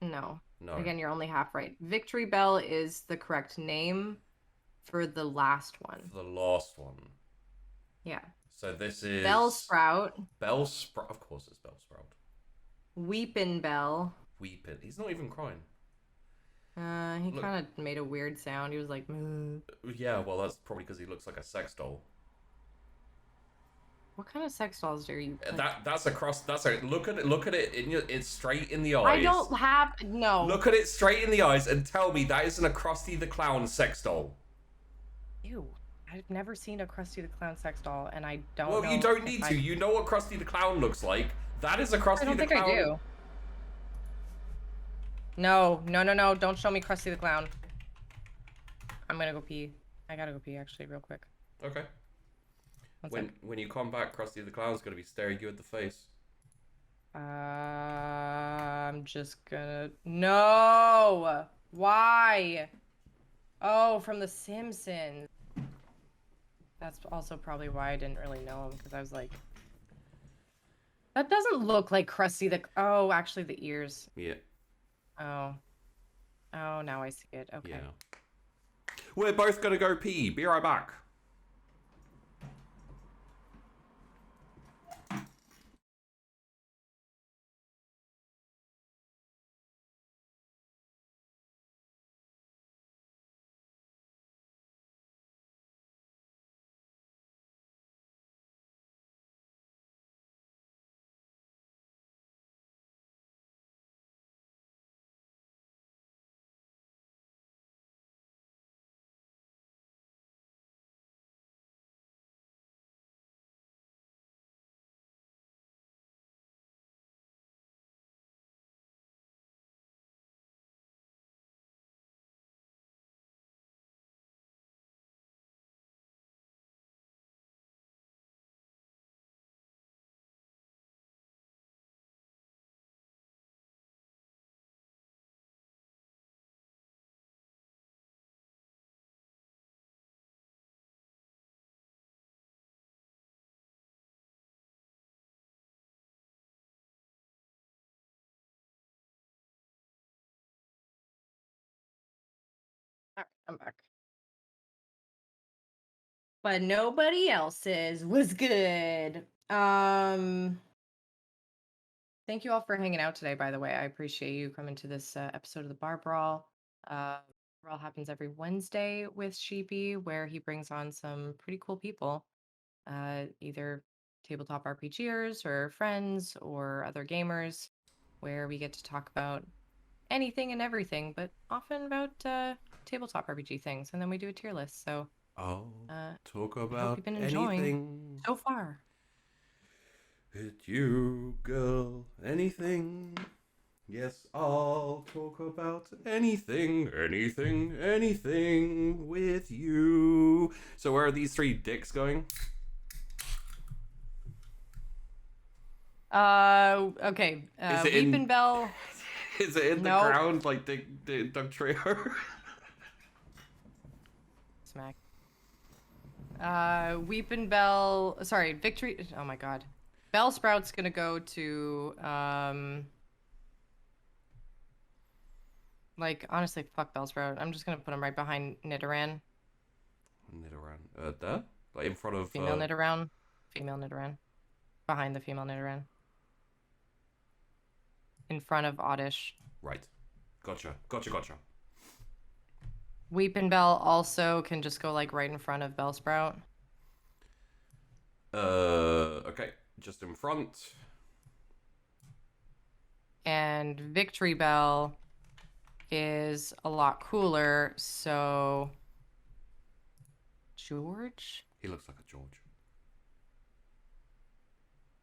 B: No.
A: No.
B: Again, you're only half right. Victory Bell is the correct name for the last one.
A: The last one.
B: Yeah.
A: So this is
B: Bellsprout.
A: Bellsprout. Of course, it's Bellsprout.
B: Weepin' Bell.
A: Weeping. He's not even crying.
B: He
A: Look.
B: kind of made a weird sound. He was like, "Moo."
A: Yeah, well, that's probably because he looks like a sex doll.
B: What kind of sex dolls do you put?
A: That's across. That's a look at it. Look at it in your. It's straight in the eyes.
B: I don't have no.
A: Look at it straight in the eyes and tell me that isn't a Krusty the Clown sex doll.
B: Ew. I've never seen a Krusty the Clown sex doll, and I don't
A: Well,
B: know.
A: you don't need to. You know what Krusty the Clown looks like. That is a Krusty
B: I don't
A: the
B: think
A: Clown.
B: I do. No. Don't show me Krusty the Clown. I'm gonna go pee. I gotta go pee actually, real quick.
A: Okay. When you come back, Krusty the Clown's gonna be staring you at the face.
B: I'm just gonna. No! Why? Oh, from The Simpsons. That's also probably why I didn't really know him, because I was like, that doesn't look like Krusty the. Oh, actually, the ears.
A: Yeah.
B: Oh. Oh, now I see it. Okay.
A: Yeah. We're both gonna go pee. Be right back.
B: Alright, I'm back. But nobody else's was good. Thank you all for hanging out today, by the way. I appreciate you coming to this episode of the Bar Brawl. Brawl happens every Wednesday with Sheepy, where he brings on some pretty cool people, either tabletop RPGers or friends or other gamers. where we get to talk about anything and everything, but often about tabletop RPG things, and then we do a tier list. So,
A: talk
B: I hope
A: about
B: you've been enjoying
A: anything
B: so far.
A: with you, girl. Anything. Yes, I'll talk about anything with you. So where are these 3 dicks going?
B: Okay. Weepinbell.
A: Is it in the ground like Doug Trio?
B: Smack. Weepinbell. Sorry, Victory. Oh my god. Bellsprout's gonna go to like, honestly, fuck Bellsprout. I'm just gonna put him right behind Nidoran.
A: Nidoran. There? Like in front of
B: Female Nidoran. Female Nidoran. Behind the female Nidoran. In front of Oddish.
A: Right. Gotcha.
B: Weepinbell also can just go like right in front of Bellsprout.
A: Okay. Just in front.
B: And Victory Bell is a lot cooler, so George?
A: He looks like a George.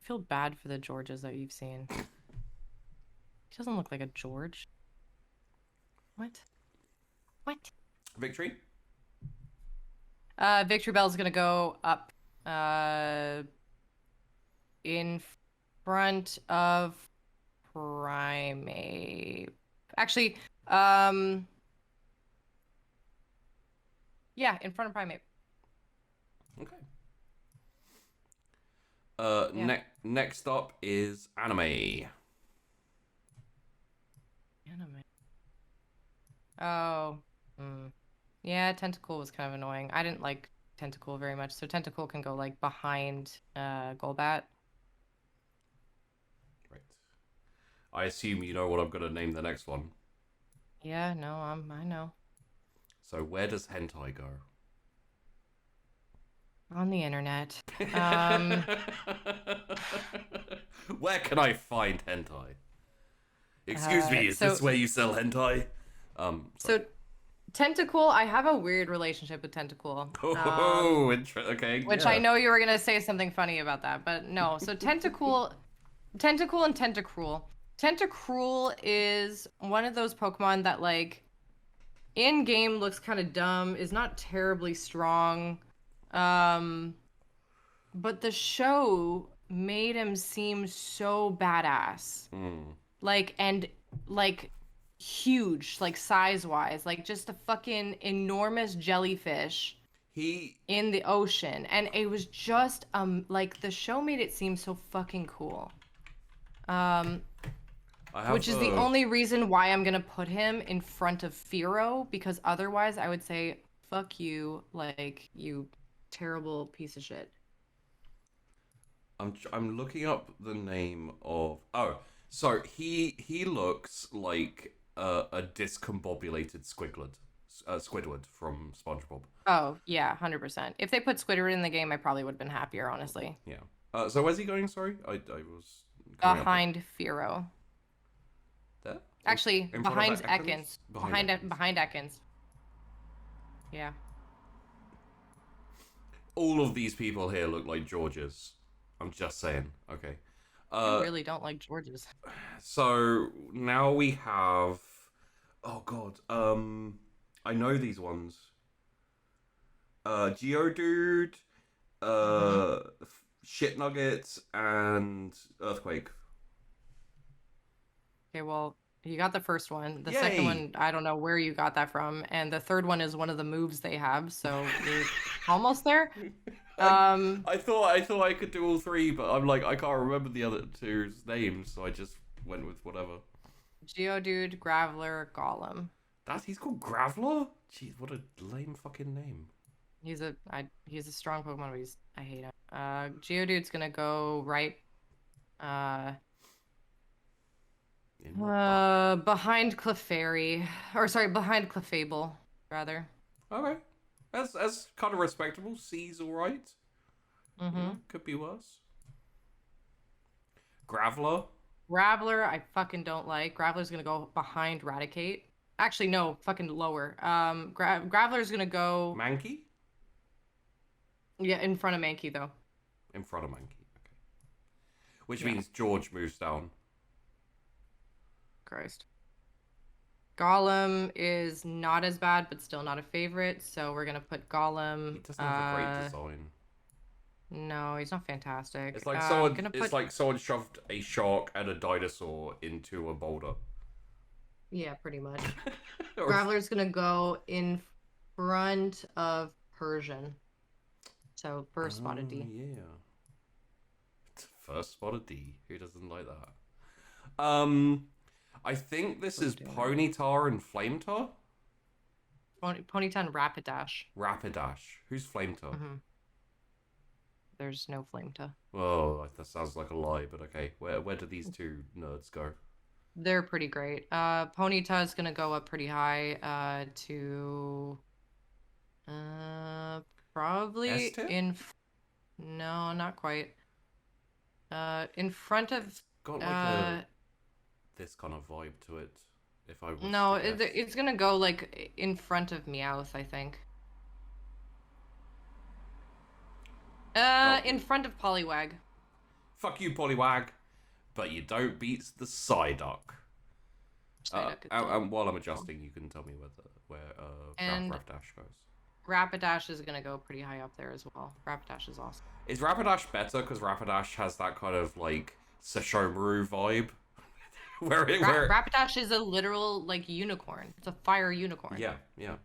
B: I feel bad for the Georges that you've seen. He doesn't look like a George. What?
A: Victory?
B: Victory Bell's gonna go up in front of Primate. Actually, yeah, in front of Primate.
A: Okay. Next up is anime.
B: Oh. Yeah, Tentacool was kind of annoying. I didn't like Tentacool very much, so Tentacool can go like behind Golbat.
A: Right. I assume you know what I'm gonna name the next one.
B: Yeah, no, I know.
A: So where does hentai go?
B: On the internet.
A: Where can I find hentai? Excuse me, is this where you sell hentai?
B: So Tentacool, I have a weird relationship with Tentacool.
A: Okay.
B: Which I know you were gonna say something funny about that, but no. So Tentacool and Tentacruel. Tentacruel is one of those Pokemon that like in game looks kind of dumb, is not terribly strong. But the show made him seem so badass. Like huge, like size-wise, like just a fucking enormous jellyfish in the ocean, and it was just like the show made it seem so fucking cool. Which is the only reason why I'm gonna put him in front of Fearow, because otherwise I would say fuck you, like you terrible piece of shit.
A: I'm looking up the name of so he looks like a discombobulated Squidward from SpongeBob.
B: Oh yeah, 100%. If they put Squidward in the game, I probably would have been happier, honestly.
A: Yeah. So where's he going? Sorry, I was
B: behind Fearow.
A: There?
B: Actually, behind
A: Ekans?
B: Behind Ekans. Yeah.
A: All of these people here look like Georges. I'm just saying. Okay.
B: I really don't like Georges.
A: So now we have. Oh god. I know these ones. Geodude, Shit Nuggets, and Earthquake.
B: Okay, well, you got the first one. The
A: Yay!
B: second one, I don't know where you got that from. And the third one is one of the moves they have, so you're almost there.
A: I thought I could do all 3, but I'm like, I can't remember the other 2's names, so I just went with whatever.
B: Geodude, Graveler, Golem.
A: He's called Graveler? Jeez, what a lame fucking name.
B: He's a strong Pokemon, but I hate him. Geodude's gonna go right behind Clefairy. Or sorry, behind Clefable, rather.
A: Okay. That's kind of respectable. C's alright.
B: Mm-hmm.
A: Could be worse. Graveler.
B: Graveler, I fucking don't like. Graveler's gonna go behind Raticate. Actually, no, fucking lower. Graveler's gonna go.
A: Mankey?
B: Yeah, in front of Mankey though.
A: In front of Mankey. Okay. Which means George moves down.
B: Christ. Golem is not as bad, but still not a favorite. So we're gonna put Golem.
A: He doesn't have a great design.
B: No, he's not fantastic.
A: It's like someone. It's like someone shoved a shark and a dinosaur into a boulder.
B: Yeah, pretty much. Graveler's gonna go in front of Persian. So first spot of D.
A: Yeah. First spot of D. Who doesn't like that? I think this is Ponyta and Flametar.
B: Ponyta and Rapidash.
A: Rapidash. Who's Flametar?
B: There's no Flametar.
A: Oh, that sounds like a lie, but okay. Where do these two nerds go?
B: They're pretty great. Ponyta is gonna go up pretty high. To probably
A: S-tier?
B: No, not quite. In front of.
A: It's got like this kind of vibe to it. If I was
B: No, it's gonna go like in front of Meowth, I think. In front of Poliwag.
A: Fuck you, Poliwag. But you don't beat the Psyduck. And while I'm adjusting, you can tell me where Rapidash goes.
B: Rapidash is gonna go pretty high up there as well. Rapidash is awesome.
A: Is Rapidash better because Rapidash has that kind of like Sashomaru vibe?
B: Rapidash is a literal like unicorn. It's a fire unicorn.
A: Yeah, yeah.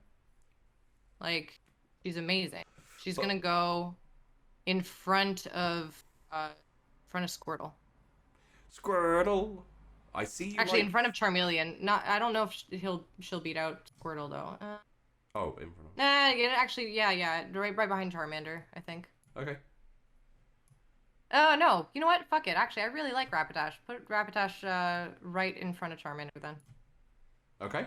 B: Like, she's amazing. She's gonna go in front of Squirtle.
A: Squirtle. I see you.
B: Actually, in front of Charmeleon. I don't know if she'll beat out Squirtle though.
A: Oh, in front of.
B: Actually, yeah, right behind Charmander, I think.
A: Okay.
B: No, you know what? Fuck it. Actually, I really like Rapidash. Put Rapidash right in front of Charmander then.
A: Okay.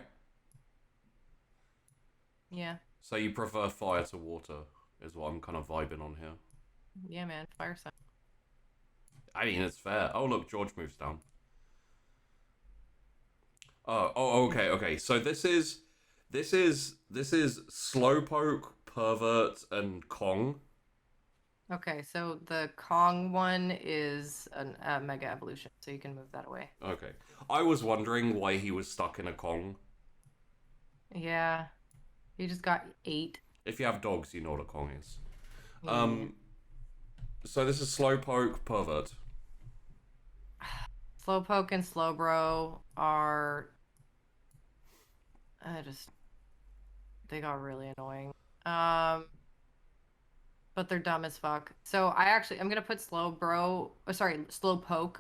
B: Yeah.
A: So you prefer fire to water, is what I'm kind of vibing on here.
B: Yeah, man. Fire sign.
A: I mean, it's fair. Oh, look, George moves down. Okay. So this is Slowpoke, Pervert, and Kong.
B: Okay, so the Kong one is a Mega Evolution, so you can move that away.
A: Okay. I was wondering why he was stuck in a Kong.
B: Yeah. He just got 8.
A: If you have dogs, you know what a Kong is.
B: Yeah.
A: So this is Slowpoke, Pervert.
B: Slowpoke and Slowbro are... They got really annoying. But they're dumb as fuck. So I'm gonna put Slowpoke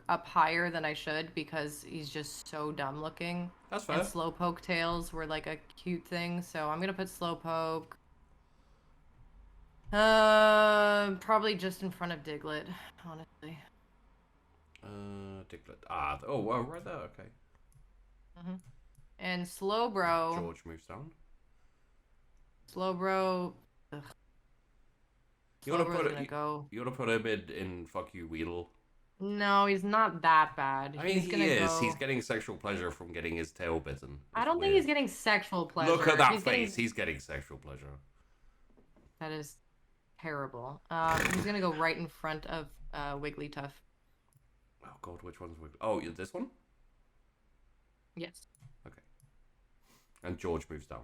B: up higher than I should because he's just so dumb looking.
A: That's fair.
B: And Slowpoke tails were like a cute thing, so I'm gonna put Slowpoke. Probably just in front of Diglett, honestly.
A: Diglett. Oh, well, right there. Okay.
B: And Slowbro.
A: George moves down.
B: Slowbro. Ugh.
A: You wanna put him in fuck you, Weedle?
B: No, he's not that bad.
A: I mean, he is. He's getting sexual pleasure from getting his tail bitten.
B: I don't think he's getting sexual pleasure.
A: Look at that face. He's getting sexual pleasure.
B: That is terrible. He's gonna go right in front of Wigglytuff.
A: Oh god, which one's Wiggly? Oh, this one?
B: Yes.
A: Okay. And George moves down.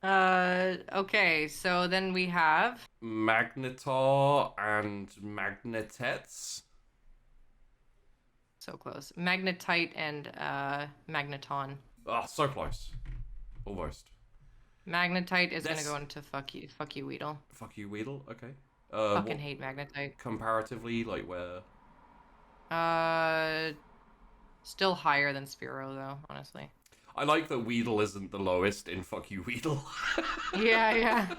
B: Okay, so then we have
A: Magnetar and Magnetets.
B: So close. Magnetite and Magneton.
A: Ah, so close. Almost.
B: Magnetite is gonna go into fuck you Weedle.
A: Fuck you, Weedle. Okay.
B: Fucking hate Magnetite.
A: Comparatively, like where?
B: Still higher than Spearow though, honestly.
A: I like that Weedle isn't the lowest in fuck you, Weedle.
B: yeah.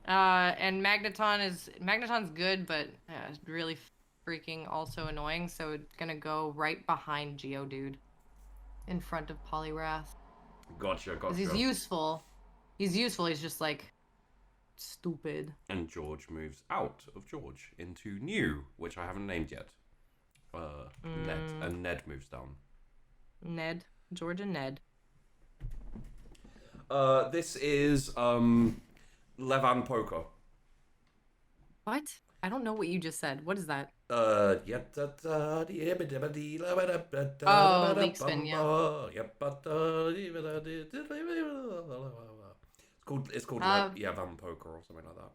B: And Magneton's good, but really freaking also annoying. So it's gonna go right behind Geodude, in front of Poliwrath.
A: Gotcha.
B: Because he's useful. He's useful. He's just like stupid.
A: And George moves out of George into new, which I haven't named yet. Ned. And Ned moves down.
B: Ned. George and Ned.
A: This is Levan Poker.
B: What? I don't know what you just said. What is that?
A: Oh,
B: leak spin, yeah.
A: It's called like Van Poker or something like that.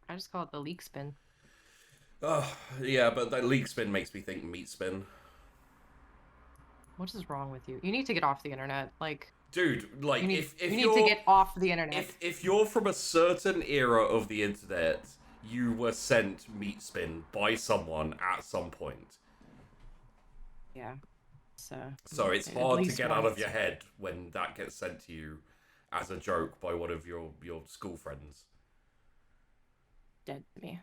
B: I just call it the leak spin.
A: Yeah, but that leak spin makes me think meat spin.
B: What is wrong with you? You need to get off the internet. Like,
A: dude, like
B: you need,
A: if
B: you need to get off the internet.
A: If you're from a certain era of the internet, you were sent meat spin by someone at some point.
B: Yeah.
A: So it's hard to get out of your head when that gets sent to you as a joke by one of your school friends.
B: Dead to me.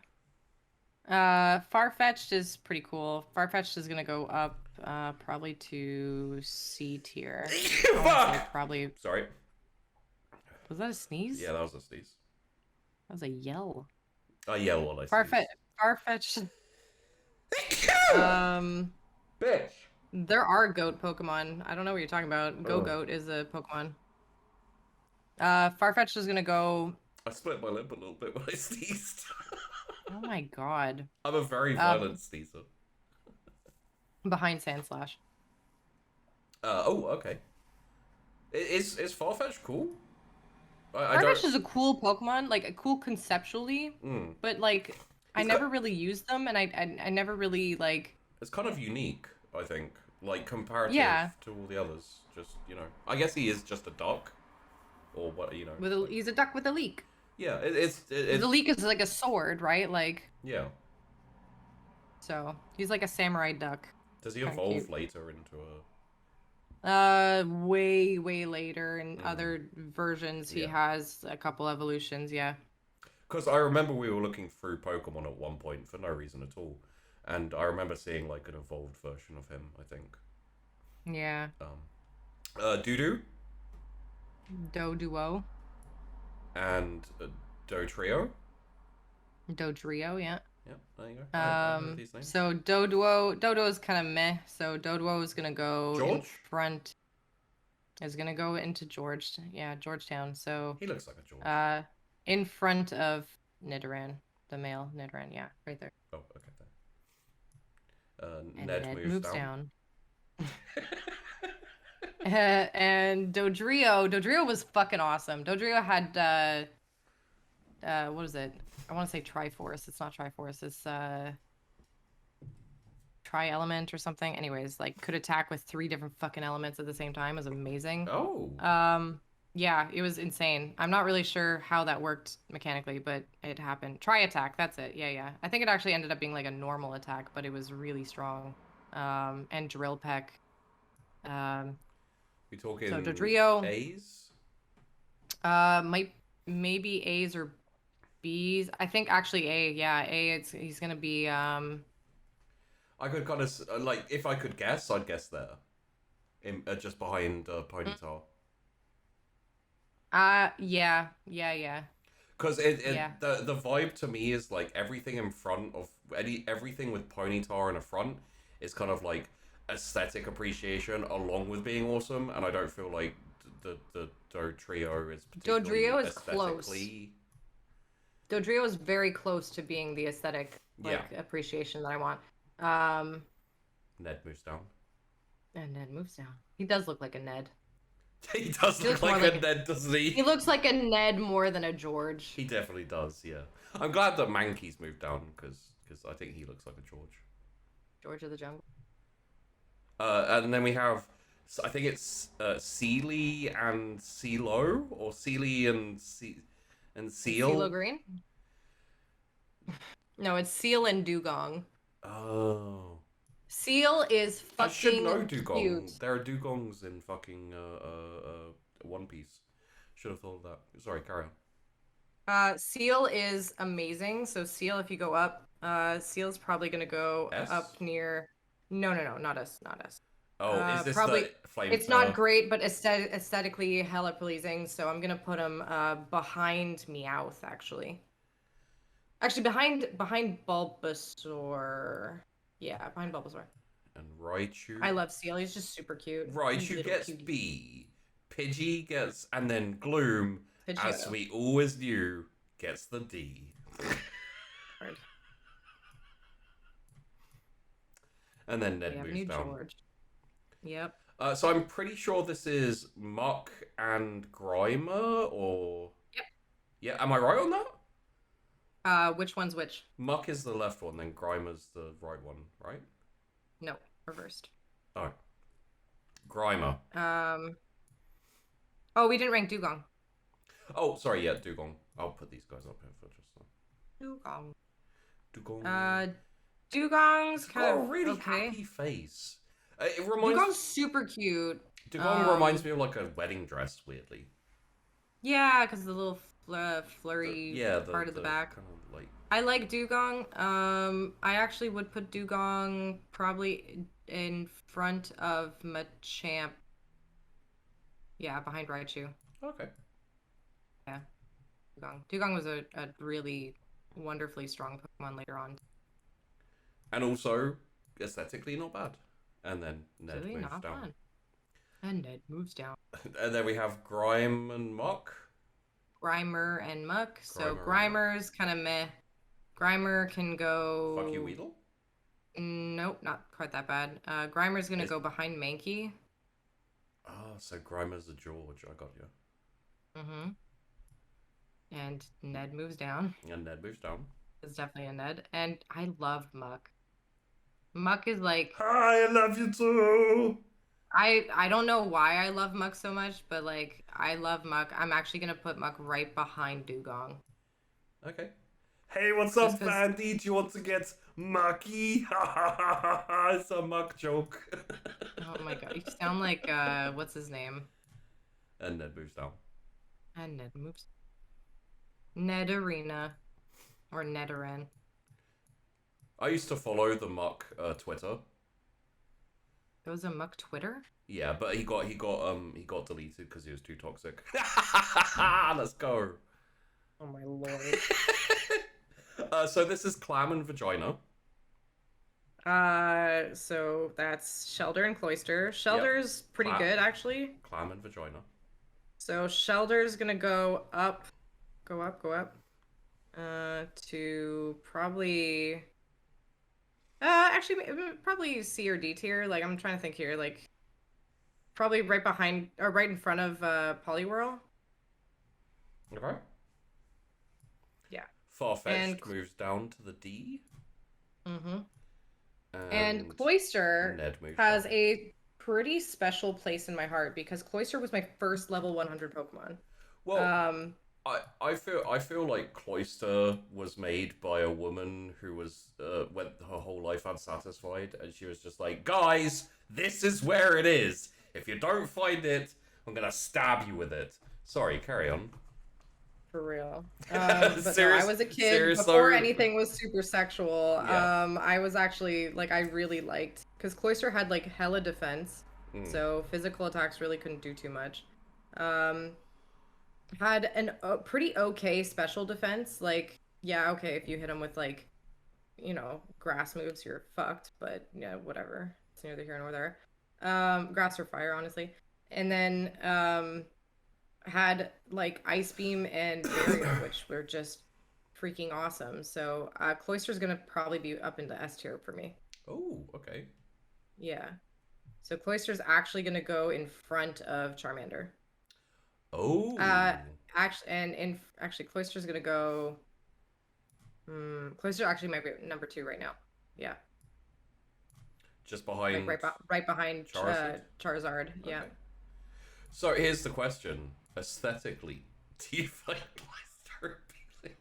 B: Farfetch'd is pretty cool. Farfetch'd is gonna go up probably to C tier. Probably.
A: Sorry.
B: Was that a sneeze?
A: Yeah, that was a sneeze.
B: That was a yell.
A: I yell while I
B: sneeze. Farfetch'd.
A: Bitch.
B: There are goat Pokemon. I don't know what you're talking about. Goat is a Pokemon. Farfetch'd is gonna go.
A: I split my lip a little bit when I sneezed.
B: Oh my god.
A: I'm a very violent sneezer.
B: Behind Sandslash.
A: Okay. Is Farfetch'd cool?
B: Farfetch'd is a cool Pokemon, like cool conceptually, but like I never really used them, and I never really like.
A: It's kind of unique, I think, like comparative to all the others. Just I guess he is just a duck, or what
B: he's a duck with a leak.
A: Yeah, it's
B: the leak is like a sword, right? Like.
A: Yeah.
B: So he's like a samurai duck.
A: Does he evolve later into
B: a? Way later in other versions, he has a couple evolutions. Yeah.
A: Because I remember we were looking through Pokemon at one point for no reason at all, and I remember seeing like an evolved version of him. I think.
B: Yeah.
A: Doodoo.
B: Doduo.
A: And Dotrio.
B: Dodrio, yeah.
A: Yeah, there you go.
B: So Doduo is kind of meh. So Doduo is gonna go in front. Is gonna go into Georgetown. So
A: he looks like a George.
B: In front of Nidoran, the male Nidoran, yeah, right there.
A: Oh, okay. Then. Ned moves down.
B: And Dodrio was fucking awesome. Dodrio had what is it? I want to say Triforce. It's not Triforce. It's Tri-Element or something. Anyways, like could attack with 3 different fucking elements at the same time. It was amazing.
A: Oh.
B: Yeah, it was insane. I'm not really sure how that worked mechanically, but it happened. Tri-attack, that's it. Yeah. I think it actually ended up being like a normal attack, but it was really strong. And Drill Peck.
A: We talking
B: so Dodrio
A: A's?
B: Maybe A's or B's. I think actually A. Yeah, A. He's gonna be.
A: I could kind of like if I could guess, I'd guess there, just behind Ponyta.
B: Yeah.
A: Because the vibe to me is like everything in front of everything with Ponyta in the front is kind of like aesthetic appreciation along with being awesome, and I don't feel like the Dodrio is particularly
B: Dodrio is close. Dodrio is very close to being the aesthetic appreciation that I want.
A: Ned moves down.
B: And Ned moves down. He does look like a Ned.
A: He does look like a Ned, doesn't he?
B: He looks like a Ned more than a George.
A: He definitely does, yeah. I'm glad that Mankey's moved down, because I think he looks like a George.
B: George of the Jungle.
A: And then we have, I think it's Sealy and Sealo, or Sealy and Seal.
B: Sealo Green? No, it's Seal and Dugong.
A: Oh.
B: Seal is fucking
A: I should know Dugong.
B: cute.
A: There are Dugongs in fucking One Piece. Should have thought of that. Sorry, carry
B: on. Seal is amazing. So Seal, if you go up, Seal's probably gonna go
A: S?
B: up near. No, not us.
A: Oh, is this
B: Probably.
A: the flame?
B: It's not great, but aesthetically hella pleasing. So I'm gonna put him behind Meowth, actually. Actually, behind Bulbasaur. Yeah, behind Bulbasaur.
A: And Raichu.
B: I love Seal. He's just super cute.
A: Raichu gets
B: cutie.
A: B. Pidgey gets, and then Gloom, as we always knew, gets the D.
B: Right.
A: And then Ned moves down.
B: George. Yep.
A: So I'm pretty sure this is Muck and Grimer, or...
B: Yep.
A: Yeah, am I right on that?
B: Which one's which?
A: Muck is the left one, then Grimer's the right one, right?
B: No, reversed.
A: Oh. Grimer.
B: Oh, we didn't rank Dugong.
A: Oh, sorry, yeah, Dugong. I'll put these guys up here for just
B: Dugong.
A: Dugong.
B: Dugong's kind of
A: a really
B: okay.
A: happy face. It reminds...
B: Dugong's super cute.
A: Dugong reminds me of like a wedding dress, weirdly.
B: Yeah, because the little flurry part of the back.
A: Kind of like...
B: I like Dugong. I actually would put Dugong probably in front of Machamp. Yeah, behind Raichu.
A: Okay.
B: Yeah, Dugong. Dugong was a really wonderfully strong Pokemon later on.
A: And also, aesthetically not bad. And then Ned
B: Really
A: moves
B: not
A: down.
B: fun. And Ned moves down.
A: And then we have Grime and Muck.
B: Grimer and Muck. So
A: Grimer
B: Grimer's kind of meh. Grimer can go...
A: Fuck you, Weedle?
B: Nope, not quite that bad. Grimer's gonna go behind Mankey.
A: Oh, so Grimer's a George. I got you.
B: Mm-hmm. And Ned moves down.
A: And Ned moves down.
B: It's definitely a Ned. And I love Muck. Muck is like...
A: Hi, I love you too!
B: I don't know why I love Muck so much, but like, I love Muck. I'm actually gonna put Muck right behind Dugong.
A: Okay. Hey, what's up, Vandi? Do you want to get mucky? Ha ha ha ha ha! It's a Muck joke.
B: Oh my god, you sound like, what's his name?
A: And Ned moves down.
B: And Ned moves. Ned Arena. Or Nedarin.
A: I used to follow the Muck Twitter.
B: There was a Muck Twitter?
A: Yeah, but he got deleted because he was too toxic. Let's go.
B: Oh my lord.
A: So this is Clam and Vagina.
B: So that's Shelder and Cloyster. Shelder's pretty good, actually.
A: Clam and Vagina.
B: So Shelder's gonna go up. Go up. To probably... actually, probably C or D tier. Like, I'm trying to think here. Like, probably right behind, or right in front of Poliwhirl.
A: Okay.
B: Yeah.
A: Farfetch'd moves down to the D.
B: Mm-hmm. And Cloyster has a pretty special place in my heart because Cloyster was my first level 100 Pokemon.
A: Well, I feel like Cloyster was made by a woman who was went her whole life unsatisfied, and she was just like, guys, this is where it is. If you don't find it, I'm gonna stab you with it. Sorry, carry on.
B: For real. But no, I was a kid before anything was super sexual.
A: Yeah.
B: I was actually like, I really liked, because Cloyster had like hella defense, so physical attacks really couldn't do too much. Had a pretty okay special defense. Like, yeah, okay, if you hit him with like, you know, grass moves, you're fucked. But yeah, whatever. It's neither here nor there. Grass or fire, honestly. And then had like Ice Beam and Barrier, which were just freaking awesome. So Cloyster's gonna probably be up into S tier for me.
A: Oh, okay.
B: Yeah. So Cloyster's actually gonna go in front of Charmander.
A: Oh.
B: Actually, Cloyster's gonna go. Cloyster actually might be number 2 right now. Yeah.
A: Just behind.
B: Like right behind Charizard. Yeah.
A: Okay. So here's the question: aesthetically, do you find Cloyster appealing?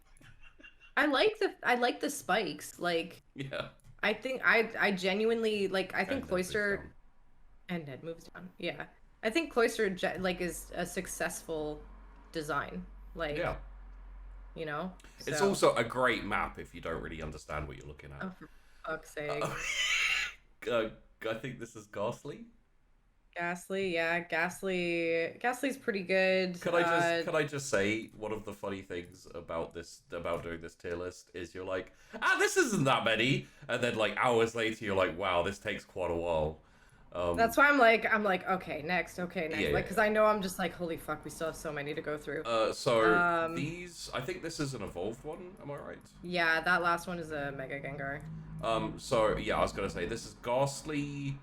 B: I like the spikes. Like.
A: Yeah.
B: I think I genuinely like. I think Cloyster. And Ned moves down. Yeah. I think Cloyster like is a successful design. Like, yeah, you know. So.
A: It's also a great map if you don't really understand what you're looking at.
B: Oh, for fuck's sake!
A: I think this is Ghastly.
B: Ghastly, yeah, Ghastly's pretty good.
A: Could I just say one of the funny things about doing this tier list is you're like, this isn't that many, and then like hours later you're like, wow, this takes quite a while.
B: That's why I'm like, okay, next,
A: Yeah,
B: like, because I know I'm just like, holy fuck, we still have so many to go through.
A: So these, I think this is an evolved one. Am I right?
B: Yeah, that last one is a Mega Gengar.
A: So yeah, I was gonna say this is Ghastly,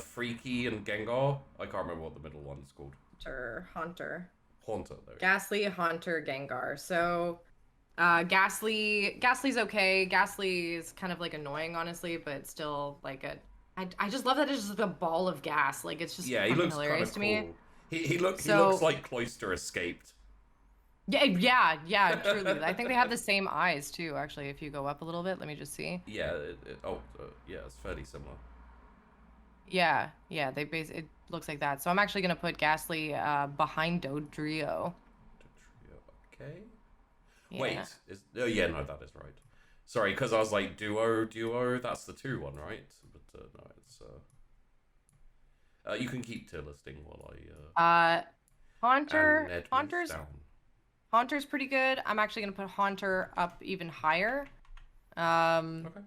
A: Freaky, and Gengar. I can't remember what the middle one's called.
B: Haunter.
A: Haunter, though.
B: Ghastly, Haunter, Gengar. So, Ghastly's okay. Ghastly is kind of like annoying, honestly, but still like I just love that it's just like a ball of gas. Like it's just
A: Yeah, he
B: fucking
A: looks
B: hilarious to me.
A: cool. He looks like Cloyster escaped.
B: Yeah, truly. I think they have the same eyes too. Actually, if you go up a little bit, let me just see.
A: Yeah. Yeah, it's fairly similar.
B: Yeah, it looks like that. So I'm actually gonna put Ghastly behind Dodrio.
A: Okay.
B: Yeah.
A: Wait, oh yeah, no, that is right. Sorry, because I was like duo. That's the 2 one, right? But no, it's you can keep tier listing while I
B: Haunter's pretty good. I'm actually gonna put Haunter up even higher.
A: Okay.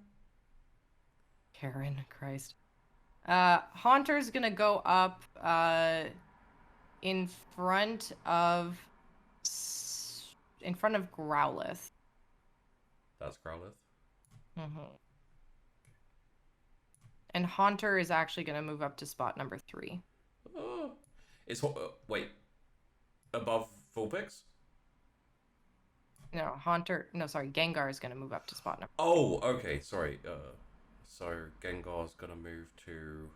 B: Karen, Christ. Haunter's gonna go up in front of Growlithe.
A: That's Growlithe.
B: And Haunter is actually gonna move up to spot number 3.
A: It's wait, above Vulpix?
B: No, Gengar is gonna move up to spot number.
A: Oh, okay, sorry. So Gengar's gonna move to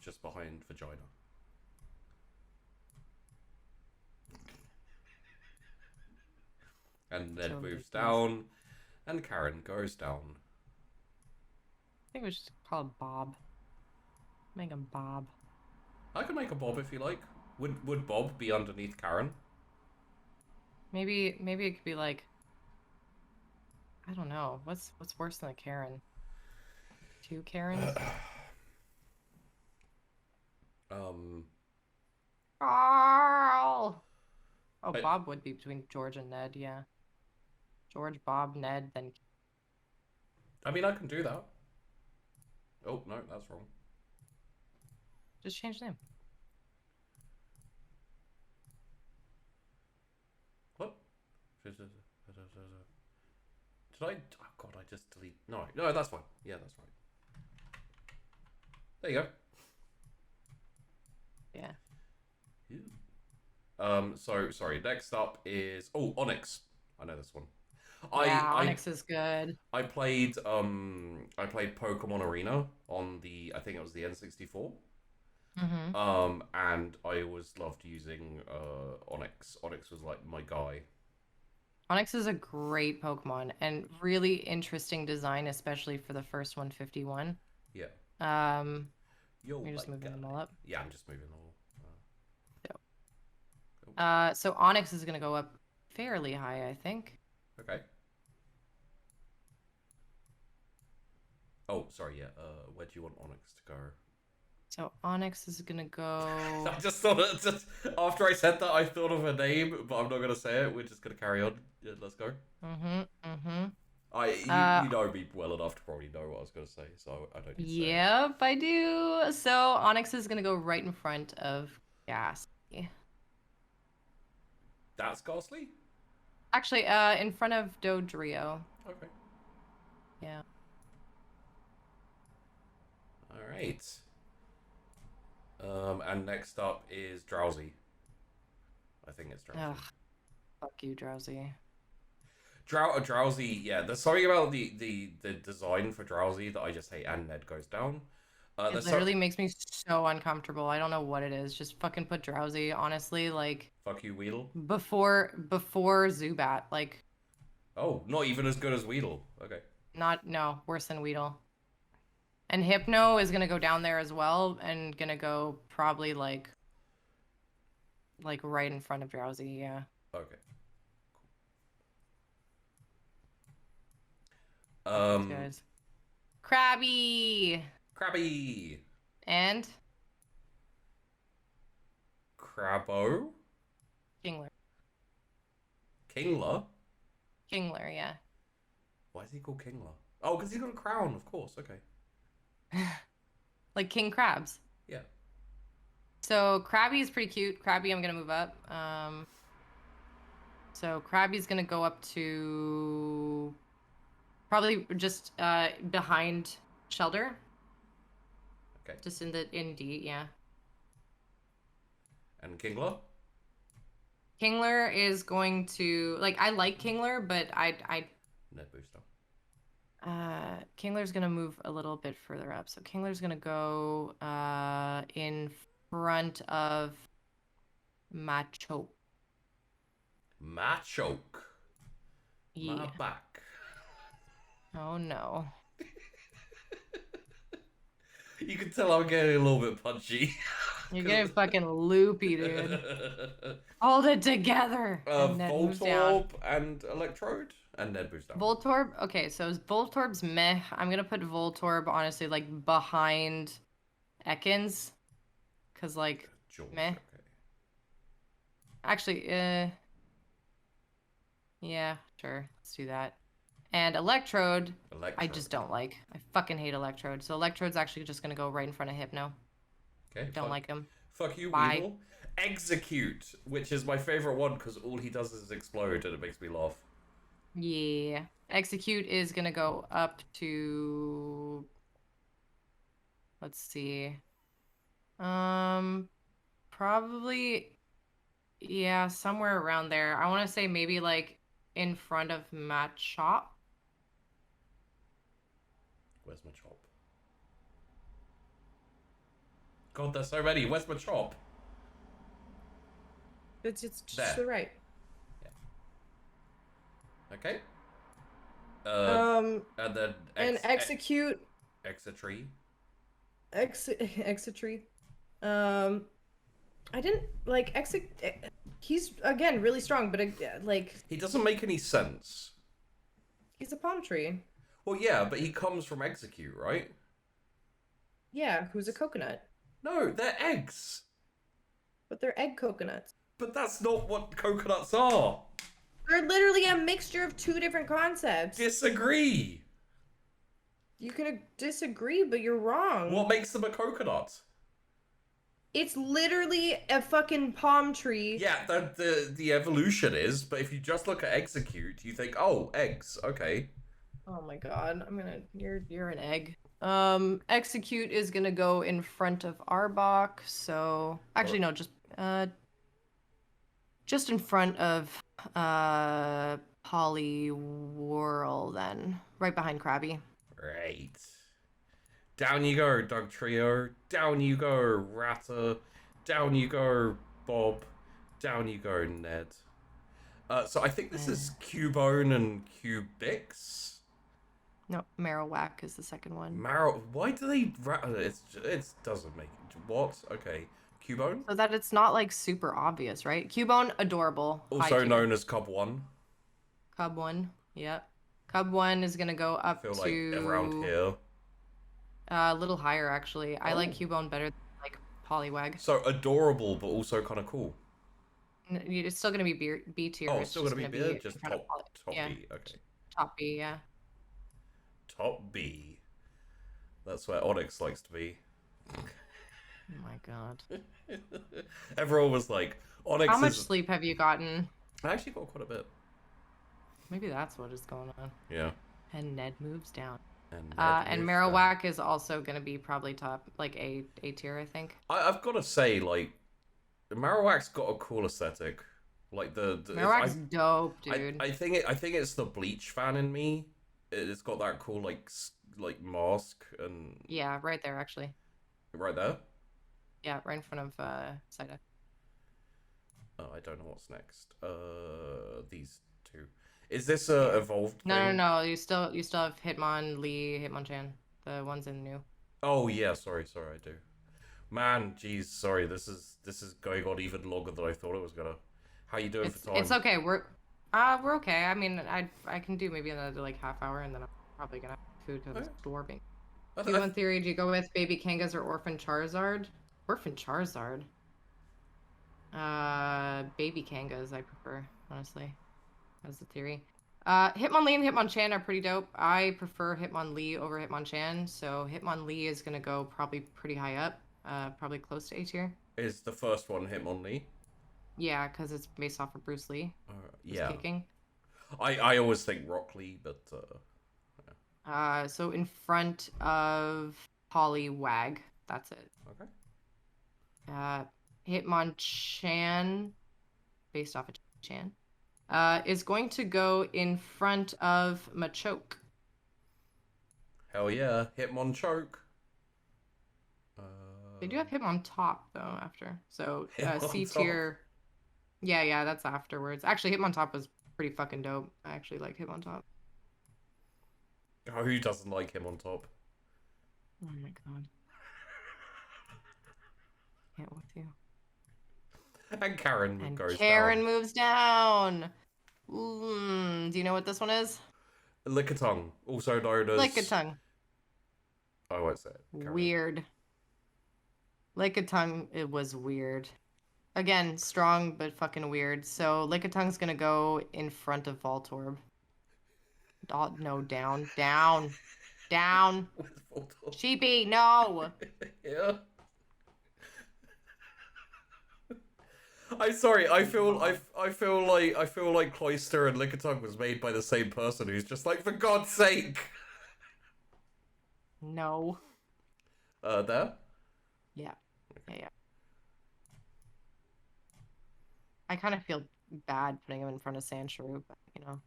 A: just behind Vagina. And then moves down, and Karen goes down.
B: I think we should call him Bob. Make him Bob.
A: I could make a Bob if you like. Would Bob be underneath Karen?
B: Maybe it could be like, I don't know. What's worse than a Karen? 2 Karens? Carl! Oh, Bob would be between George and Ned, yeah. George, Bob, Ned, then...
A: I mean, I can do that. Oh, no, that's wrong.
B: Just change the name.
A: What? Did I... Oh, God, I just delete... No, that's fine. Yeah, that's right. There you go.
B: Yeah.
A: So, sorry, next up is... Oh, Onyx. I know this one.
B: Onyx is good.
A: I played Pokemon Arena on I think it was the N64. And I always loved using Onyx. Onyx was like my guy.
B: Onyx is a great Pokemon and really interesting design, especially for the first 151.
A: Yeah.
B: You're just moving them all up.
A: Yeah, I'm just moving them all.
B: So Onyx is gonna go up fairly high, I think.
A: Okay. Oh, sorry, yeah. Where do you want Onyx to go?
B: So Onyx is gonna go...
A: I just thought after I said that, I thought of a name, but I'm not gonna say it. We're just gonna carry on. Yeah, let's go. You know me well enough to probably know what I was gonna say, so I don't need to say it.
B: Yep, I do. So Onyx is gonna go right in front of Ghastly.
A: That's Ghastly?
B: Actually, in front of Dodrio.
A: Okay.
B: Yeah.
A: All right. And next up is Drowsy. I think it's Drowsy.
B: Ugh. Fuck you, Drowsy.
A: Drowsy, yeah. There's something about the design for Drowsy that I just hate, and Ned goes down.
B: It literally makes me so uncomfortable. I don't know what it is. Just fucking put Drowsy, honestly, like...
A: Fuck you, Weedle.
B: Before Zubat, like...
A: Oh, not even as good as Weedle. Okay.
B: No, worse than Weedle. And Hypno is gonna go down there as well, and gonna go probably like right in front of Drowsy, yeah.
A: Okay.
B: Guys. Krabby!
A: Krabby!
B: And?
A: Crabbo.
B: Kingler.
A: Kingler?
B: Kingler, yeah.
A: Why is he called Kingler? Oh, because he's got a crown, of course. Okay.
B: Like king crabs.
A: Yeah.
B: So Krabby is pretty cute. Krabby, I'm gonna move up. So Krabby's gonna go up to probably just behind Shelter.
A: Okay.
B: Just in D, yeah.
A: And Kingler?
B: Kingler is going to I like Kingler, but I
A: Net booster.
B: Kingler's gonna move a little bit further up. So Kingler's gonna go in front of Machoke.
A: Machoke.
B: Yeah.
A: My back.
B: Oh no.
A: You can tell I'm getting a little bit punchy.
B: You're getting fucking loopy, dude. Hold it together. And Ned moves down.
A: Voltorb and Electrode and Ned moves down.
B: Voltorb. Okay, so Voltorb's meh. I'm gonna put Voltorb honestly behind Ekans, cause
A: George,
B: meh.
A: okay.
B: Actually, yeah, sure. Let's do that. And Electrode, I just don't like. I fucking hate Electrode. So Electrode's actually just gonna go right in front of Hypno.
A: Okay.
B: Don't like him.
A: Fuck you,
B: Bye.
A: Weevil. Execute, which is my favorite one because all he does is explode and it makes me laugh.
B: Yeah. Execute is gonna go up to. Let's see. Probably. Yeah, somewhere around there. I want to say maybe in front of Machop.
A: Where's my chop? God, there's so many. Where's my chop?
B: It's just
A: there.
B: to the right.
A: Yeah. Okay. And then
B: Execute.
A: Exetree.
B: Exetree. I didn't he's again really strong, but
A: he doesn't make any sense.
B: He's a palm tree.
A: Well, yeah, but he comes from Execute, right?
B: Yeah, who's a coconut?
A: No, they're eggs.
B: But they're egg coconuts.
A: But that's not what coconuts are.
B: They're literally a mixture of two different concepts.
A: Disagree.
B: You can disagree, but you're wrong.
A: What makes them a coconut?
B: It's literally a fucking palm tree.
A: Yeah, the evolution is, but if you just look at Execute, you think, oh, eggs, okay.
B: Oh my god, you're an egg. Execute is gonna go in front of Arbok, so actually no, just in front of Poliwhirl then. Right behind Krabby.
A: Right. Down you go, Dog Trio. Down you go, Ratter. Down you go, Bob. Down you go, Ned. So I think this is Cubone and Cubix.
B: No, Marowak is the second one.
A: Why do they... It doesn't make... What? Okay. Cubone?
B: So that it's not super obvious, right? Cubone, adorable.
A: Also known as Cub 1.
B: Cub 1, yep. Cub 1 is going to go up
A: I feel
B: to...
A: like around here.
B: A little higher, actually. I like Cubone better than Poliwag.
A: So adorable, but also kind of cool.
B: It's still going to be B tier.
A: Oh, it's still going to be B? Just top
B: yeah.
A: B, okay.
B: Top B, yeah.
A: Top B. That's where Onyx likes to be.
B: Oh my god.
A: Everyone was like, Onyx
B: How much sleep have you gotten?
A: I actually got quite a bit.
B: Maybe that's what is going on.
A: Yeah.
B: And Ned moves down.
A: And
B: Marowak is also going to be probably top, A tier, I think.
A: I've got to say, Marowak's got a cool aesthetic.
B: Marowak's dope, dude.
A: I think it's the Bleach fan in me. It's got that cool mask and...
B: Yeah, right there, actually.
A: Right there?
B: Yeah, right in front of Saida.
A: Oh, I don't know what's next. These two. Is this a evolved thing?
B: No. You still have Hitmonlee, Hitmonchan, the ones in new.
A: Oh yeah, sorry, I do. Man, jeez, sorry. This is going on even longer than I thought it was gonna. How you doing for time?
B: It's okay. We're okay. I mean, I can do maybe another half hour, and then I'm probably gonna have food because it's dwarfing. Q1 theory: do you go with Baby Kangas or Orphan Charizard? Orphan Charizard. Baby Kangas I prefer, honestly. That's the theory. Hitmonlee and Hitmonchan are pretty dope. I prefer Hitmonlee over Hitmonchan, so Hitmonlee is gonna go probably pretty high up, probably close to A tier.
A: Is the first one Hitmonlee?
B: Yeah, because it's based off of Bruce Lee.
A: Yeah.
B: Kicking.
A: I always think Rock Lee, but
B: So in front of Poliwag, that's it.
A: okay.
B: Hitmonchan, based off of Chan, is going to go in front of Machoke.
A: Hell yeah, Hitmonchoke.
B: They do have Hitmontop though after, so C
A: Hitmontop.
B: tier. Yeah, that's afterwards. Actually, Hitmontop was pretty fucking dope. I actually like Hitmontop.
A: Oh, who doesn't like him on top?
B: Oh my god. Can't with you.
A: And Karen
B: And
A: goes
B: Karen
A: down.
B: moves down. Do you know what this one is?
A: Lickitung, also known as...
B: Lickitung.
A: I won't say it. Karen.
B: Weird. Lickitung, it was weird. Again, strong, but fucking weird. So Lickitung's gonna go in front of Voltorb. Oh, no, down.
A: With Voltorb.
B: Sheepy, no!
A: Yeah. I'm sorry. I feel like Cloyster and Lickitung was made by the same person who's just like, for God's sake.
B: No.
A: There.
B: Yeah. I kind of feel bad putting him in front of Sandshrew, but you know.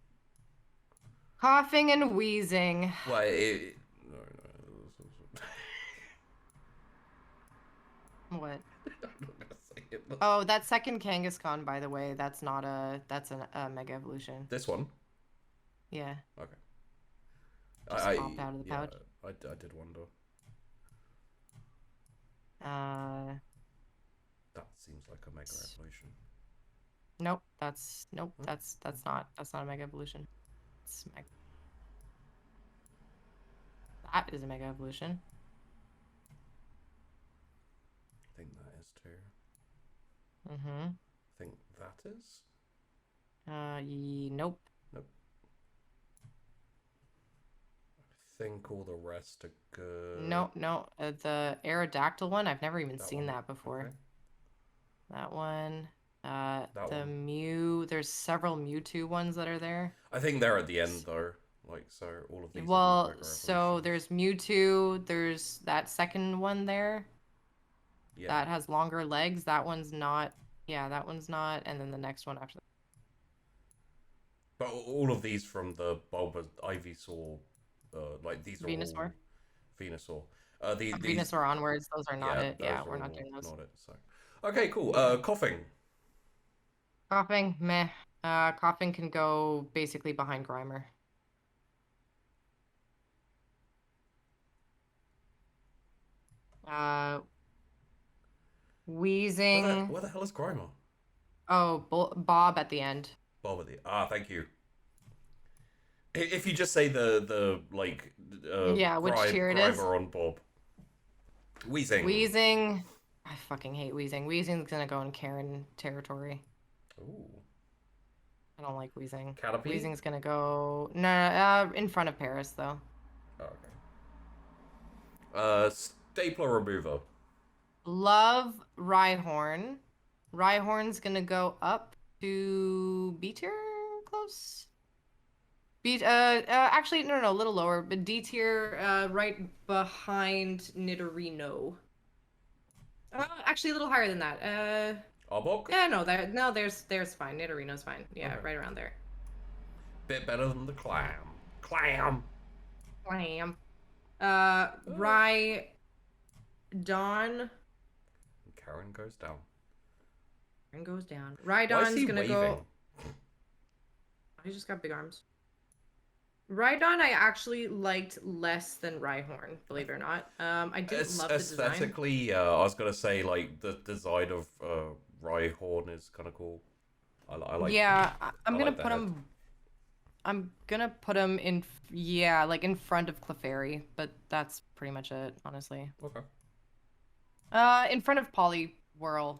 B: Coughing and wheezing.
A: Well, no.
B: What?
A: I'm not gonna say it.
B: Oh, that second Kangaskhan, by the way, that's not a Mega Evolution.
A: This one.
B: Yeah.
A: Okay.
B: Just popped out of the pouch.
A: I did wonder. That seems like a Mega Evolution.
B: Nope. That's not a Mega Evolution. It's Mega. That is a Mega Evolution.
A: I think that is too.
B: Mm-hmm.
A: I think that is.
B: Nope.
A: Nope. I think all the rest are good.
B: No. The Aerodactyl one, I've never even seen
A: one.
B: that before.
A: Okay.
B: That one.
A: That
B: The
A: one.
B: Mew. There's several Mewtwo ones that are there.
A: I think they're at the end though. Like, so all of these.
B: Well, so there's Mewtwo. There's that second one there.
A: Yeah.
B: That has longer legs. That one's not. Yeah, that one's not. And then the next one after.
A: But all of these from the Ivysaur, like these are
B: Venusaur.
A: all Venusaur. These
B: Venusaur onwards, those are not it.
A: those
B: Yeah,
A: are
B: we're not
A: all
B: doing those.
A: Not it. So, okay, cool. Coughing.
B: Coughing, meh. Coughing can go basically behind Grimer. Wheezing.
A: Where the hell is Grimer?
B: Oh, Bob at the end.
A: Bob at the thank you. If you just say the like
B: yeah, which tier it is?
A: Grimer on Bob. Wheezing.
B: Wheezing. I fucking hate Wheezing. Wheezing's gonna go in Karen territory.
A: Ooh.
B: I don't like Wheezing.
A: Caterpie?
B: Wheezing's gonna go in front of Paris though.
A: Oh, okay. Stapler remover.
B: Love Rhyhorn. Rhyhorn's gonna go up to B tier, close. Actually no, a little lower, but D tier, right behind Nidorino. Actually a little higher than that.
A: Arbok?
B: Yeah, there's fine. Nidorino's fine. Yeah,
A: Okay.
B: right around there.
A: Bit better than the clam. Clam.
B: Rhydon.
A: Karen goes down.
B: And goes down.
A: Why is
B: Rhydon's
A: he
B: gonna
A: waving?
B: go. He's just got big arms. Rhydon I actually liked less than Rhyhorn, believe it or not. I didn't love the design.
A: Aesthetically, I was gonna say like the design of Rhyhorn is kind of cool. I like.
B: Yeah, I'm
A: I
B: gonna
A: like the
B: put
A: head.
B: him. I'm gonna put him in. Yeah, like in front of Clefairy, but that's pretty much it, honestly.
A: Okay.
B: In front of Poliwhirl.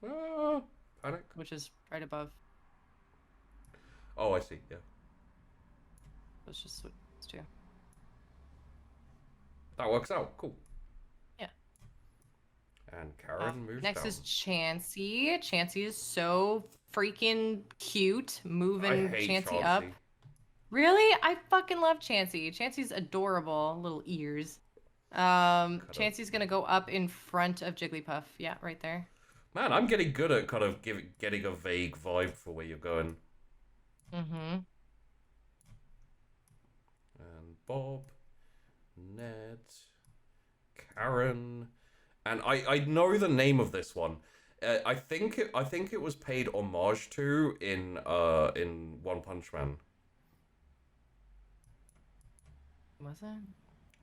A: Panic.
B: which is right above.
A: Oh, I see. Yeah.
B: Let's just switch those two.
A: That works out. Cool.
B: Yeah.
A: And Karen moves
B: Next
A: down.
B: is Chansey. Chansey is so freaking cute. Moving
A: I hate
B: Chansey
A: Chauncey.
B: up. Really? I fucking love Chansey. Chansey's adorable. Little ears. Chansey's gonna go up in front of Jigglypuff. Yeah, right there.
A: Man, I'm getting good at kind of getting a vague vibe for where you're going.
B: Mm-hmm.
A: And Bob, Ned, Karen, and I know the name of this one. I think it was paid homage to in One Punch Man.
B: Was it?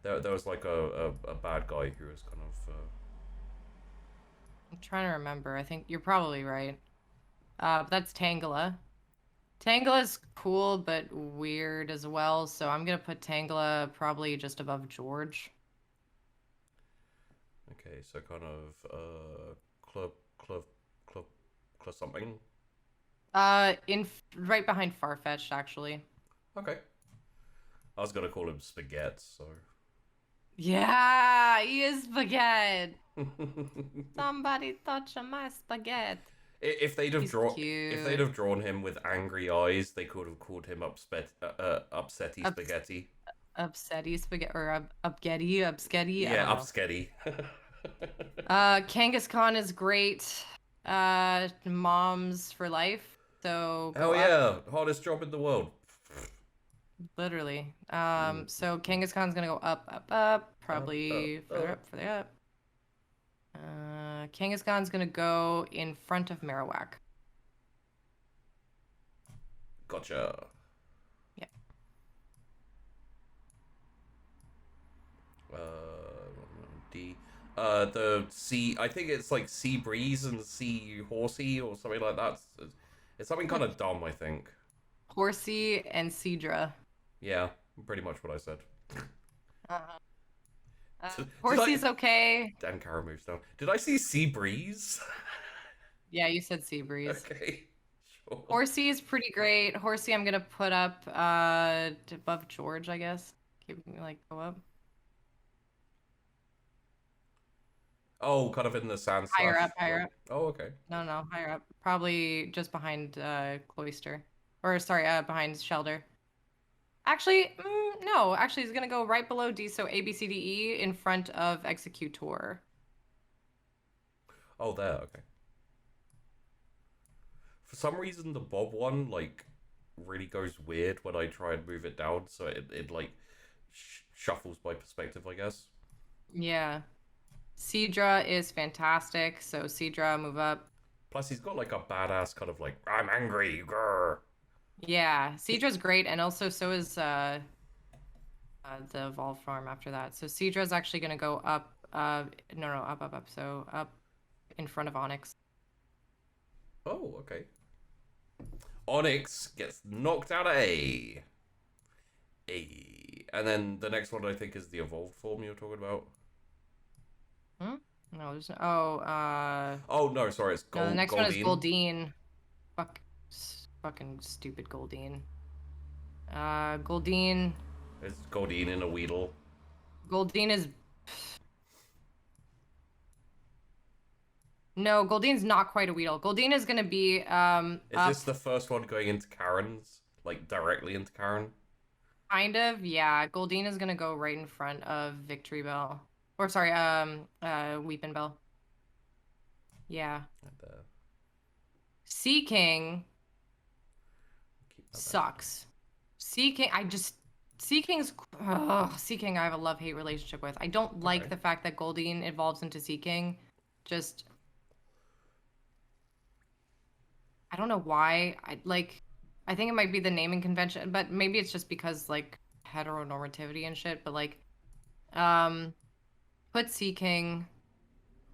A: There was like a bad guy who was kind of.
B: I'm trying to remember. I think you're probably right. That's Tangela. Tangela's cool, but weird as well. So I'm gonna put Tangela probably just above George.
A: Okay, so kind of club something.
B: Right behind Farfetch'd, actually.
A: Okay. I was gonna call him Spaghetti, so.
B: Yeah, he is spaghetti. Somebody touch my spaghetti.
A: If they'd
B: He's
A: have drawn him with angry eyes, they could have called him upsetty spaghetti.
B: Upsetty spaghetti or upsketty.
A: Yeah, upsketty.
B: Kangaskhan is great. Moms for life. So
A: Hell yeah, hardest job in the world.
B: Literally. So Kangaskhan's gonna go up, probably further up. Kangaskhan's gonna go in front of Marowak.
A: Gotcha.
B: Yeah.
A: D. The sea. I think it's like Sea Breeze and Sea Horsey or something like that. It's something kind of dumb, I think.
B: Horsey and Seadra.
A: Yeah, pretty much what I said.
B: Horsey's okay.
A: Dan Cara moves down. Did I see Sea Breeze?
B: Yeah, you said Sea Breeze.
A: Okay, sure.
B: Horsey is pretty great. Horsey, I'm gonna put up above George, I guess. Keep me go up.
A: Oh, kind of in the sand.
B: Higher up.
A: Oh, okay.
B: No, higher up. Probably just behind Cloister, or sorry, behind Shelter. Actually, no. Actually, he's gonna go right below D, so A, B, C, D, E, in front of Executor.
A: Oh, there. Okay. For some reason, the Bob one really goes weird when I try and move it down, so it shuffles my perspective, I guess.
B: Yeah. Seadra is fantastic, so Seadra, move up.
A: Plus, he's got a badass kind of I'm angry, grr.
B: Yeah, Seadra's great, and also so is the Evolve farm after that. So Seadra's actually gonna go up. No, up. So up in front of Onyx.
A: Oh, okay. Onyx gets knocked out of A. And then the next one I think is the evolved form you're talking about.
B: No, there's no. Oh,
A: Oh no, sorry, it's
B: no, the next one is Goldeen. Fucking stupid Goldeen. Goldeen.
A: It's Goldeen in a Weedle.
B: Goldeen is. No, Goldeen's not quite a Weedle. Goldeen is gonna be
A: Is this the first one going into Karen's? Directly into Karen?
B: Kind of, yeah. Goldeen is gonna go right in front of Victory Bell. Or sorry, Weepin' Bell. Yeah. Sea King sucks. Sea King, Sea King I have a love-hate relationship with. I don't like the fact that Goldeen evolves into Sea King. Just I don't know why. I think it might be the naming convention, but maybe it's just because heteronormativity and shit, but put Sea King.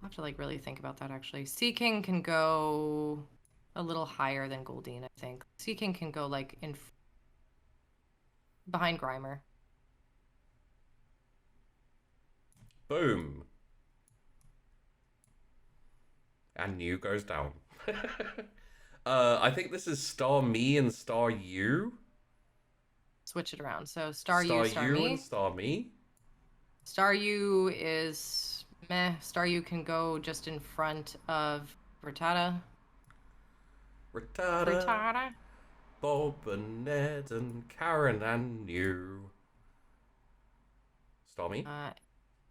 B: I'll have to really think about that actually. Sea King can go a little higher than Goldeen, I think. Sea King can go in behind Grimer.
A: Boom. And new goes down. I think this is star me and star you.
B: Switch it around. So star
A: Star
B: you, star
A: you
B: me.
A: and star me.
B: Star you is meh. Star you can go just in front of Rattata.
A: Rattata. Bob and Ned and Karen and you. Star me?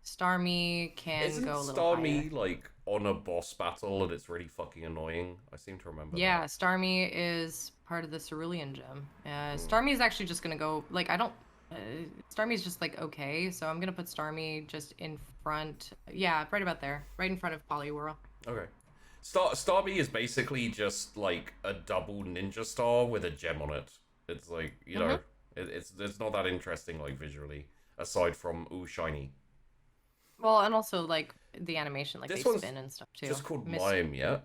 B: Star me can
A: Isn't
B: go a little
A: Star
B: higher.
A: me like on a boss battle and it's really fucking annoying? I seem to remember
B: Yeah,
A: that.
B: Starmie is part of the Cerulean gem. Starmie is actually just gonna go like I don't. Starmie's just like okay, so I'm gonna put Starmie just in front. Yeah, right about there, right in front of Poliwhirl.
A: Okay. Starmie is basically just like a double ninja star with a gem on it. It's like, you know, it's not that interesting like visually, aside from ooh shiny.
B: Well, and also like the animation, like
A: This
B: they
A: one's
B: spin and stuff too.
A: just called Mime, yeah?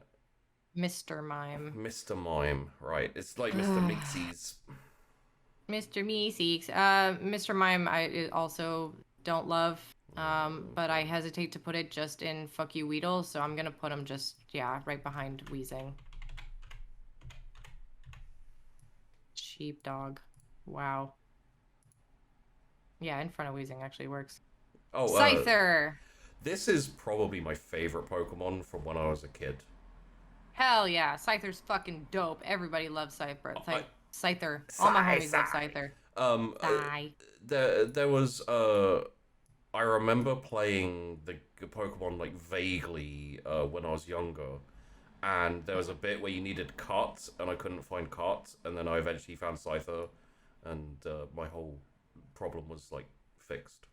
B: Mr. Mime.
A: Mr. Mime, right. It's like Mr. Mixie's.
B: Mr. Meeseeks. Mr. Mime I also don't love. But I hesitate to put it just in Fuck You Weedle, so I'm gonna put him just, yeah, right behind Weezing. Sheepdog. Wow. Yeah, in front of Weezing actually works.
A: Oh,
B: Scyther!
A: This is probably my favorite Pokemon from when I was a kid.
B: Hell yeah, Scyther's fucking dope. Everybody loves Scyther. Scyther. All my homies love Scyther.
A: There was I remember playing the Pokemon like vaguely when I was younger, and there was a bit where you needed Cut, and I couldn't find Cut, and then I eventually found Scyther, and my whole problem was like fixed.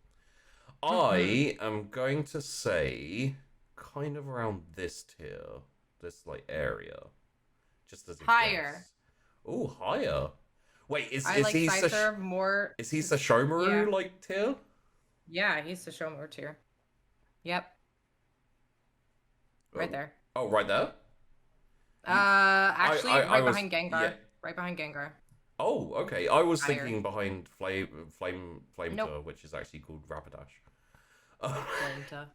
A: I am going to say kind of around this tier, this like area, just as a
B: Higher.
A: guess. Oh, higher. Wait, is
B: I like
A: he
B: Scyther more.
A: Is he Sashomaru like tier?
B: Yeah, he's the Shomer tier. Yep. Right there.
A: Oh, right there?
B: Actually,
A: I was,
B: behind Gengar.
A: Yeah.
B: Right behind Gengar.
A: Oh, okay. I was
B: Higher.
A: thinking behind Flame
B: Nope.
A: which is actually called Rapidash.
B: Flameta.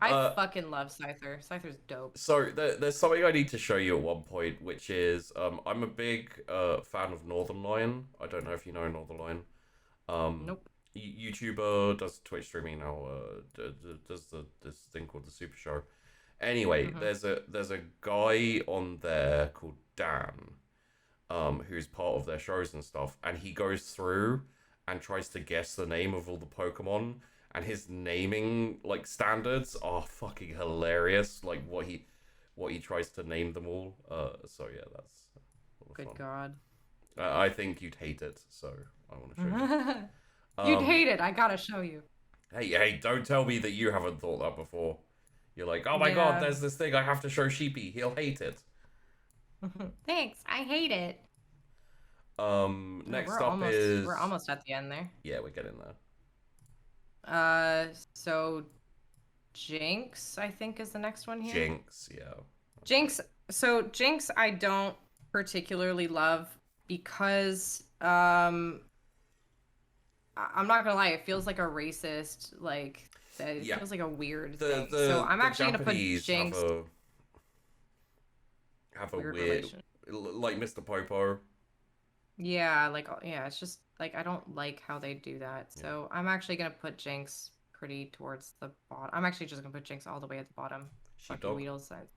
B: I fucking love Scyther. Scyther's dope.
A: So there's something I need to show you at one point, which is I'm a big fan of Northern Lion. I don't know if you know Northern Lion.
B: Nope.
A: YouTuber, does Twitch streaming now. Does this thing called the Super Show. Anyway, there's a guy on there called Dan, who's part of their shows and stuff, and he goes through and tries to guess the name of all the Pokemon, and his naming like standards are fucking hilarious. Like what he tries to name them all. So yeah, that's
B: Good
A: fun.
B: God.
A: I think you'd hate it, so I want to show you.
B: You'd hate it. I gotta show you.
A: Hey, don't tell me that you haven't thought that before. You're like, oh my god, there's this thing I have to show Sheepy. He'll hate it.
B: Thanks. I hate it.
A: Next up is...
B: We're almost at the end there.
A: Yeah, we're getting there.
B: So Jinx, I think, is the next one here.
A: Jinx, yeah.
B: Jinx. So Jinx, I don't particularly love because, I'm not gonna lie, it feels like a racist, like, it feels like a weird thing. So I'm actually gonna put Jinx.
A: Have a weird like Mr. Popo.
B: Yeah, it's just like I don't like how they do that. So I'm actually gonna put Jinx pretty towards the bottom. I'm actually just gonna put Jinx all the way at the bottom. Fuck you, Weedle side.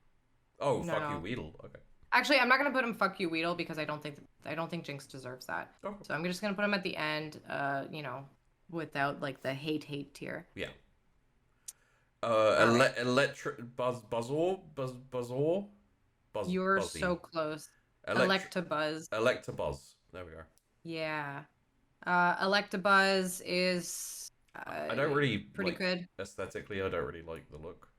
A: Oh, no, fuck you, Weedle. Okay.
B: Actually, I'm not gonna put him fuck you, Weedle, because I don't think Jinx deserves that. Oh. So I'm just gonna put him at the end. Without like the hate tier.
A: Yeah. Electric Buzzor.
B: You're so close. Electabuzz.
A: Electabuzz. There we go.
B: Yeah. Electabuzz is
A: I don't really
B: pretty good.
A: Aesthetically, I don't really like the look.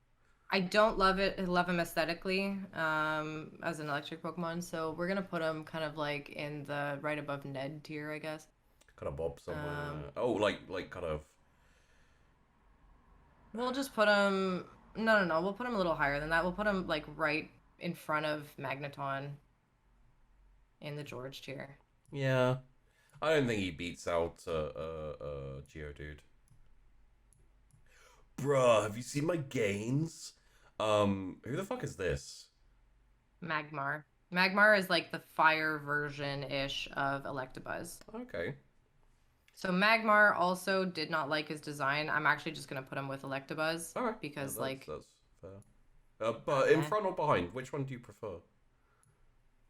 B: I don't love him aesthetically, as an electric Pokemon, so we're gonna put him kind of like in the right above Ned tier, I guess.
A: Kind of bob somewhere. Like kind of.
B: We'll just put him. No. We'll put him a little higher than that. We'll put him like right in front of Magneton. In the George tier.
A: Yeah, I don't think he beats out Geodude. Bruh, have you seen my gains? Who the fuck is this?
B: Magmar. Magmar is like the fire version-ish of Electabuzz.
A: Okay.
B: So Magmar also did not like his design. I'm actually just gonna put him with Electabuzz
A: Alright.
B: because
A: Yeah,
B: like
A: that's fair. But in front or behind, which one do you prefer?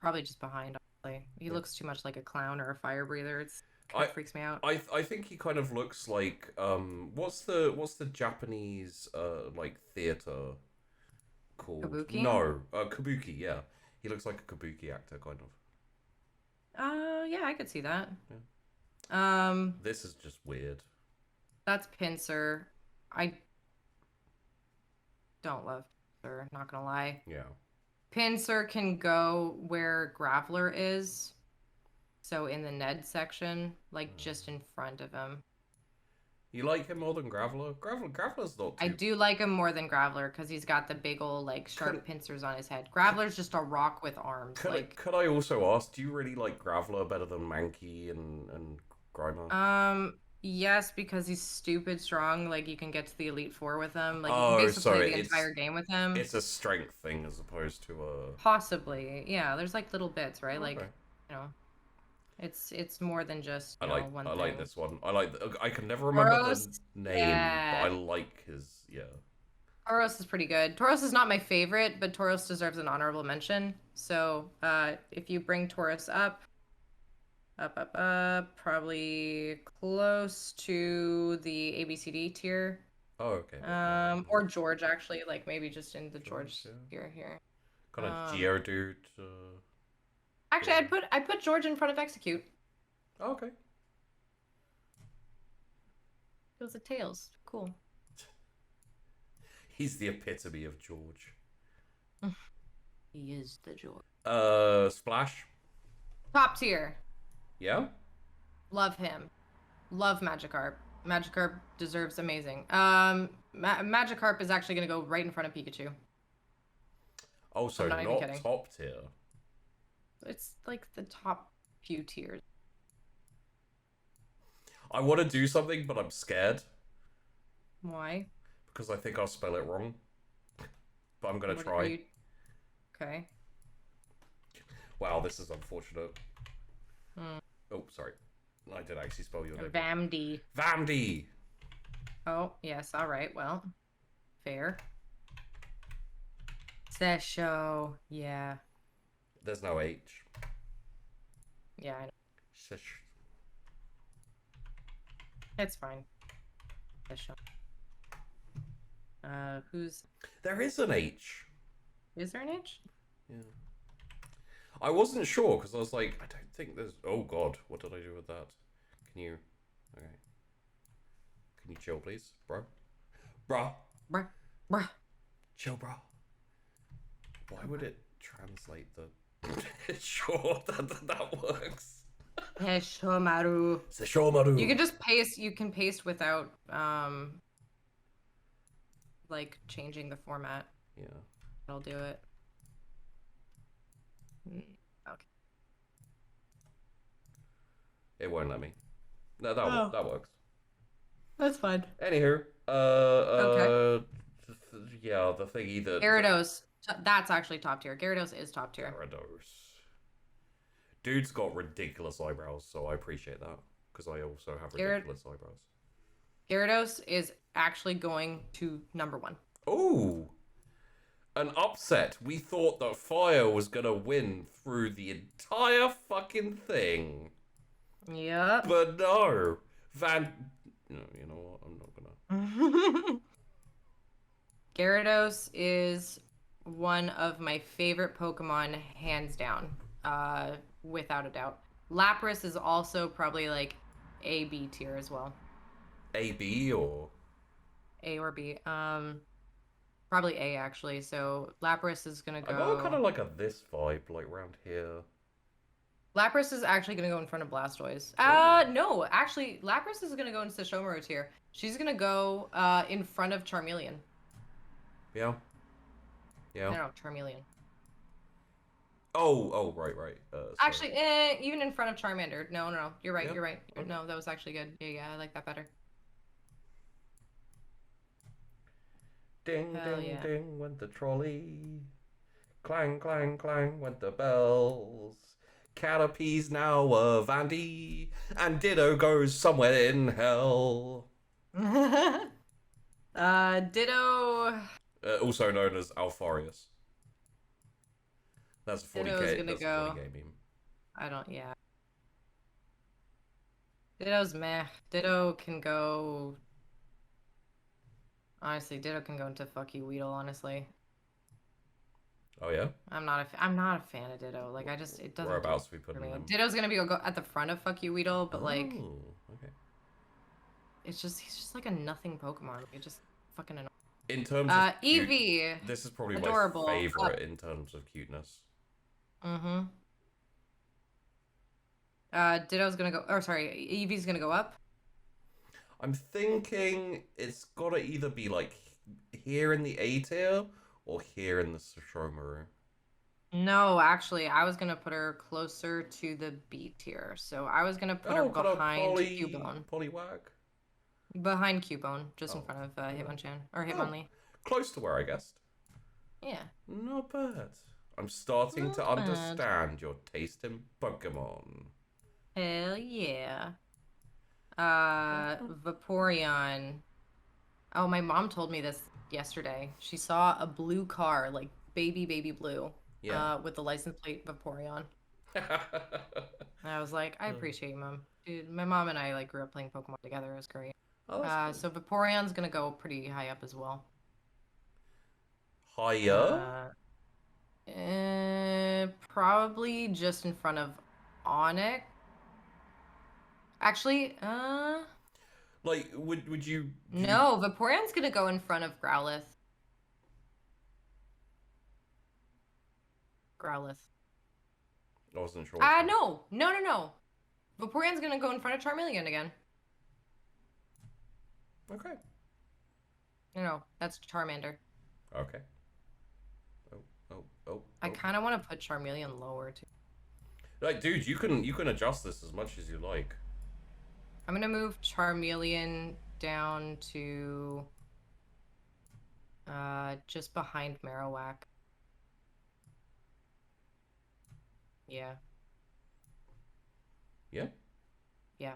B: probably just behind. Honestly. He looks too much like a clown or a fire breather. It's kind of freaks me out.
A: I think he kind of looks like what's the Japanese like theater called?
B: Kabuki?
A: No, Kabuki. Yeah, he looks like a Kabuki actor, kind of.
B: Yeah, I could see that.
A: Yeah. This is just weird.
B: That's Pinsir. I don't love Pinsir, not gonna lie.
A: Yeah.
B: Pinsir can go where Graveler is. So in the Ned section, like just in front of him.
A: You like him more than Graveler? Graveler's not too...
B: I do like him more than Graveler because he's got the big old like sharp pincers on his head. Graveler's just a rock with arms.
A: Could I also ask, do you really like Graveler better than Mankey and Grimer?
B: Yes, because he's stupid strong. Like you can get to the Elite Four with him. Like you
A: Oh,
B: can basically play
A: so
B: the entire game with him.
A: It's a strength thing as opposed to a...
B: Possibly, yeah. There's like little bits, right?
A: Okay.
B: Like, you know, it's more than just
A: I
B: one
A: like
B: thing.
A: this one. I can never remember
B: Tauros,
A: the name,
B: yeah.
A: but I like his
B: Tauros is pretty good. Tauros is not my favorite, but Tauros deserves an honorable mention. So, if you bring Tauros up, probably close to the ABCD tier.
A: Oh, okay.
B: Or George actually, like maybe just in the George tier here.
A: Kind of Geodude.
B: Actually, I'd put George in front of Execute.
A: Oh, okay.
B: It was a Tails. Cool.
A: He's the epitome of George.
B: He is the George.
A: Splash.
B: Top tier.
A: Yeah?
B: Love him. Love Magikarp. Magikarp deserves amazing. Magikarp is actually going to go right in front of Pikachu.
A: Oh, so not top tier.
B: It's like the top few tiers.
A: I want to do something, but I'm scared.
B: Why?
A: Because I think I'll spell it wrong. But I'm going to try.
B: Okay.
A: Wow, this is unfortunate. Oh, sorry. I did actually spell your name.
B: Vandi.
A: Vandi!
B: Oh, yes, alright, well. Fair. Sesho, yeah.
A: There's no H.
B: Yeah, I know.
A: Sesh.
B: It's fine. Sesho. Who's...
A: There is an H.
B: Is there an H?
A: Yeah. I wasn't sure, because I was like, I don't think there's... Oh, God. What did I do with that? Can you... Okay. Can you chill, please? Bro? Bruh.
B: Bruh. Bruh.
A: Chill, bro. Why would it translate the... Sure, that works.
B: Sesshomaru.
A: Sesshomaru.
B: You can just paste... You can paste without, like, changing the format.
A: Yeah.
B: I'll do it. Okay.
A: It won't let me. No, that works.
B: That's fine.
A: Anywho,
B: okay.
A: Yeah, the thingy that...
B: Gyarados. That's actually top tier. Gyarados is top tier.
A: Gyarados. Dude's got ridiculous eyebrows, so I appreciate that. Because I also have ridiculous eyebrows.
B: Gyarados is actually going to #1.
A: Ooh! An upset. We thought that Fire was gonna win through the entire fucking thing.
B: Yep.
A: But no. No, you know what? I'm not gonna...
B: Gyarados is one of my favorite Pokemon, hands down. Without a doubt. Lapras is also probably like A, B tier as well.
A: A, B, or?
B: A or B. Probably A, actually. So Lapras is gonna go...
A: I got kind of like this vibe, like around here.
B: Lapras is actually gonna go in front of Blastoise. No, actually, Lapras is gonna go into Sesshomaru tier. She's gonna go in front of Charmeleon.
A: Yeah. Yeah.
B: No, Charmeleon.
A: Oh, right.
B: Actually, even in front of Charmander. No, you're right. You're right. Okay. No, that was actually good. Yeah, I like that better.
A: Ding,
B: Hell
A: ding,
B: yeah.
A: ding went the trolley. Clang, clang, clang went the bells. Caterpie's now a Vandi, and Ditto goes somewhere in hell.
B: Ditto.
A: Also known as Alfarius. That's a
B: Ditto's
A: 40k.
B: gonna
A: That's a
B: go.
A: 40k meme.
B: I don't. Yeah. Ditto's meh. Ditto can go. Honestly, Ditto can go into fuck you, Weedle. Honestly,
A: Oh yeah.
B: I'm not a fan of Ditto. Like it doesn't do
A: Whereabouts
B: it
A: we
B: for
A: putting
B: me.
A: them?
B: Ditto's gonna be go at the front of fuck you, Weedle, but like
A: Oh, okay.
B: he's just like a nothing Pokemon. Like, it just fucking annoying.
A: In terms of cute,
B: Eevee,
A: this is probably
B: adorable.
A: my favorite in terms of cuteness.
B: Mm-hmm. Ditto's gonna go. Or sorry, Eevee's gonna go up.
A: I'm thinking it's gotta either be like here in the A tier or here in the Sashomaru.
B: No, actually, I was gonna put her closer to the B tier. So I was gonna put her
A: Got a
B: behind Cubone.
A: Poliwag.
B: Behind Cubone, just in
A: Oh,
B: front of
A: yeah.
B: Hitmonchan or
A: Oh.
B: Hitmonlee.
A: Close to where I guessed.
B: Yeah.
A: Not bad. I'm starting
B: Not
A: to
B: bad.
A: understand your taste in Pokemon.
B: Hell yeah. Vaporeon. Oh, my mom told me this yesterday. She saw a blue car, like baby blue,
A: Yeah.
B: with the license plate Vaporeon. And I was like, I appreciate you, Mom. Dude, my mom and I like grew up playing Pokemon together. It was great.
A: Oh, that's cool.
B: So Vaporeon's gonna go pretty high up as well.
A: Higher?
B: Probably just in front of Onyx. Actually,
A: Like, would you...
B: no, Vaporeon's gonna go in front of Growlithe. Growlithe.
A: I wasn't sure.
B: No. Vaporeon's gonna go in front of Charmeleon again.
A: Okay.
B: No, that's Charmander.
A: Okay. Oh.
B: I kind of want to put Charmeleon lower too.
A: Like, dude, you can adjust this as much as you like.
B: I'm gonna move Charmeleon down to just behind Marowak. Yeah.
A: Yeah.
B: Yeah.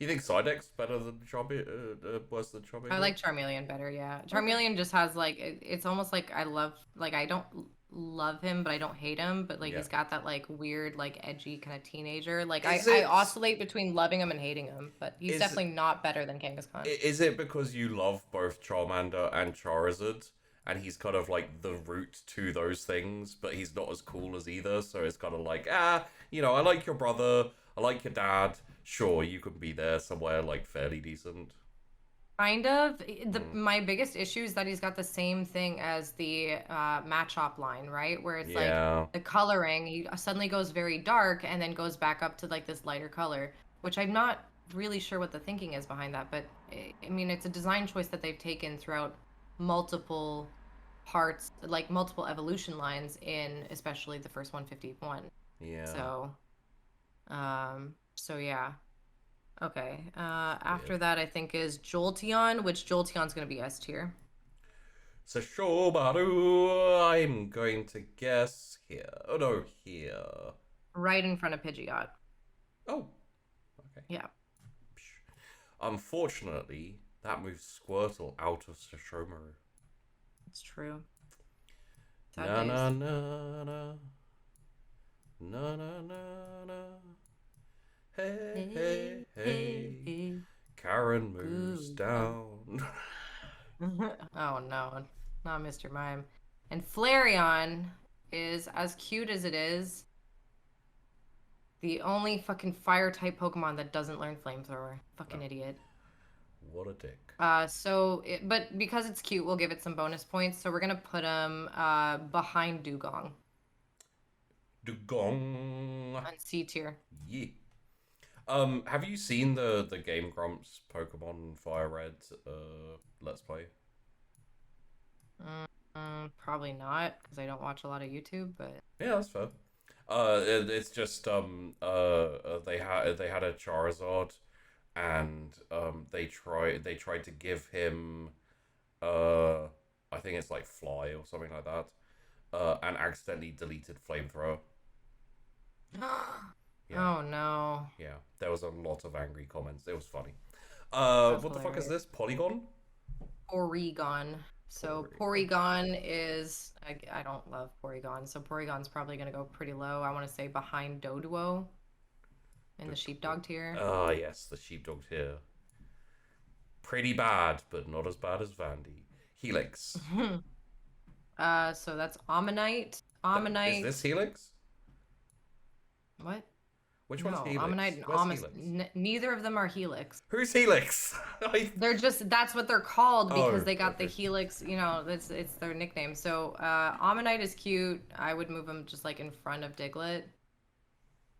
A: You think Psyduck's better than worse than Charmander?
B: I like Charmeleon better, yeah. Charmeleon just has like it's almost like I don't love him, but I don't hate him, but like
A: Yeah.
B: he's got that like weird, like edgy kind of teenager. Like
A: Is
B: I
A: it-
B: oscillate between loving him and hating him, but he's
A: Is-
B: definitely not better than Kangaskhan.
A: Is it because you love both Charmander and Charizard, and he's kind of like the root to those things, but he's not as cool as either, so it's kind of like, I like your brother, I like your dad, sure, you could be there somewhere like fairly decent.
B: Kind of. My biggest issue is that he's got the same thing as the Machop line, right? Where it's like the coloring, he suddenly goes very dark and then goes back up to like this lighter color, which I'm not really sure what the thinking is behind that, but I mean, it's a design choice that they've taken throughout multiple parts, like multiple evolution lines in especially the first 151.
A: Yeah.
B: So yeah. Okay. After that, I think is Jolteon, which Jolteon's gonna be S tier.
A: So Shobaru, I'm going to guess here. Oh no, here.
B: Right in front of Pidgeot.
A: Oh. Okay.
B: Yeah.
A: Unfortunately, that moves Squirtle out of Sashomaru.
B: It's true.
A: Na na na na. Na na na na. Hey. Karen moves down.
B: Oh no, not Mr. Mime. And Flareon is as cute as it is. The only fucking fire type Pokemon that doesn't learn Flamethrower. Fucking idiot.
A: What a dick.
B: But because it's cute, we'll give it some bonus points. So we're gonna put him behind Dugong.
A: Dugong.
B: On C tier.
A: Yeah. Have you seen the Game Grumps Pokemon Fire Red Let's Play?
B: Probably not, because I don't watch a lot of YouTube, but
A: Yeah, that's fair. It's just they had a Charizard, and they tried to give him a I think it's like Fly or something like that, and accidentally deleted Flamethrower.
B: Oh no.
A: Yeah, there was a lot of angry comments. It was funny.
B: That's
A: What the fuck is
B: hilarious.
A: this? Polygon?
B: Porygon. So Porygon is I don't love Porygon, so Porygon's probably gonna go pretty low. I want to say behind Doduo in the sheepdog tier.
A: Ah, yes, the sheepdog tier. Pretty bad, but not as bad as Vandi. Helix.
B: So that's Ammonite.
A: Is this Helix?
B: What?
A: Which
B: No,
A: one's Helix?
B: Ammonite and
A: Where's
B: Amos.
A: Helix?
B: Neither of them are Helix.
A: Who's Helix?
B: They're just that's what they're called because
A: Oh,
B: they got the
A: okay.
B: Helix. You know, it's their nickname. So Ammonite is cute. I would move him just like in front of Diglett.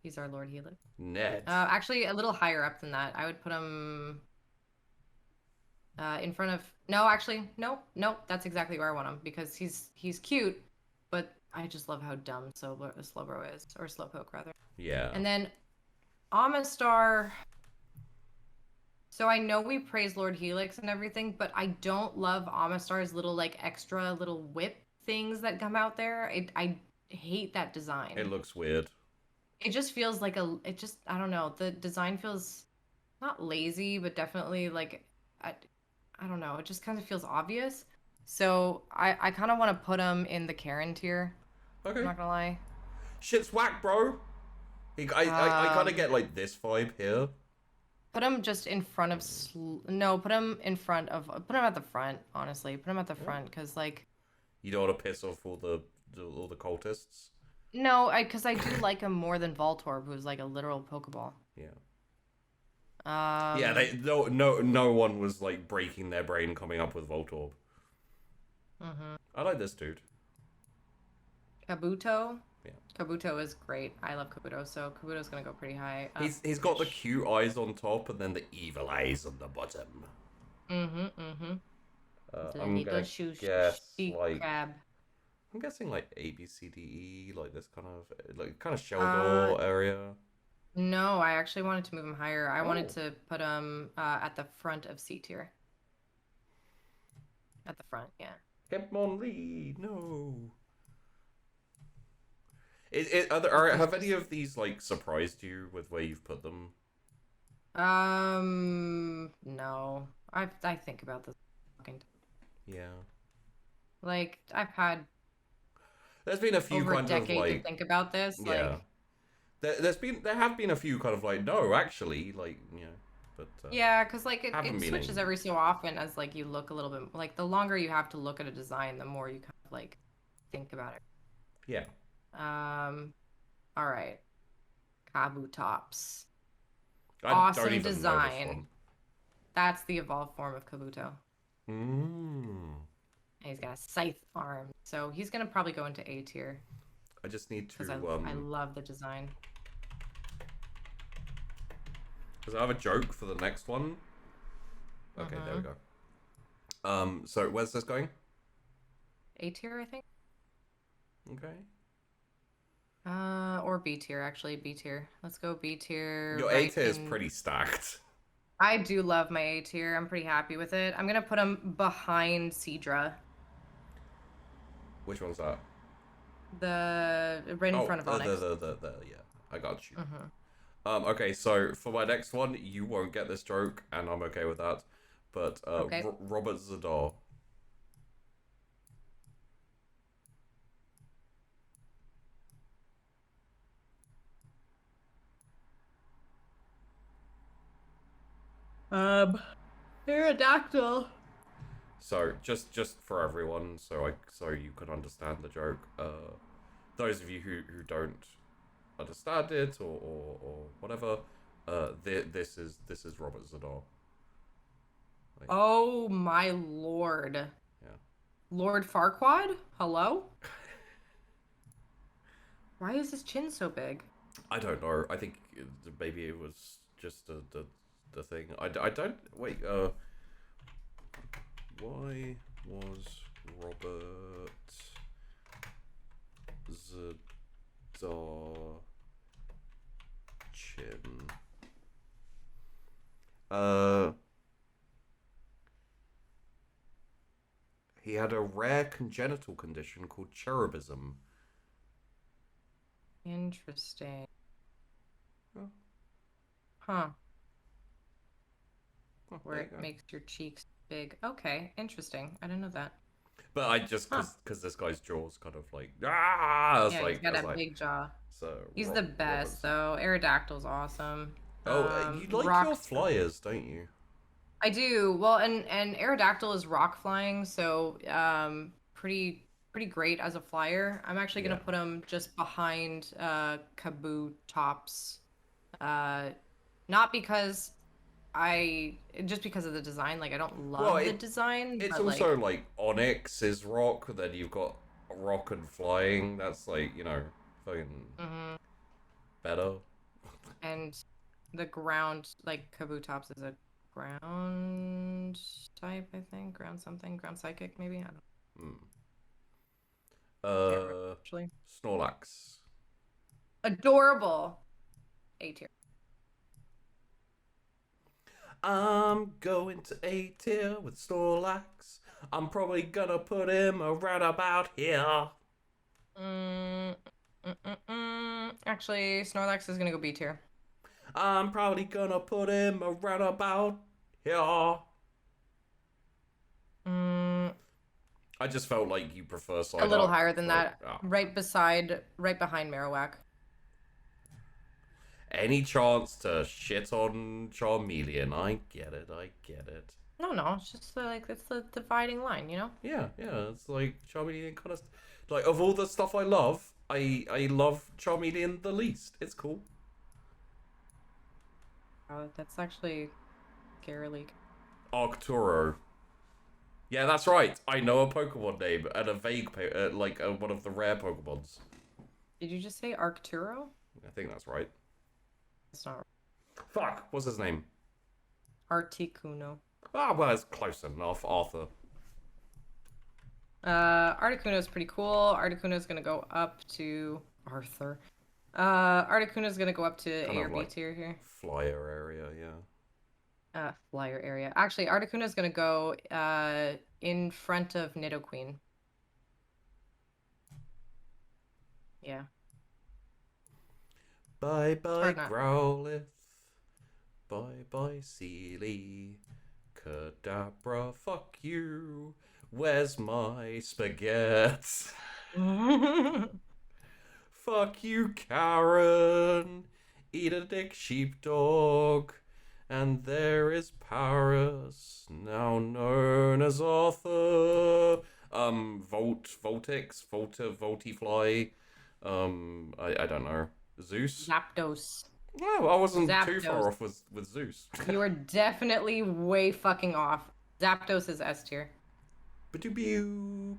B: He's our Lord Helix.
A: Ned.
B: Actually, a little higher up than that. I would put him in front of. No, actually, nope. That's exactly where I want him because he's cute, but I just love how dumb Slowbro is, or Slowpoke rather.
A: Yeah.
B: And then Amistar. So I know we praise Lord Helix and everything, but I don't love Amistar's little like extra little whip things that come out there. I hate that design.
A: It looks weird.
B: It just feels like I don't know. The design feels not lazy, but definitely like I don't know. It just kind of feels obvious. So I kind of want to put him in the Karen tier.
A: Okay.
B: I'm not gonna lie.
A: Shit's whack, bro. I kind of get like this vibe here.
B: Put him just in front of no. Put him in front of. Put him at the front. Honestly, put him at the front because like.
A: You don't want to piss off all the cultists.
B: No, because I do like him more than Voltorb, who's like a literal Pokeball.
A: Yeah.
B: Yeah,
A: no one was like breaking their brain coming up with Voltorb. I like this dude.
B: Kabuto.
A: Yeah.
B: Kabuto is great. I love Kabuto, so Kabuto's gonna go pretty high.
A: He's got the cute eyes on top and then the evil eyes on the bottom.
B: I'm
A: gonna guess like
B: crab.
A: I'm guessing like A B C D E, like this kind of Sheldor area.
B: No, I actually wanted to move him higher. I wanted to put him at the front of C tier. At the front, yeah.
A: Hitmonlee, no. Have any of these like surprised you with where you've put them?
B: No. I think about this fucking time.
A: Yeah.
B: Like I've had.
A: There's been a few
B: over
A: kind
B: a decade
A: of like
B: to think about this.
A: Yeah.
B: Like
A: there have been a few kind of like no actually like but
B: yeah, because like it switches
A: meaning.
B: every so often as like you look a little bit like the longer you have to look at a design, the more you kind of like think about it.
A: Yeah.
B: All right. Kabutops.
A: I
B: awesome
A: don't even
B: design.
A: Know this one.
B: That's the evolved form of Kabuto.
A: Mm.
B: And he's got a scythe arm, so he's gonna probably go into A tier.
A: I just need to.
B: I love the design.
A: Because I have a joke for the next one. Okay, there we go. So where's this going?
B: A tier, I think.
A: Okay.
B: Or B tier, actually. B tier. Let's go B tier.
A: Your A tier is pretty stacked.
B: I do love my A tier. I'm pretty happy with it. I'm gonna put him behind Seadra.
A: Which one's that?
B: Right in front of Onyx.
A: Yeah, I got you. Okay, so for my next one, you won't get this joke, and I'm okay with that. But
B: okay.
A: Robert Zadar.
B: Aerodactyl.
A: So just for everyone, so you can understand the joke. Those of you who don't understand it or whatever, this is Robert Zadar.
B: Like, oh my lord.
A: Yeah.
B: Lord Farquaad? Hello? Why is his chin so big?
A: I don't know. I think maybe it was just the thing. I don't wait. Why was Robert Zadar chin? He had a rare congenital condition called cherubism.
B: Interesting.
A: Oh.
B: Huh.
A: Oh,
B: Where it makes your cheeks big. Okay, interesting. I didn't know that.
A: But I just, because this guy's jaw's kind of like, ah!
B: Yeah, he's got a big jaw.
A: So
B: He's the best, though. Aerodactyl's awesome.
A: Oh, you like your flyers, don't you?
B: I do. Well, and Aerodactyl is rock flying, so pretty great as a flyer. I'm actually gonna put him just behind Kabutops. Not because just because of the design. Like I don't love the design.
A: It's
B: but,
A: also like Onyx is rock. Then you've got rock and flying. That's like, you know, fucking better.
B: And the ground, like Kabutops is a ground type, I think. Ground something. Ground psychic, maybe. I don't know.
A: Actually, Snorlax.
B: Adorable. A tier.
A: I'm going to A tier with Snorlax. I'm probably gonna put him around about here.
B: Actually, Snorlax is gonna go B tier.
A: I'm probably gonna put him around about here. I just felt like you prefer Psyduck.
B: A little higher than that. Oh. Right behind Marowak.
A: Any chance to shit on Charmeleon? I get it.
B: No, it's just like it's the dividing line, you know?
A: Yeah. It's like Charmeleon kind of like of all the stuff I love, I love Charmeleon the least. It's cool.
B: Oh, that's actually scarily.
A: Arcturo. Yeah, that's right. I know a Pokemon name and a vague, one of the rare Pokemons.
B: Did you just say Arcturo?
A: I think that's right.
B: It's not.
A: Fuck, what's his name?
B: Articuno.
A: Ah, well, it's close enough. Arthur.
B: Articuno is pretty cool. Articuno is gonna go up to Arthur. Articuno is gonna go up to
A: kind
B: A or B tier here.
A: Flyer area, yeah.
B: Flyer area. Actually, Articuno is gonna go in front of Nidoqueen. Yeah.
A: Bye bye Growlithe. Bye bye Sealy. Kadabra, fuck you. Where's my spaghetti? Fuck you, Karen. Eat a dick sheepdog. And there is Paris, now known as Arthur. Voltix, Voltifly. I don't know. Zeus?
B: Zapdos.
A: No, I wasn't too far off with Zeus.
B: You were definitely way fucking off. Zapdos is S tier.
A: Boo.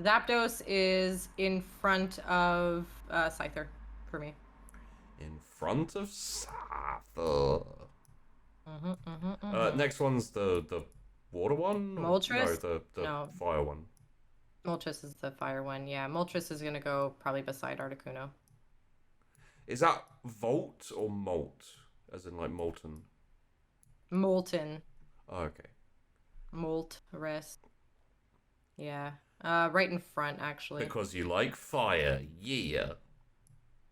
B: Zapdos is in front of Scyther for me.
A: In front of Scyther. Next one's the water one?
B: Moltres?
A: No, the fire one.
B: Moltres is the fire one, yeah. Moltres is gonna go probably beside Articuno.
A: Is that Volt or Molt? As in like molten?
B: Molten.
A: Oh, okay.
B: Moltres. Yeah. Right in front, actually.
A: Because you like fire, yeah.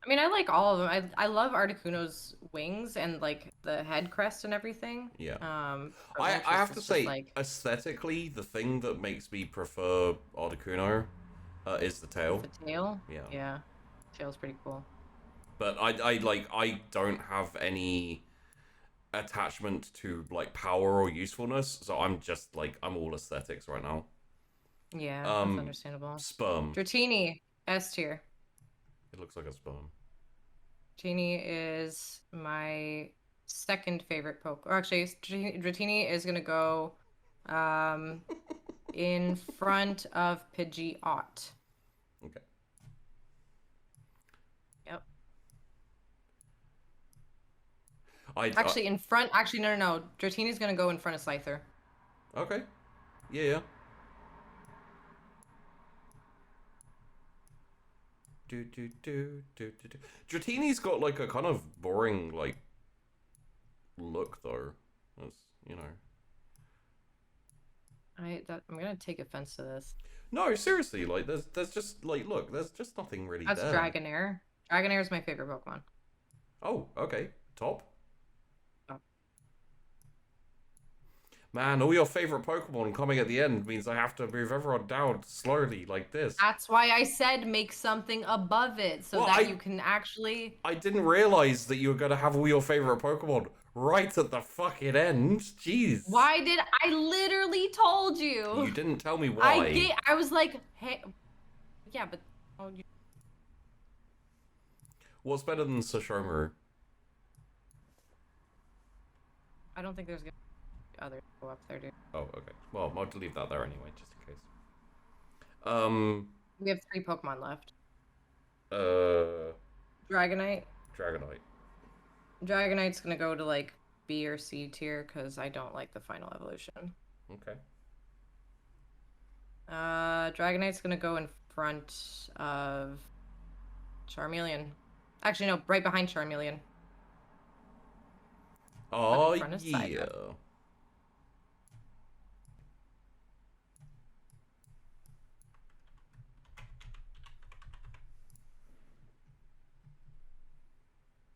B: I mean, I like all of them. I love Articuno's wings and like the head crest and everything.
A: Yeah. I have to say, like, aesthetically, the thing that makes me prefer Articuno is the tail.
B: The tail?
A: Yeah.
B: Yeah. Tail's pretty cool.
A: But I don't have any attachment to like power or usefulness, so I'm just like I'm all aesthetics right now.
B: Yeah, that's understandable.
A: Sperm.
B: Dratini, S tier.
A: It looks like a sperm.
B: Dratini is my second favorite Poke. Or actually, Dratini is gonna go in front of Pidgeot.
A: Okay.
B: Yep.
A: Actually,
B: in front. Actually, no. Dratini's gonna go in front of Scyther.
A: Okay. Yeah. Dratini's got like a kind of boring like look though. That's, you know.
B: I'm gonna take offense to this.
A: No, seriously, like there's just like look, there's just nothing really
B: That's
A: there.
B: Dragonair. Dragonair is my favorite Pokemon.
A: Oh, okay, top.
B: Oh.
A: Man, all your favorite Pokemon coming at the end means I have to move everyone down slowly like this.
B: That's why I said make something above it so that you can actually.
A: I didn't realize that you were gonna have all your favorite Pokemon right at the fucking end. Jeez.
B: Why did I literally told you?
A: You didn't tell me why.
B: I was like, hey, yeah, but
A: What's better than Sashomaru?
B: I don't think there's gonna be others go up there, dude.
A: Oh, okay. Well, I'll leave that there anyway, just in case.
B: We have 3 Pokemon left.
A: Dragonite.
B: Dragonite's gonna go to like B or C tier because I don't like the final evolution.
A: Okay.
B: Dragonite's gonna go in front of Charmeleon. Actually, no, right behind Charmeleon.
A: Oh, yeah.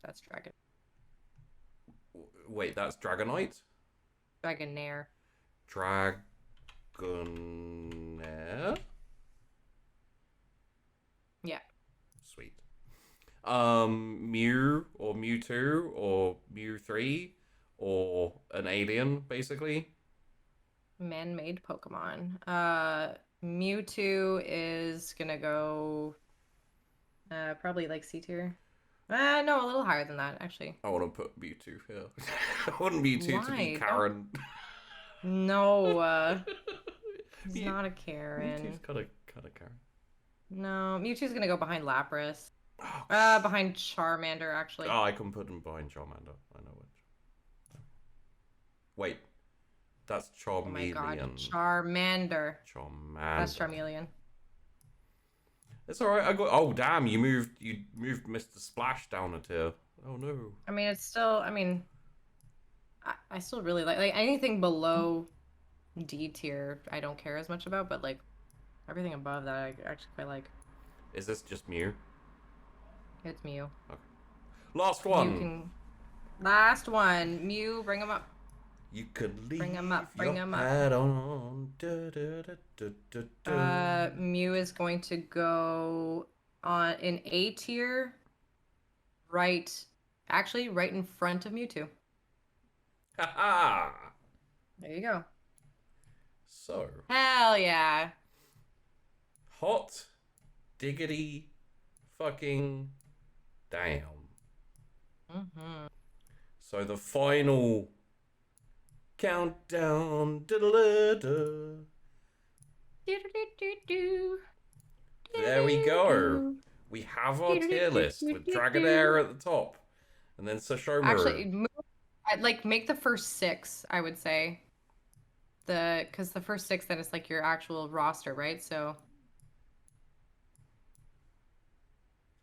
B: That's Dragon.
A: Wait, that's Dragonite?
B: Dragonair.
A: Dragonair?
B: Yeah.
A: Sweet. Mew or Mewtwo or Mew3 or an alien, basically.
B: Man-made Pokemon. Mewtwo is gonna go probably like C tier. No, a little higher than that, actually.
A: I want to put Mewtwo here. I want Mewtwo to be Karen.
B: No, he's not a Karen.
A: Mewtwo's kind of Karen.
B: No, Mewtwo's gonna go behind Lapras.
A: Oh,
B: behind Charmander, actually.
A: Oh, I can put him behind Charmander. I know which. Wait, that's Charmeleon.
B: Oh my god, Charmander.
A: Charmander.
B: That's Charmeleon.
A: It's all right. I got. Oh damn! You moved Mr. Splash down a tier. Oh no.
B: I mean, it's still. I mean, I still really like anything below D tier. I don't care as much about, but like everything above that, I actually quite like.
A: Is this just Mew?
B: It's Mew.
A: Okay. Last one.
B: Last one. Mew, bring him up.
A: You could leave.
B: Bring him up. Bring him up.
A: On.
B: Mew is going to go on in A tier. Right in front of Mewtwo.
A: Haha.
B: There you go.
A: So.
B: Hell yeah.
A: Hot diggity fucking damn.
B: Mm-hmm.
A: So the final countdown. There we go. We have our tier list with Dragonair at the top, and then Sashomaru.
B: Actually, I'd like make the first 6. I would say because the first 6 then it's like your actual roster, right? So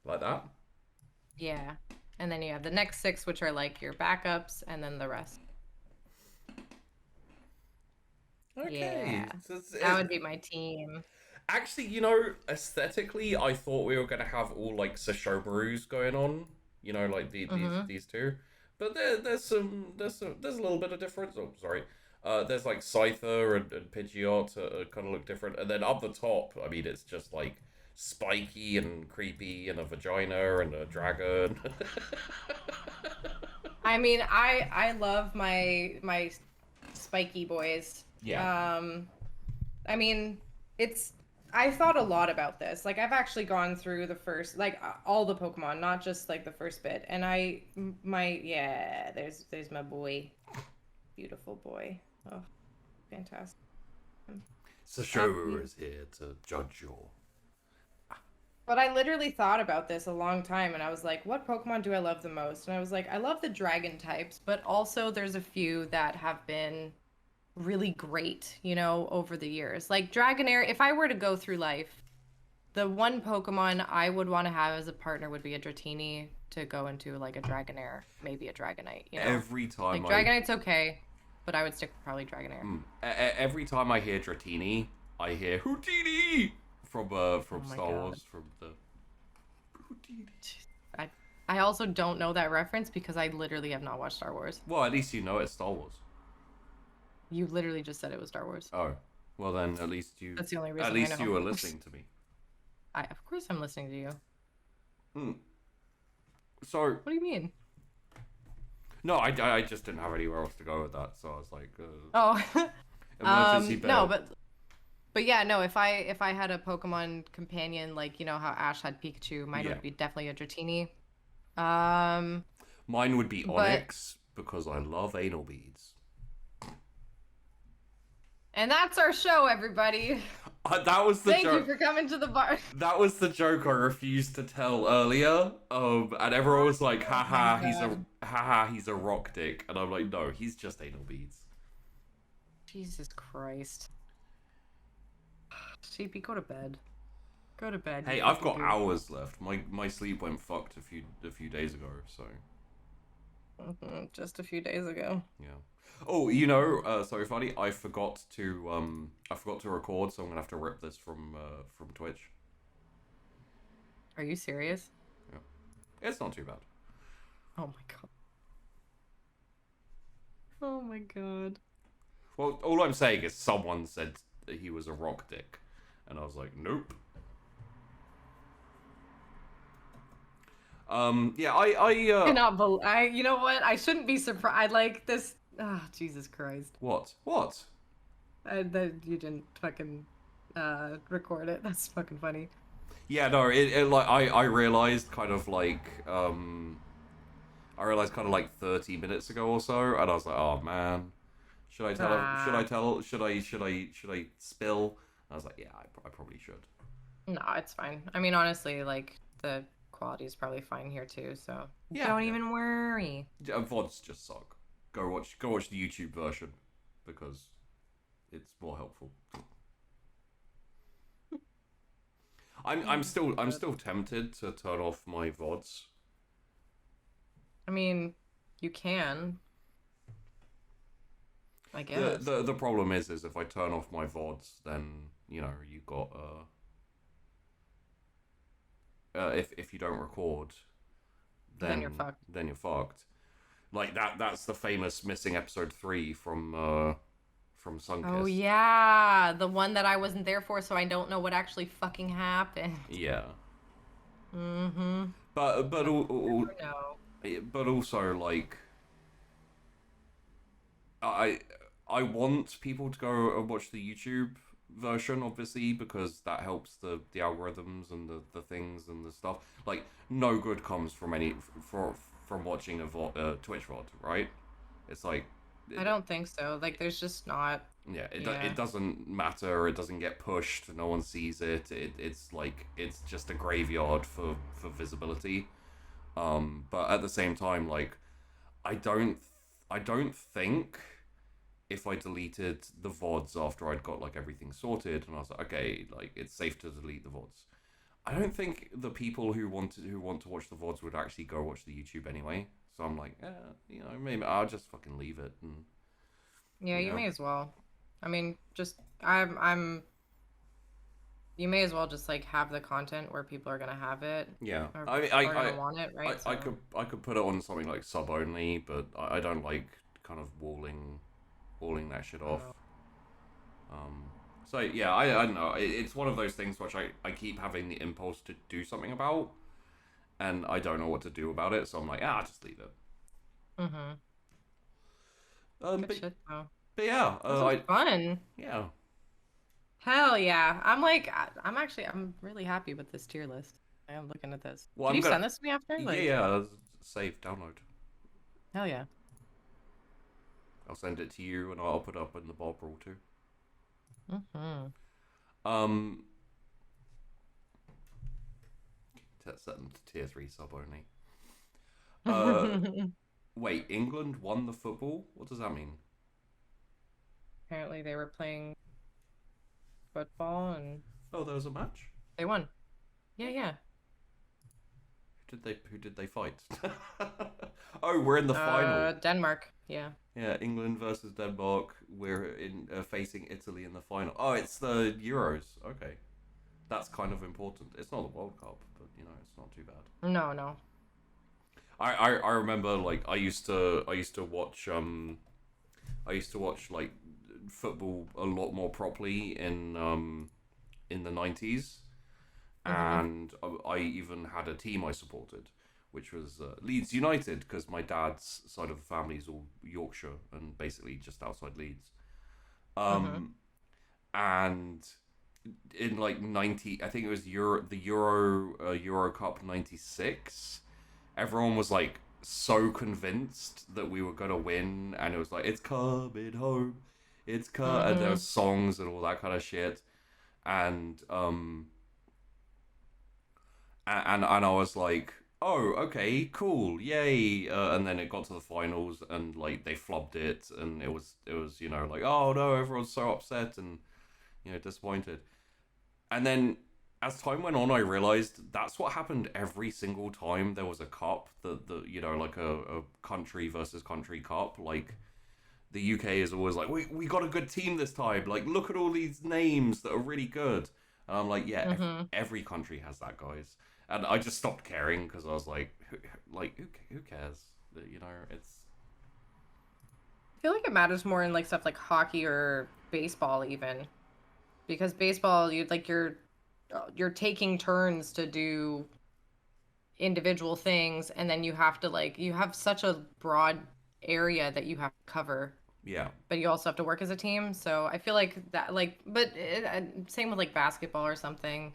A: like that.
B: Yeah, and then you have the next 6, which are like your backups, and then the rest.
A: Okay.
B: Yeah, that would be my team.
A: Actually, aesthetically, I thought we were gonna have all like Sashomarus going on. Like these two. But there's a little bit of difference. Oh, sorry. There's like Scyther and Pidgeot kind of look different, and then up the top, I mean, it's just like spiky and creepy and a vagina and a dragon.
B: I mean, I love my spiky boys.
A: Yeah.
B: I mean, I've thought a lot about this. Like, I've actually gone through the first, like, all the Pokemon, not just like the first bit. And there's my boy, beautiful boy. Oh, fantastic.
A: Sashomaru is here to judge your.
B: But I literally thought about this a long time, and I was like, what Pokemon do I love the most? And I was like, I love the dragon types, but also there's a few that have been really great, over the years. Like Dragonair, if I were to go through life, the one Pokemon I would want to have as a partner would be a Dratini to go into like a Dragonair, maybe a Dragonite.
A: Every time
B: Dragonite's okay. but I would stick with probably Dragonair.
A: Every time I hear Dratini, I hear Houdini from Star Wars, from the Houdini.
B: I also don't know that reference because I literally have not watched Star Wars.
A: Well, at least you know it's Star Wars.
B: You literally just said it was Star Wars.
A: Oh, well then at least you.
B: That's the only reason.
A: At least you were listening to me.
B: Of course I'm listening to you.
A: So.
B: What do you mean?
A: No, I just didn't have anywhere else to go with that, so I was like.
B: Oh. No, but yeah, no. If I had a Pokemon companion, like you know how Ash had Pikachu, mine would be definitely a Dratini.
A: Mine would be Onyx because I love anal beads.
B: And that's our show, everybody.
A: That was the joke.
B: Thank you for coming to the bar.
A: That was the joke I refused to tell earlier. And everyone was like, haha, he's a rock dick. And I'm like, no, he's just anal beads.
B: Jesus Christ. Sheepy, go to bed. Go to bed.
A: Hey, I've got hours left. My sleep went fucked a few days ago, so.
B: Just a few days ago.
A: Yeah. Oh, you know, sorry, Vandi, I forgot to record, so I'm gonna have to rip this from Twitch.
B: Are you serious?
A: Yeah. It's not too bad.
B: Oh my god. Oh my god.
A: Well, all I'm saying is someone said that he was a rock dick, and I was like, nope. Yeah, I
B: cannot believe. You know what? I shouldn't be surprised. I like this. Oh, Jesus Christ.
A: What?
B: That you didn't fucking record it. That's fucking funny.
A: Yeah, no, it like I realized kind of like 30 minutes ago or so, and I was like, oh man, should I tell? Should I spill? I was like, yeah, I probably should.
B: No, it's fine. I mean, honestly, like the quality is probably fine here too, so don't even worry.
A: VODs just suck. Go watch the YouTube version because it's more helpful. I'm still tempted to turn off my VODs.
B: I mean, you can. I guess.
A: The problem is if I turn off my VODs, then you know you got if you don't record, then you're fucked. Then you're fucked. Like that's the famous missing episode 3 from Sunkiss.
B: Oh yeah, the one that I wasn't there for, so I don't know what actually fucking happened.
A: Yeah.
B: Mm-hmm.
A: But also like I want people to go and watch the YouTube version, obviously, because that helps the algorithms and the things and the stuff. Like, no good comes from watching a Twitch VOD, right? It's like...
B: I don't think so. Like, there's just not...
A: Yeah, it doesn't matter. It doesn't get pushed. No one sees it. It's like, it's just a graveyard for visibility. But at the same time, like, I don't think... if I deleted the VODs after I'd got like everything sorted and I was like, okay, like it's safe to delete the VODs, I don't think the people who want to watch the VODs would actually go watch the YouTube anyway. So I'm like, you know, maybe I'll just fucking leave it. And
B: yeah, you may as well. I mean, just you may as well just like have the content where people are gonna have it.
A: Yeah,
B: I want it, right?
A: I could put it on something like sub only, but I don't like kind of walling that shit off. So yeah, I don't know. It's one of those things which I keep having the impulse to do something about, and I don't know what to do about it. So I'm like, just leave it.
B: Good shit, though.
A: But yeah,
B: fun.
A: Yeah.
B: Hell yeah! I'm really happy with this tier list. I am looking at this.
A: Well,
B: Can you send this to me after?
A: Yeah. Save, download.
B: Hell yeah.
A: I'll send it to you, and I'll put it up in the Bar Brawl too. Set them to tier 3 sub only. Wait, England won the football? What does that mean?
B: Apparently they were playing football and...
A: Oh, there was a match?
B: They won. Yeah.
A: who did they fight? Oh, we're in the final.
B: Denmark. Yeah.
A: Yeah, England versus Denmark. We're in facing Italy in the final. Oh, it's the Euros. Okay, that's kind of important. It's not the World Cup, but you know, it's not too bad.
B: No.
A: I remember like I used to watch like football a lot more properly in the 90s, and I even had a team I supported, which was Leeds United, because my dad's side of the family is all Yorkshire and basically just outside Leeds. And in like 90, I think it was the Euro Cup 96, everyone was like so convinced that we were gonna win, and it was like, it's coming home, and there were songs and all that kind of shit, and I was like, oh, okay, cool, yay, and then it got to the finals, and like they flubbed it, and it was you know, like, oh no, everyone's so upset and, you know, disappointed. And then as time went on, I realized that's what happened every single time there was a cup, the you know, like a country versus country cup. Like the UK is always like, we got a good team this time, like look at all these names that are really good, and I'm like, yeah, every country has that, guys. And I just stopped caring, because I was like, who cares? You know, it's...
B: I feel like it matters more in like stuff like hockey or baseball, even, because baseball, you're taking turns to do individual things, and then you have such a broad area that you have to cover.
A: Yeah.
B: But you also have to work as a team, so I feel like that, like, but same with like basketball or something.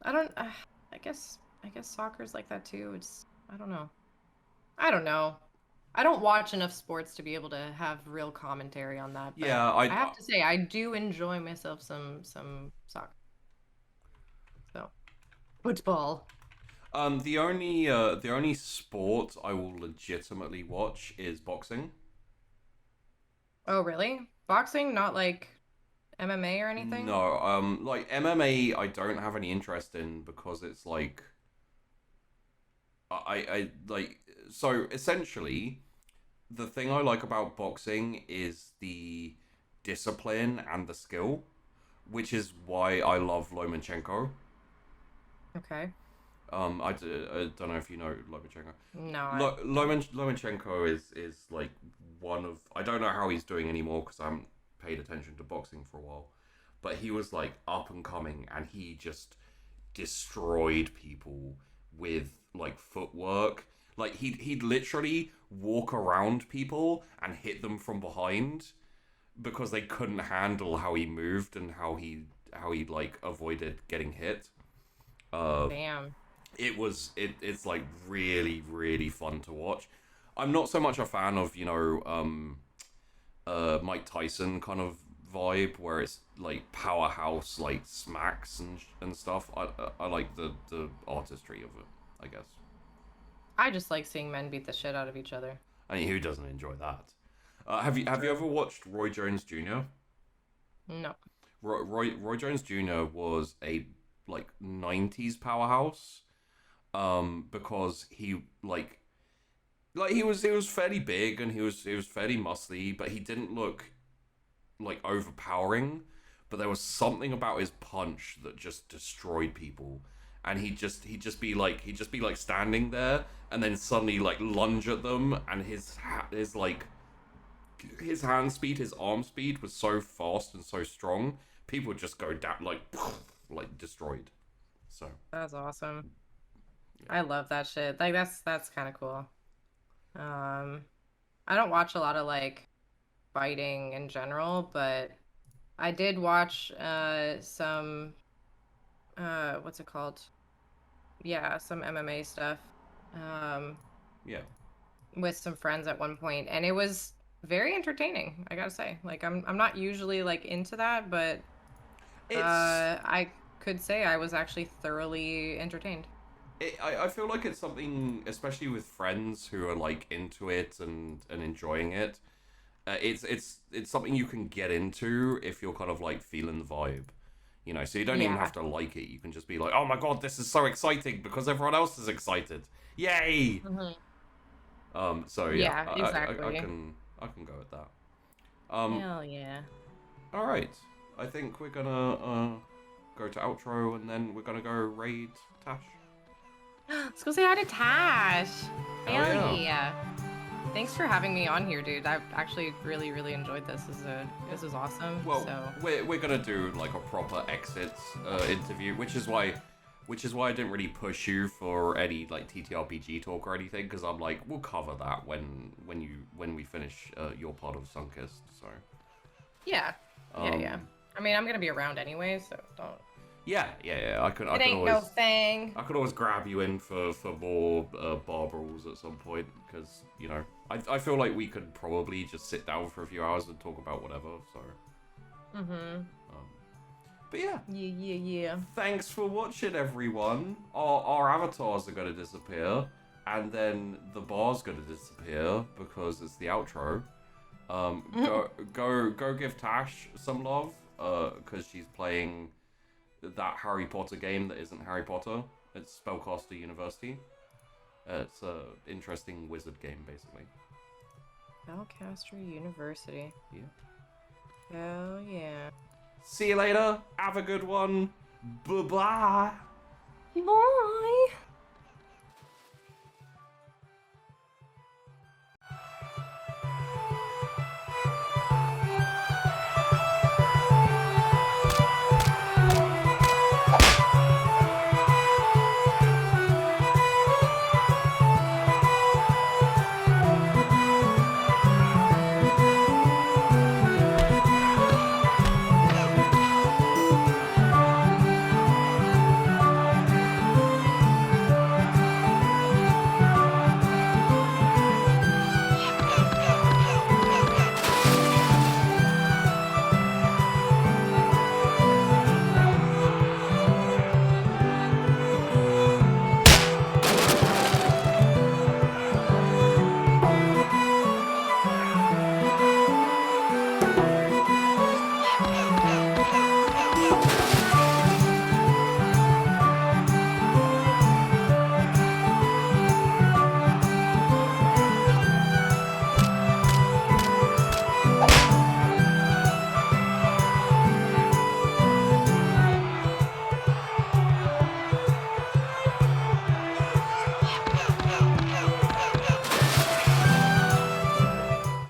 B: I guess soccer's like that too. I don't know. I don't watch enough sports to be able to have real commentary on that. But
A: yeah,
B: I have to say, I do enjoy myself some soccer. So, football.
A: The only sport I will legitimately watch is boxing.
B: Oh, really? Boxing, not like MMA or anything?
A: No, like MMA, I don't have any interest in, because it's like, I like, so essentially, the thing I like about boxing is the discipline and the skill, which is why I love Lomachenko.
B: Okay.
A: I don't know if you know Lomachenko.
B: No.
A: Lomachenko is like one of, I don't know how he's doing anymore, because I haven't paid attention to boxing for a while, but he was like up and coming, and he just destroyed people with like footwork. Like he'd literally walk around people and hit them from behind, because they couldn't handle how he moved and how he like avoided getting hit.
B: Damn.
A: It's like really, really fun to watch. I'm not so much a fan of, you know, Mike Tyson kind of vibe, where it's like powerhouse, like smacks and stuff. I like the artistry of it, I guess.
B: I just like seeing men beat the shit out of each other.
A: I mean, who doesn't enjoy that? Have you ever watched Roy Jones Jr.?
B: No.
A: Roy Jones Jr. was a like 90s powerhouse, because he like he was fairly big, and he was fairly muscly, but he didn't look like overpowering. But there was something about his punch that just destroyed people, and he'd just be like standing there, and then suddenly like lunge at them, and his hand speed, his arm speed was so fast and so strong, people would just go down like destroyed. So
B: that's awesome. Yeah. I love that shit. Like that's kind of cool. I don't watch a lot of like fighting in general, but I did watch some what's it called? Yeah, some MMA stuff.
A: Yeah.
B: With some friends at one point, and it was very entertaining, I gotta say. Like I'm not usually like into that, but I could say I was actually thoroughly entertained.
A: I feel like it's something, especially with friends who are like into it and enjoying it. It's something you can get into if you're kind of like feeling the vibe. You know, so you don't even have to like it. You can just be like, oh my god, this is so exciting because everyone else is excited. Yay! So yeah,
B: exactly.
A: I can go with that.
B: Hell yeah.
A: All right, I think we're gonna go to outro and then we're gonna go raid Tash.
B: Let's go say hi to Tash.
A: Hell
B: yeah. Thanks for having me on here, dude. I've actually really enjoyed this. This is awesome.
A: Well,
B: so
A: we're gonna do like a proper exits interview, which is why I didn't really push you for any like TTRPG talk or anything, because I'm like, we'll cover that when we finish your part of Sunkist. So
B: yeah. I mean, I'm gonna be around anyway, so don't.
A: Yeah. I could
B: Ain't no thing.
A: I could always grab you in for more Bar Brawls at some point, because you know I feel like we could probably just sit down for a few hours and talk about whatever. So. But yeah.
B: Yeah.
A: Thanks for watching, everyone. Our avatars are gonna disappear, and then the bar's gonna disappear because it's the outro. Go give Tash some love, because she's playing that Harry Potter game that isn't Harry Potter. It's Spellcaster University. It's a interesting wizard game, basically.
B: Spellcaster University.
A: Yeah.
B: Hell yeah.
A: See you later. Have a good one. Bye-bye.
B: Bye.